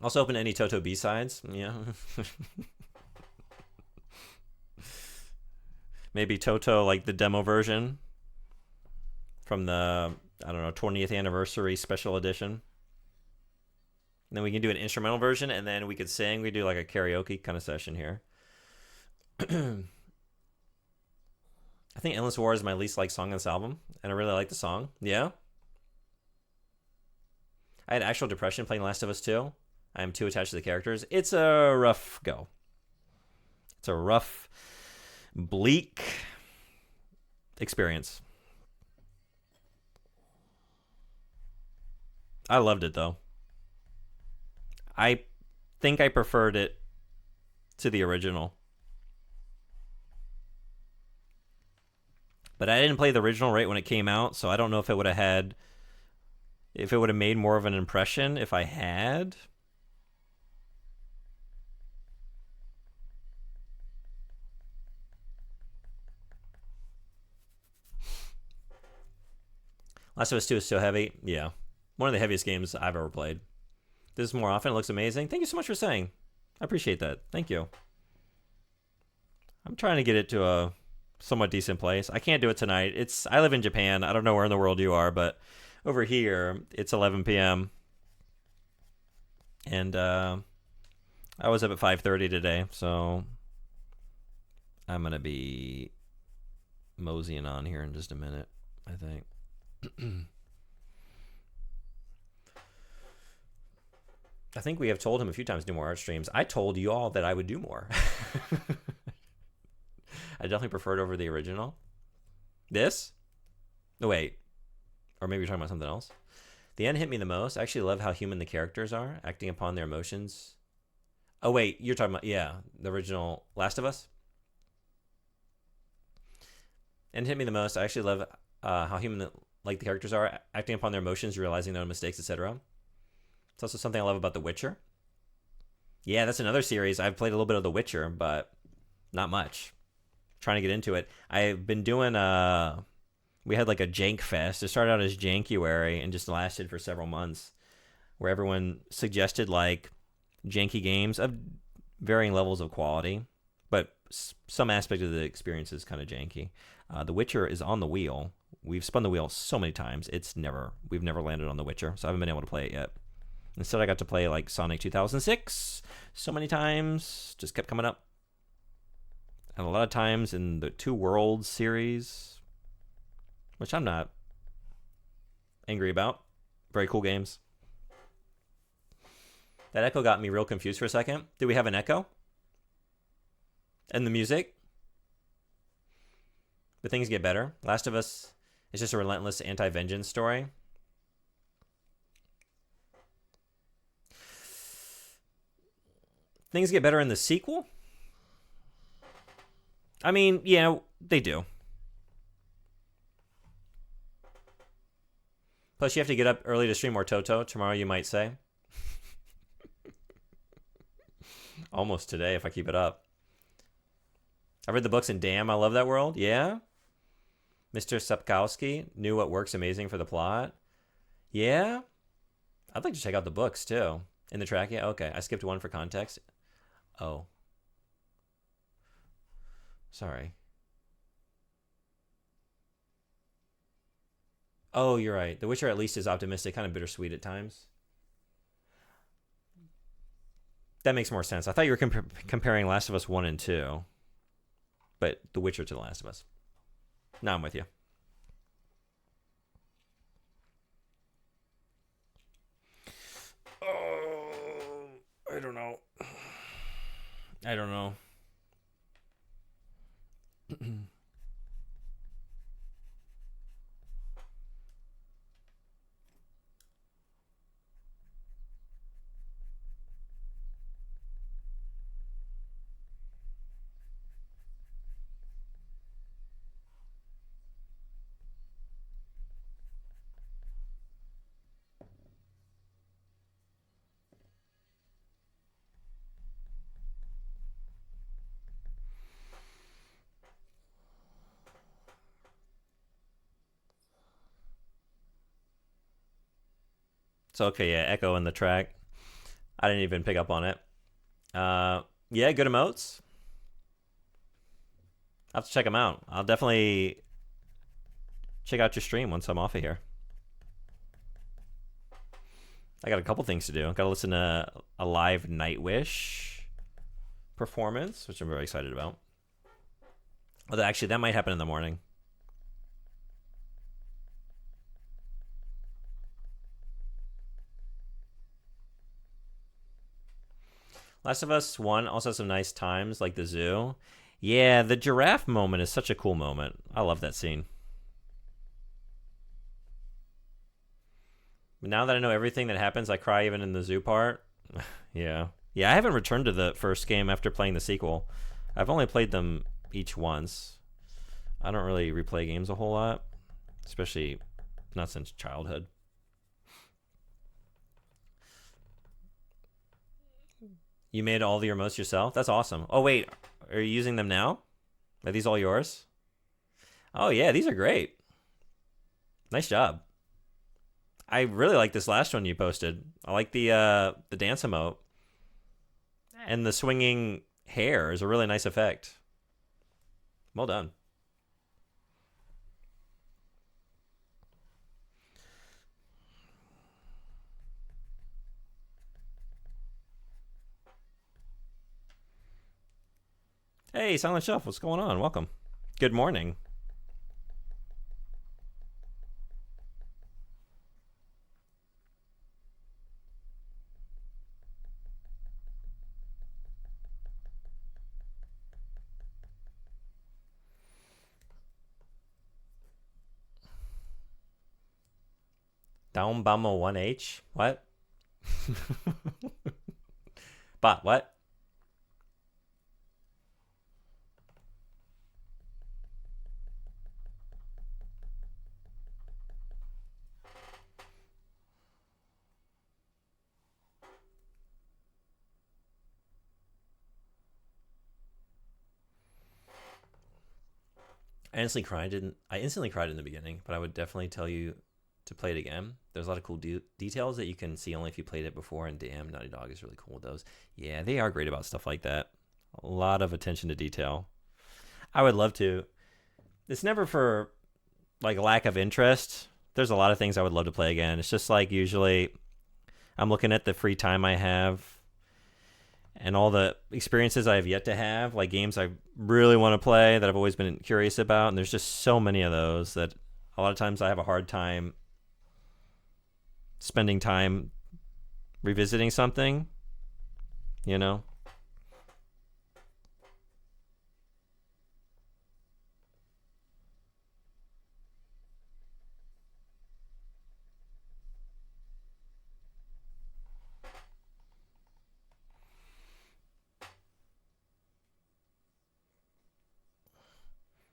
Also open to any Toto B-sides. Yeah. Maybe Toto, like the demo version from the, I don't know, 20th anniversary special edition. And then we can do an instrumental version, and then we could sing. We do like a karaoke kind of session here. I think Endless War is my least liked song on this album, and I really like the song. Yeah. I had actual depression playing Last of Us 2. I am too attached to the characters. It's a rough go. It's a rough, bleak experience. I loved it, though. I think I preferred it to the original. But I didn't play the original right when it came out, so I don't know if it would have made more of an impression if I had. Last of Us 2 is so heavy. Yeah. One of the heaviest games I've ever played. This is more often. It looks amazing. Thank you so much for saying. I appreciate that. Thank you. I'm trying to get it to a somewhat decent place. I can't do it tonight. I live in Japan. I don't know where in the world you are, but over here it's 11 p.m. And I was up at 5:30 today, so I'm gonna be moseying on here in just a minute, I think. I think we have told him a few times to do more art streams. I told you all that I would do more. I definitely preferred over the original. This? No, wait. Or maybe you're talking about something else. The end hit me the most. I actually love how human the characters are, acting upon their emotions. Oh, wait. You're talking about, yeah, the original Last of Us? End hit me the most. I actually love how human the characters are, acting upon their emotions, realizing their own mistakes, etc. It's also something I love about The Witcher. Yeah, that's another series. I've played a little bit of The Witcher, but not much. Trying to get into it. I've been doing we had like a Jank Fest. It started out as Jankuary and just lasted for several months, where everyone suggested like janky games of varying levels of quality, but some aspect of the experience is kind of janky. The Witcher is on the wheel. We've spun the wheel so many times. We've never landed on The Witcher, so I haven't been able to play it yet. Instead, I got to play like Sonic 2006 so many times. Just kept coming up. And a lot of times in the Two Worlds series, which I'm not angry about. Very cool games. That echo got me real confused for a second. Do we have an echo? And the music? But things get better. Last of Us is just a relentless anti-vengeance story. Things get better in the sequel? I mean, yeah, they do. Plus, you have to get up early to stream more Toto. Tomorrow, you might say. Almost today, if I keep it up. I read the books and damn, I love that world. Yeah? Mr. Sapkowski knew what works amazing for the plot. Yeah? I'd like to check out the books, too. In the track, yeah? Okay, I skipped one for context. Oh. Sorry. Oh, you're right. The Witcher at least is optimistic, kind of bittersweet at times. That makes more sense. I thought you were comparing Last of Us 1 and 2. But The Witcher to The Last of Us. Now I'm with you. Oh, I don't know. I don't know. So, okay, yeah, echo in the track. I didn't even pick up on it. Yeah, good emotes. I'll have to check them out. I'll definitely check out your stream once I'm off of here. I got a couple things to do. Got to listen to a live Nightwish performance, which I'm very excited about. Although, actually, that might happen in the morning. Last of Us 1 also has some nice times, like the zoo. Yeah, the giraffe moment is such a cool moment. I love that scene. Now that I know everything that happens, I cry even in the zoo part. Yeah. Yeah, I haven't returned to the first game after playing the sequel. I've only played them each once. I don't really replay games a whole lot, especially not since childhood. You made all the emotes yourself? That's awesome. Oh, wait. Are you using them now? Are these all yours? Oh, yeah. These are great. Nice job. I really like this last one you posted. I like the dance emote. And the swinging hair is a really nice effect. Well done. Hey, Silent Shelf, what's going on? Welcome. Good morning. Down Bama 1H? What? But what? I instantly cried in the beginning, but I would definitely tell you to play it again. There's a lot of cool details that you can see only if you played it before, and damn, Naughty Dog is really cool with those. Yeah, they are great about stuff like that. A lot of attention to detail. I would love to. It's never for like lack of interest. There's a lot of things I would love to play again. It's just like usually I'm looking at the free time I have and all the experiences I have yet to have, like games I really want to play that I've always been curious about. And there's just so many of those that a lot of times I have a hard time spending time revisiting something, you know?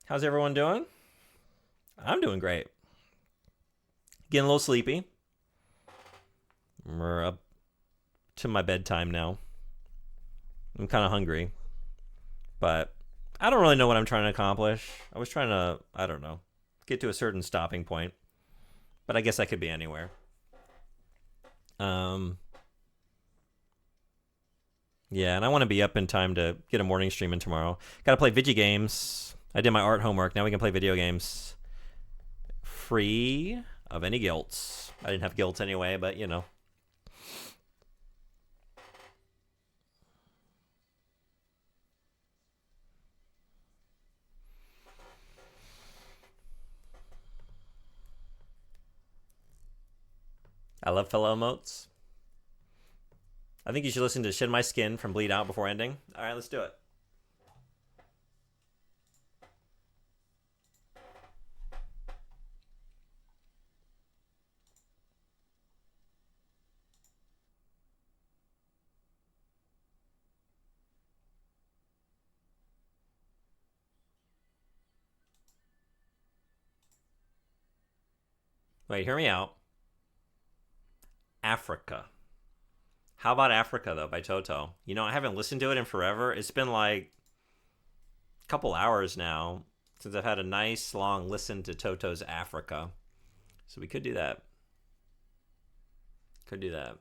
How's everyone doing? I'm doing great. Getting a little sleepy. We're up to my bedtime now. I'm kind of hungry, but I don't really know what I'm trying to accomplish. I was trying to, I don't know, get to a certain stopping point, but I guess I could be anywhere. Yeah, and I want to be up in time to get a morning stream in tomorrow. Got to play video games. I did my art homework. Now we can play video games free of any guilt. I didn't have guilt anyway, but you know. I love fellow emotes. I think you should listen to Shed My Skin from Bleed Out before ending. All right, let's do it. Wait, hear me out. Africa. How about Africa, though, by Toto? You know, I haven't listened to it in forever. It's been like a couple hours now since I've had a nice long listen to Toto's Africa. So we could do that. Could do that.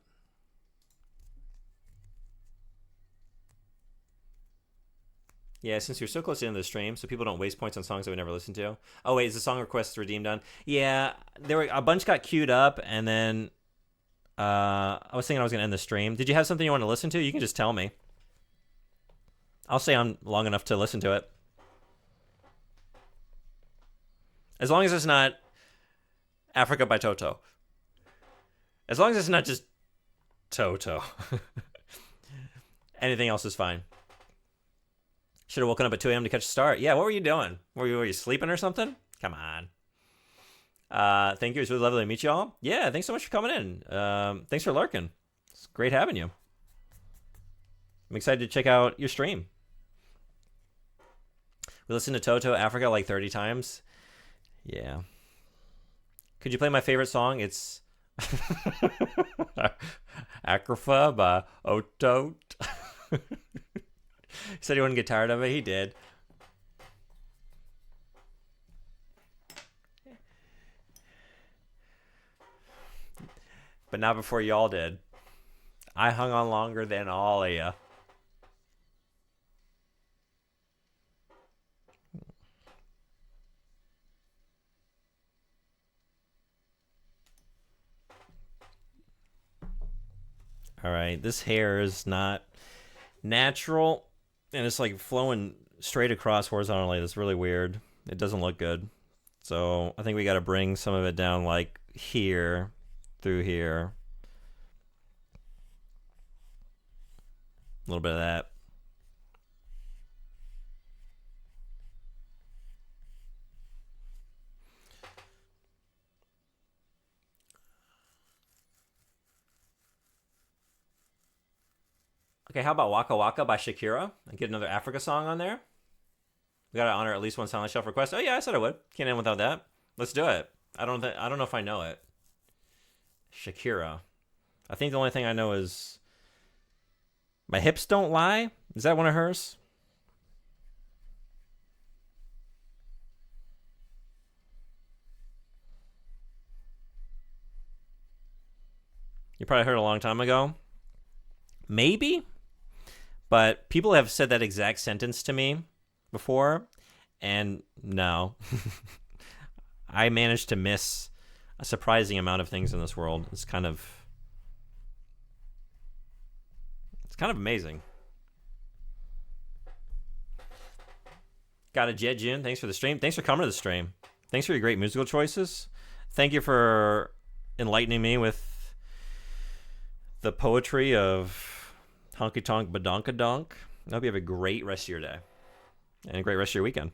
Yeah, since you're so close to the end of the stream, so people don't waste points on songs that we never listened to. Oh, wait, is the song request redeemed done? Yeah, there were a bunch got queued up, and then I was thinking I was going to end the stream. Did you have something you want to listen to? You can just tell me. I'll stay on long enough to listen to it. As long as it's not Africa by Toto. As long as it's not just Toto. Anything else is fine. Should have woken up at 2 a.m. to catch a start. Yeah, what were you doing? Were you sleeping or something? Come on. Thank you. It was really lovely to meet you all. Yeah, thanks so much for coming in. Thanks for lurking. It's great having you. I'm excited to check out your stream. We listened to Toto Africa like 30 times. Yeah. Could you play my favorite song? It's Akrafa by Otot. He said he wouldn't get tired of it. He did. But not before y'all did. I hung on longer than all of you. All right, this hair is not natural, and it's like flowing straight across horizontally. That's really weird. It doesn't look good. So I think we got to bring some of it down like here, through here. A little bit of that. Okay, how about Waka Waka by Shakira? And get another Africa song on there. We gotta honor at least one Silent Shelf request. Oh yeah, I said I would. Can't end without that. Let's do it. I don't know if I know it. Shakira. I think the only thing I know is My Hips Don't Lie. Is that one of hers? You probably heard it a long time ago. Maybe? But people have said that exact sentence to me before, and no. I managed to miss a surprising amount of things in this world. It's kind of amazing. Got a Jet June. Thanks for the stream. Thanks for coming to the stream. Thanks for your great musical choices. Thank you for enlightening me with the poetry of Honky Tonk Badonka Donk. I hope you have a great rest of your day and a great rest of your weekend.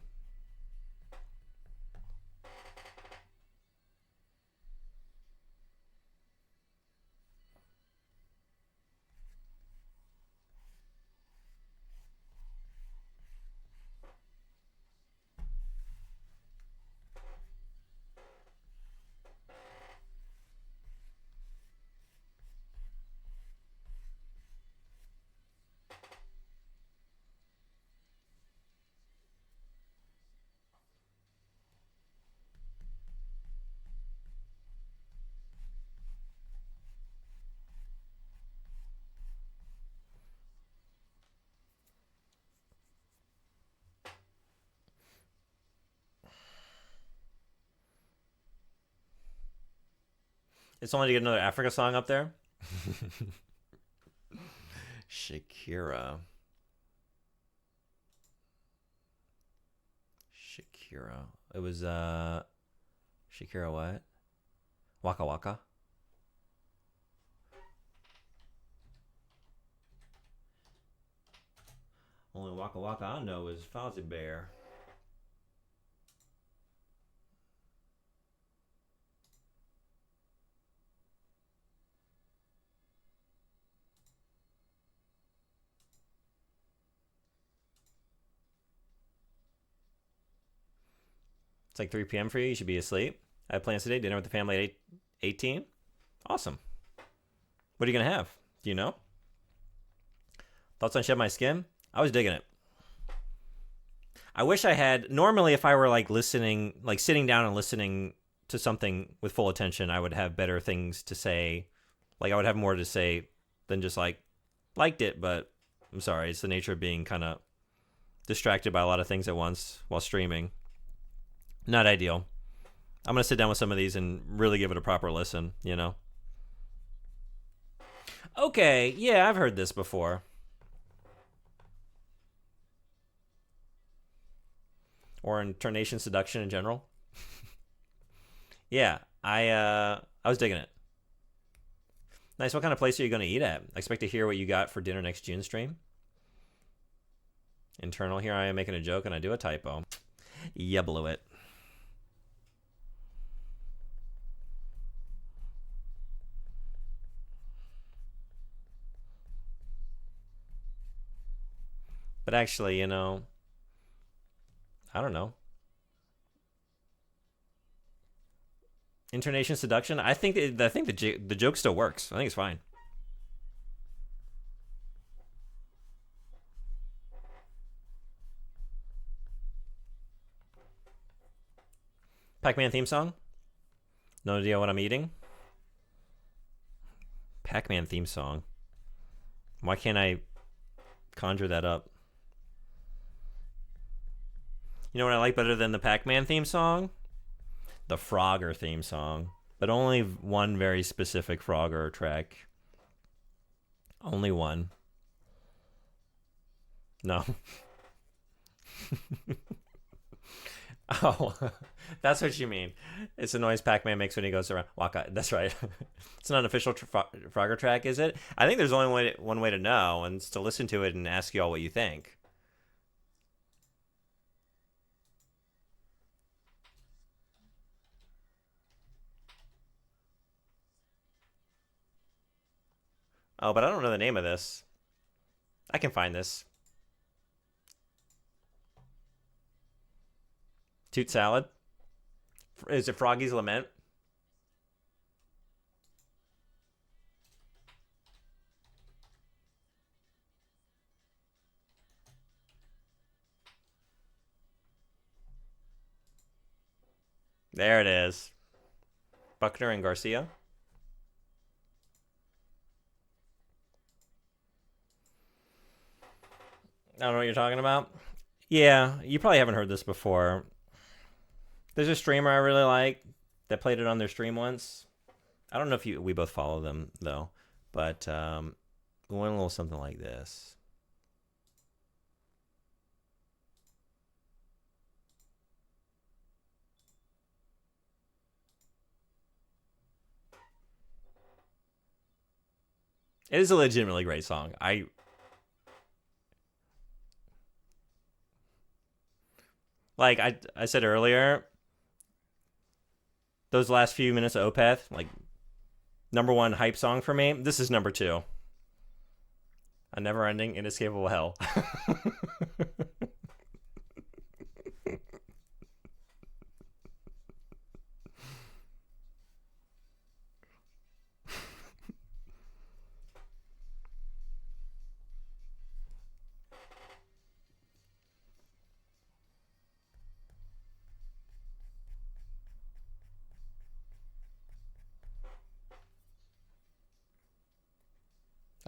It's only to get another Africa song up there. Shakira. It was Shakira what? Waka Waka. Only Waka Waka I know is Fozzie Bear. It's like 3 p.m. for you. You should be asleep. I have plans today. Dinner with the family at 18. Awesome. What are you going to have? Do you know? Thoughts on Shed My Skin? I was digging it. I wish I had. Normally, if I were like listening, like sitting down and listening to something with full attention, I would have better things to say. Like I would have more to say than just like, liked it, but I'm sorry. It's the nature of being kind of distracted by a lot of things at once while streaming. Not ideal. I'm going to sit down with some of these and really give it a proper listen, you know? Okay, yeah, I've heard this before. Or in Tarnation Seduction in general. Yeah, I was digging it. Nice. What kind of place are you going to eat at? I expect to hear what you got for dinner next June stream. Internal here, I am making a joke and I do a typo. You blew it. But actually, you know, I don't know. Intonation seduction. I think the joke still works. I think it's fine. Pac-Man theme song. No idea what I'm eating. Pac-Man theme song. Why can't I conjure that up? You know what I like better than the Pac-Man theme song? The Frogger theme song. But only one very specific Frogger track. Only one. No. Oh, that's what you mean. It's the noise Pac-Man makes when he goes around. Waka. That's right. It's not an official Frogger track, is it? I think there's only one way to know, and it's to listen to it and ask you all what you think. Oh, but I don't know the name of this. I can find this. Toot Salad? Is it Froggy's Lament? There it is. Buckner and Garcia. I don't know what you're talking about. Yeah, you probably haven't heard this before. There's a streamer I really like that played it on their stream once. I don't know if we both follow them though, but it went a little something like this. It is a legitimately great song. I said earlier, those last few minutes of Opeth, like number one hype song for me. This is number two. A never-ending, inescapable hell.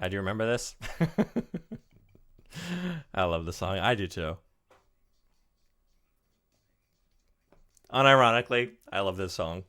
I do remember this. I love the song. I do too. Unironically, I love this song.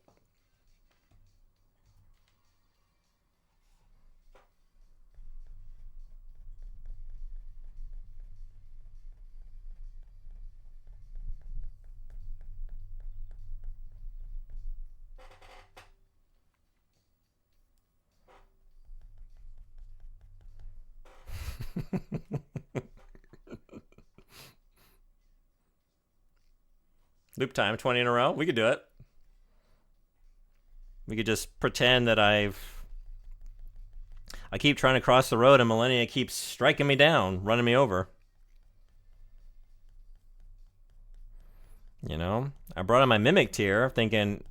Loop time, 20 in a row. We could do it. We could just pretend that I keep trying to cross the road and Malenia keeps striking me down, running me over. You know? I brought in my Mimic tier thinking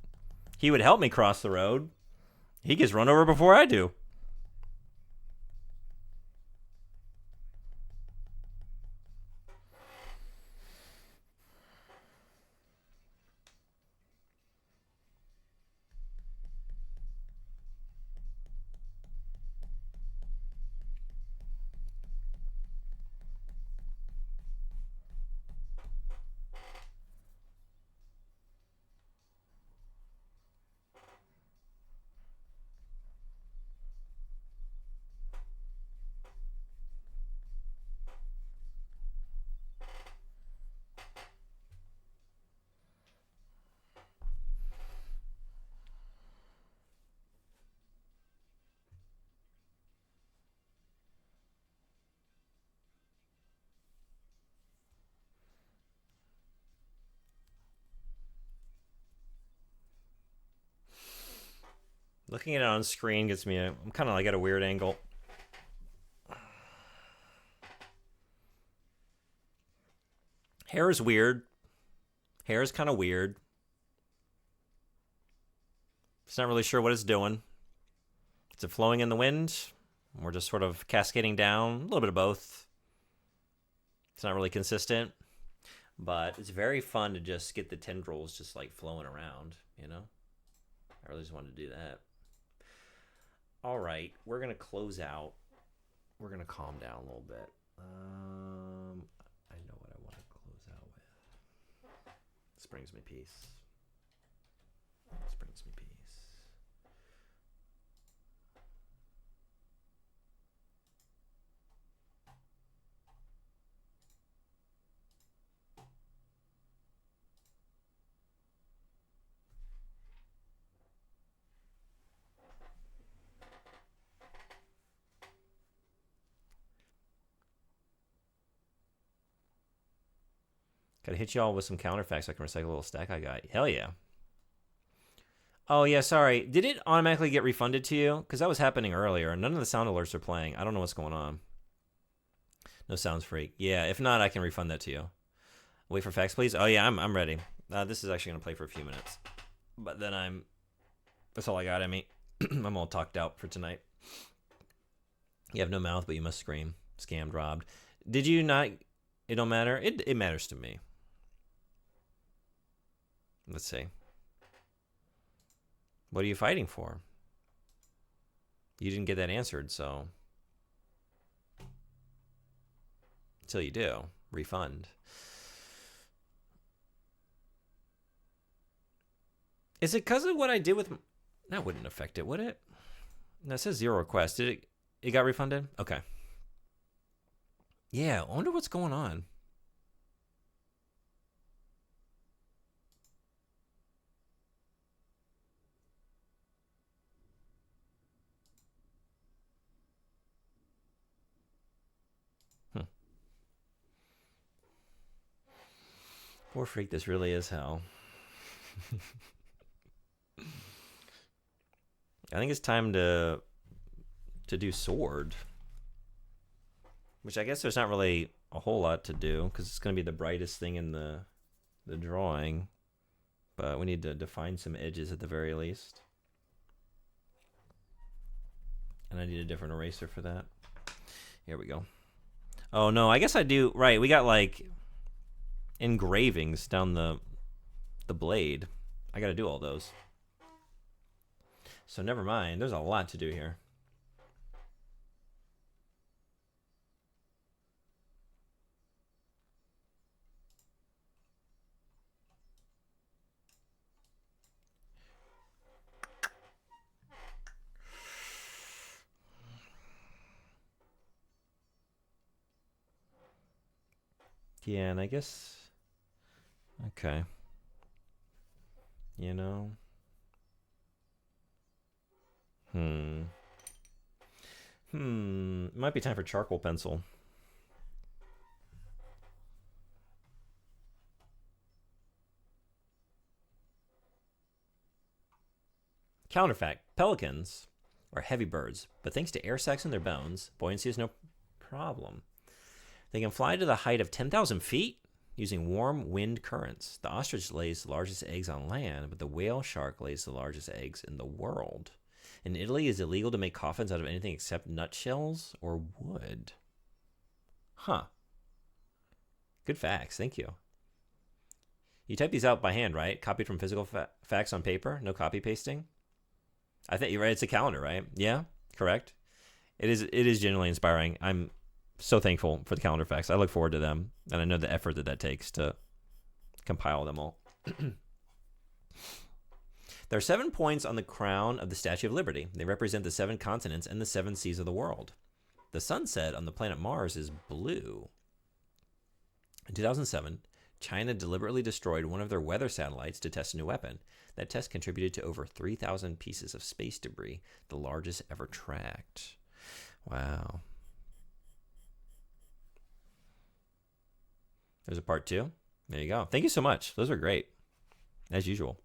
he would help me cross the road. He gets run over before I do. Looking at it on screen gets me. I'm kind of like at a weird angle. Hair is weird. Hair is kind of weird. It's not really sure what it's doing. Is it flowing in the wind? Or just sort of cascading down? A little bit of both. It's not really consistent. But it's very fun to just get the tendrils just like flowing around, you know? I really just wanted to do that. All right, we're going to close out. We're going to calm down a little bit. I know what I want to close out with. This brings me peace. This brings me peace. Gotta hit y'all with some counterfacts so I can recycle a little stack I got. Hell yeah. Oh, yeah, sorry. Did it automatically get refunded to you? Because that was happening earlier. None of the sound alerts are playing. I don't know what's going on. No sounds freak. Yeah, if not, I can refund that to you. Wait for facts, please. Oh, yeah, I'm ready. This is actually going to play for a few minutes. But then that's all I got, Emmy. I'm all talked out for tonight. You have no mouth, but you must scream. Scammed, robbed. Did you not... It don't matter? It matters to me. Let's see. What are you fighting for? You didn't get that answered, so... Until you do. Refund. Is it because of what I did with... That wouldn't affect it, would it? No, it says 0 requests. Did it got refunded? Okay. Yeah, I wonder what's going on. Poor freak, this really is hell. I think it's time to do sword. Which I guess there's not really a whole lot to do, because it's going to be the brightest thing in the drawing. But we need to define some edges at the very least. And I need a different eraser for that. Here we go. Oh, no, I guess I do... Right, we got, like, engravings down the blade. I got to do all those. So never mind. There's a lot to do here. Yeah, and I guess... Okay. You know... It might be time for charcoal pencil. Counterfact. Pelicans are heavy birds, but thanks to air sacs in their bones, buoyancy is no problem. They can fly to the height of 10,000 feet using warm wind currents. The ostrich lays the largest eggs on land, but the whale shark lays the largest eggs in the world. In Italy, it is illegal to make coffins out of anything except nutshells or wood. Huh. Good facts. Thank you. You type these out by hand, right? Copied from physical facts on paper? No copy pasting? I think you're right. It's a calendar, right? Yeah, correct. It is genuinely inspiring. I'm so thankful for the calendar facts. I look forward to them, and I know the effort that takes to compile them all. There are 7 points on the crown of the Statue of Liberty. They represent the 7 continents and the 7 seas of the world. The sunset on the planet Mars is blue. In 2007, China deliberately destroyed one of their weather satellites to test a new weapon. That test contributed to over 3,000 pieces of space debris, the largest ever tracked. Wow. There's a part 2. There you go. Thank you so much. Those are great, as usual.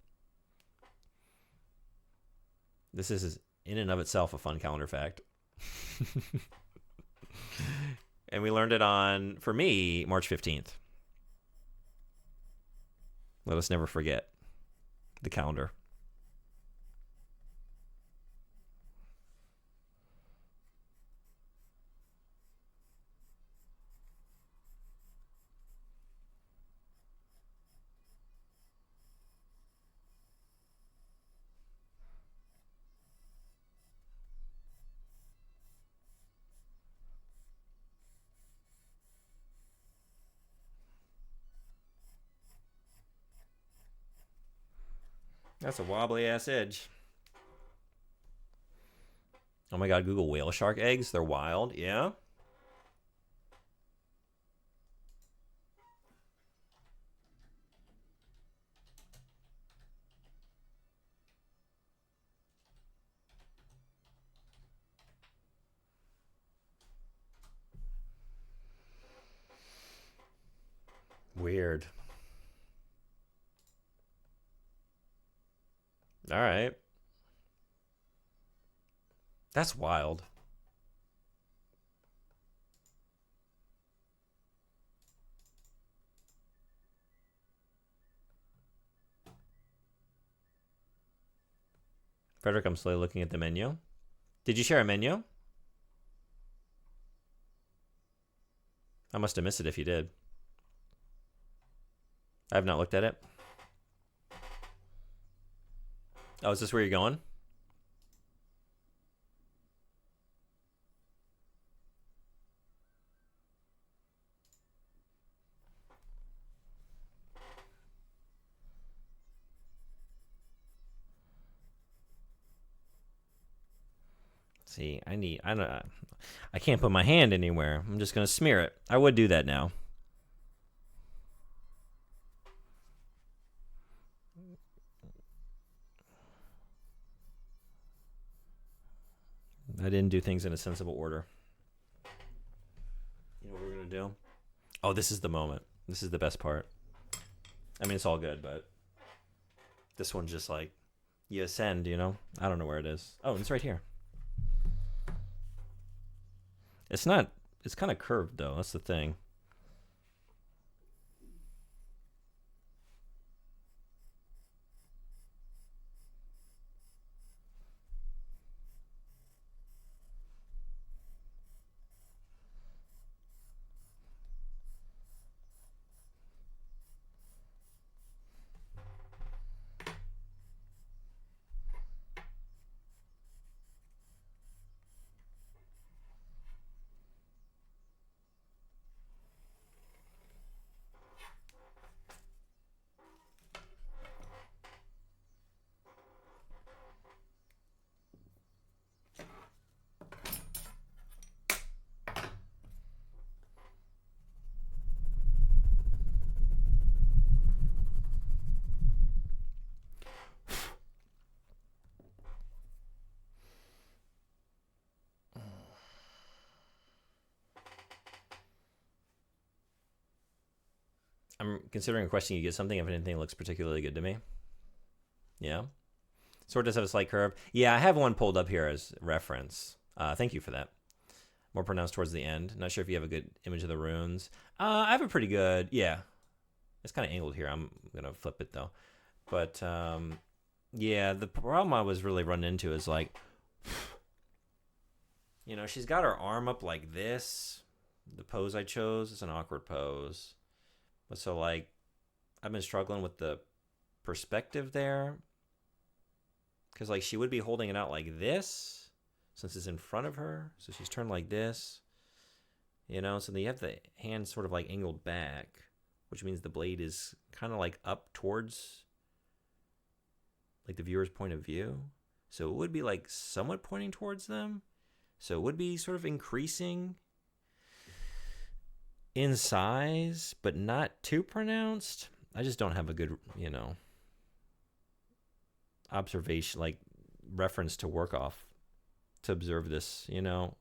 This is in and of itself a fun calendar fact. And we learned it on, for me, March 15th. Let us never forget the calendar. That's a wobbly ass edge. Oh my god, Google whale shark eggs. They're wild. Yeah. Weird. All right. That's wild. Frederick, I'm slowly looking at the menu. Did you share a menu? I must have missed it if you did. I have not looked at it. Oh, is this where you're going? See, I can't put my hand anywhere. I'm just gonna smear it. I would do that now. I didn't do things in a sensible order. You know what we're gonna do? Oh, this is the moment. This is the best part. I mean, it's all good, but this one's just like, you ascend, you know? I don't know where it is. Oh, it's right here. It's not, it's kind of curved though. That's the thing. I'm considering requesting you get something if anything looks particularly good to me. Yeah. Sword does have a slight curve. Yeah, I have one pulled up here as reference. Thank you for that. More pronounced towards the end. Not sure if you have a good image of the runes. I have a pretty good, yeah. It's kind of angled here. I'm going to flip it though. But, yeah, the problem I was really running into is like, you know, she's got her arm up like this. The pose I chose is an awkward pose. But so, like, I've been struggling with the perspective there. Because, like, she would be holding it out like this since it's in front of her. So she's turned like this. You know, so then you have the hand sort of, like, angled back, which means the blade is kind of, like, up towards, like, the viewer's point of view. So it would be, like, somewhat pointing towards them. So it would be sort of increasing in size, but not too pronounced. I just don't have a good, you know, observation, like reference to work off to observe this, you know.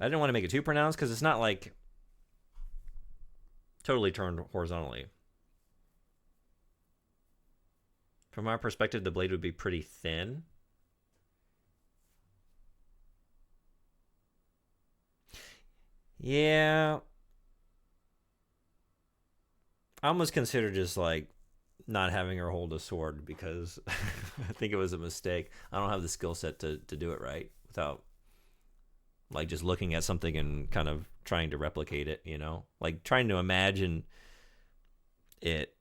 I didn't want to make it too pronounced because it's not like totally turned horizontally. From our perspective, the blade would be pretty thin. Yeah, I almost consider just like not having her hold a sword because I think it was a mistake. I don't have the skill set to do it right without like just looking at something and kind of trying to replicate it, you know? Like trying to imagine it.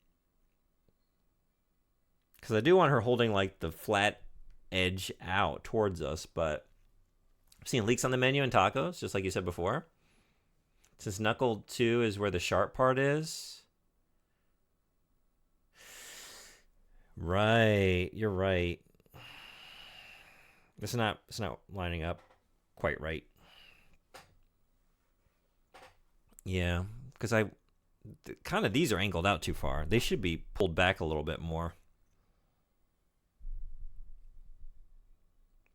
Because I do want her holding like the flat edge out towards us, but I've seen leaks on the menu in tacos, just like you said before. Since knuckle 2 is where the sharp part is. Right, you're right. It's not lining up quite right. Yeah, because I kind of these are angled out too far. They should be pulled back a little bit more.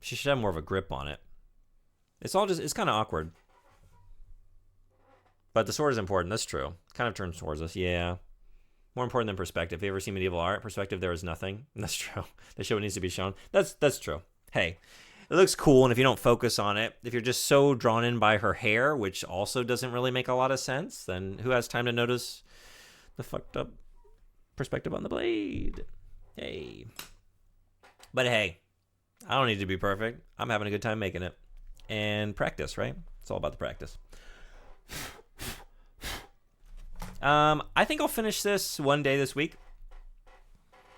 She should have more of a grip on it. It's kind of awkward. But the sword is important. That's true. Kind of turns towards us. Yeah. More important than perspective. If you ever see medieval art, perspective there is nothing. That's true. They show what needs to be shown. That's true. Hey, it looks cool, and if you don't focus on it, if you're just so drawn in by her hair, which also doesn't really make a lot of sense, then who has time to notice the fucked up perspective on the blade? Hey. But hey, I don't need to be perfect. I'm having a good time making it. And practice, right? It's all about the practice. I think I'll finish this one day this week.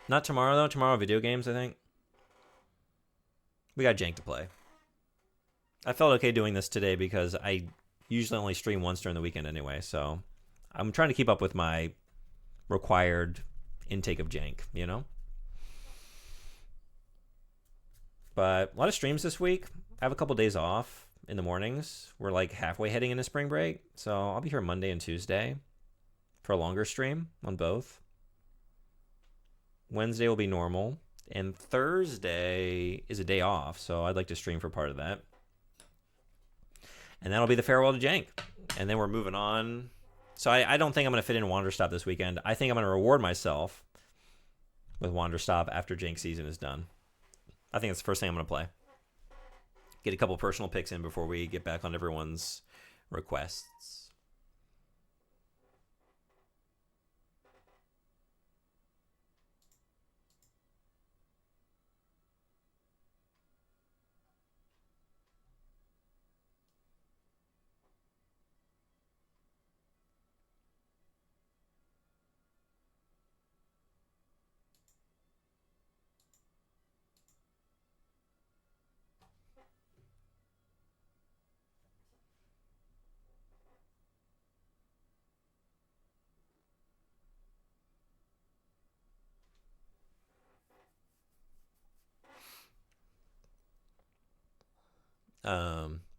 Not tomorrow, though. Tomorrow, video games, I think. We got jank to play. I felt okay doing this today because I usually only stream once during the weekend anyway, so I'm trying to keep up with my required intake of jank, you know? But a lot of streams this week. I have a couple days off in the mornings. We're like halfway heading into spring break, so I'll be here Monday and Tuesday for a longer stream on both. Wednesday will be normal, and Thursday is a day off, so I'd like to stream for part of that. And that'll be the farewell to jank. And then we're moving on. So I don't think I'm going to fit in Wanderstop this weekend. I think I'm going to reward myself with Wanderstop after jank season is done. I think that's the first thing I'm going to play. Get a couple personal picks in before we get back on everyone's requests.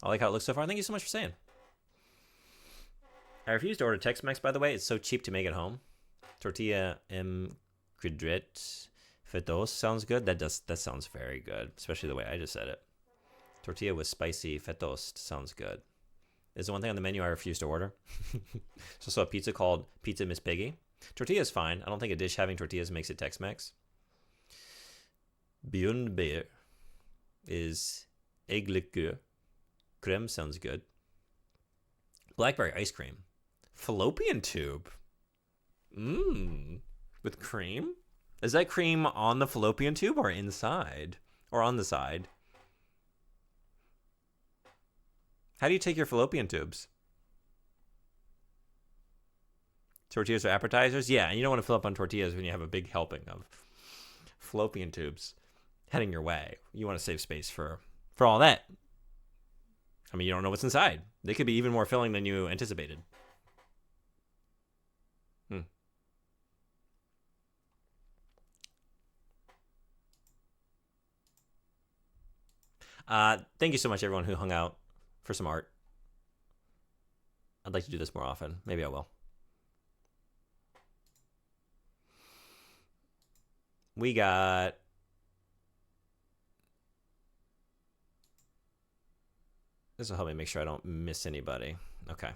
I like how it looks so far. Thank you so much for saying. I refuse to order Tex-Mex, by the way. It's so cheap to make at home. Tortilla Credret Fetos sounds good. That sounds very good, especially the way I just said it. Tortilla with spicy fetost sounds good. There's the one thing on the menu I refuse to order. There's also a pizza called Pizza Miss Piggy. Tortilla is fine. I don't think a dish having tortillas makes it Tex-Mex. Beyond Beer is egg liqueur. Creme sounds good. Blackberry ice cream. Fallopian tube. With cream? Is that cream on the fallopian tube or inside? Or on the side? How do you take your fallopian tubes? Tortillas are appetizers? Yeah, and you don't want to fill up on tortillas when you have a big helping of fallopian tubes heading your way. You want to save space for all that. I mean, you don't know what's inside. They could be even more filling than you anticipated. Thank you so much, everyone who hung out for some art. I'd like to do this more often. Maybe I will. We got... This will help me make sure I don't miss anybody. Okay.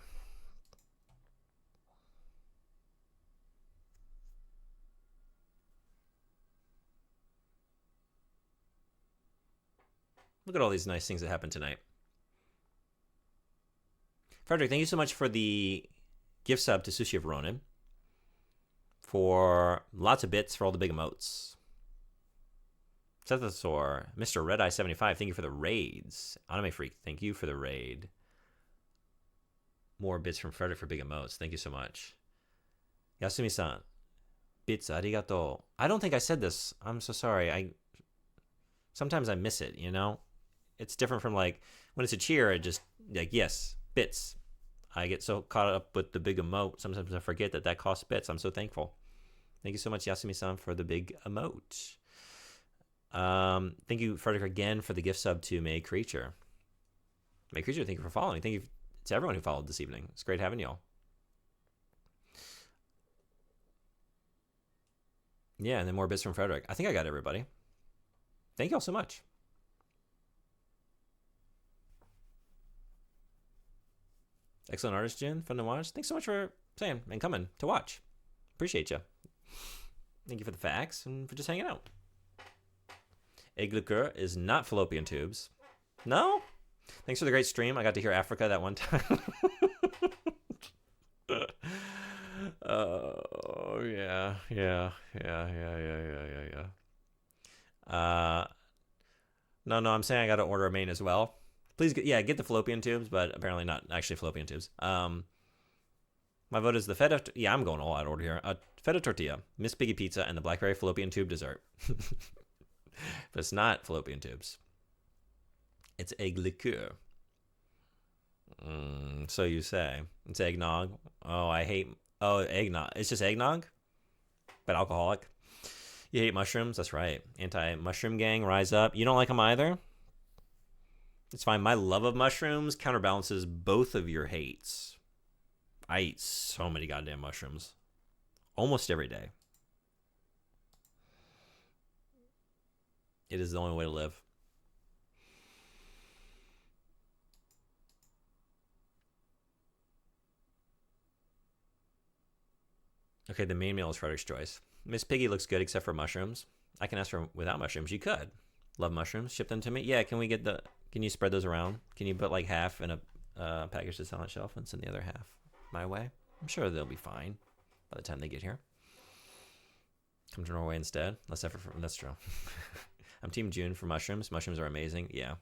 Look at all these nice things that happened tonight. Frederick, thank you so much for the gift sub to Sushi of Ronin. For lots of bits for all the big emotes. Sethasaur, Mr. Red Eye 75, thank you for the raids. Anime Freak, thank you for the raid. More bits from Frederick for big emotes. Thank you so much. Yasumi-san, bits arigato. I don't think I said this. I'm so sorry. Sometimes I miss it, you know? It's different from like when it's a cheer, I just like, yes, bits. I get so caught up with the big emote. Sometimes I forget that costs bits. I'm so thankful. Thank you so much, Yasumi-san, for the big emote. Thank you, Frederick, again for the gift sub to May Creature. May Creature, thank you for following. Thank you to everyone who followed this evening. It's great having y'all. Yeah, and then more bits from Frederick. I think I got everybody. Thank y'all so much. Excellent artist, Jin. Fun to watch. Thanks so much for saying and coming to watch. Appreciate you. Thank you for the facts and for just hanging out. Egg liqueur is not fallopian tubes. No? Thanks for the great stream. I got to hear Africa that one time. Oh, yeah. No, I'm saying I got to order a main as well. Please, get the fallopian tubes, but apparently not actually fallopian tubes. My vote is the feta. Yeah, I'm going all out order here. Feta tortilla, Miss Piggy pizza, and the blackberry fallopian tube dessert. But it's not fallopian tubes. It's egg liqueur. So you say. It's eggnog. Oh, I hate... Oh, eggnog. It's just eggnog? But alcoholic. You hate mushrooms? That's right. Anti-mushroom gang, rise up. You don't like them either? It's fine. My love of mushrooms counterbalances both of your hates. I eat so many goddamn mushrooms. Almost every day. It is the only way to live. Okay, the main meal is Frederick's choice. Miss Piggy looks good except for mushrooms. I can ask for without mushrooms. You could. Love mushrooms. Ship them to me. Yeah, can you spread those around? Can you put like half in a package to sell on shelf and send the other half my way? I'm sure they'll be fine by the time they get here. Come to Norway instead. Less effort for... That's true. I'm Team June for mushrooms. Mushrooms are amazing. Yeah.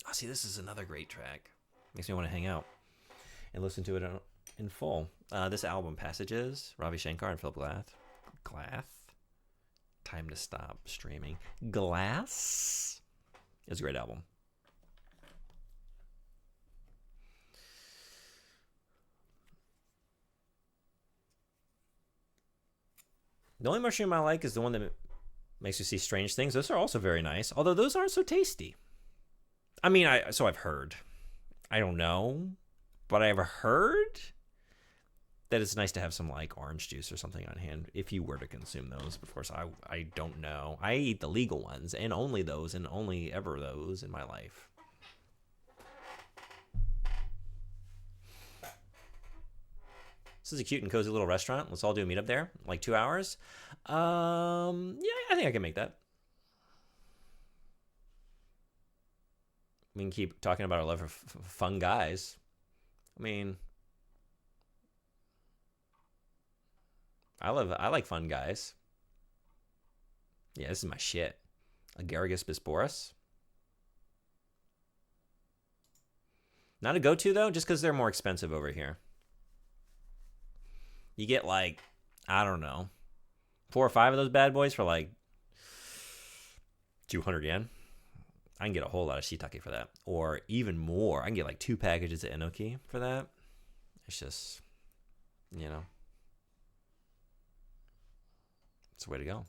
Oh, see, this is another great track. Makes me want to hang out and listen to it in full. This album, Passages, Ravi Shankar and Philip Glass. Time to Stop Streaming. Glass. It's a great album. The only mushroom I like is the one that makes you see strange things. Those are also very nice, although those aren't so tasty. I mean, I've heard. I don't know, but I've heard that it's nice to have some like orange juice or something on hand if you were to consume those. Of course, I don't know. I eat the legal ones and only those and only ever those in my life. This is a cute and cozy little restaurant. Let's all do a meetup there, like 2 hours. Yeah, I think I can make that. We can keep talking about our love for fun guys. I mean, I like fun guys. Yeah, this is my shit. Agaricus bisporus. Not a go-to though, just because they're more expensive over here. You get like, I don't know, 4 or 5 of those bad boys for like 200 yen. I can get a whole lot of shiitake for that. Or even more. I can get like 2 packages of enoki for that. It's just, you know, it's the way to go. I'm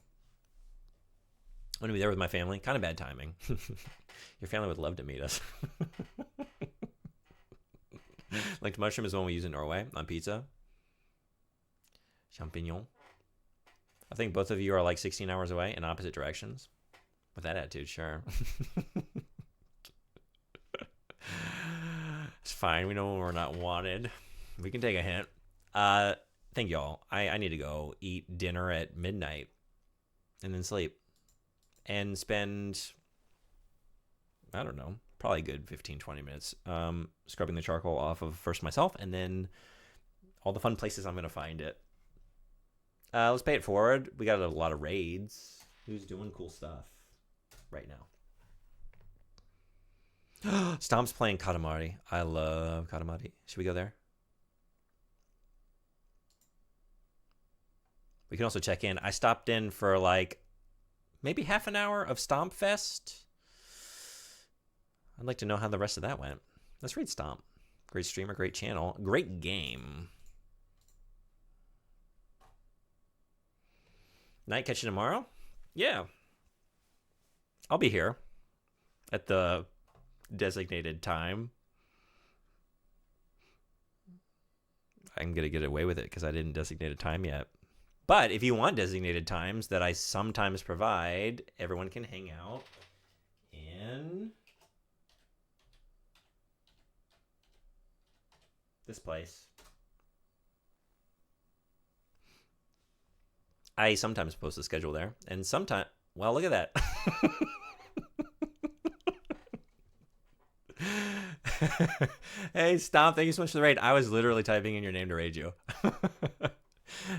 going to be there with my family. Kind of bad timing. Your family would love to meet us. Linked mushroom is one we use in Norway on pizza. Champignon. I think both of you are like 16 hours away in opposite directions. With that attitude, sure. It's fine. We know when we're not wanted. We can take a hint. Thank y'all. I need to go eat dinner at midnight and then sleep. And spend, I don't know, probably a good 15, 20 minutes scrubbing the charcoal off of first myself, and then all the fun places I'm going to find it. Let's pay it forward. We got a lot of raids. Who's doing cool stuff right now? Stomp's playing Katamari. I love Katamari. Should we go there? We can also check in. I stopped in for like maybe half an hour of Stomp Fest. I'd like to know how the rest of that went. Let's read Stomp. Great streamer, great channel, great game. Night catching tomorrow? Yeah. I'll be here at the designated time. I'm going to get away with it because I didn't designate a time yet. But if you want designated times that I sometimes provide, everyone can hang out in this place. I sometimes post the schedule there, and sometimes, well, look at that. Hey, Stomp, thank you so much for the raid. I was literally typing in your name to raid you.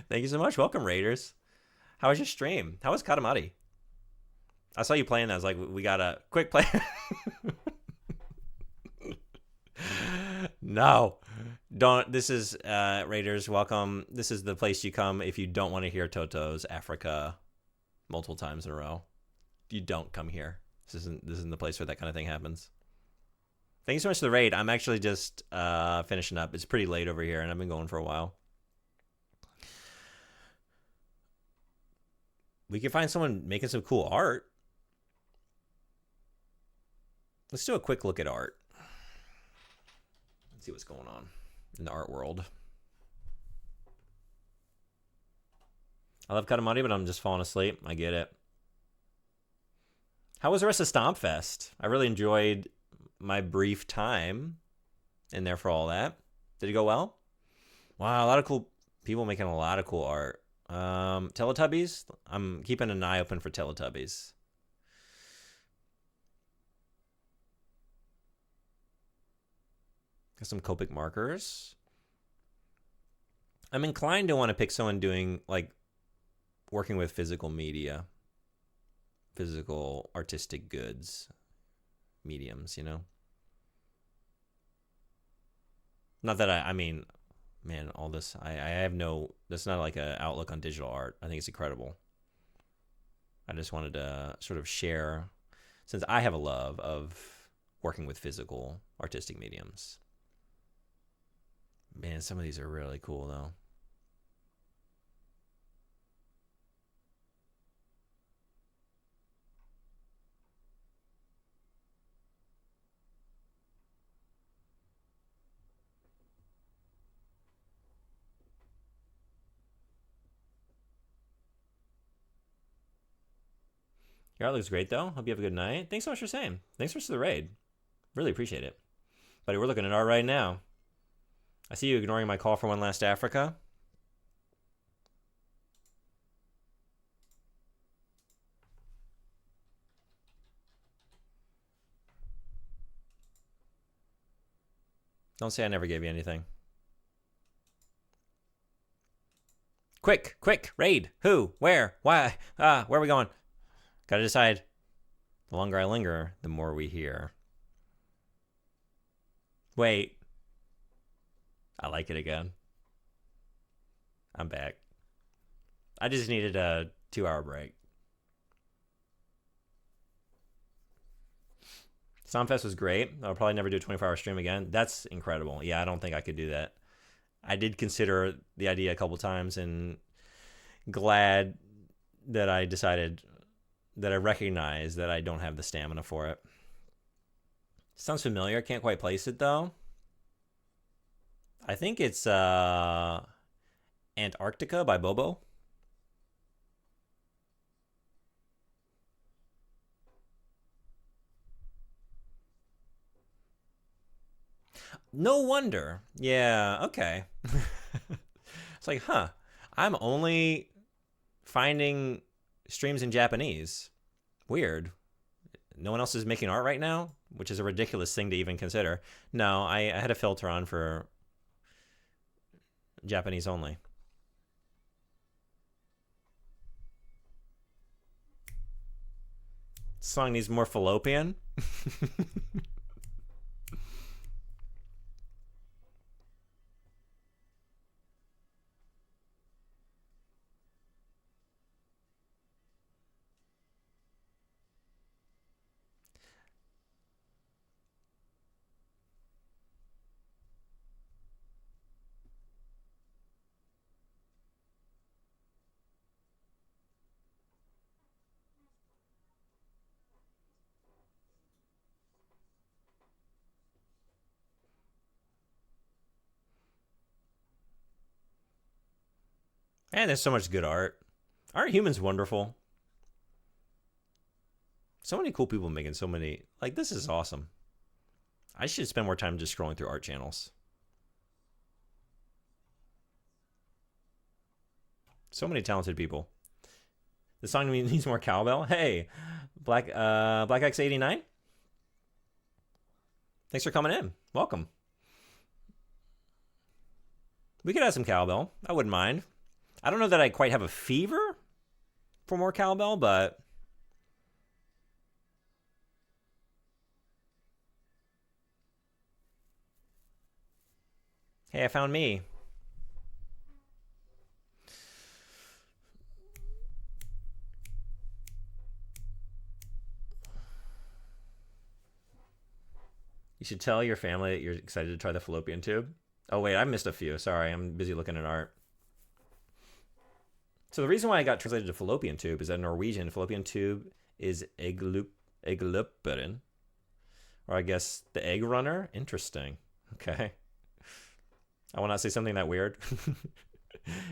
Thank you so much. Welcome, raiders. How was your stream? How was Katamari? I saw you playing that. I was like, we got a quick play. No, don't. This is raiders. Welcome. This is the place you come if you don't want to hear Toto's Africa multiple times in a row. You don't come here. This isn't the place where that kind of thing happens. Thank you so much for the raid. I'm actually just finishing up. It's pretty late over here, and I've been going for a while. We can find someone making some cool art. Let's do a quick look at art. Let's see what's going on in the art world. I love Katamari, but I'm just falling asleep. I get it. How was the rest of Stomp Fest? I really enjoyed my brief time in there for all that. Did it go well? Wow, a lot of cool people making a lot of cool art. Teletubbies? I'm keeping an eye open for Teletubbies. Got some Copic markers. I'm inclined to want to pick someone doing, like, working with physical media. Physical artistic goods. Mediums, you know? Not that I mean, man, all this, I have no, that's not like an outlook on digital art. I think it's incredible. I just wanted to sort of share, since I have a love of working with physical artistic mediums. Man, some of these are really cool, though. Your art looks great, though. Hope you have a good night. Thanks so much for saying. Thanks so much for the raid. Really appreciate it. Buddy, we're looking at art right now. I see you ignoring my call for one last Africa. Don't say I never gave you anything. Quick, quick, raid. Who? Where? Why? Where are we going? Gotta decide. The longer I linger, the more we hear. Wait. I like it again. I'm back. I just needed a 2-hour break. Soundfest was great. I'll probably never do a 24-hour stream again. That's incredible. Yeah, I don't think I could do that. I did consider the idea a couple times, and glad that I decided that I recognize that I don't have the stamina for it. Sounds familiar. I can't quite place it, though. I think it's Antarctica by Bobo. No wonder. Yeah, okay. It's like, huh, I'm only finding streams in Japanese. Weird. No one else is making art right now? which is a ridiculous thing to even consider. No, I had a filter on for Japanese only. Song needs more fallopian. And there's so much good art. Aren't humans wonderful? So many cool people making so many. Like, this is awesome. I should spend more time just scrolling through art channels. So many talented people. The song needs more cowbell. Hey, Black X89. Thanks for coming in. Welcome. We could have some cowbell. I wouldn't mind. I don't know that I quite have a fever for more cowbell, but hey, I found me. You should tell your family that you're excited to try the fallopian tube. Oh, wait, I missed a few. Sorry, I'm busy looking at art. So the reason why I got translated to fallopian tube is that in Norwegian, fallopian tube is eggløperen. Or I guess the egg runner. Interesting. Okay. I will not say something that weird.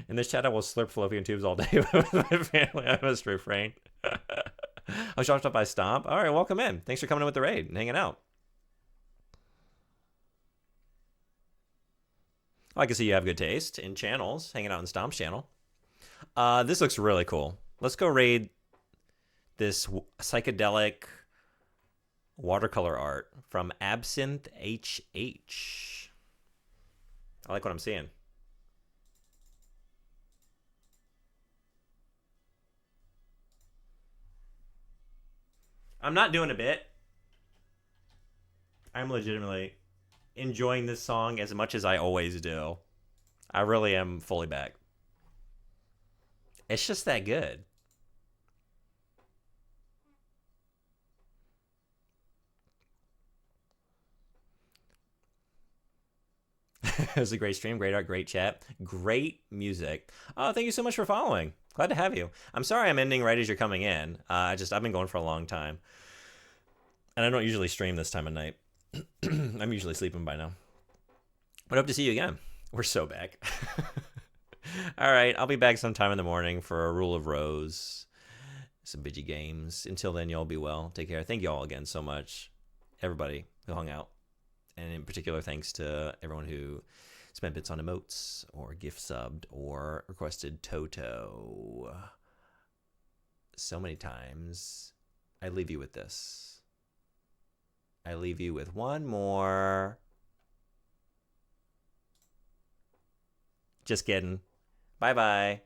In this chat, I will slurp fallopian tubes all day with my family. I must refrain. I was shocked up by Stomp. All right, welcome in. Thanks for coming in with the raid and hanging out. Well, I can see you have good taste in channels, hanging out in Stomp's channel. This looks really cool. Let's go raid this psychedelic watercolor art from Absinthe HH. I like what I'm seeing. I'm not doing a bit. I'm legitimately enjoying this song as much as I always do. I really am fully back. It's just that good. It was a great stream, great art, great chat, great music. Oh, thank you so much for following. Glad to have you. I'm sorry I'm ending right as you're coming in. I've been going for a long time, and I don't usually stream this time of night. I'm usually sleeping by now. But I hope to see you again. We're so back. All right, I'll be back sometime in the morning for a Rule of Rose, some Bidgie games. Until then, y'all be well. Take care. Thank you all again so much, everybody who hung out. And in particular, thanks to everyone who spent bits on emotes or gift subbed or requested Toto. So many times. I leave you with this. I leave you with one more. Just kidding. Bye-bye.